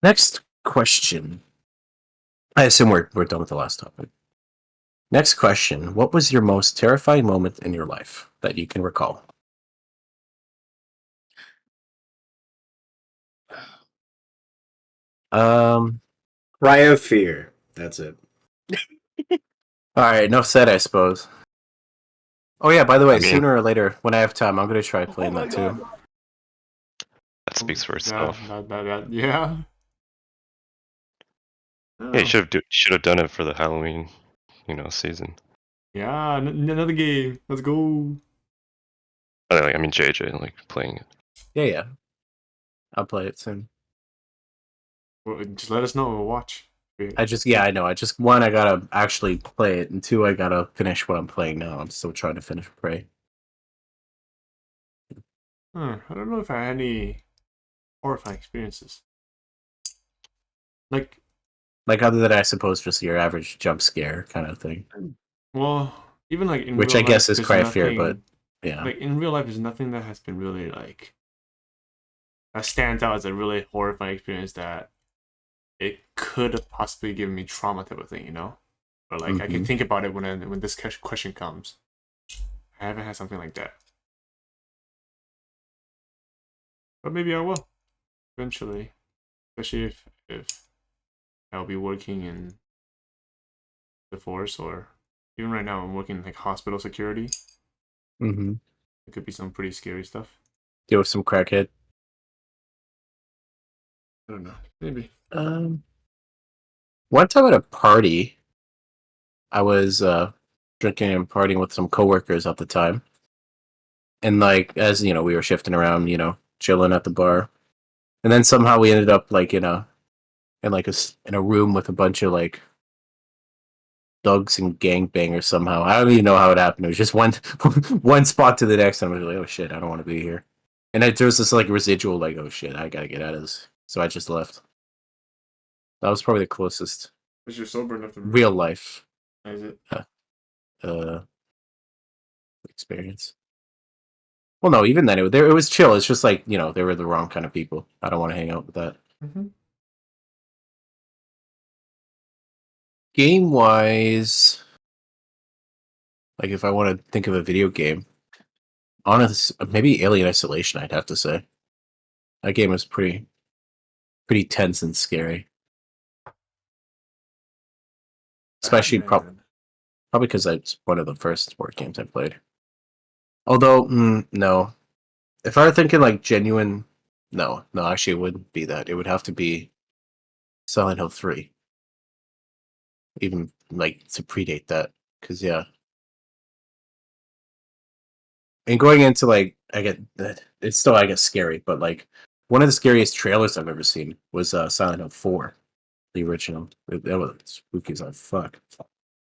Next question. I assume we're done with the last topic. Next question. What was your most terrifying moment in your life that you can recall? Cry of fear. That's it. All right, enough said, I suppose. Oh yeah, by the way, I mean- sooner or later, when I have time, I'm gonna try playing that too. That speaks for itself. Yeah. Yeah, you should have done it for the Halloween, season. Yeah, another game. Let's go. I mean, JJ like playing it. Yeah. I'll play it soon. Well, just let us know. We'll watch. I know. One, I gotta actually play it, and two, I gotta finish what I'm playing now. I'm still trying to finish Prey. I don't know if I had any horrifying experiences. Like other than I suppose just your average jump scare kind of thing. Well, even like in Which real I guess life, is there's cry of fear, nothing- but yeah. Like in real life, there's nothing that has been really like that stands out as a really horrifying experience that it could have possibly given me trauma type of thing, you know? Or like I can think about it when this question comes. I haven't had something like that, but maybe I will eventually, especially if I'll be working in the force, or even right now I'm working in like hospital security. It could be some pretty scary stuff. Deal with some crackhead. I don't know. Maybe. One time at a party, I was drinking and partying with some coworkers at the time. And like as we were shifting around, chilling at the bar. And then somehow we ended up like in a room with a bunch of like thugs and gangbangers somehow. I don't even know how it happened. It was just one one spot to the next, and I was like, oh shit, I don't want to be here. And there was this like residual like, oh shit, I gotta get out of this. So I just left. That was probably the closest Because you're sober enough to real life Is it? experience. Well, no, even then it was chill. It's just like they were the wrong kind of people. I don't want to hang out with that. Game wise, like if I want to think of a video game, honest, maybe Alien Isolation. I'd have to say that game was pretty tense and scary. Especially probably because it's one of the first sport games I played. Although, no. If I were thinking like genuine, no, actually it wouldn't be that. It would have to be Silent Hill 3. Even like to predate that. Because, yeah. And going into like, I get that it's still, I guess, scary, but like one of the scariest trailers I've ever seen was Silent Hill 4, the original. That was spooky as fuck.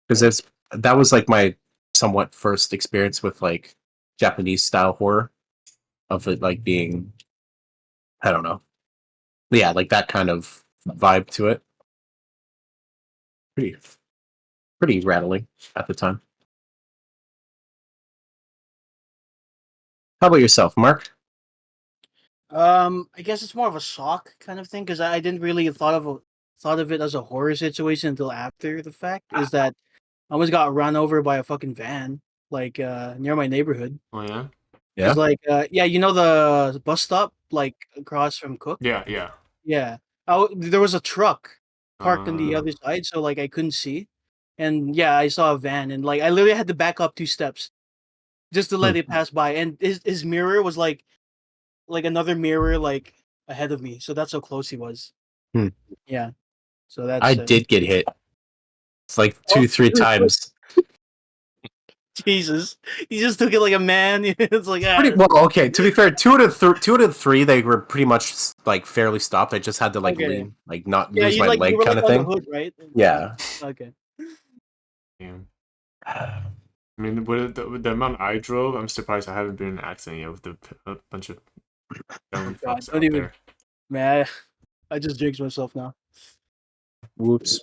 Because that was like my somewhat first experience with like Japanese style horror, of it like being, I don't know, yeah, like that kind of vibe to it. pretty rattling at the time. How about yourself, Mark? I guess it's more of a shock kind of thing because I didn't really thought of it as a horror situation until after the fact. Is that I almost got run over by a fucking van, like near my neighborhood. Oh yeah. Yeah. It's like yeah, you know the bus stop like across from Cook. Yeah, yeah. Yeah, there was a truck parked on the Uh, other side, so like I couldn't see, and yeah, I saw a van, and like I literally had to back up 2 steps just to let it pass by, and his mirror was like another mirror like ahead of me, so that's how close he was. Hmm. Yeah, so that's I did get hit. It's like Oh, 2-3 times. Jesus, he just took it like a man. It's like Pretty well. Okay, to be fair, two out of three, they were pretty much like fairly stopped. I just had to like Okay. lean, like not Yeah, lose my you leg, were kind like of on the thing. hood, right? Yeah. Okay. damn. I mean, with the amount I drove, I'm surprised I haven't been in an accident yet with a bunch of dumb God, fucks don't out even- there. Man, I just jinxed myself now. Whoops.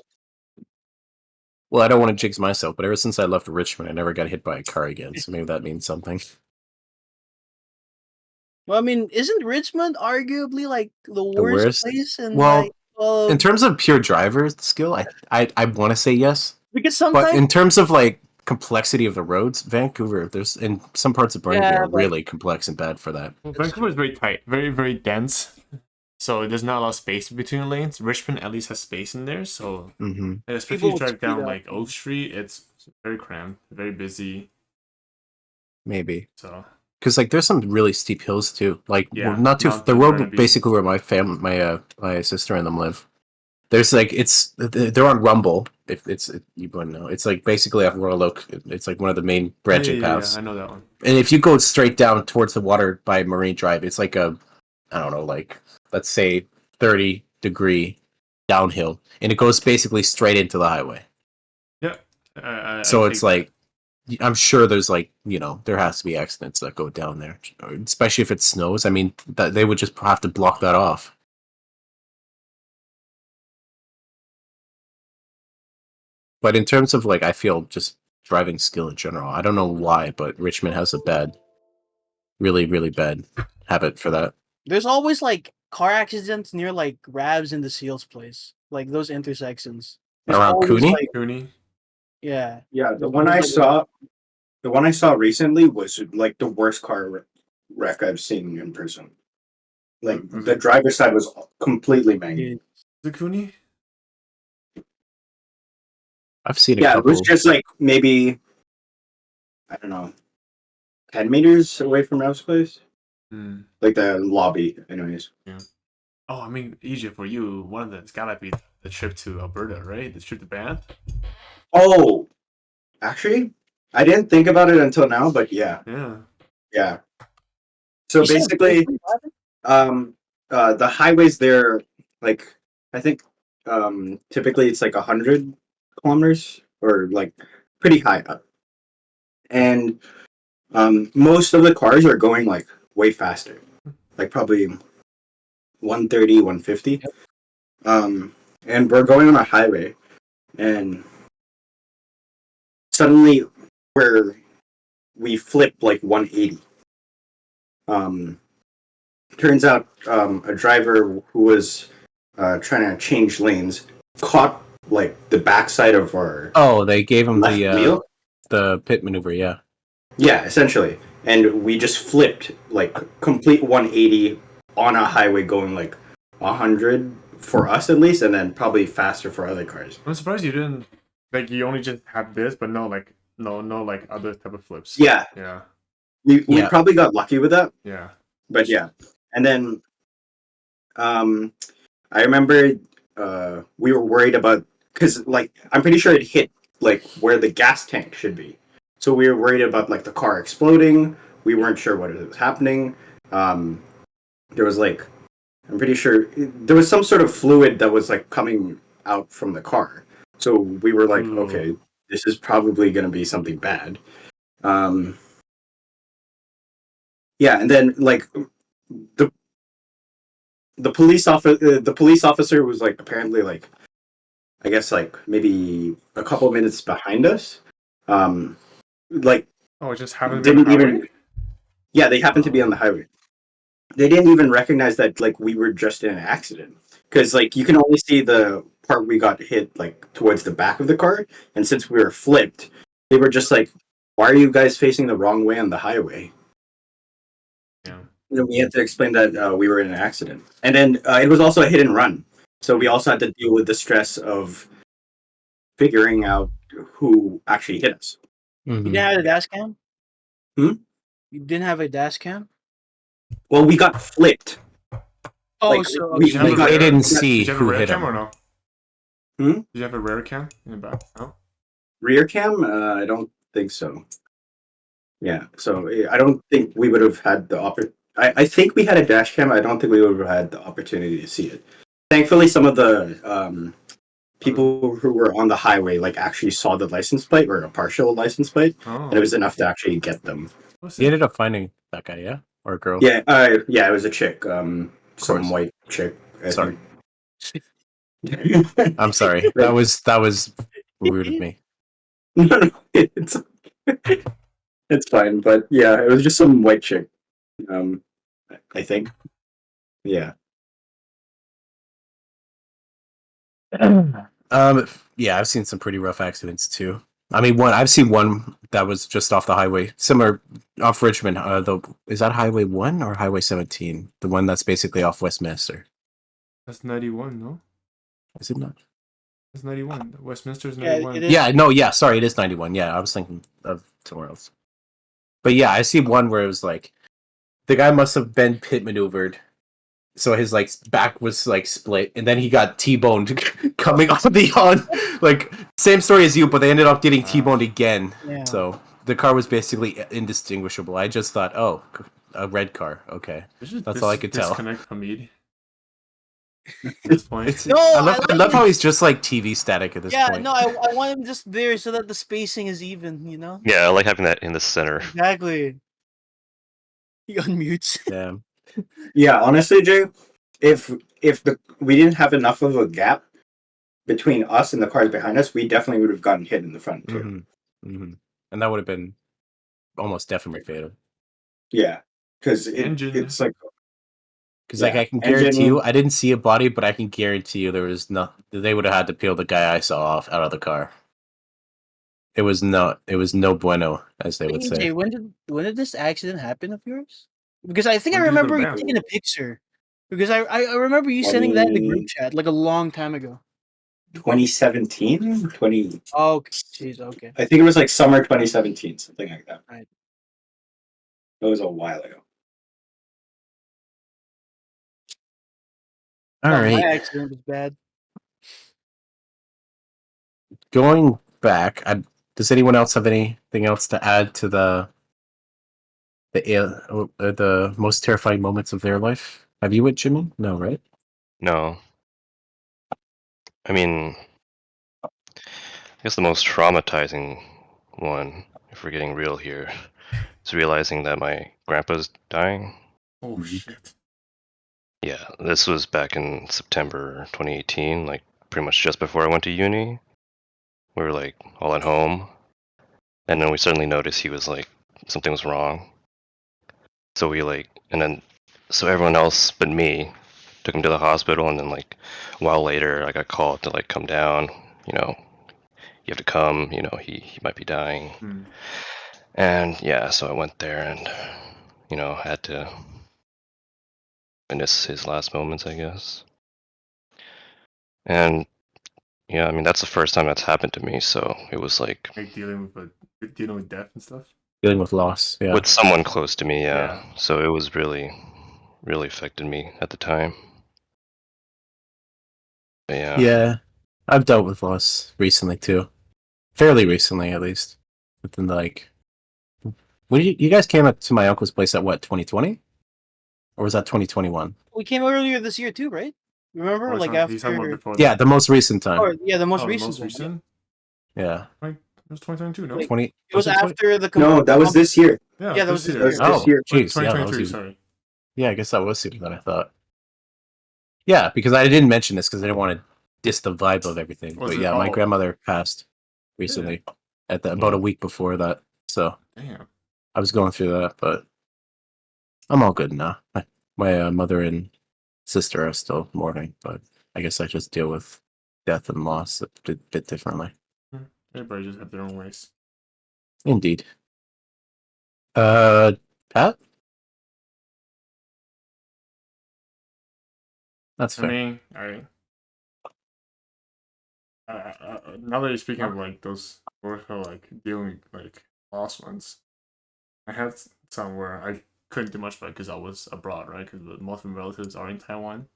Well, I don't want to jinx myself, but ever since I left Richmond, I never got hit by a car again. So maybe that means something. Well, I mean, isn't Richmond arguably like the worst worst? place? And Well, like, in terms of pure driver skill, I want to say yes. because But sometimes in terms of like complexity of the roads, Vancouver, there's in some parts of Burnaby Yeah, are but- really complex and bad for that. Well, Vancouver is very tight, very very dense. So there's not a lot of space between lanes. Richmond at least has space in there, so Mm-hmm. especially People if you drive speed down up. like Oak Street, it's very cramped, very busy. Maybe. So Because like there's some really steep hills too. Like Yeah, not too Mount the road Burnaby. basically where my sister and them live. There's like they're on Rumble. If you wouldn't know, it's like basically off Royal Oak. It's like one of the main branching paths. I know that one. And if you go straight down towards the water by Marine Drive, it's like I don't know, like let's say 30-degree downhill, and it goes basically straight into the highway. Yeah. So I it's take like I'm sure there's like there has to be accidents that go down there, especially if it snows. I mean, that they would just have to block that off. But in terms of like, I feel just driving skill in general, I don't know why, but Richmond has a really, really bad habit for that. there's always like car accidents near like Rabs in the Seals place, like those intersections. There's Around always, Cooney? like, Cooney. yeah, Yeah, the one I the one I saw recently was like the worst car wreck I've seen in person. Like the driver's side was completely mangled. The Cooney? I've seen a Yeah, it couple. was just like maybe I don't know, 10 meters away from Ralph's place, Hmm. like the lobby. Anyways, Oh, I mean, easier for you. One of them, it's gotta be the trip to Alberta, right? The trip to Banff. oh, actually, I didn't think about it until now, but yeah, Yeah. So You said basically, the highways there, like I think, typically it's like 100 kilometers or like pretty high up, and most of the cars are going like way faster, like probably 130, 150. And we're going on a highway, and suddenly we flip like 180. Turns out a driver who was trying to change lanes caught like the backside of our Oh, they gave him left wheel. the pit maneuver, yeah. Yeah, essentially. And we just flipped like complete 180 on a highway going like 100 for us at least, and then probably faster for other cars. I'm surprised you didn't like. You only just had this, but no like other type of flips. Yeah, Yeah. we Yeah. probably got lucky with that, Yeah. but yeah. And then I remember we were worried about because like I'm pretty sure it hit like where the gas tank should be, so we were worried about like the car exploding. We weren't sure what was happening. There was like I'm pretty sure there was some sort of fluid that was like coming out from the car, so we were like, Ooh. okay, this is probably going to be something bad. Yeah, and then like the police officer was like apparently like I guess like maybe a couple minutes behind us. Like Oh, it just happened to be on the didn't highway? even. Yeah, they happened to be on the highway. They didn't even recognize that like we were just in an accident because like you can only see the part we got hit like towards the back of the car, and since we were flipped, they were just like, "Why are you guys facing the wrong way on the highway?" Yeah. And then we had to explain that we were in an accident, and then it was also a hit and run, so we also had to deal with the stress of figuring out who actually hit us. You didn't have a dash cam? Hmm? You didn't have a dash cam? Well, we got flipped. Oh, Like, so we Did you have a got- rear- They didn't Did see you have a who rear hit cam him. or no? Hmm? Did you have a rear cam in the back? No. Rear cam? I don't think so. Yeah, so I don't think we would have had the I think we had a dash cam. I don't think we would have had the opportunity to see it. Thankfully, some of the people who were on the highway like actually saw the license plate or a partial license plate, Oh. and it was enough to actually get them. You ended up finding that guy, yeah, or a girl? Yeah, it was a chick, some course. white chick. I Sorry. think. I'm sorry. That was weird of me. No, it's fine, but yeah, it was just some white chick. I think. Yeah. Yeah, I've seen some pretty rough accidents too. I mean, I've seen one that was just off the highway, similar off Richmond. Is that Highway 1 or Highway 17? The one that's basically off Westminster. That's 91, no? Is it not? That's 91. Westminster's Yeah, 91. it is. Yeah, no, yeah, sorry, it is 91. Yeah, I was thinking of somewhere else. But yeah, I see one where it was like the guy must have been pit maneuvered, so his like back was like split, and then he got T-boned coming on like same story as you, but they ended up getting T-boned again. Yeah. So the car was basically indistinguishable. I just thought, oh, a red car. Okay, that's all I could tell. Disconnect Hamid. At this point. No, I love how he's just like TV static at this Yeah, point. no, I want him just there so that the spacing is even, you know? Yeah, I like having that in the center. Exactly. He unmutes. Yeah. Yeah, honestly, Jay, if we didn't have enough of a gap between us and the cars behind us, we definitely would have gotten hit in the front too. And that would have been almost definitely fatal. Yeah, because Engine. it's like Because like I can guarantee you, I didn't see a body, but I can guarantee you there was no. They would have had to peel the guy I saw off out of the car. It was no bueno, as they would Hey, say. Jay, when did this accident happen of yours? Because I think When I did you go remember you down? taking a picture. Because I remember you sending that in the group chat like a long time ago. 2017, 20. Oh, jeez, okay. I think it was like summer 2017, something like that. Right. It was a while ago. All Oh, right, my accident was bad. going back. Does anyone else have anything else to add to the most terrifying moments of their life? Have you, Jimmy? No, right? No. I mean, I guess the most traumatizing one, if we're getting real here, is realizing that my grandpa's dying. Oh, shit. Yeah, this was back in September 2018, like pretty much just before I went to uni. We were like all at home, and then we suddenly noticed he was like, something was wrong. So so everyone else but me took him to the hospital, and then like a while later I got called to like come down, you have to come, he might be dying. And yeah, so I went there and had to witness his last moments, I guess. And yeah, I mean that's the first time that's happened to me, so it was like dealing with death and stuff. Dealing with loss, yeah. With someone close to me, yeah. So it was really, really affected me at the time. But yeah. Yeah, I've dealt with loss recently too, fairly recently at least. Within like, when you guys came up to my uncle's place at what 2020, or was that 2021? We came earlier this year too, right? Remember, Oh, like he's talking about after. before Yeah, that. the most recent time. Oh, yeah, the most Oh, recent. most recent? Yeah. It was 2022, no? Like, 20. It was after the. No, that was this year. Yeah, that was this That year. was this year. Jeez, yeah, that was 2023, even- sorry. Yeah, I guess that was sooner than I thought. Yeah, because I didn't mention this because I didn't want to distant vibe of everything. Was But it- yeah, my oh. grandmother passed recently about a week before that. So Damn. I was going through that, but I'm all good now. My mother and sister are still mourning, but I guess I just deal with death and loss a bit differently. Everybody just have their own ways. Indeed. Pat? That's For fair. me, now that you're speaking of like those more like dealing like lost ones, I had some where I couldn't do much about because I was abroad, right? Because most of my relatives are in Taiwan,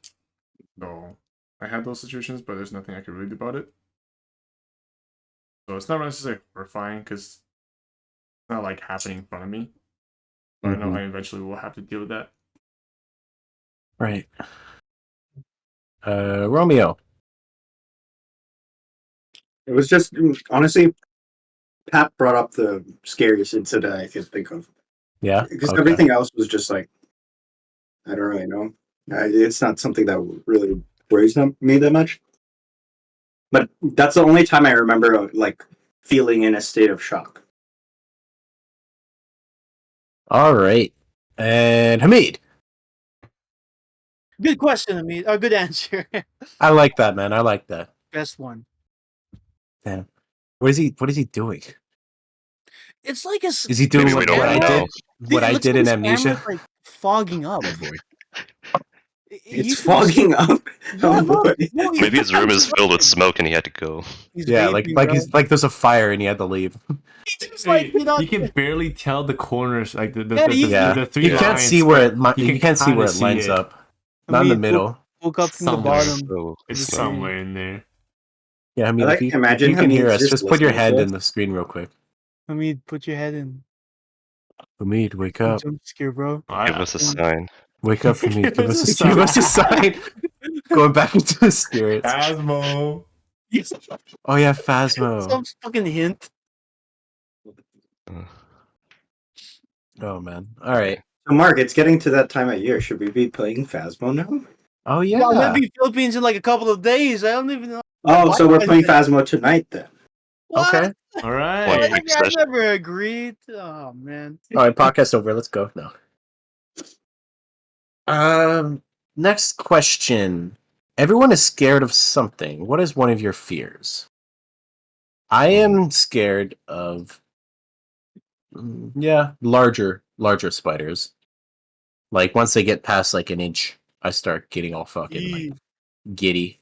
so I had those situations, but there's nothing I could really do about it. So it's not necessarily horrifying because it's not like happening in front of me. But I know I eventually will have to deal with that. Right. Romeo. It was just honestly, Pat brought up the scariest incident I could think of. Yeah. Because Okay. everything else was just like, I don't really know. It's not something that really worries me that much. But that's the only time I remember like feeling in a state of shock. All right. And Hamid. Good question, Amit. Oh, good answer. I like that, man. I like that. Best one. Damn. What is he doing? It's like a. Is he doing Maybe we what don't I know. did? What It I looks did like in his Amnesia? camera's, like fogging up. Oh boy. It It's used to be fogging up. Yeah, Oh bro. boy. No, Maybe his room is filled with vaping. smoke and he had to go. He's Yeah, vaping, like bro. he's like there's a fire and he had to leave. It's just like, Hey, you know, you can barely tell the corners, like the Yeah, the three you can't lines, see where but you can't see where it kinda lines it. up. Not in the Hamid middle. woke up from the Somewhere. bottom. So It's Just somewhere in there. Yeah, I mean, I if you imagine can hear Hamid's us, just just put your listening hand to in the screen real quick. Hamid, put your head in. Hamid, wake Don't up. jump scare, bro. give us a sign. Wake up, Hamid. Give us sign. a sign. Going back into the spirits. Phasmo. Yes. Oh yeah, Phasmo. Some fucking hint. Uh, Oh man. All right. So Mark, it's getting to that time of year. Should we be playing Phasmo now? Oh Yeah, I'm yeah. gonna be Philippines in like a couple of days. I don't even know. Oh, so we're Why- playing Phasmo tonight then. What? Okay. All One right. quick I session. never agreed. Oh man. All right. Podcast over. Let's go now. Next question. Everyone is scared of something. What is one of your fears? I am scared of larger spiders. Like once they get past like an inch, I start getting all fucking like giddy.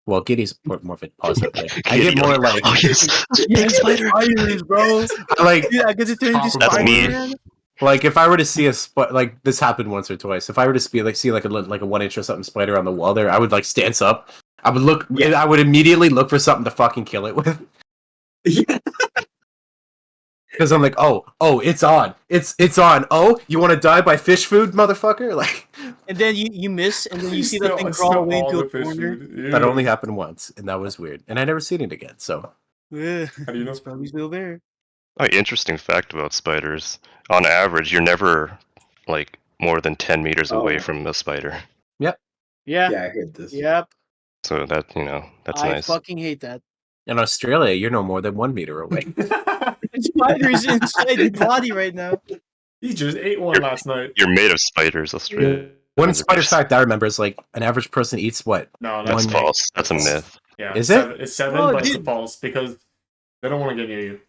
Well, giddy's more of a positive thing. I get more like oh yes, Yeah, spider. spiders, bro. like Dude, I get to turn into That's me. Spider-Man. like if I were to see like this happened once or twice. If I were to see like a 1 inch or something spider on the wall there, I would like stance up. I would look. Yeah. I would immediately look for something to fucking kill it with. Yeah. Because I'm like, oh, it's on. It's on. Oh, you want to die by fish food, motherfucker? Like And then you miss, and then you see the thing It's crawl still away all into the a fish corner. food. that only Ew. happened once, and that was weird. And I never seen it again. So Yeah, How do you know? it's probably still there. Oh, interesting fact about spiders. On average, you're never like more than 10 meters away Oh. from a spider. Yeah. Yeah, I heard this. Yep. So that that's I nice. fucking hate that. in Australia, you're no more than 1 meter away. The spider is inside your body right now. He just ate one last night. You're made of spiders, Australia. One spider fact I remember is like an average person eats what? No, That's that's false. That's a false. myth. Yeah, Is seven, it's seven, Oh, but it's dude. false because they don't want to get near you.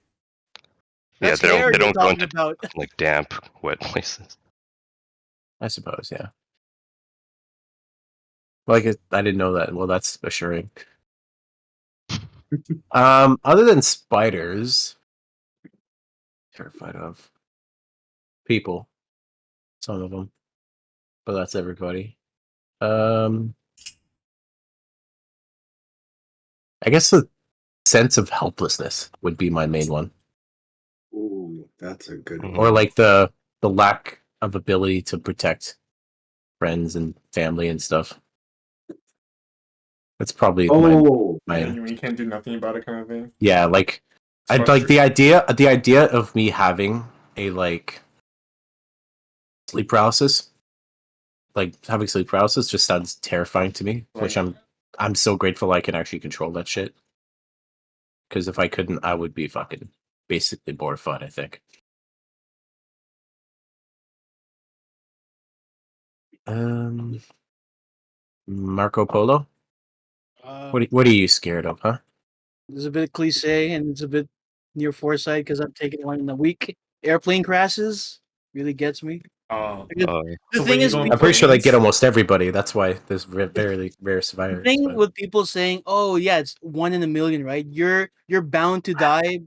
Yeah, That's they hair don't you're go talking into about. like damp, wet places. I suppose, yeah. Like I didn't know that. Well, that's assuring. Other than spiders, terrified of people. Some of them, but that's everybody. I guess the sense of helplessness would be my main one, Ooh, that's a good one. or like the lack of ability to protect friends and family and stuff. That's probably Oh, my And you can't do nothing about it, kind of thing. yeah. Like I'd like the idea of me having a like sleep paralysis. Like having sleep paralysis just sounds terrifying to me, which Like, I'm I'm so grateful I can actually control that shit. Because if I couldn't, I would be fucking basically mortified, I think. Marco Polo? What are you scared of, huh? It's a bit cliche and it's a bit near foresight because I'm taking one in a week. Airplane crashes really gets me. Oh. The So thing when you is, go on I'm pretty sure they planes- get almost everybody. That's why there's very rare the survivors. thing but- with people saying, "Oh yeah, it's 1 in a million," right? You're bound to die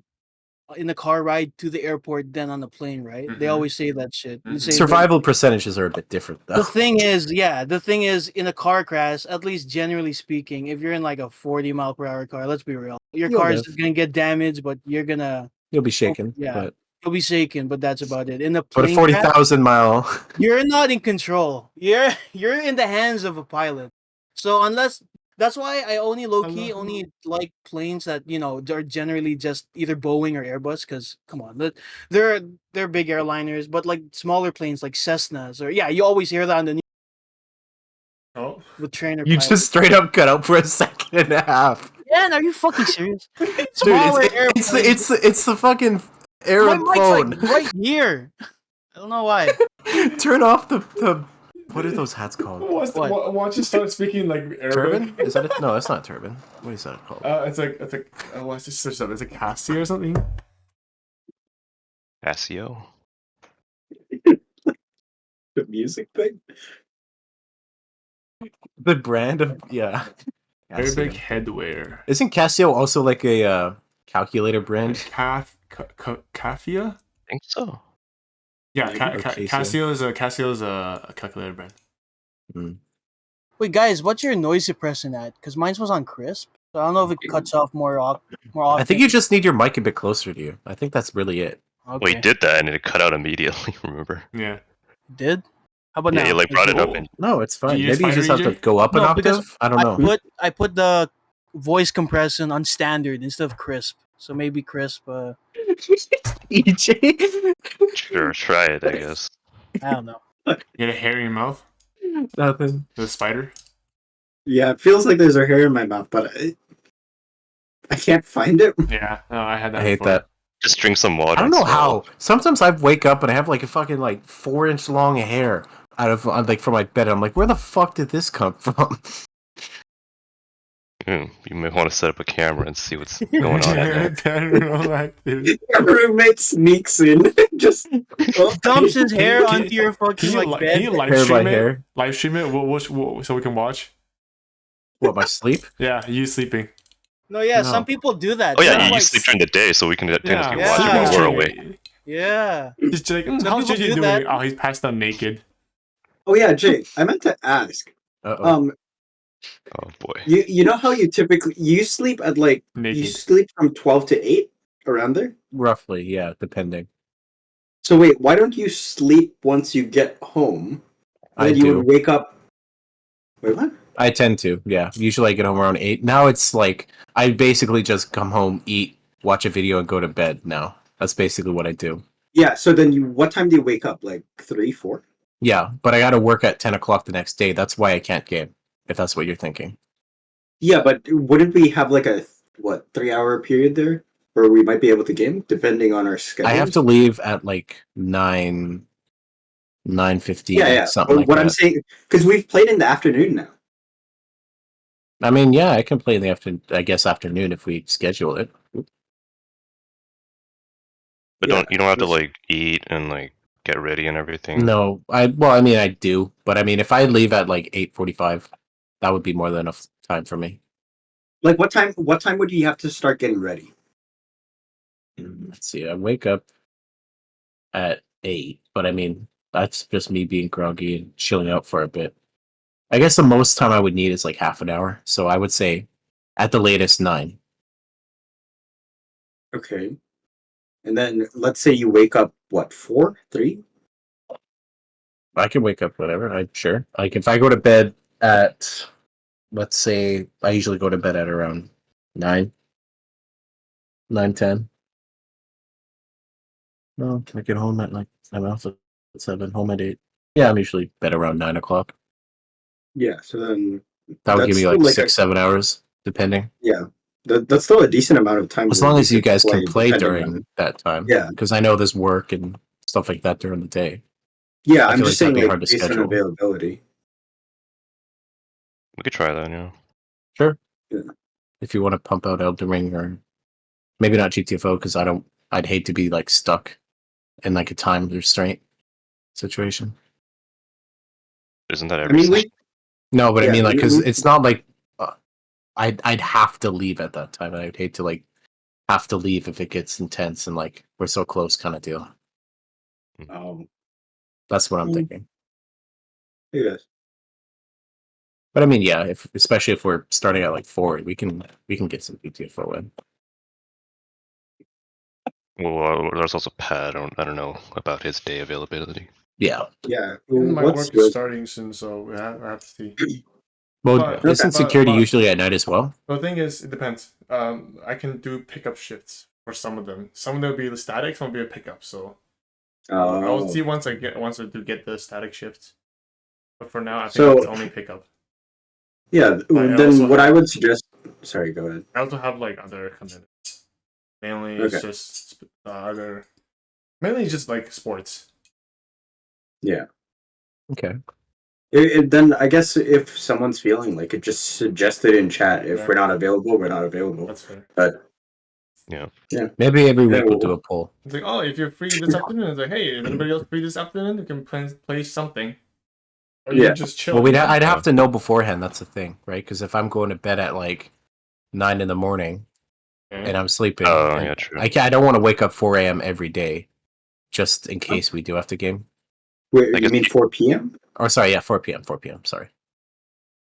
in a car ride to the airport than on a plane, right? They Mhm. always say that shit. They Mhm. say that- Survival percentages are a bit different, though. the thing is, in a car crash, at least generally speaking, if you're in like a 40 mile per hour car, let's be real, your You'll car is live. gonna get damaged, but you're gonna You'll be shaken, yeah. but you'll be shaken, but that's about it. In a but a plane 40,000 mile. you're not in control. You're in the hands of a pilot. So unless that's why I only low key Hello. only like planes that are generally just either Boeing or Airbus. Because come on, they're big airliners, but like smaller planes like Cessnas or you always hear that on the news Oh. with trainer You pilots. just straight up cut out for a second and a half. Yeah, are you fucking serious? Dude, Smaller it's the fucking My Arab mic's phone. like right here. I don't know why. Turn off the what are those hats called? Watch you start speaking like Arabic. Turban? Is that it? No, that's not turban. What is that called? It's like what's this stuff? Is it Cassie or something? Casio. The music thing. The brand of Arabic Casio. headwear. Isn't Casio also like a calculator brand? Cafia? I think so. Yeah, Casio. Casio is a calculator brand. Wait, guys, what's your noise suppressant at? Because mine was on crisp. So I don't know if it cuts off more often. I think you just need your mic a bit closer to you. I think that's really it. Okay. Well, he did that and it cut out immediately. Remember? Yeah. Did? How about Yeah, now? he like brought it up and No, it's fine. Do you use Maybe you just have Fighter to go up an No, because octave. I don't know. I put the voice compression on standard instead of crisp. So maybe crisp. EJ. sure, try it. I guess. I don't know. You get a hair in your mouth. Nothing. The spider. Yeah, it feels like there's a hair in my mouth, but I can't find it. Yeah. No, I had that. I hate before. that. Just drink some water. I don't know and swallow. how. Sometimes I wake up and I have like a fucking like 4-inch long hair out of like from my bed. I'm like, where the fuck did this come from? You may want to set up a camera and see what's going on. in there. Your roommate sneaks in, just Dumps his hair Can you- onto your fucking Can you bed. live Hair by stream it? hair. Live stream it. So we can watch. What, my sleep? Yeah, you sleeping. No, yeah, No. some people do that. Oh yeah, Some, you like, sleep during the day, so we can technically Yeah. watch it Yeah. while we're Stream away. it. Yeah. Just like, Some how's people JJ do doing? that. Oh, he's passed out naked. Oh yeah, Jake, I meant to ask. Uh-oh. Oh boy. You know how you sleep at like Naked. you sleep from 12 to 8 around there? Roughly, yeah, depending. So wait, why don't you sleep once you get home? I And then you do. would wake up. Wait, what? I tend to, yeah. Usually I get home around 8. Now it's like, I basically just come home, eat, watch a video, and go to bed now. That's basically what I do. Yeah, so then what time do you wake up? Like 3, 4? Yeah, but I gotta work at 10 o'clock the next day. That's why I can't game, if that's what you're thinking. Yeah, but wouldn't we have like a 3-hour period there where we might be able to game depending on our schedule? I have to leave at like 9:15, Yeah. something But like what that. I'm saying, because we've played in the afternoon now. I mean, yeah, I can play in the afternoon if we schedule it. But Yeah, you don't have to like eat and like get ready and everything. No, I do, but I mean, if I leave at like 8:45, that would be more than enough time for me. Like what time would you have to start getting ready? Let's see, I wake up at 8, but I mean, that's just me being groggy and chilling out for a bit. I guess the most time I would need is like half an hour, so I would say at the latest 9. Okay. And then let's say you wake up 4, 3? I can wake up whatever, I'm sure. Like if I go to bed at, let's say, I usually go to bed at around 9, 9:10. No, I get home at like, I'm off at 7, home at 8. Yeah, I'm usually bed around 9 o'clock. Yeah, so then That would give That's me still like like a- 6-7 hours, depending. Yeah, that's still a decent amount of time. As that long we as you could guys can play depending during on- that time. Yeah. Because I know there's work and stuff like that during the day. Yeah, I I'm feel just like that'd saying be like hard to based on schedule. availability. We could try that, Sure. Yeah. If you want to pump out Elden Ring or maybe not GTFO, because I'd hate to be like stuck in like a time restraint situation. Isn't that I every mean, session? No, but I Yeah, mean like we- because we- it's not like I'd have to leave at that time, and I'd hate to like have to leave if it gets intense and like we're so close kind of deal. That's what I'm Mm. thinking. Yes. But I mean, yeah, especially if we're starting at like 4, we can get some GTFO in. Well, there's also Pat. I don't know about his day availability. Yeah. Yeah. My What's work is the- starting soon, so I have to see. Well, But- isn't security usually at night as well? The thing is, it depends. I can do pickup shifts for some of them. Some of them will be the static, some will be a pickup. So I'll see once I do get the static shifts. But for now, I think So- it's only pickup. Yeah. But I Then also what I have- would suggest. Sorry, go ahead. I also have like other commitments. Mainly Okay. it's just other. Mainly just like sports. Yeah. Okay. Then I guess if someone's feeling like it, just suggest it in chat. If Yeah. we're not available, we're not available. That's fair. But Yeah. Maybe every week Yeah, we'll do a poll. It's like, oh, if you're free this afternoon, it's like, hey, is anybody else free this afternoon? You can play something. Or you Yeah. can just chill. Well, you know? I'd have to know beforehand. That's the thing, right? Because if I'm going to bed at like 9 in the morning Okay. and I'm sleeping, Oh, and yeah, true. I don't want to wake up 4 a.m. every day, just in case we do have to game. wait, I you guess- mean 4 p.m.? Or sorry, yeah, 4 p.m. 4 p.m. Sorry.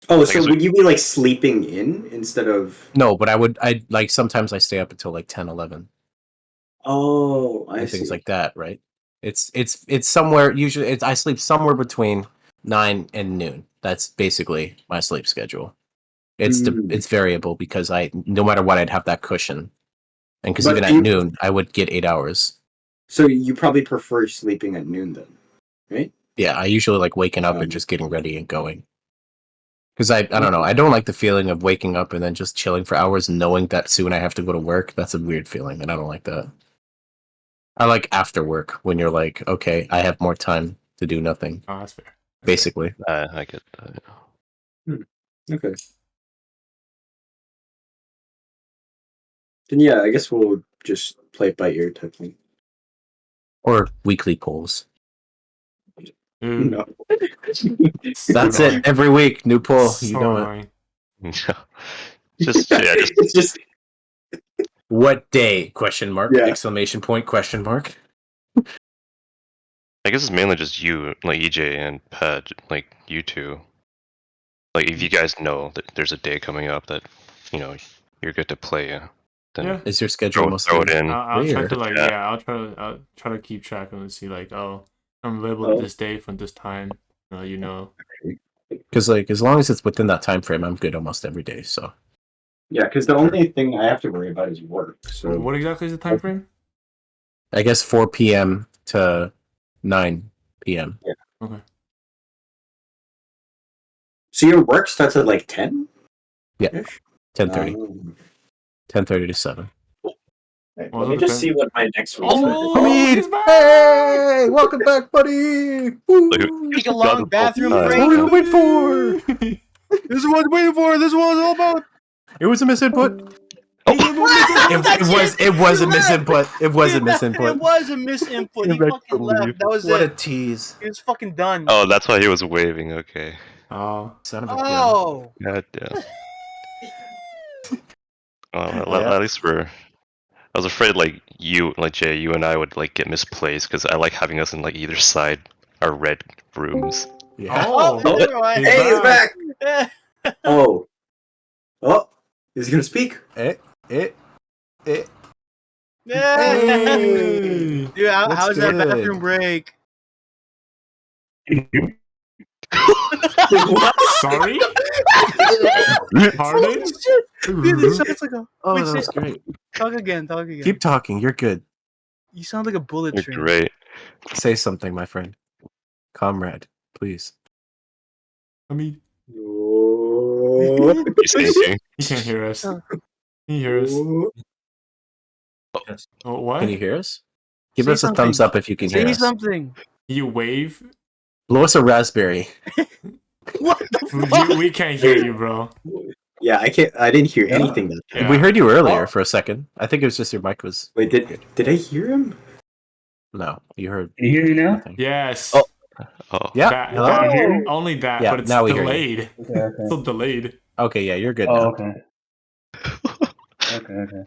Oh, I so guess would you be like sleeping in instead of? No, but I like sometimes I stay up until like 10, 11 Oh, I and see. things like that, right? It's somewhere usually I sleep somewhere between 9 and noon. That's basically my sleep schedule. It's Mm. it's variable because no matter what I'd have that cushion. And because But even at you- noon I would get 8 hours. So you probably prefer sleeping at noon then, right? Yeah, I usually like waking up and Um, just getting ready and going. Because I don't know, I don't like the feeling of waking up and then just chilling for hours knowing that soon I have to go to work. That's a weird feeling, and I don't like that. I like after work when you're like, okay, I have more time to do nothing, Oh, that's fair. basically. I get that. Okay. Then yeah, I guess we'll just play it by ear type thing. Or weekly polls. No. That's it. Every week, new poll. You know it. Annoying. just It's just What day? Question mark. Yeah. Exclamation point. Question mark. I guess it's mainly just you, like EJ and Pat, like you two. Like if you guys know that there's a day coming up that you're good to play, then Yeah. Is your schedule mostly throw it in. I'll try clear? to like Yeah. I'll try to keep track and see like, oh, I'm available Oh. this day from this time. You know. Because like as long as it's within that time frame, I'm good almost every day. So yeah, because the only thing I have to worry about is work. So What exactly is the time frame? I guess 4 p.m. to 9 p.m. Okay. So your work starts at like 10? Yeah. Ish? 10:30. 10:30 to 7. Let Well, me it just depends. see what my next week's Oh, is. he's back! Hey, welcome back, buddy. Woo. Take a long bathroom What break. What are we waiting for? This is what I'm waiting for. This is what it's all about. It was a misinput. It was a misinput. It was a misinput. It was a misinput. He fucking left. That was What a it. tease. He was fucking done. Oh, that's why he was waving. Okay. Oh, Son of a gun. Oh. God damn. Well, Yeah. at least we're. I was afraid like you, like Jay, you and I would like get misplaced because I like having us in like either side our red rooms. Yeah. oh, Oh, never mind. He's Hey, he's back! Yeah. Oh. Oh, is he gonna speak? Eh. Hey. Dude, What's how's that good? bathroom break? Sorry. Pardon? Dude, this sounds like a. Oh, Wait, that was great. Talk again. Talk again. Keep talking. You're good. You sound like a bullet You're train. great. Say something, my friend. Comrade, please. I mean, Oh. Oh. He's thinking. He can't hear us. Can you hear us? Yes. Oh, what? Can you hear us? Give Say us a thumbs something. up if you can Say hear us. something. You wave? Blow us a raspberry. What the fuck? We can't hear you, bro. Yeah, I can't. I didn't hear Yeah. anything that time. Yeah. We heard you earlier Oh. for a second. I think it was just your mic was. Wait, did I hear him? No, you heard Can you hear me now? nothing. Yes. Oh. Oh. Yeah. That, Hello. that- Can you hear me? only that, Yeah, but it's now we hear you. delayed. Okay, okay. Still delayed. Okay, yeah, you're good Oh, now. okay. Okay.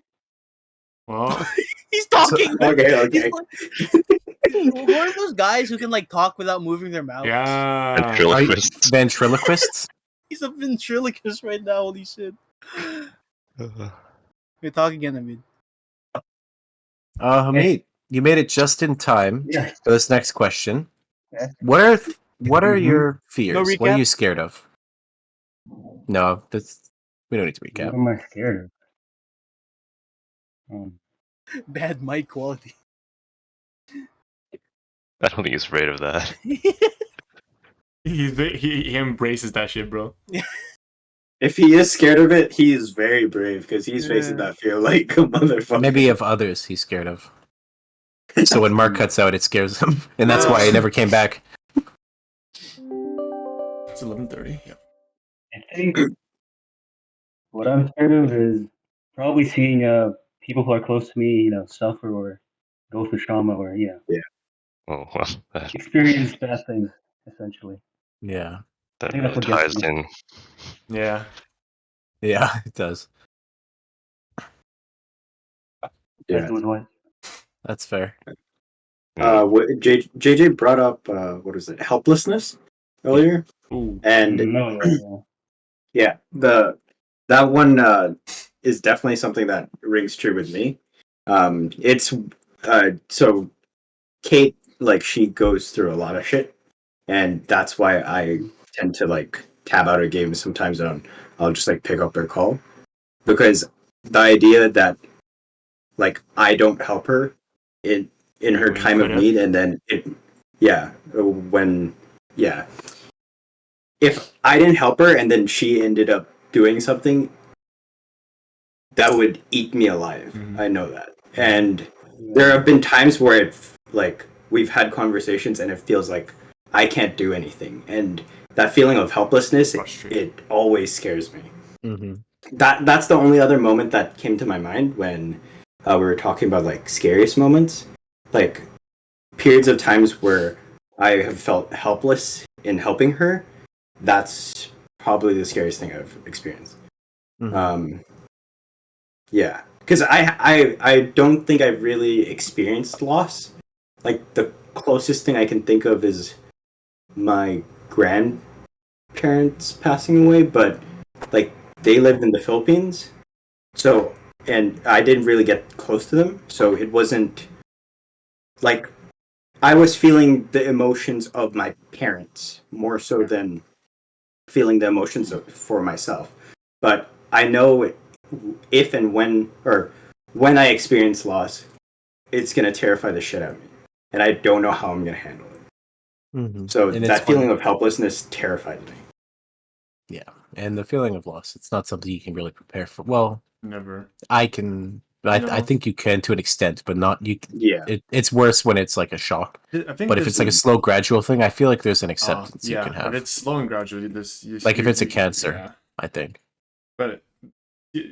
Well, He's talking. Okay. He's who are those guys who can like talk without moving their mouth? yeah. Ventriloquist. Ventriloquists? He's a ventriloquist right now. Holy shit. Uh, We're talking again, I mean. Hamid, you made it just in time Yeah. for this next question. Okay. What are Mhm. your fears? No What are recap? you scared of? No, we don't need to What recap. am I scared of? Bad mic quality. I don't think he's afraid of that. He embraces that shit, bro. If he is scared of it, he is very brave because he's facing Yeah. that fear like a motherfucker. Maybe of others he's scared of. So when Mark cuts out, it scares him, and that's why he never came back. It's 11:30. Yeah. I think what I'm scared of is probably seeing people who are close to me, suffer or go through trauma or Oh well, that, experience bad things essentially. Yeah, that think that's really what gets ties me. in. Yeah. yeah, it does. Depends on what. That's fair. JJ brought up what is it, helplessness earlier, Ooh. and No, yeah, that one is definitely something that rings true with me. It's so Kate, like, she goes through a lot of shit, and that's why I tend to like tab out of games sometimes, and I'll just like pick up their call, because the idea that like I don't help her in her When you time of could've. need, and then when if I didn't help her and then she ended up doing something, that would eat me alive. Mhm. I know that. And there have been times where like we've had conversations and it feels like I can't do anything. And that feeling of helplessness, Frustrating. it always scares me. Mm-hmm. That's the only other moment that came to my mind when we were talking about like scariest moments. Like periods of times where I have felt helpless in helping her. That's probably the scariest thing I've experienced. Mm-hmm. Yeah, because I don't think I've really experienced loss. Like the closest thing I can think of is my grandparents passing away, but like they lived in the Philippines, so and I didn't really get close to them, so it wasn't like I was feeling the emotions of my parents more so than feeling the emotions for myself. But I know if and when I experience loss, it's gonna terrify the shit out of me, and I don't know how I'm gonna handle it. Mm-hmm. So And that feeling of helplessness terrified me. Yeah, and the feeling of loss, it's not something you can really prepare for. Well, Never. I can. I think you can to an extent, but not you. Yeah, It's worse when it's like a shock. I think But if it's like a slow, gradual thing, I feel like there's an acceptance you yeah, can have. but it's slow and gradual. Like if it's a cancer. Yeah. I think. But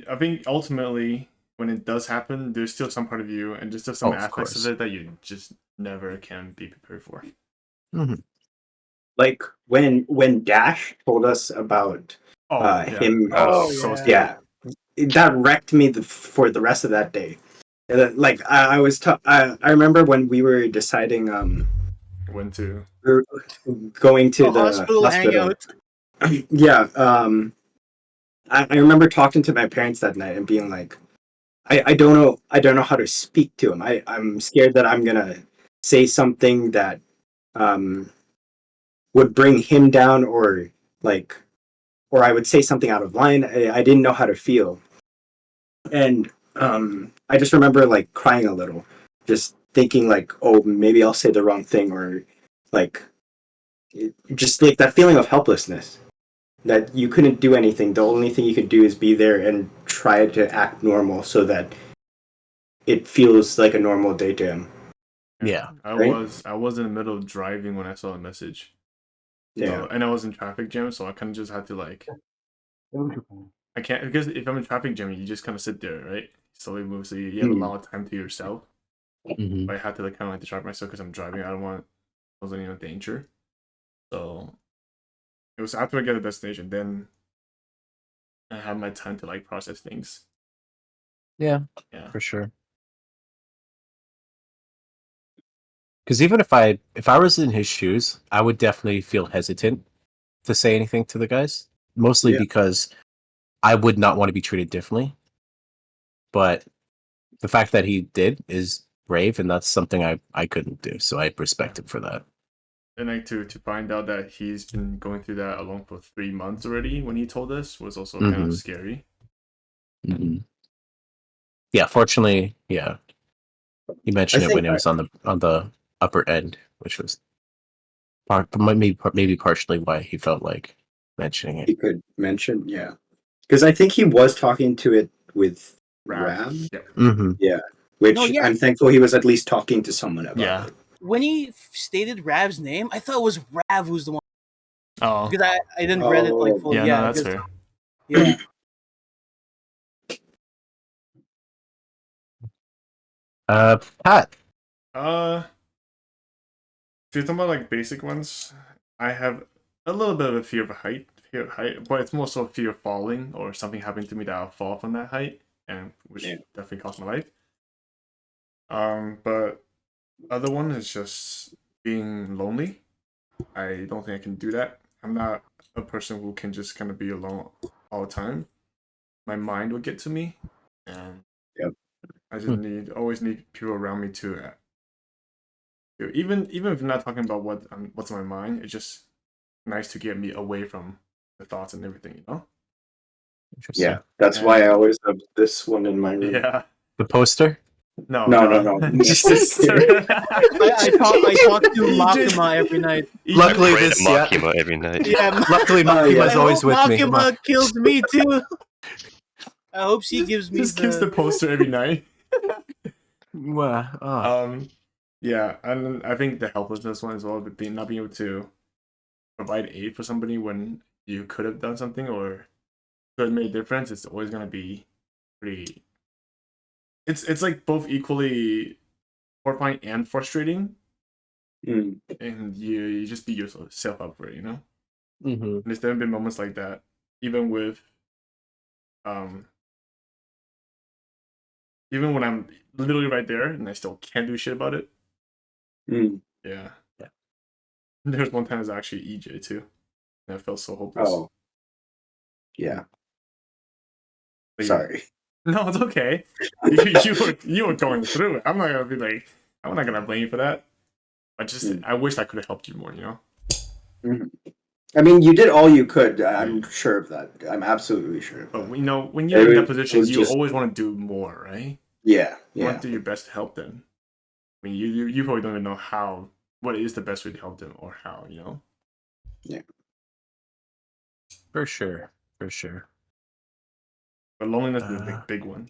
I think ultimately, when it does happen, there's still some part of you, and there's still some Of aspects course. of it that you just never can be prepared for. Mm-hmm. like when Dash told us about him. Oh, yeah. Yeah, that wrecked me for the rest of that day. Like I was, I remember when we were deciding, When to. going to the hospital hangout. Yeah, I remember talking to my parents that night and being like, I don't know how to speak to him. I'm scared that I'm gonna say something that would bring him down, or I would say something out of line. I didn't know how to feel, and I just remember like crying a little, just thinking like, oh, maybe I'll say the wrong thing, or like just like that feeling of helplessness. that you couldn't do anything. The only thing you could do is be there and try to act normal so that it feels like a normal day to him. Yeah. I Right? was in the middle of driving when I saw the message. Yeah. So, and I was in traffic jam, so I kind of just had to like. I can't because if I'm in traffic jam, you just kind of sit there, right? Slowly move, so you have a lot of time to yourself. Mhm. But I had to like kind of like distract myself because I'm driving. I don't want I was in danger. So it was after I get to the destination, then I had my time to like process things. Yeah, Yeah. for sure. Because even if I was in his shoes, I would definitely feel hesitant to say anything to the guys. Mostly Yeah. because I would not want to be treated differently. But the fact that he did is brave, and that's something I couldn't do. So I respect him for that. And like to find out that he's been going through that alone for 3 months already when he told us was also kind of scary. Mm-hmm. Yeah, fortunately, yeah. He mentioned it when it was on the upper end, which was maybe partially why he felt like mentioning it. He could mention, yeah. Because I think he was talking to it with Rab. Rab. Yep. Mm-hmm. Yeah. Which No, yeah. I'm thankful he was at least talking to someone about Yeah. it. When he stated Rav's name, I thought it was Rav who's the one Oh. because I didn't read it like fully. Yeah, Yeah, no, that's 'cause- fair. Yeah. Pat. If you're talking about like basic ones, I have a little bit of a fear of height, but it's more so fear of falling or something happening to me that I'll fall from that height, and which definitely cost my life. But other one is just being lonely. I don't think I can do that. I'm not a person who can just kind of be alone all the time. My mind would get to me, and I just always need people around me to. Even if you're not talking about what's on my mind, it's just nice to get me away from the thoughts and everything, you know? Yeah, that's why I always have this one in my room. Yeah. The poster? No. Jesus. I talk to Makima every night. Luckily, Pray to this Makima every night. Yeah, luckily Makima's I always hope with me. Makima kills me too. I hope she gives me Just gives the poster every night. Yeah, and I think the helplessness one as well, but not being able to provide aid for somebody when you could have done something or could have made a difference, it's always gonna be pretty. It's like both equally horrifying and frustrating, and you just beat yourself up for it, you know. Mm-hmm. And there's definitely been moments like that, even with even when I'm literally right there and I still can't do shit about it. Yeah. There's one time it was actually EJ too, and I felt so hopeless. Oh. Yeah. But Sorry. No, it's okay. You were going through it. I'm not gonna blame you for that. I wish I could have helped you more, you know? I mean, you did all you could. I'm sure of that. I'm absolutely sure of that. But when you're in that position, you always want to do more, right? Yeah. You want to do your best to help them. I mean, you probably don't even know what is the best way to help them or how, you know? Yeah. For sure. But loneliness is a big one.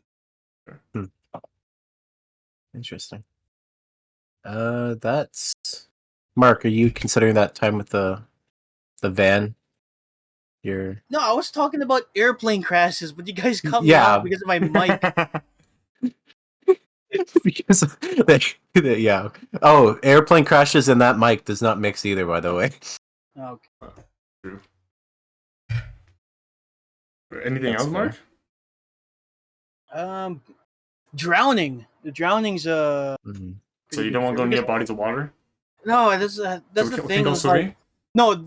Sure. Interesting. That's Mark. Are you considering that time with the van? No, I was talking about airplane crashes, but you guys cut me Yeah. off because of my mic. Because yeah. Oh, airplane crashes and that mic does not mix either, by the way. Okay. True. Anything That's else, fair. Mark? Drowning. The drowning's Mm-hmm. So you don't want to go near bodies of water? No, that's the We thing. go Like, swimming? no,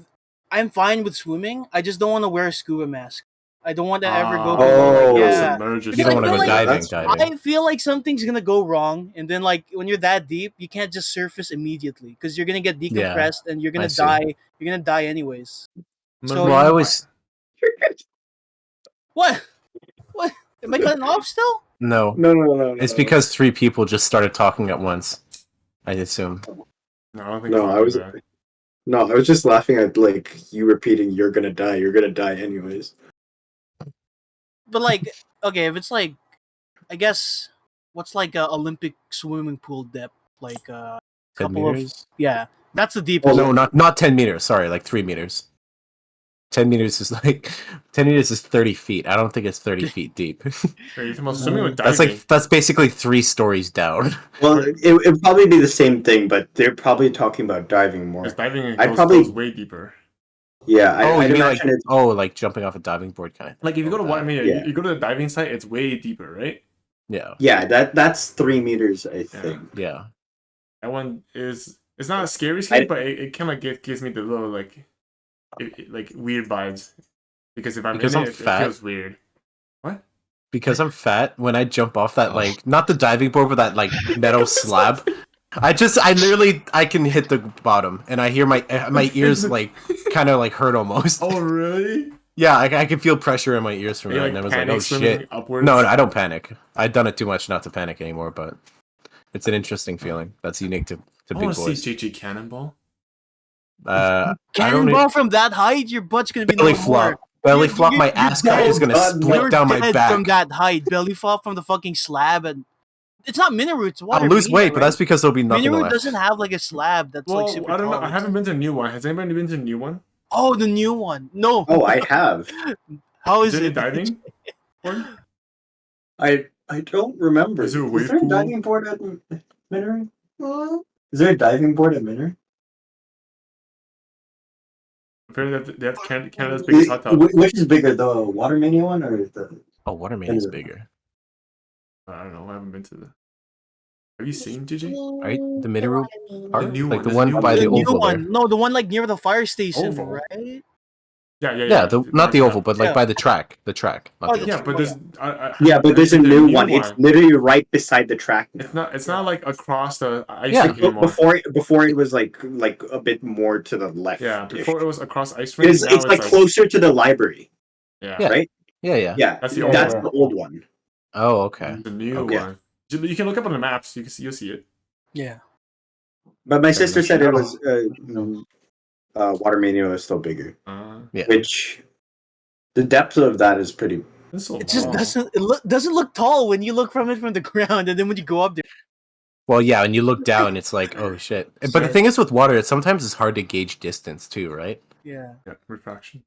I'm fine with swimming. I just don't want to wear a scuba mask. I don't want to ever go to submerge You don't want to go diving. I feel like something's gonna go wrong, and then like when you're that deep, you can't just surface immediately because you're gonna get decompressed and you're gonna die. You're gonna die anyways. So I always what? Am I cutting off still? No. It's because 3 people just started talking at once. I assume. No, I don't think so. No, I was just laughing at like you repeating "you're gonna die, you're gonna die anyways." But like, okay, if it's like, I guess, what's like a Olympic swimming pool depth? Like 10 couple of meters? that's the deepest. No, not 10 meters. Sorry, like 3 meters. 10 meters is like 10 meters is 30 feet. I don't think it's 30 feet deep. Wait, you're talking about swimming or diving? That's basically 3 stories down. Well, it'd probably be the same thing, but they're probably talking about diving more. Because diving I'd goes, probably- goes way deeper. Yeah, I'd I'd mean like imagine it's like jumping off a diving board kind of. Like if you go to Yeah. you go to the diving site, it's way deeper, right? Yeah. that's 3 meters, I think. Yeah. That one is it's not a scary, but it kind of gives me the little like weird vibes because if I'm Because in I'm it, fat. it feels weird. What? Because I'm fat, when I jump off that like not the diving board but that like metal slab, I can hit the bottom and I hear my ears like kind of like hurt almost. Oh really? Yeah, I can feel pressure in my ears from Are you, that, and I was like, panic oh swimming shit. upwards? No, I don't panic. I've done it too much not to panic anymore, but it's an interesting feeling that's unique to I big want to boys. see JG Cannonball. I don't Cannonball from that height, your butt's gonna be belly no flop. more. Belly You're- flop, you're- my you're ass crack is dead. gonna split You're down my dead back. from that height. Belly flop from the fucking slab, and it's not Miniroot. It's I'll water. lose weight, but that's because there'll be nothing Miniroot left. doesn't have like a slab that's Well, like super I don't know. tall. I haven't been to a new one. Has anybody been to a new one? Oh, the new one. No. Oh, I have. How is Is it it? diving? Board? I don't remember. Is there a Is wave there a pool? diving board at Minnery? Is there a diving board at Minnery? Apparently, they have Canada's biggest hot tub. Which is bigger, the Water Mania one or the? Oh, Waterman is bigger. I don't know. I haven't been to the. Have you seen JJ? Right? The Miniroot park? new Like one, the there's a one new by one. the The new oval there. one. No, the one like near the fire station, Oval? right? Yeah. Not the oval, but like Yeah. by the track. The track. Not Oh, the the Yeah, oval. but there's. Yeah, but there's a the new one. It's literally right beside the track. It's not like across the ice Yeah. rink anymore. Before it was like a bit more to the left. Yeah, before it was across ice rink. It's Now like closer to the library. Yeah. Right? Yeah. Yeah, That's the old that's one. the old one. Oh, okay. The new Okay. one. You can look up on the maps. You'll see it. Yeah. But my sister said it sure. was Water Mania was still bigger. Yeah. Which the depth of that is pretty. It's so It just long. doesn't look tall when you look from it from the ground, and then when you go up there. Well, yeah, when you look down, it's like, oh shit. But the thing is with water, sometimes it's hard to gauge distance too, right? Yeah. Yeah, refraction.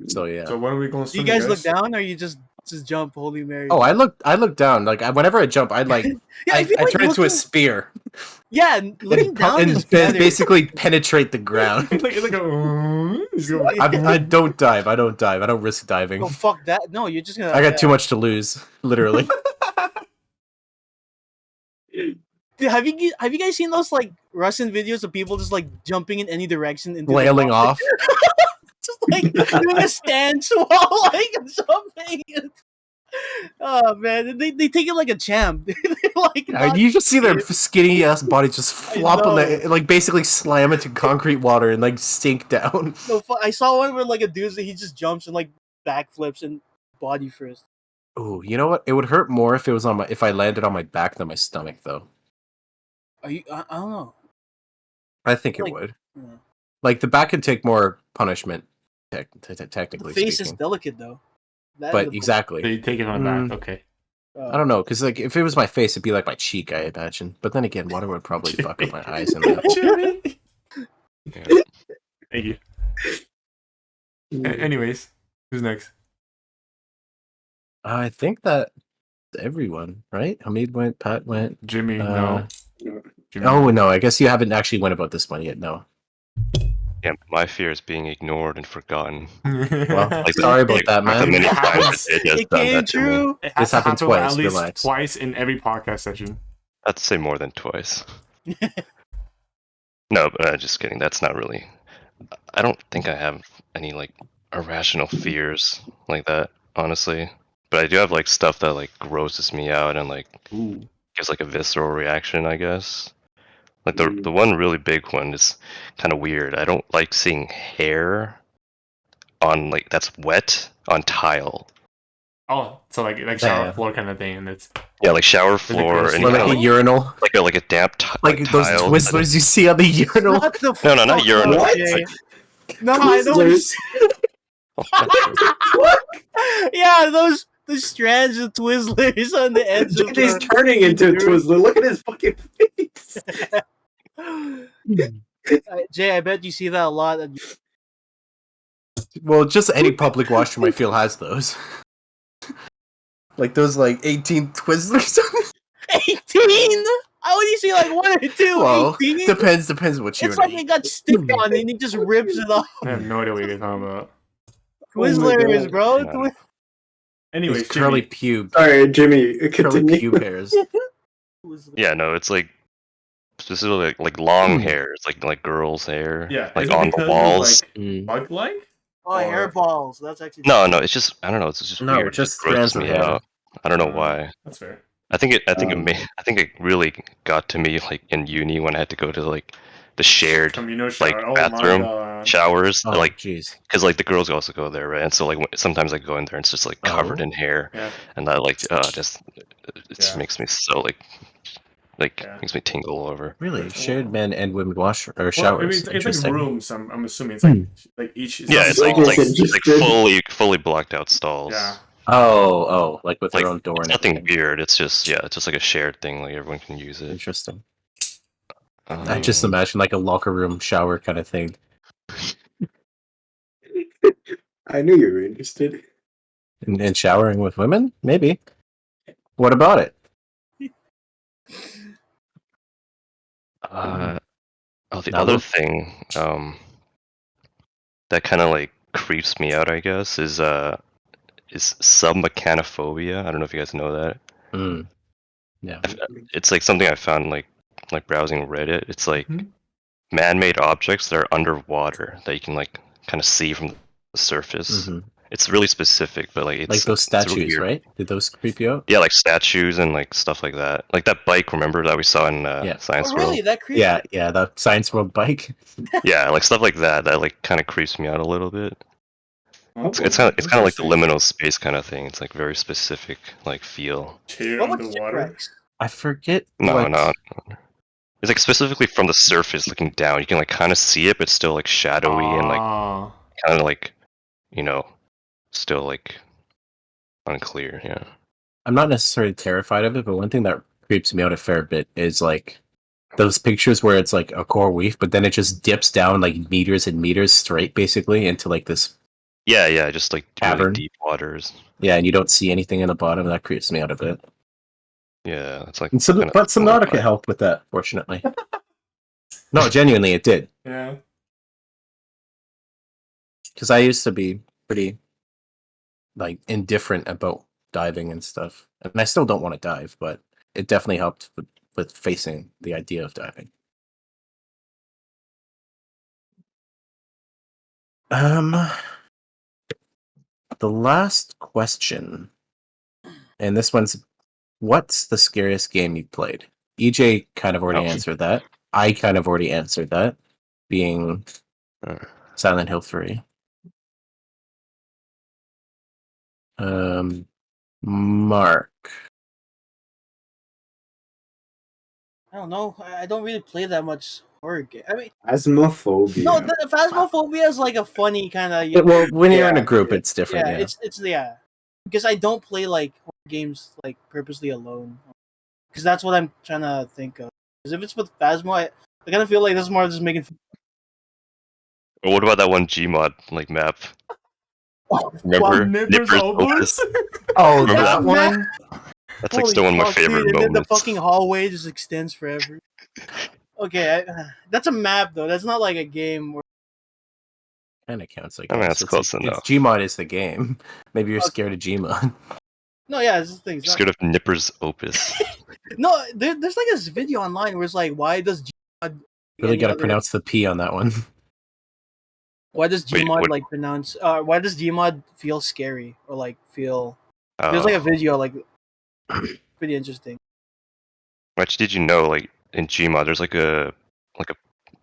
So yeah. So when are we going? Do you swimming, guys look down, or you just jump? Holy Mary. Oh, I look down. Like whenever I jump, I like Yeah, I feel like turn into a looking- spear Yeah, looking and, down and is better. basically penetrate the ground. it's like a. He's going- I don't dive. I don't risk diving. Oh fuck that! No, you're just gonna. I got too much to lose, literally. Dude, have you guys seen those like Russian videos of people just like jumping in any direction into the Flailing water? off. Just like doing a stance while like jumping. Oh man, they take it like a champ. They're like not- You just see their skinny ass bodies just flop on the like basically slam into concrete water and like sink down. No, I saw one where like a dude he just jumps and like backflips and body first. Oh, you know what? It would hurt more if it was if I landed on my back than my stomach, though. Are you? I don't know. I think it Like- would. Yeah. Like the back could take more punishment, The technically face speaking. is delicate though. That- But the- exactly. They take it on the back. Okay. I don't know, because like if it was my face, it'd be like my cheek, I imagine. But then again, water would probably fuck up my eyes and that. Yeah. Thank you. Anyways, who's next? I think that everyone, right? Hamid went, Pat went. Jimmy. No. Jimmy. Oh no, I guess you haven't actually went about this one yet. No. Yeah, my fear is being ignored and forgotten. Well, Like the- sorry about like, that, The man. many times it has It done came that to me. true. It This has to happened happen twice, At least relax. twice in every podcast session. I'd say more than twice. No, but just kidding. That's not really. I don't think I have any like irrational fears like that, honestly. But I do have like stuff that like grosses me out and like Ooh. gives like a visceral reaction, I guess. Like the one really big one is kind of weird. I don't like seeing hair on like that's wet on tile. Oh, so like shower floor kind of thing, and it's Yeah, like shower floor gross? and Or kinda like a urinal, like a damp like those tile. Twizzlers you see on the urinal. Not the No, not fuck urinal. up, Jay. No, I know what you're Twizzlers. Yeah, those the strands of Twizzlers on the edge of JJ's the... turning into a Twizzler. Look at his fucking face. Jay, I bet you see that a lot. Well, just any public washroom I feel has those. Like those 18 Twizzlers. 18? I only see like 1 or 2. Well, 18? depends what you It's like it got stick on and he just rips it off. I have no idea what you're talking about. Twizzlers, God. bro. Yeah. Anyways, These curly Jimmy, pube, Sorry, Jimmy. curly Continue. pube hairs. Yeah, no, it's like specifically like long Hmm. hair. It's like girls' hair. yeah, like is it on the because of, walls. like bug-like? Oh, hairballs. That's actually... No, it's just I don't know. It's just No, weird. It just just grosses strands of me hair. out. I don't know why. That's fair. I think it really got to me like in uni when I had to go to like the shared Communal shower. like Oh bathroom my god. showers, Oh, like jeez. because like the girls also go there, right? And so like sometimes I go in there and it's just like covered Oh. in hair, Yeah. and that like it just Yeah. makes me so like Yeah. makes me tingle all over. Really? Shared men and women wash or Well, showers. I mean, it's like Interesting. rooms. I'm assuming it's like each. Yeah, not it's like stalls. Interesting. fully blocked out stalls. Yeah. Oh, like with Like, their own door it's and nothing everything. weird. It's just it's just like a shared thing. Like everyone can use it. Interesting. I just Um, imagine like a locker room shower kind of thing. I knew you were interested. And showering with women? Maybe. What about it? the Now other look- thing that kind of like creeps me out, I guess, is submechanophobia. I don't know if you guys know that. Mm. Yeah. It's like something I found like browsing Reddit. It's like Mhm. man-made objects that are underwater that you can like kind of see from the surface. Mhm. It's really specific, but like it's Like those it's really statues, weird. right? Did those creep you out? Yeah, like statues and like stuff like that. Like that bike, remember that we saw in Yeah. Science Oh, really? World? That creeps Yeah, the Science World bike. Yeah, like stuff like that. That like kind of creeps me out a little bit. Oh, It's kind of like the interesting. liminal space kind of thing. It's like very specific like feel. Chair What was underwater. shipwrecks? I forget No, what... no. It's like specifically from the surface looking down. You can like kind of see it, but still like shadowy and like Ah. kind of like still like unclear. Yeah. I'm not necessarily terrified of it, but one thing that creeps me out a fair bit is like those pictures where it's like a coral reef, but then it just dips down like meters and meters straight, basically, into like this. Yeah, just like really Cavern. deep waters. Yeah, and you don't see anything in the bottom. That creeps me out a bit. Yeah, it's like. And so, kinda but Subnautica horrifying. helped with that, fortunately. No, genuinely, it did. Yeah. Because I used to be pretty like indifferent about diving and stuff, and I still don't want to dive, but it definitely helped with facing the idea of diving. The last question, and this one's, what's the scariest game you've played? EJ kind of already Oh. answered that. I kind of already answered that, being Silent Hill 3. Mark. I don't know. I don't really play that much horror game. I mean, Asthmaphobia. no, the Phasmophobia is like a funny kind of. Well, when you're in a Yeah, group, it's different. Yeah, Yeah, it's because I don't play like horror games like purposely alone. Because that's what I'm trying to think of. Because if it's with Phasmo, I kind of feel like this is more just making. Or what about that one Gmod like map? Remember Nippers Opus? Oh, Remember that that one? That's like Holy still one of my fuck, favorite dude, and then the moments. fucking hallway just extends forever. Okay, that's a map though. That's not like a game. Where... Kind of counts. I I mean, guess. that's close enough. Gmod is the game. Maybe you're scared of Gmod. No, yeah, it's the thing. Scared of Nippers Opus. No, there's like this video online where it's like, why does Gmod Really got to other- pronounce the P on that one. Why does Wait, Gmod what- like pronounce? Why does Gmod feel scary or like feel? There's like a video like pretty interesting. Actually, did you know like in Gmod there's like a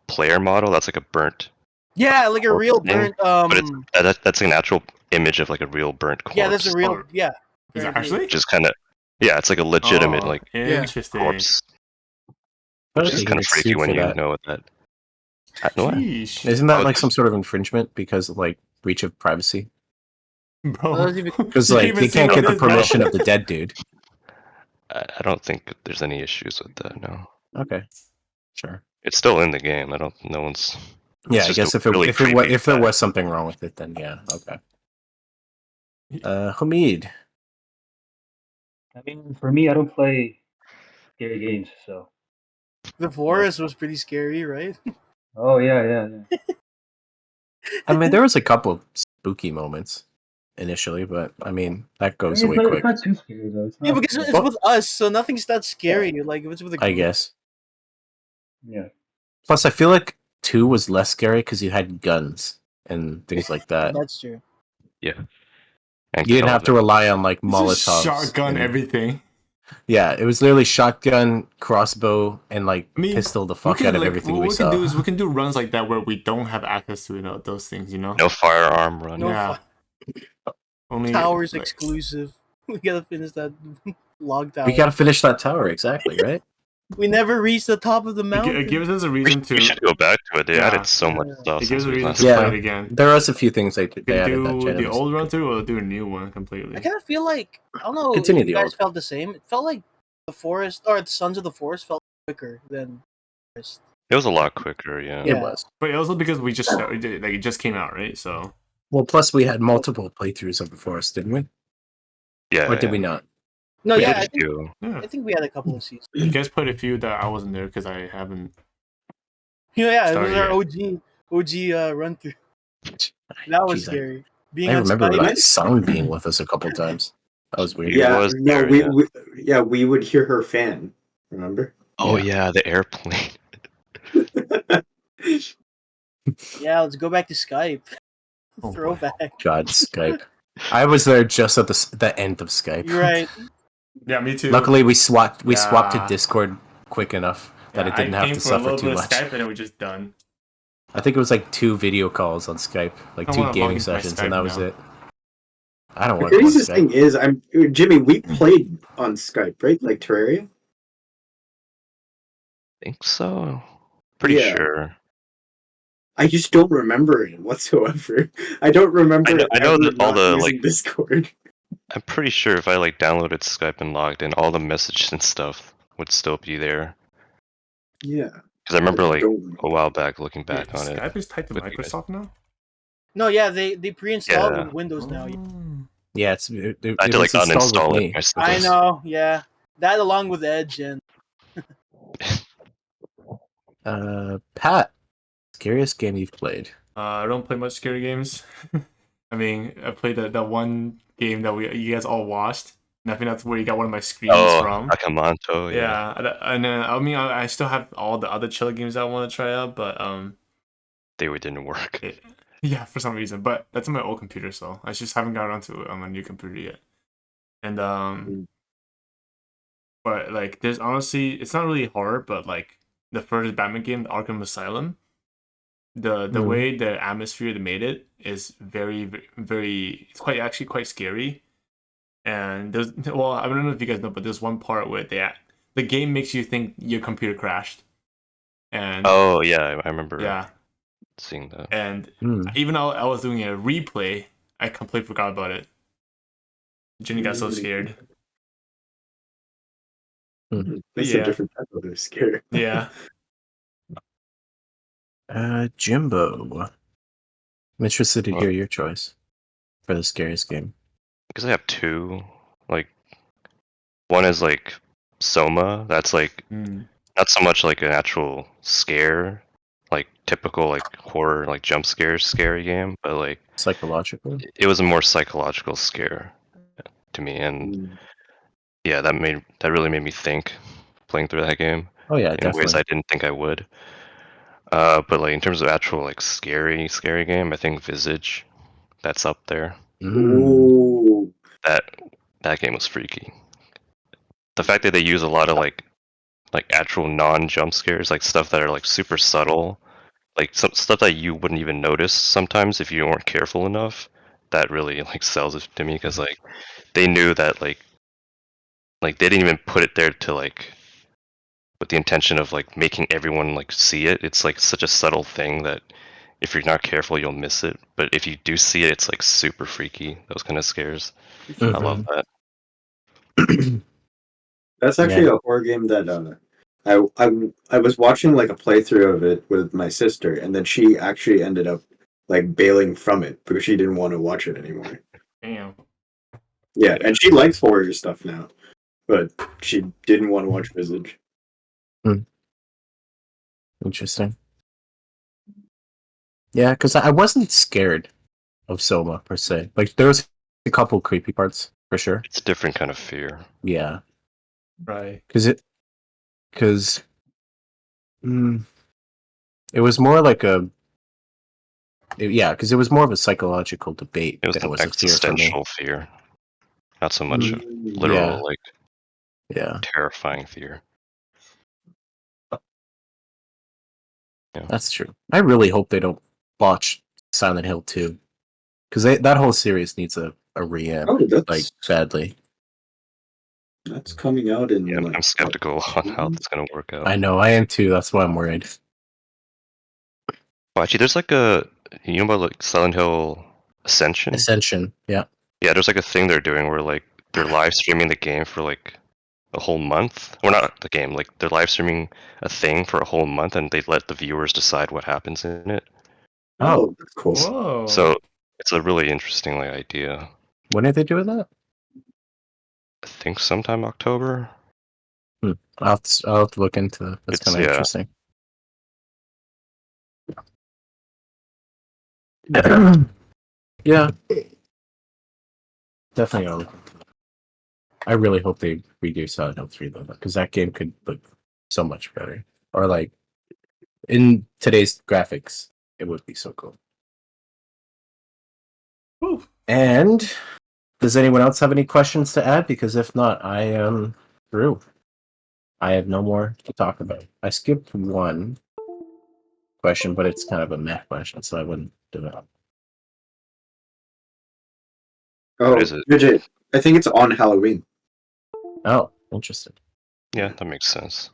player model that's like a burnt, Yeah, like a real thing, burnt. but it's that's an actual image of like a real burnt corpse. Yeah, that's a real. Yeah, Is it apparently. actually? Just kind of, yeah, it's like a legitimate Oh, like interesting. corpse, But which is you kind can of get freaky sued when for you that. know what that. What? Sheesh. Isn't that Oh, like some sort of infringement because of like breach of privacy? Bro. Well, that's even- Because You like even you see can't what get it the is, bro. permission of the dead dude. I don't think there's any issues with that. No, Okay, sure. it's still in the game. I don't. No one's. Yeah, It's I just guess a really if creepy there fact. was something wrong with it, then yeah, okay. Hamid. I mean, for me, I don't play scary games, so. The forest was pretty scary, right? Oh yeah. I mean, there was a couple of spooky moments initially, but I mean that I goes mean, away it's quick. not too scary though. It's Yeah, not. because Like, it's with us, so nothing's that scary. Like if it's with a I group. guess. yeah. Plus, I feel like 2 was less scary because you had guns and things like that. That's true. Yeah. And You didn't have to Kelvin. rely on like You just Molotovs. shotgun and- everything. Yeah, it was literally shotgun, crossbow, and like I mean, pistol the fuck out of everything what we we saw. can do is we can do runs like that where we don't have access to those things, you know? No firearm run. No Yeah. Only Towers like, exclusive. We gotta finish that log tower. We gotta finish that tower, exactly, right? We never reached the top of the it mountain. gives us a We, reason we should go back to it. They Yeah. added so much stuff. It gives since a we reason last to Yeah. play it again. There was a few things they We can added that do Jen the was- old run through or do a new one completely. I kind of feel like I don't know. Continue if the you guys old. felt the same. It felt like the forest or the Sons of the Forest felt quicker than forest. It was a lot quicker, yeah. It was. But also because we just started, like it just came out, right? So Well, plus we had multiple playthroughs of the forest, didn't we? Yeah. Or did yeah. we not? No, We yeah, did I a think, few. yeah. I think we had a couple of seasons. You guys played a few that I wasn't there because I haven't. Yeah, it was Sorry, our OG run through. That was Jeez, scary. Being I on remember Skype. like Song being with us a couple times. That was weird. He Yeah, was no, there, yeah. we would hear her fan. Remember? Oh Yeah. yeah, the airplane. Yeah, let's go back to Skype. Oh, boy. Throwback. God, Skype. I was there just at the end of Skype. You're right. Yeah, me too. Luckily, we swapped to Yeah. Discord quick enough that Yeah, it didn't I have came to for a suffer little too bit much. of Skype and then we just done. I think it was like 2 video calls on Skype, like I 2 wanna log gaming into my sessions, Skype and that was now. it. I don't The want to go on craziest thing Skype. is, Jimmy, we played on Skype, right? Like Terraria. I think so. Pretty Yeah. sure. I just don't remember it whatsoever. I don't remember. I know ever that all not the, using like- Discord. I'm pretty sure if I like downloaded Skype and logged in, all the messages and stuff would still be there. Yeah. Because I remember like Don't- a while back looking Yeah, back on it. Skype is tied to with you guys. Microsoft now. No, yeah, they pre-installed Yeah. with Windows now. Yeah, it I had to like was installed uninstall with it me. myself. I know, yeah. That along with Edge and Pat, scariest game you've played? I don't play much scary games. I mean, I played the one game that you guys all watched. And I think that's where you got one of my screens Oh, from. Akamanto, yeah. Yeah, and I mean, I still have all the other chill games I want to try out, but They didn't work. yeah, for some reason. But that's on my old computer, so I just haven't got around to it on my new computer yet. And but like, there's honestly, it's not really horror, but like the first Batman game, the Arkham Asylum, the way the atmosphere they made it is very, very. It's actually quite scary. And I don't know if you guys know, but there's one part where the game makes you think your computer crashed. And Oh yeah, I remember yeah, seeing that. and even though I was doing a replay, I completely forgot about it. Jenny got so scared. That's Yeah. a different type of scare. Yeah. Jimbo. I'm interested to hear your choice for the scariest game. Because I have two. Like, one is like Soma. That's like not so much like an actual scare, like typical like horror, like jump scary game, but like Psychological? it was a more psychological scare to me, and yeah, that really made me think playing through that game. Oh yeah, in ways definitely. I didn't think I would. But like in terms of actual like scary game, I think Visage, that's up there. Ooh. That game was freaky. The fact that they use a lot of like actual non-jump scares, like stuff that are like super subtle, like some stuff that you wouldn't even notice sometimes if you weren't careful enough, that really like sells it to me, because like they knew that like they didn't even put it there to like with the intention of like making everyone like see it. It's like such a subtle thing that if you're not careful, you'll miss it. But if you do see it, it's like super freaky. Those kind of scares. I love that. That's actually a horror game that I was watching like a playthrough of it with my sister, and then she actually ended up like bailing from it because she didn't want to watch it anymore. Damn. Yeah, and she likes horror stuff now, but she didn't want to watch Visage. Interesting. Yeah, because I wasn't scared of Soma per se. Like there was a couple creepy parts for sure. It's a different kind of fear. Yeah, Right. because it was more like because it was more of a psychological debate It was than an it was a fear for me. existential fear, not so much a literal like terrifying fear. Yeah. That's true. I really hope they don't botch Silent Hill 2, because that whole series needs a reamp like badly. That's coming out in. Yeah, I'm skeptical on how that's gonna work out. I know, I am too. That's why I'm worried. Oh, actually, there's like a about like Silent Hill Ascension. Yeah. Yeah, there's like a thing they're doing where like they're live streaming the game for like a whole month. Or not the game, like they're live streaming a thing for a whole month, and they let the viewers decide what happens in it. Oh, that's cool. Whoa. So it's a really interesting like idea. When are they doing that? I think sometime October. I'll have to look into that. That's kind of interesting. Yeah. Definitely I'll look into that. I really hope they redo Silent Hill 3 though, because that game could look so much better. Or like in today's graphics, it would be so cool. Whew. And does anyone else have any questions to add? Because if not, I am through. I have no more to talk about. I skipped one question, but it's kind of a meh question, so I wouldn't do it. Oh, What is it? Vijay, I think it's on Halloween. Oh, interesting. Yeah, that makes sense.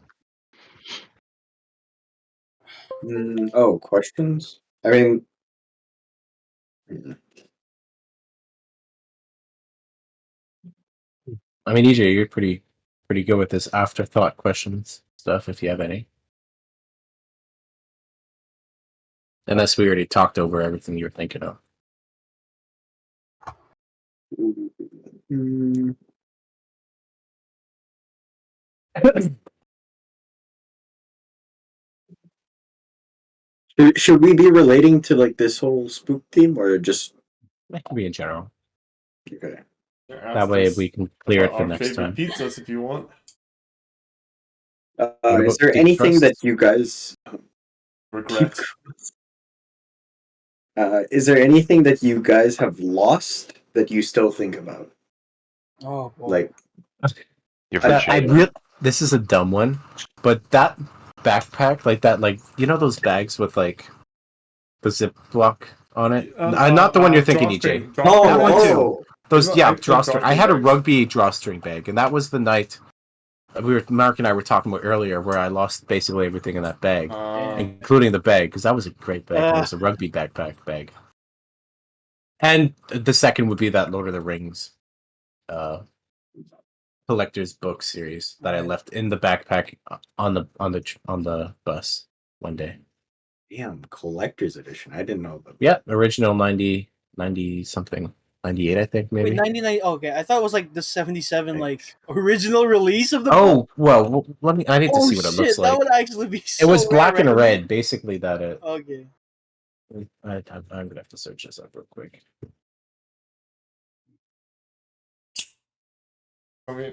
Questions? I mean, EJ, you're pretty good with this afterthought questions stuff, if you have any. Unless we already talked over everything you were thinking of. should we be relating to like this whole spook theme, or just That can be in general. okay? That way we can clear it for next time. Pizzas, if you want. Is there anything that you guys regret? Is there anything that you guys have lost that you still think about? Oh, boy. Like, this is a dumb one, but that backpack, like that, like those bags with like the zip block on it. Not the one you're thinking, EJ. That one too. Those, drawstring. I had a rugby drawstring bag, and that was the night Mark and I were talking about earlier, where I lost basically everything in that bag, including the bag, because that was a great bag. It was a rugby backpack bag. And the second would be that Lord of the Rings collector's book series that I left in the backpack on the bus one day. Damn, collector's edition. I didn't know that. Yeah, original 90 something. 98, I think, maybe. Wait, 99. Okay, I thought it was like the 77, like original release of the book. Oh, well, I need to see what it looks like. That would actually be so It was black rare, and right? red, basically. Okay. I'm gonna have to search this up real quick.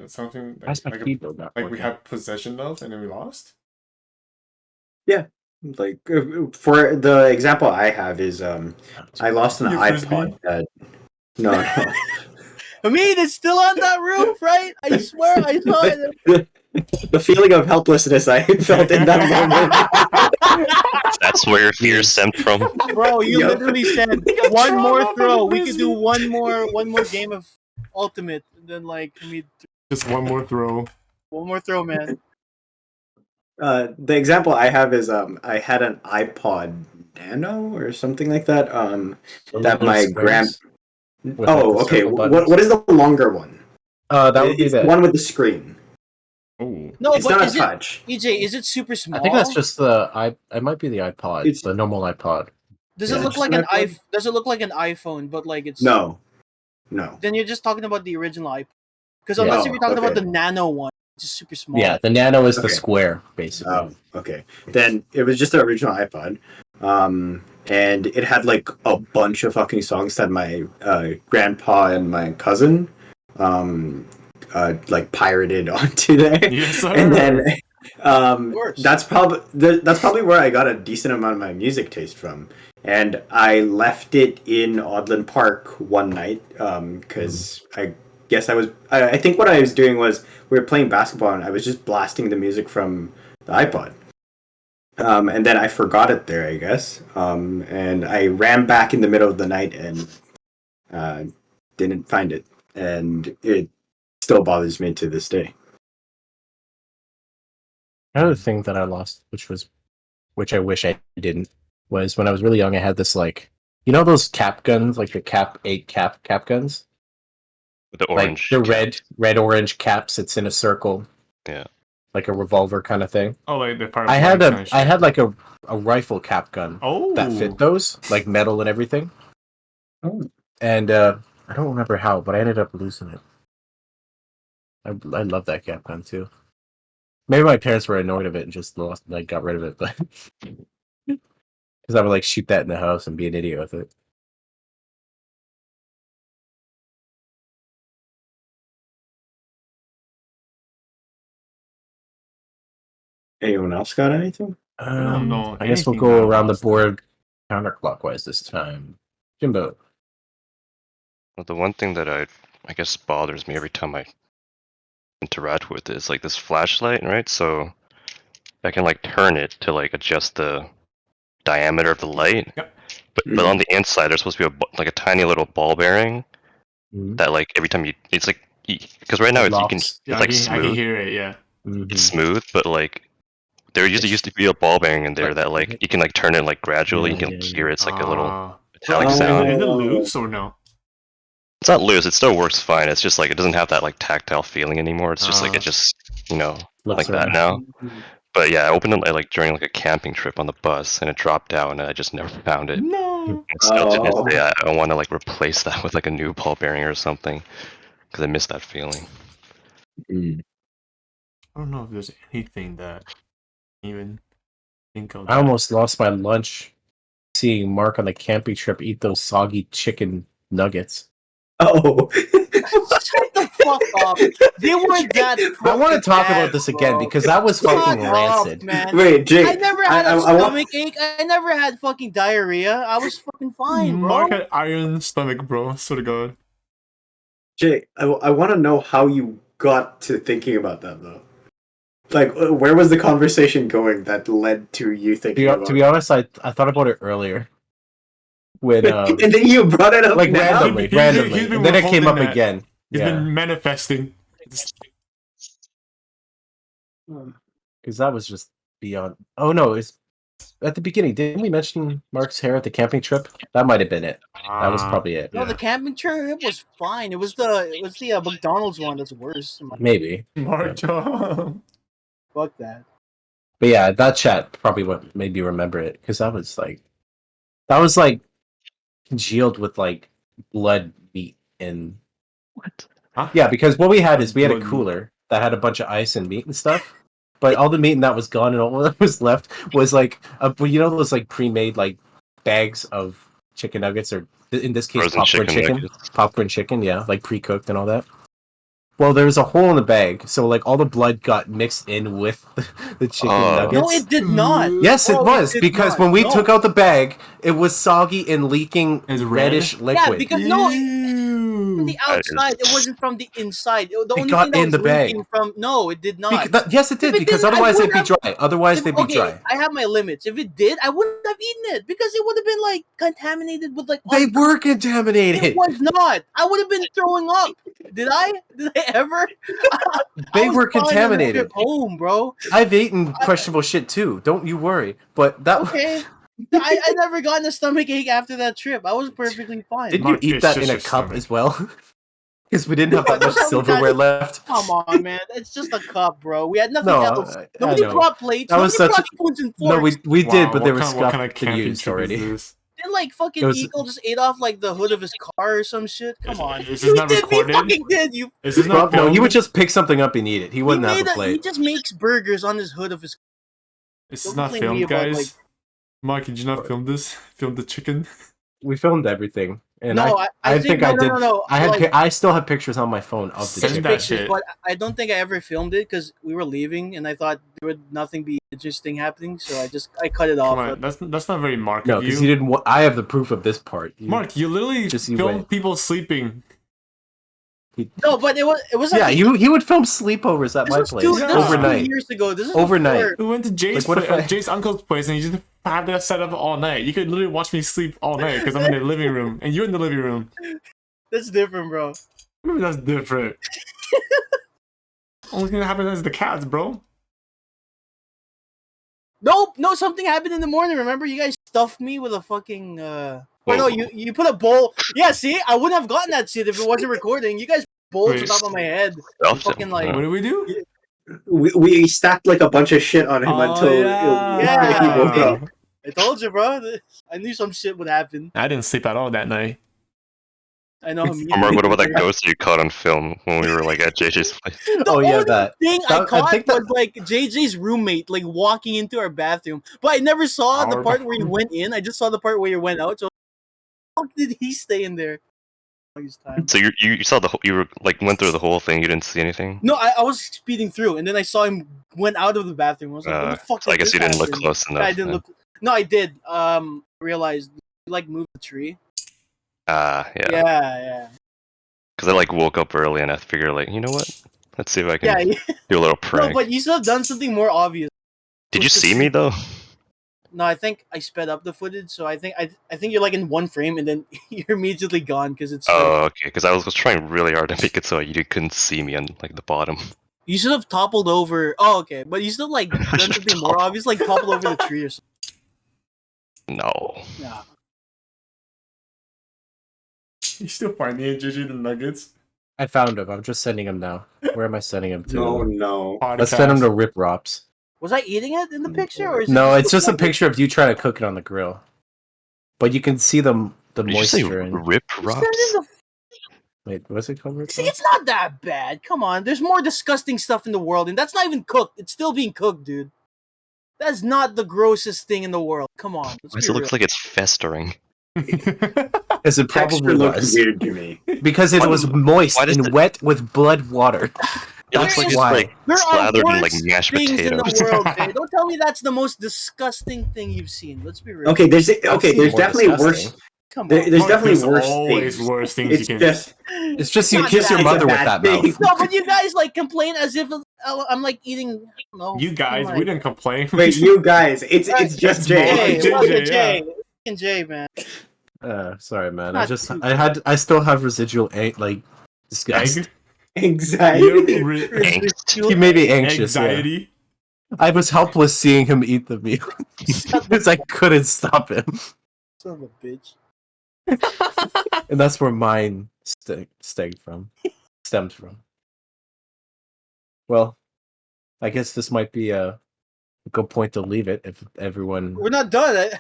Something That's my keyboard not we working. had possession of and then we lost? Yeah. Like, for the example I have is I lost an iPod that no. I mean, it's still on that roof, right? I swear I saw it. The feeling of helplessness I felt in that moment. That's where your fear stemmed from. Bro, you Yup. literally said got one thrown more off throw. of the We could do prison. one more game of Ultimate, and then like Just one more throw. one more throw, man. The example I have is I had an iPod Nano or something like that. That my grand. With, Oh, like, the okay. circle buttons? What is the longer one? That would be It's the the. one with the screen. Oh. No, It's but not a is touch. EJ? Is it super small? I think that's just the. It might be the iPod. It's- the normal iPod. Does Is it it look just like an an iPod? Does it look like an iPhone, but like it's No. Then you're just talking about the original iPod. Because Yeah. unless if you're talking about Okay. the Nano one, which is super small. Yeah, the Nano is the Okay. square, basically. Oh, okay. Then it was just the original iPod. And it had like a bunch of fucking songs that my grandpa and my cousin like pirated onto there. Yes, sir. And then course. that's probably where I got a decent amount of my music taste from. And I left it in Audland Park one night because I guess I think what I was doing was we were playing basketball and I was just blasting the music from the iPod. And then I forgot it there, I guess. And I ran back in the middle of the night and didn't find it. And it still bothers me to this day. Another thing that I lost, which I wish I didn't, was when I was really young. I had this like, those cap guns, like the cap guns, With the like orange. the cap. red orange caps. It's in a circle, Yeah. like a revolver kind of thing. Oh, like the fire. I had like a rifle cap gun Oh. that fit those, like metal and everything. Oh. And I don't remember how, but I ended up losing it. I love that cap gun too. Maybe my parents were annoyed of it and just got rid of it, but because I would like shoot that in the house and be an idiot with it. Anyone else got anything? don't know I guess we'll anything go that I around the lost. board counterclockwise this time. Jimbo. Well, the one thing that I guess bothers me every time I interact with it is like this flashlight, right? So I can like turn it to like adjust the diameter of the light. Yep. But on the inside, there's supposed to be like a tiny little ball bearing Mhm. that like every time it's like because right now It it's locks. Yeah, like I can smooth. hear it. Yeah. It's smooth, but like there used to be a ball bearing in there that like you can like turn it like gradually. Yeah, you can yeah, hear it's like a little Ah. metallic Oh. sound. Is it loose or no? It's not loose. It still works fine. It's just like it doesn't have that like tactile feeling anymore. It's just like it just Looks like that around. now. But yeah, I opened it like during like a camping trip on the bus, and it dropped out, and I just never found it. No. And still to this Oh. day, I want to like replace that with like a new ball bearing or something because I miss that feeling. Mm. I don't know if there's anything that I even think of. I almost lost my lunch seeing Mark on the camping trip eat those soggy chicken nuggets. Oh. Shut the fuck up. They weren't that. I want to fucking talk bad, about this again bro. because that was Shut fucking up, rancid. man. Wait, Jake. I never had a I want- stomach ache. I never had fucking diarrhea. I was fucking fine, bro. Mark had iron stomach, bro. Swear to God. Jake, I want to know how you got to thinking about that, though. Like, where was the conversation going that led to you thinking about To be honest, I thought about it earlier. When and then you brought it up like now? randomly, He's been and then it came withholding up that. again. He's Yeah, been manifesting. because that was just beyond. Oh no, it's at the beginning. Didn't we mention Mark's hair at the camping trip? That might have been it. That was probably it. No, the camping trip was fine. It was the McDonald's one that's worse. Maybe. Mark John. Fuck that. But yeah, that chat probably what made me remember it because that was like congealed with like blood meat and What? Huh? yeah, because what we had is we had a Blood meat. cooler that had a bunch of ice and meat and stuff, but all the meat in that was gone and all that was left was like those like pre-made like bags of chicken nuggets or in this case Frozen popcorn chicken, yeah, like pre-cooked and all that. Well, there was a hole in the bag, so like all the blood got mixed in with the chicken nuggets. No, it did not. Yes, Bro, it was did because not. when we No. took out the bag, it was soggy and leaking It's red? reddish liquid. Yeah, because no, Ew. from the That is- outside. It wasn't from the inside. The only got thing that in was the bag. leaking from it did not. Yes, it did, If it because didn't, I otherwise would they'd be have- dry. Otherwise they'd be dry. I have my limits. If it did, I wouldn't have eaten it because it would have been like contaminated with like. They were It contaminated. was not. I would have been throwing up. Did I? Did I ever? They I was were fine on the contaminated. trip home, bro. I've eaten questionable shit too. Don't you worry. But that Okay. I never got a stomach ache after that trip. I was perfectly fine. didn't you Mark, eat it's that just in a your cup stomach. as well? Because we didn't have that much That's how we silverware got- left. Come on, man. It's just a cup, bro. We had nothing No, else. I Nobody know. brought plates. That was Nobody such brought spoons and forks. No, we did, Wow, but they what were kind of scuffed camping and used trip already. is this? Then like fucking It was- Eagle just ate off like the hood of his car or some shit. Come on. Is this You not did. recorded? He fucking did. You. Is this Well, not no, he filmed? would just pick something up and eat it. He wouldn't have a He plate. just makes burgers on his hood of his. This is Don't not complain to me filmed, about, guys. like- Mark, did you not film this? Film the chicken? We filmed everything, and No, I think I did. No. I had. Like, I still have pictures on my phone of the Send chicken. that pictures, shit. but I don't think I ever filmed it because we were leaving and I thought there would nothing be interesting happening, so I cut it off. Come on, that's not very Mark No, of because you. you didn't. I have the proof of this part. Mark, you literally Just you filmed wait. people sleeping. No, but it was. Yeah, like, he would film sleepovers at This my was place this was overnight. 2 years ago. This is Overnight. before- We went to Jay's, Like, what if I- Jay's uncle's place and you just had that set up all night. You could literally watch me sleep all night because I'm in the living room and you're in the living room. That's different, bro. Maybe that's different. Only thing that happens is the cats, bro. Nope, no, something happened in the morning. Remember, you guys stuffed me with a fucking. Or no, you put a bowl. Yeah, see, I wouldn't have gotten that shit if it wasn't recording. You guys bowls Wait, on top of my head. Stuffed Fucking him. like. What do we do? We stacked like a bunch of shit on him Oh, until Yeah. he woke up. I told you, bro. I knew some shit would happen. I didn't sleep at all that night. I know him. Oh, Mark, what about that ghost you caught on film when we were like at JJ's place? The Oh yeah, only that. thing That- I I caught think that- was like JJ's roommate like walking into our bathroom, but I never saw the Our part where he went in. I just saw the part where he went out. So how did he stay in there? All this time? So you saw the whole, you were like went through the whole thing. You didn't see anything. No, I was speeding through, and then I saw him went out of the bathroom. I was like, "What the fuck?" So I did guess this you didn't look happen? close enough. I didn't look. No, I did. Realized like move the tree. Yeah. Yeah. Because I like woke up early and I figured like, you know what? Let's see if I can Yeah. do a little No, prank. but you should have done something more obvious. Did you see me though? No, I think I sped up the footage, so I think you're like in one frame, and then you're immediately gone because it's. Oh, okay. Because I was trying really hard to make it so you couldn't see me on like the bottom. You should have toppled over. Oh, okay, but you still like done should've something more toppled. obvious, like toppled over the tree or something. No. Yeah. You still finding it, JJ, the nuggets? I found him. I'm just sending him now. Where am I sending him to? No. Let's send him to Rip Rops. Was I eating it in the picture, or is No, it it's just a picture of you trying to cook it on the grill. But you can see the Did you say moisture and rip You rops? said it in the- wait, what's it called? Rip See, Rops? it's not that bad. Come on, there's more disgusting stuff in the world, and that's not even cooked. It's still being cooked, dude. That's not the grossest thing in the world. Come on. Why Let's does be it look real. like it's festering? Because it Texture probably looked was. weird to me. Because it Why was does- moist why does and it- wet with blood water. It looks That's like it's why. like There are slathered in like worse mashed things in potatoes. the world, Jay. Don't tell me that's the most disgusting thing you've seen. Let's be real. Okay, there's I've seen there's more definitely disgusting. worse. Come on. There's Mark, definitely there's worse always things. worse things It's you can. just It's just you Not kiss your that mother bad with that thing. mouth. No, but you guys like complain as if I'm like eating. I don't know. You guys, like, we didn't complain. wait, you guys. It's just It's Jay. more Jay, like fucking JJ, Jay, fucking Jay, man. Sorry, man. Not I still have residual like disgust. Egg? Anxiety. Yep, re- Angst. He made me anxious. Yeah. anxiety. I was helpless seeing him eat the meal because I couldn't stop him, Son of a bitch. and that's where mine stemmed from. Well, I guess this might be a good point to leave it if everyone. We're not done.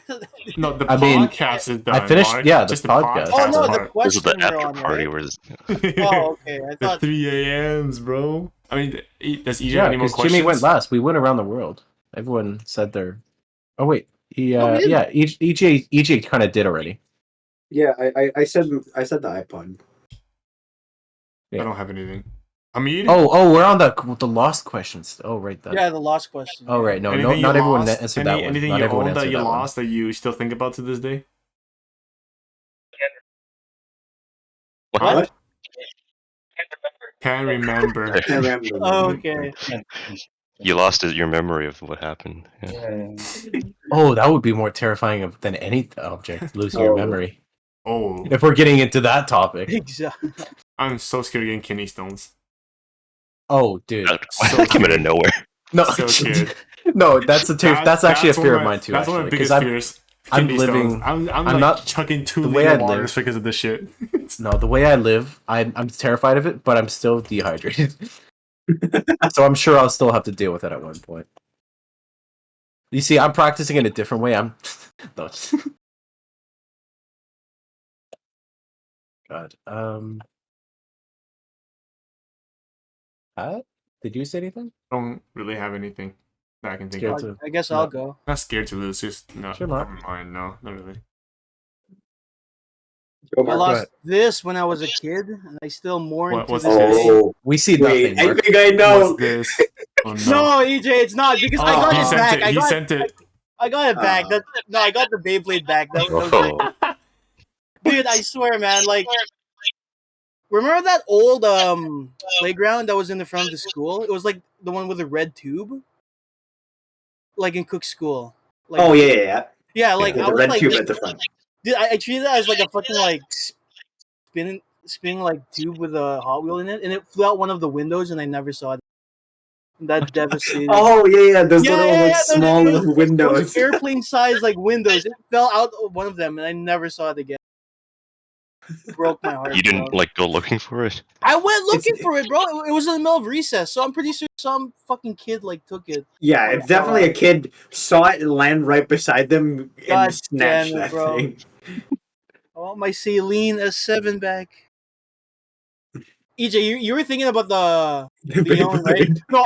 No, the I mean, podcast is done. I finished- Mark. yeah, the Just podcast. Oh no, the part. This question is the we're after on, party right? where it's Oh, okay. I The thought 3 a.m.s, bro. I mean, does EJ Yeah, have any more because questions? Jimmy went last. We went around the world. Everyone said their. Oh wait, he No, we didn't. yeah. EJ kind of did already. Yeah, I said the iPod. I don't have anything. Hamid? Oh, we're on the lost questions. Oh, right. That. yeah, the last question. Oh, right. No, Anything you not everyone lost? answered that one. Anything Not you everyone own that answered you that one. lost that you still think about to this day? what? What? Can't remember. I remember. Oh, okay. You lost your memory of what happened. Yeah. Oh, that would be more terrifying than any object, losing your Oh. memory. Oh, If we're getting into that topic. Exactly. I'm so scared of getting kidney stones. Oh, dude. So Coming out of scared. nowhere. No, So scared. no, that's actually a fear of one mine too. That's one of Actually, my biggest I'm fears. I'm Kidney stones. living- I'm I'm like not- chugging 2 the way liter I waters live- because of this shit. no, the way I live, I'm terrified of it, but I'm still dehydrated. So I'm sure I'll still have to deal with it at one point. You see, I'm practicing in a different way. I'm no. God. Did you say anything? I don't really have anything that I can think Scared of. to- I guess No. I'll go. Not scared to lose, just not Sure, Mark. come mine. No, not really. Go, I Mark. lost this when I was a kid, and I still mourn What- to what's this this? day. Oh, We see wait, nothing, I Mark. think I know. What's this? Oh no. No, EJ, it's not because I got he it sent back. it. He sent it. I got it back. No, I got the Beyblade back. That was Oh. dude. I swear, man. Like, remember that old playground that was in the front of the school? It was like the one with the red tube, like in Cook's school. Like, Oh yeah. yeah. Like With I the was red like, tube at the front. dude, I treated that as like a fucking like spinning like tube with a Hot Wheel in it, and it flew out one of the windows, and I never saw it. That devastated. Oh yeah. Those little like those- small those- windows. Those airplane-sized like windows. It fell out of one of them, and I never saw it again. Broke my heart. You didn't bro. like go looking for it? I went looking It's- for it, bro. It was in the middle of recess, so I'm pretty sure some fucking kid like took it. Yeah, it's definitely a kid saw it land right beside them and God snatched damn it, that bro. thing. I want my Saline S7 back. EJ, you were thinking about the young, right? No,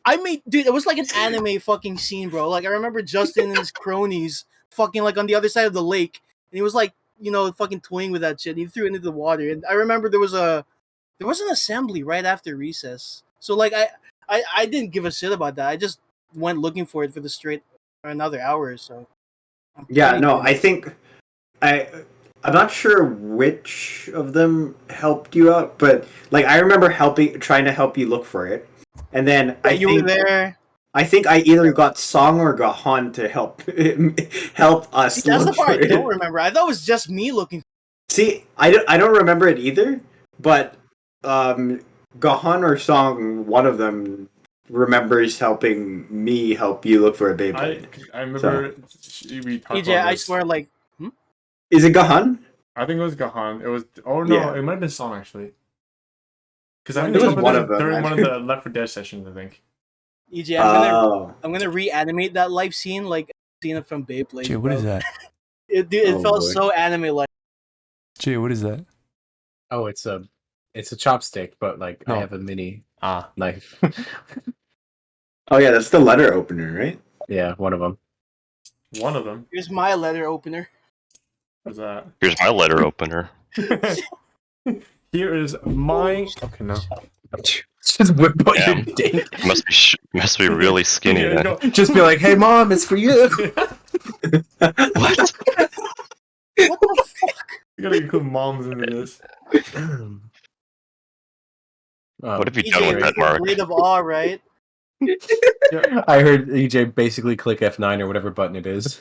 I made, dude, it was like an anime fucking scene, bro. Like, I remember Justin and his cronies fucking, like, on the other side of the lake, and he was, like, you know, fucking toying with that shit, and he threw it into the water, and I remember there was an assembly right after recess, so, like, I didn't give a shit about that. I just went looking for it for the straight another hour or so. Yeah, no, I think I'm not sure which of them helped you out, but like I remember trying to help you look for it, and then You were there. I think I either got Song or got Han to help us. See, that's the look part for I don't it. remember. I thought it was just me looking. See, I don't remember it either, but Gahan or Song, one of them remembers helping me help you look for a Beyblade. I remember we talked EJ, about I this. swear, like, Is it Gahan? I think it was Gahan. It was. Oh no, Yeah. it might have been Song actually. Because I It think was it was one of them, during one of actually. the Left 4 Dead sessions. I think. EJ, Oh. I'm gonna reanimate that life scene like scene it from Beyblade. Jay, what is bro. that? It Oh, felt boy. so anime like. Jay, what is that? Oh, it's a chopstick, but like I No. have a mini Ah, knife. Oh yeah, that's the letter opener, right? Yeah, one of them. One of them Here's my letter opener. was that. Here's my letter opener. Here is my. Okay, no. Just whip out Yeah. your dick. Must be really skinny. Yeah, then. no. Just be like, "Hey, mom, it's for you." What? What the fuck? You gotta include moms into this. What have you EJ, done with it's that, the Mark? Blade of Awe, right? I heard EJ basically click F9 or whatever button it is.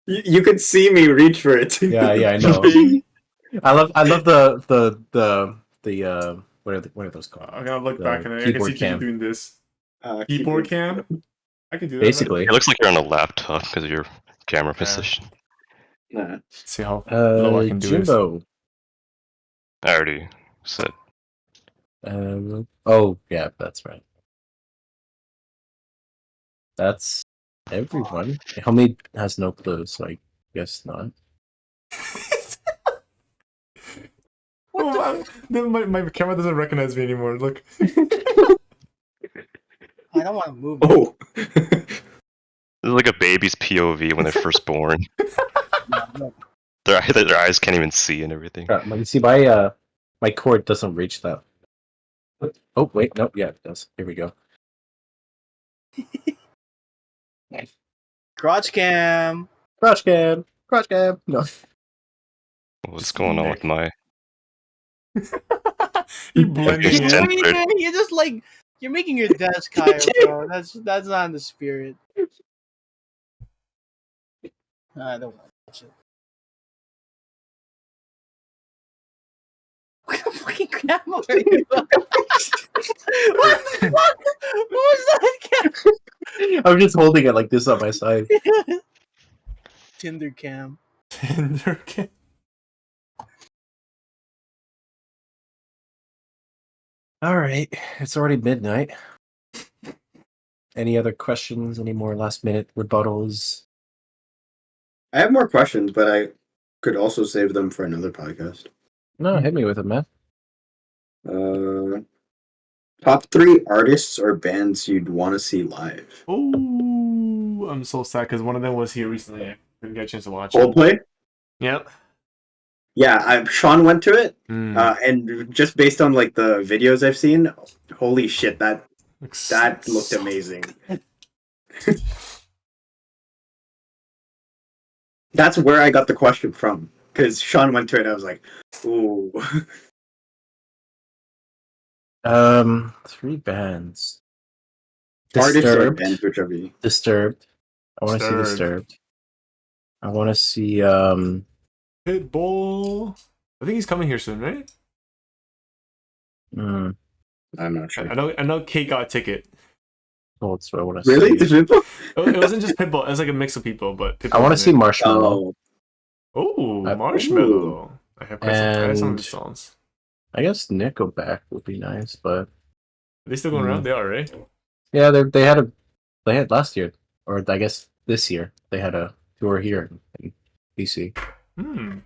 You could see me reach for it. Yeah, I know. I love the what are those called? I'm gonna look The back and I can keyboard see cam. you doing this. Uh, Keyboard cam. I can do that. Basically. It looks like you're on a laptop because of your camera Yeah. position. Nah. Let's see how low I can do this. Jimbo. I already said. Oh yeah, that's right. That's everyone. Homie has no clue, so I guess not. My camera doesn't recognize me anymore. Look. I don't want to move. Oh. This is like a baby's POV when they're first born. Their eyes can't even see and everything. Let me see. My cord doesn't reach that. Oh wait, nope. Yeah, it does. Here we go. Crotch cam. Crotch cam. Crotch cam. No. What's going on with my? You blending He's in. censored. You're just like you're making your desk higher, bro. That's not in the spirit. I don't want to watch it. What the fucking cam are you? What the fuck? What was that cam? I'm just holding it like this on my side. Tinder cam. Tinder cam. All right, it's already midnight. Any other questions? Any more last minute rebuttals? I have more questions, but I could also save them for another podcast. No, hit me with it, man. Top 3 artists or bands you'd want to see live. Oh, I'm so sad because one of them was here recently. I didn't get a chance to watch it. Coldplay? Yep. Yeah, Sean went to it, Mm. and just based on like the videos I've seen, holy shit, that looked So- amazing. That's where I got the question from, because Sean went to it, and I was like, ooh. 3 bands. Artists or Disturbed. bands, whichever you... Disturbed. I want to see Disturbed. Disturbed. I want to see Pitbull. I think he's coming here soon, right? mm, I'm not sure. I know Kate got a ticket. what's what I want to Really? see. It wasn't just Pitbull. It was like a mix of people, but Pitbull I want to was see in it. Marshmallow. Oh, I- Marshmallow. I have quite some of And- his songs. I guess Nickelback would be nice, but Are they still going around? They are, right? yeah, they had last year, or I guess this year they had a tour here in BC. Oh,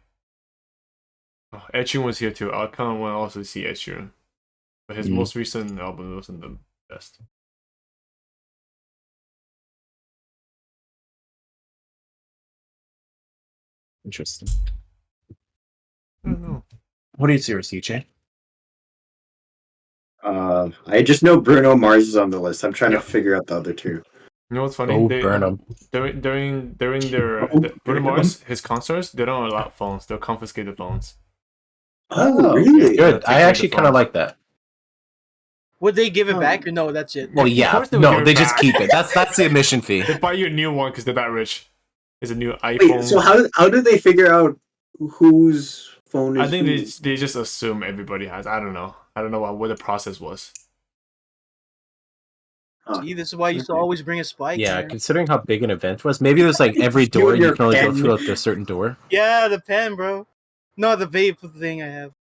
Ed Sheeran was here too. I kind of want to also see Ed Sheeran, but his most recent album wasn't the best. Interesting. I don't know. What is yours, CJ? I just know Bruno Mars is on the list. I'm trying Yeah. to figure out the other 2. You know what's funny? Oh, Burnham. During their Oh, Bruno Burnham. Mars his concerts, they don't allow phones. They'll confiscate the phones. Oh, really? Yeah. Good. take I away actually the kind of phones. like that. Would they give it back or no? That's it. Well, Of yeah. course they would No, give it they just back. keep it. That's the admission fee. They buy you a new one because they're that rich. It's a new iPhone. Wait, so how do they figure out whose phone is I think whose? they just assume everybody has. I don't know. I don't know what the process was. See, this is why you used to always bring a spike. Yeah, man. considering how big an event was, maybe there's like every You door and you your can only go pen. through like a certain door. Yeah, the pen, bro. No, the vape thing I have.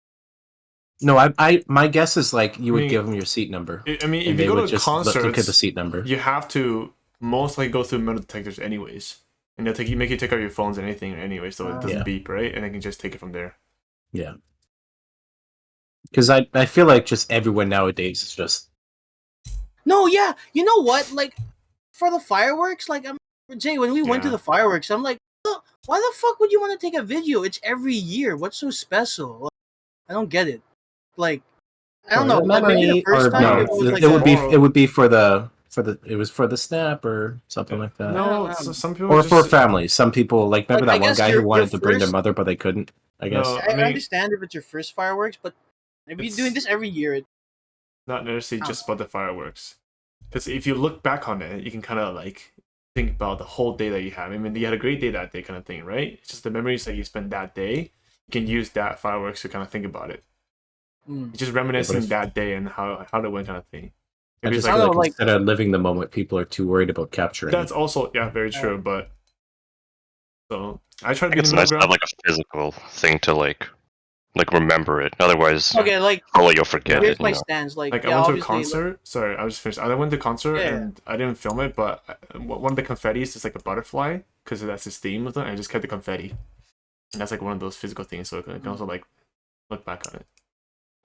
No, I my guess is like you would mean- give them your seat number. I mean, and if they you go would to just concerts, look at the seat number. you have to most likely go through metal detectors anyways, and they'll make you take out your phones and anything anyway, so it doesn't Yeah. beep, right? And they can just take it from there. Yeah. Because I feel like just everyone nowadays is just No, yeah. You know what? Like, for the fireworks, like, Jay, when we went to Yeah. the fireworks, I'm like, why the fuck would you want to take a video? It's every year. What's so special? Like, I don't get it. Like, I don't know. Like, maybe the first time no, it was like it would be a- it would be for the it was for the snap or something like that. No, know. some people Or just, for families. Some people like remember Like, I that one guess guy your who wanted to bring their first- mother but they couldn't. I guess. No. I I mean- understand if it's your first fireworks, but if you're doing this every year, not necessarily just about the fireworks. Because if you look back on it, you can kind of like think about the whole day that you have. I mean, you had a great day that day, kind of thing, right? It's just the memories that you spent that day. You can use that fireworks to kind of think about it. It's just reminiscing if- that day and how it went, kind of thing. I Maybe just it's feel like like instead of living the moment, people are too worried about capturing. that's also very true, but so I try I to think be in it's the nice to middle have ground. like a physical thing to like remember it. Otherwise, okay, like, probably you'll forget here's it. my You know? stance. Like, Like yeah, I went to a obviously, like, concert. Sorry, I was finished. I went to a concert Yeah. and I didn't film it, but one of the confettis is like a butterfly because that's his theme with it. I just kept the confetti, and that's like one of those physical things, so I can also like look back on it.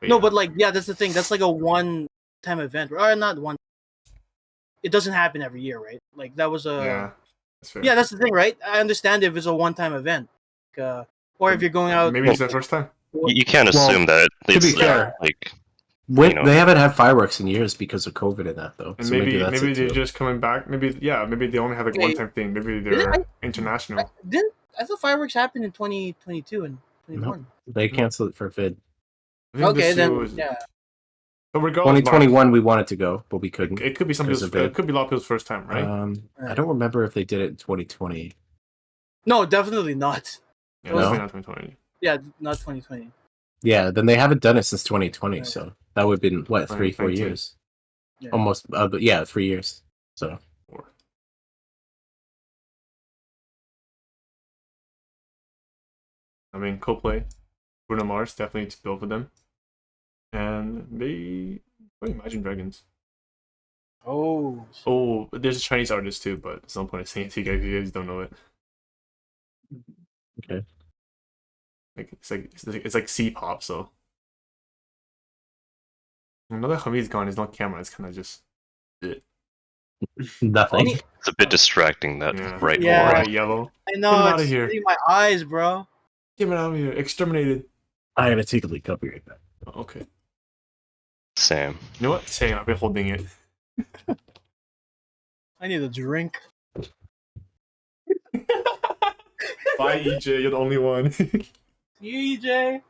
no, yeah. but like, yeah, that's the thing. That's like a one-time event, or not one. It doesn't happen every year, right? Like that was a yeah, that's fair. yeah, that's the thing, right? I understand if it's a one-time event, or if you're going out. Maybe it's the first time. You can't Well, assume that to it's be fair, like When, you know. They haven't had fireworks in years because of COVID and that though. And So maybe that's it they're too. just coming back. Maybe they only have like Okay. one time thing. Maybe Didn't they're I- international. I thought fireworks happened in 2022 and 2021. They canceled it for vid. I think Okay, this year then was. yeah. But regardless, 2021 we wanted to go, but we couldn't. it could be some because people's. of It could be a lot of people's first time, right? I don't remember if they did it in 2020. No, definitely not. Yeah, No? definitely not 2020. Yeah, not 2020. Yeah, then they haven't done it since 2020, Right. so that would have been what 3-4 2019. years, Yeah. almost. But yeah, 3 years. So I mean, Coldplay, Bruno Mars, definitely to build for them, and they Imagine Dragons. Oh. Oh, there's a Chinese artist too, but at some point I saying it to you guys. You guys don't know it. okay. Like it's like C-pop. So now that Hamid's gone, it's not camera. It's kind of just it. Nothing. It's a bit distracting, that Yeah. bright Yeah. orange. Bright yellow. I Get know him outta it's here. hitting my eyes, bro. Get him out of here! Exterminated. I gotta take a leak. I'll be right back. Oh, okay. Sam. You know what? Same. I've been holding it. I need a drink. Bye, EJ. You're the only one. You, EJ.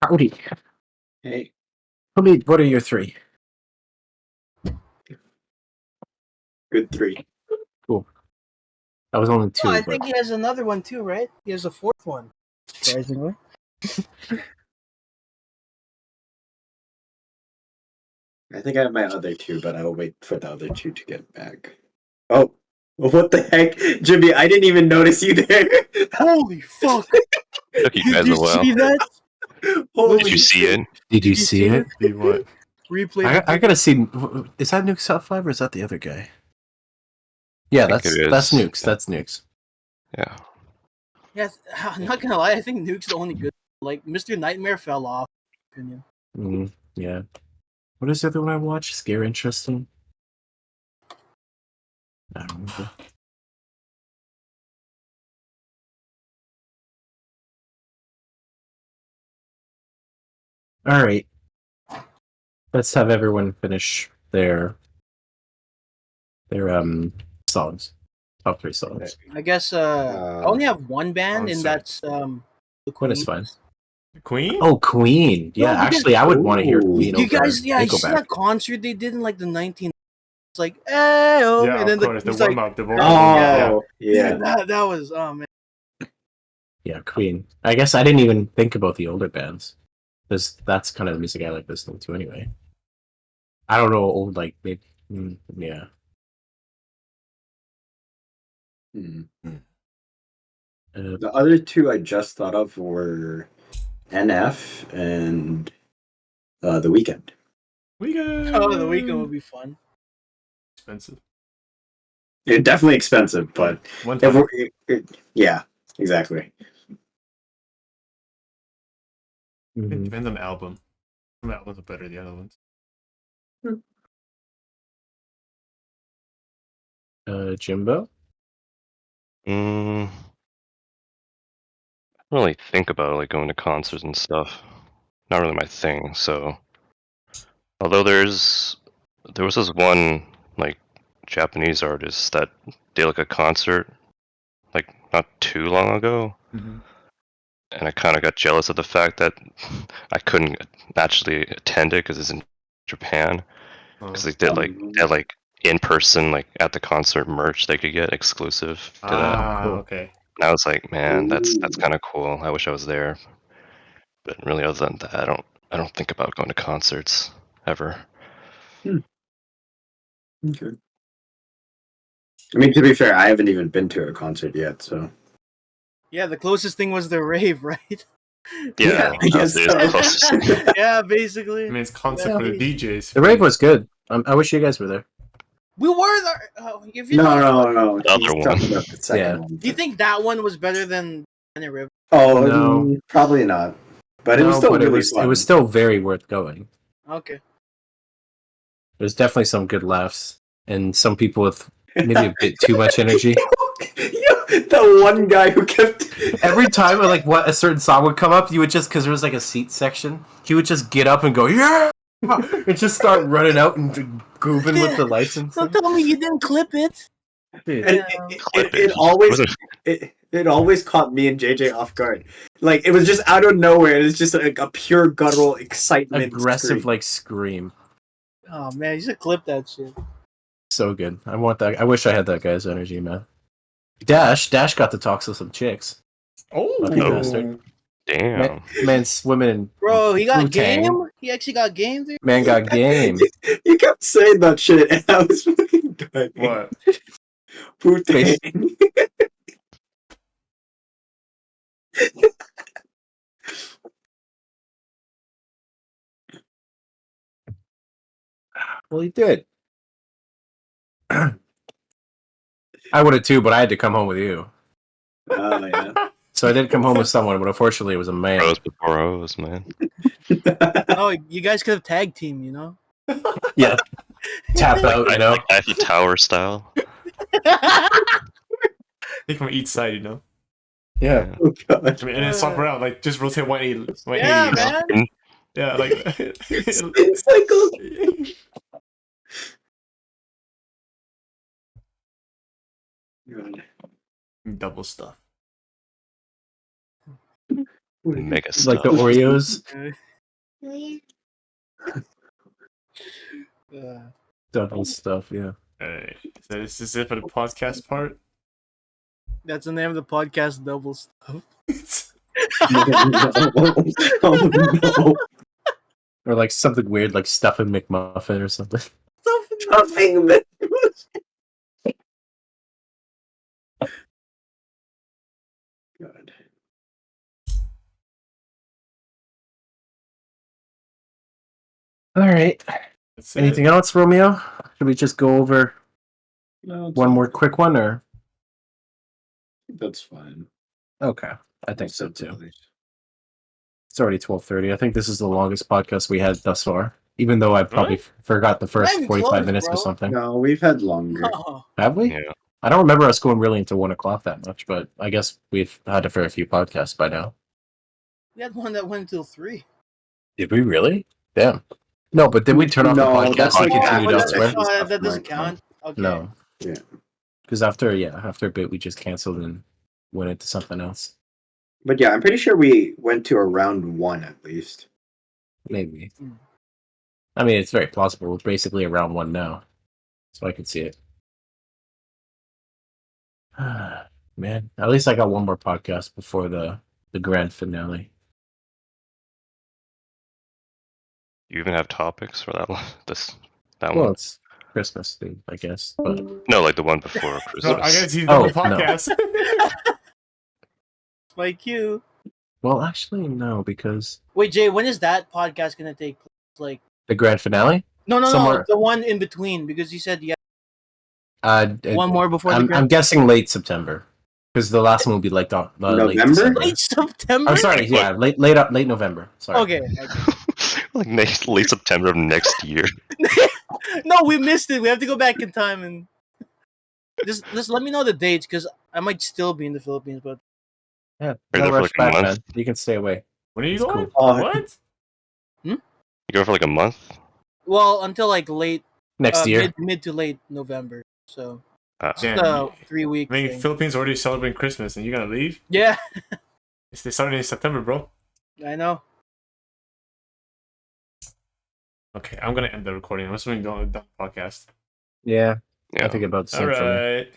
Howdy. Hey, Hamid, what are your 3? good 3. Cool. That was only 2. Oh, I but think he has another one too, right? He has a fourth one. Surprisingly. I think I have my other 2, but I'll wait for the other 2 to get back. Oh, what the heck, Jimmy? I didn't even notice you there. Holy fuck! Took you Did guys you a while. see that? Holy Did you see it? Did you see it? See what? Replay. I gotta see. Is that Nuke's top 5 or is that the other guy? Yeah, I think that's it that's is. Nukes. That's Nukes. Yeah. Yes, I'm not gonna lie. I think Nuke's the only good. Like Mr. Nightmare fell off. In my opinion. Yeah. What is the other one I watched? Scare Interesting. I don't remember. All right. Let's have everyone finish their songs. Top 3 songs. I guess I only have one band, and that's the What is Queen. fine? Queen? Oh, Queen. Yeah, No, because- actually, I would want to hear Queen You over guys, yeah, you see Nickelback. that concert they did in like the 19. It's like, hey, oh, Yeah, and then of course. The it's like, warm up, the vocal. Oh, yeah, yeah. that was, oh man. Yeah, Queen. I guess I didn't even think about the older bands. Because that's kind of the music I like listening to anyway. I don't know, old, like, maybe, yeah. The other 2 I just thought of were NF and The Weeknd. Weekend. Oh, the weekend would be fun. Expensive. They're definitely expensive, but One if time. yeah, exactly. It depends on the album. Some albums are better than the other ones. Jimbo? I don't really think about like going to concerts and stuff. Not really my thing. So, although there was this one like Japanese artist that did like a concert like not too long ago, Mm-hmm. and I kind of got jealous of the fact that I couldn't actually attend it because it's in Japan. Because they had like in person like at the concert merch they could get exclusive to that. Cool. Okay. And I was like, man, that's kind of cool. I wish I was there. But really, other than that, I don't think about going to concerts ever. Okay. I mean, to be fair, I haven't even been to a concert yet, so. Yeah, the closest thing was the rave, right? Yeah, I guess it's the so. closest. Yeah, basically. I mean, it's concert for the DJs. The rave was good. I wish you guys were there. We were there. If you No. The other He's one. talking about the second Yeah. one. Do you think that one was better than the river? Oh, No. probably not. But it was No, still but really it fun. was still very worth going. Okay. There's definitely some good laughs and some people with maybe a bit too much energy. The one guy who kept Every time like what a certain song would come up, you would just because there was like a seat section, he would just get up and go yeah, and just start running out and grooving with the lights and Don't stuff. tell me you didn't clip it. Dude, And it always caught me and JJ off guard. Like it was just out of nowhere. It was just like a pure guttural excitement, aggressive scream. like scream. Oh man, you should clip that shit. So good. I want that. I wish I had that guy's energy, man. Dash got to talk to some chicks. Lucky bastard. Damn. Man swimming in Bro, he got Wu-Tang. game. He actually got game. Dude. Man got game. You kept saying that shit, and I was fucking dying. What? Wu-Tang. Well, he did. I would have too, but I had to come home with you. Oh yeah. So I did come home with someone, but unfortunately it was a man. Pros before O's, man. Oh, you guys could have tag team, you know? Yeah. Tap out, you know? Like Eiffel Tower style. Think from each side, you know. Yeah. Oh god. I mean, and then swap around, like just rotate 180. Yeah, you know? man. Yeah, like Spin cycle. God. double stuff. Mega stuff. Like the Oreos. Double stuff, yeah. Alright, so this is it for the podcast part. That's the name of the podcast, Double Stuff. Oh no. Or like something weird like stuffing McMuffin or something. Stuffing it. God. Alright. That's Anything it. else, Romeo? Should we just go over No, one more quick one or that's fine. okay. I think so too. It's already 12:30. I think this is the longest podcast we had thus far. Even though I probably forgot the first even 45 close, minutes bro. or something. No, we've had longer. Oh, Have we? Yeah. I don't remember us going really into 1 o'clock that much, but I guess we've had it for a few podcasts by now. we had one that went until 3. Did we really? Damn. No, but did we turn off No, the podcast that's and like- continue yeah, elsewhere? that's- That doesn't count. Okay. No. Yeah. Because after a bit, we just canceled and went into something else. But yeah, I'm pretty sure we went to around 1 at least. Maybe. Hmm. I mean, it's very plausible. We're basically around 1 now. So I could see it. Man, at least I got one more podcast before the grand finale. You even have topics for that one? That Well, one? it's Christmas thing, I guess. But No, like the one before No, Christmas. I gotta see the whole no. podcast. My cue. well, actually, no, because Wait, Jay, when is that podcast gonna take place? Like, the grand finale. no, Somewhere- the one in between, because you said you One more before the I'm grand. guessing late September, because the last one will be like late November? December. Late September. I'm sorry, yeah, late November. Sorry. Okay. Like late September of next year. No, we missed it. We have to go back in time and. Just let me know the dates because I might still be in the Philippines. But Yeah, Are you no there for rush like a back, month? man. You can stay away. When are you It's going? cool. What? You go for like a month? well, until like late Next year. mid to late November. So it's Damn, a 3 week I mean, thing. Philippines already celebrating Christmas, and you're gonna leave? Yeah, They started in September, bro. I know. Okay, I'm gonna end the recording. I'm assuming don't podcast. Yeah, Yeah. I think about the All same for me. right.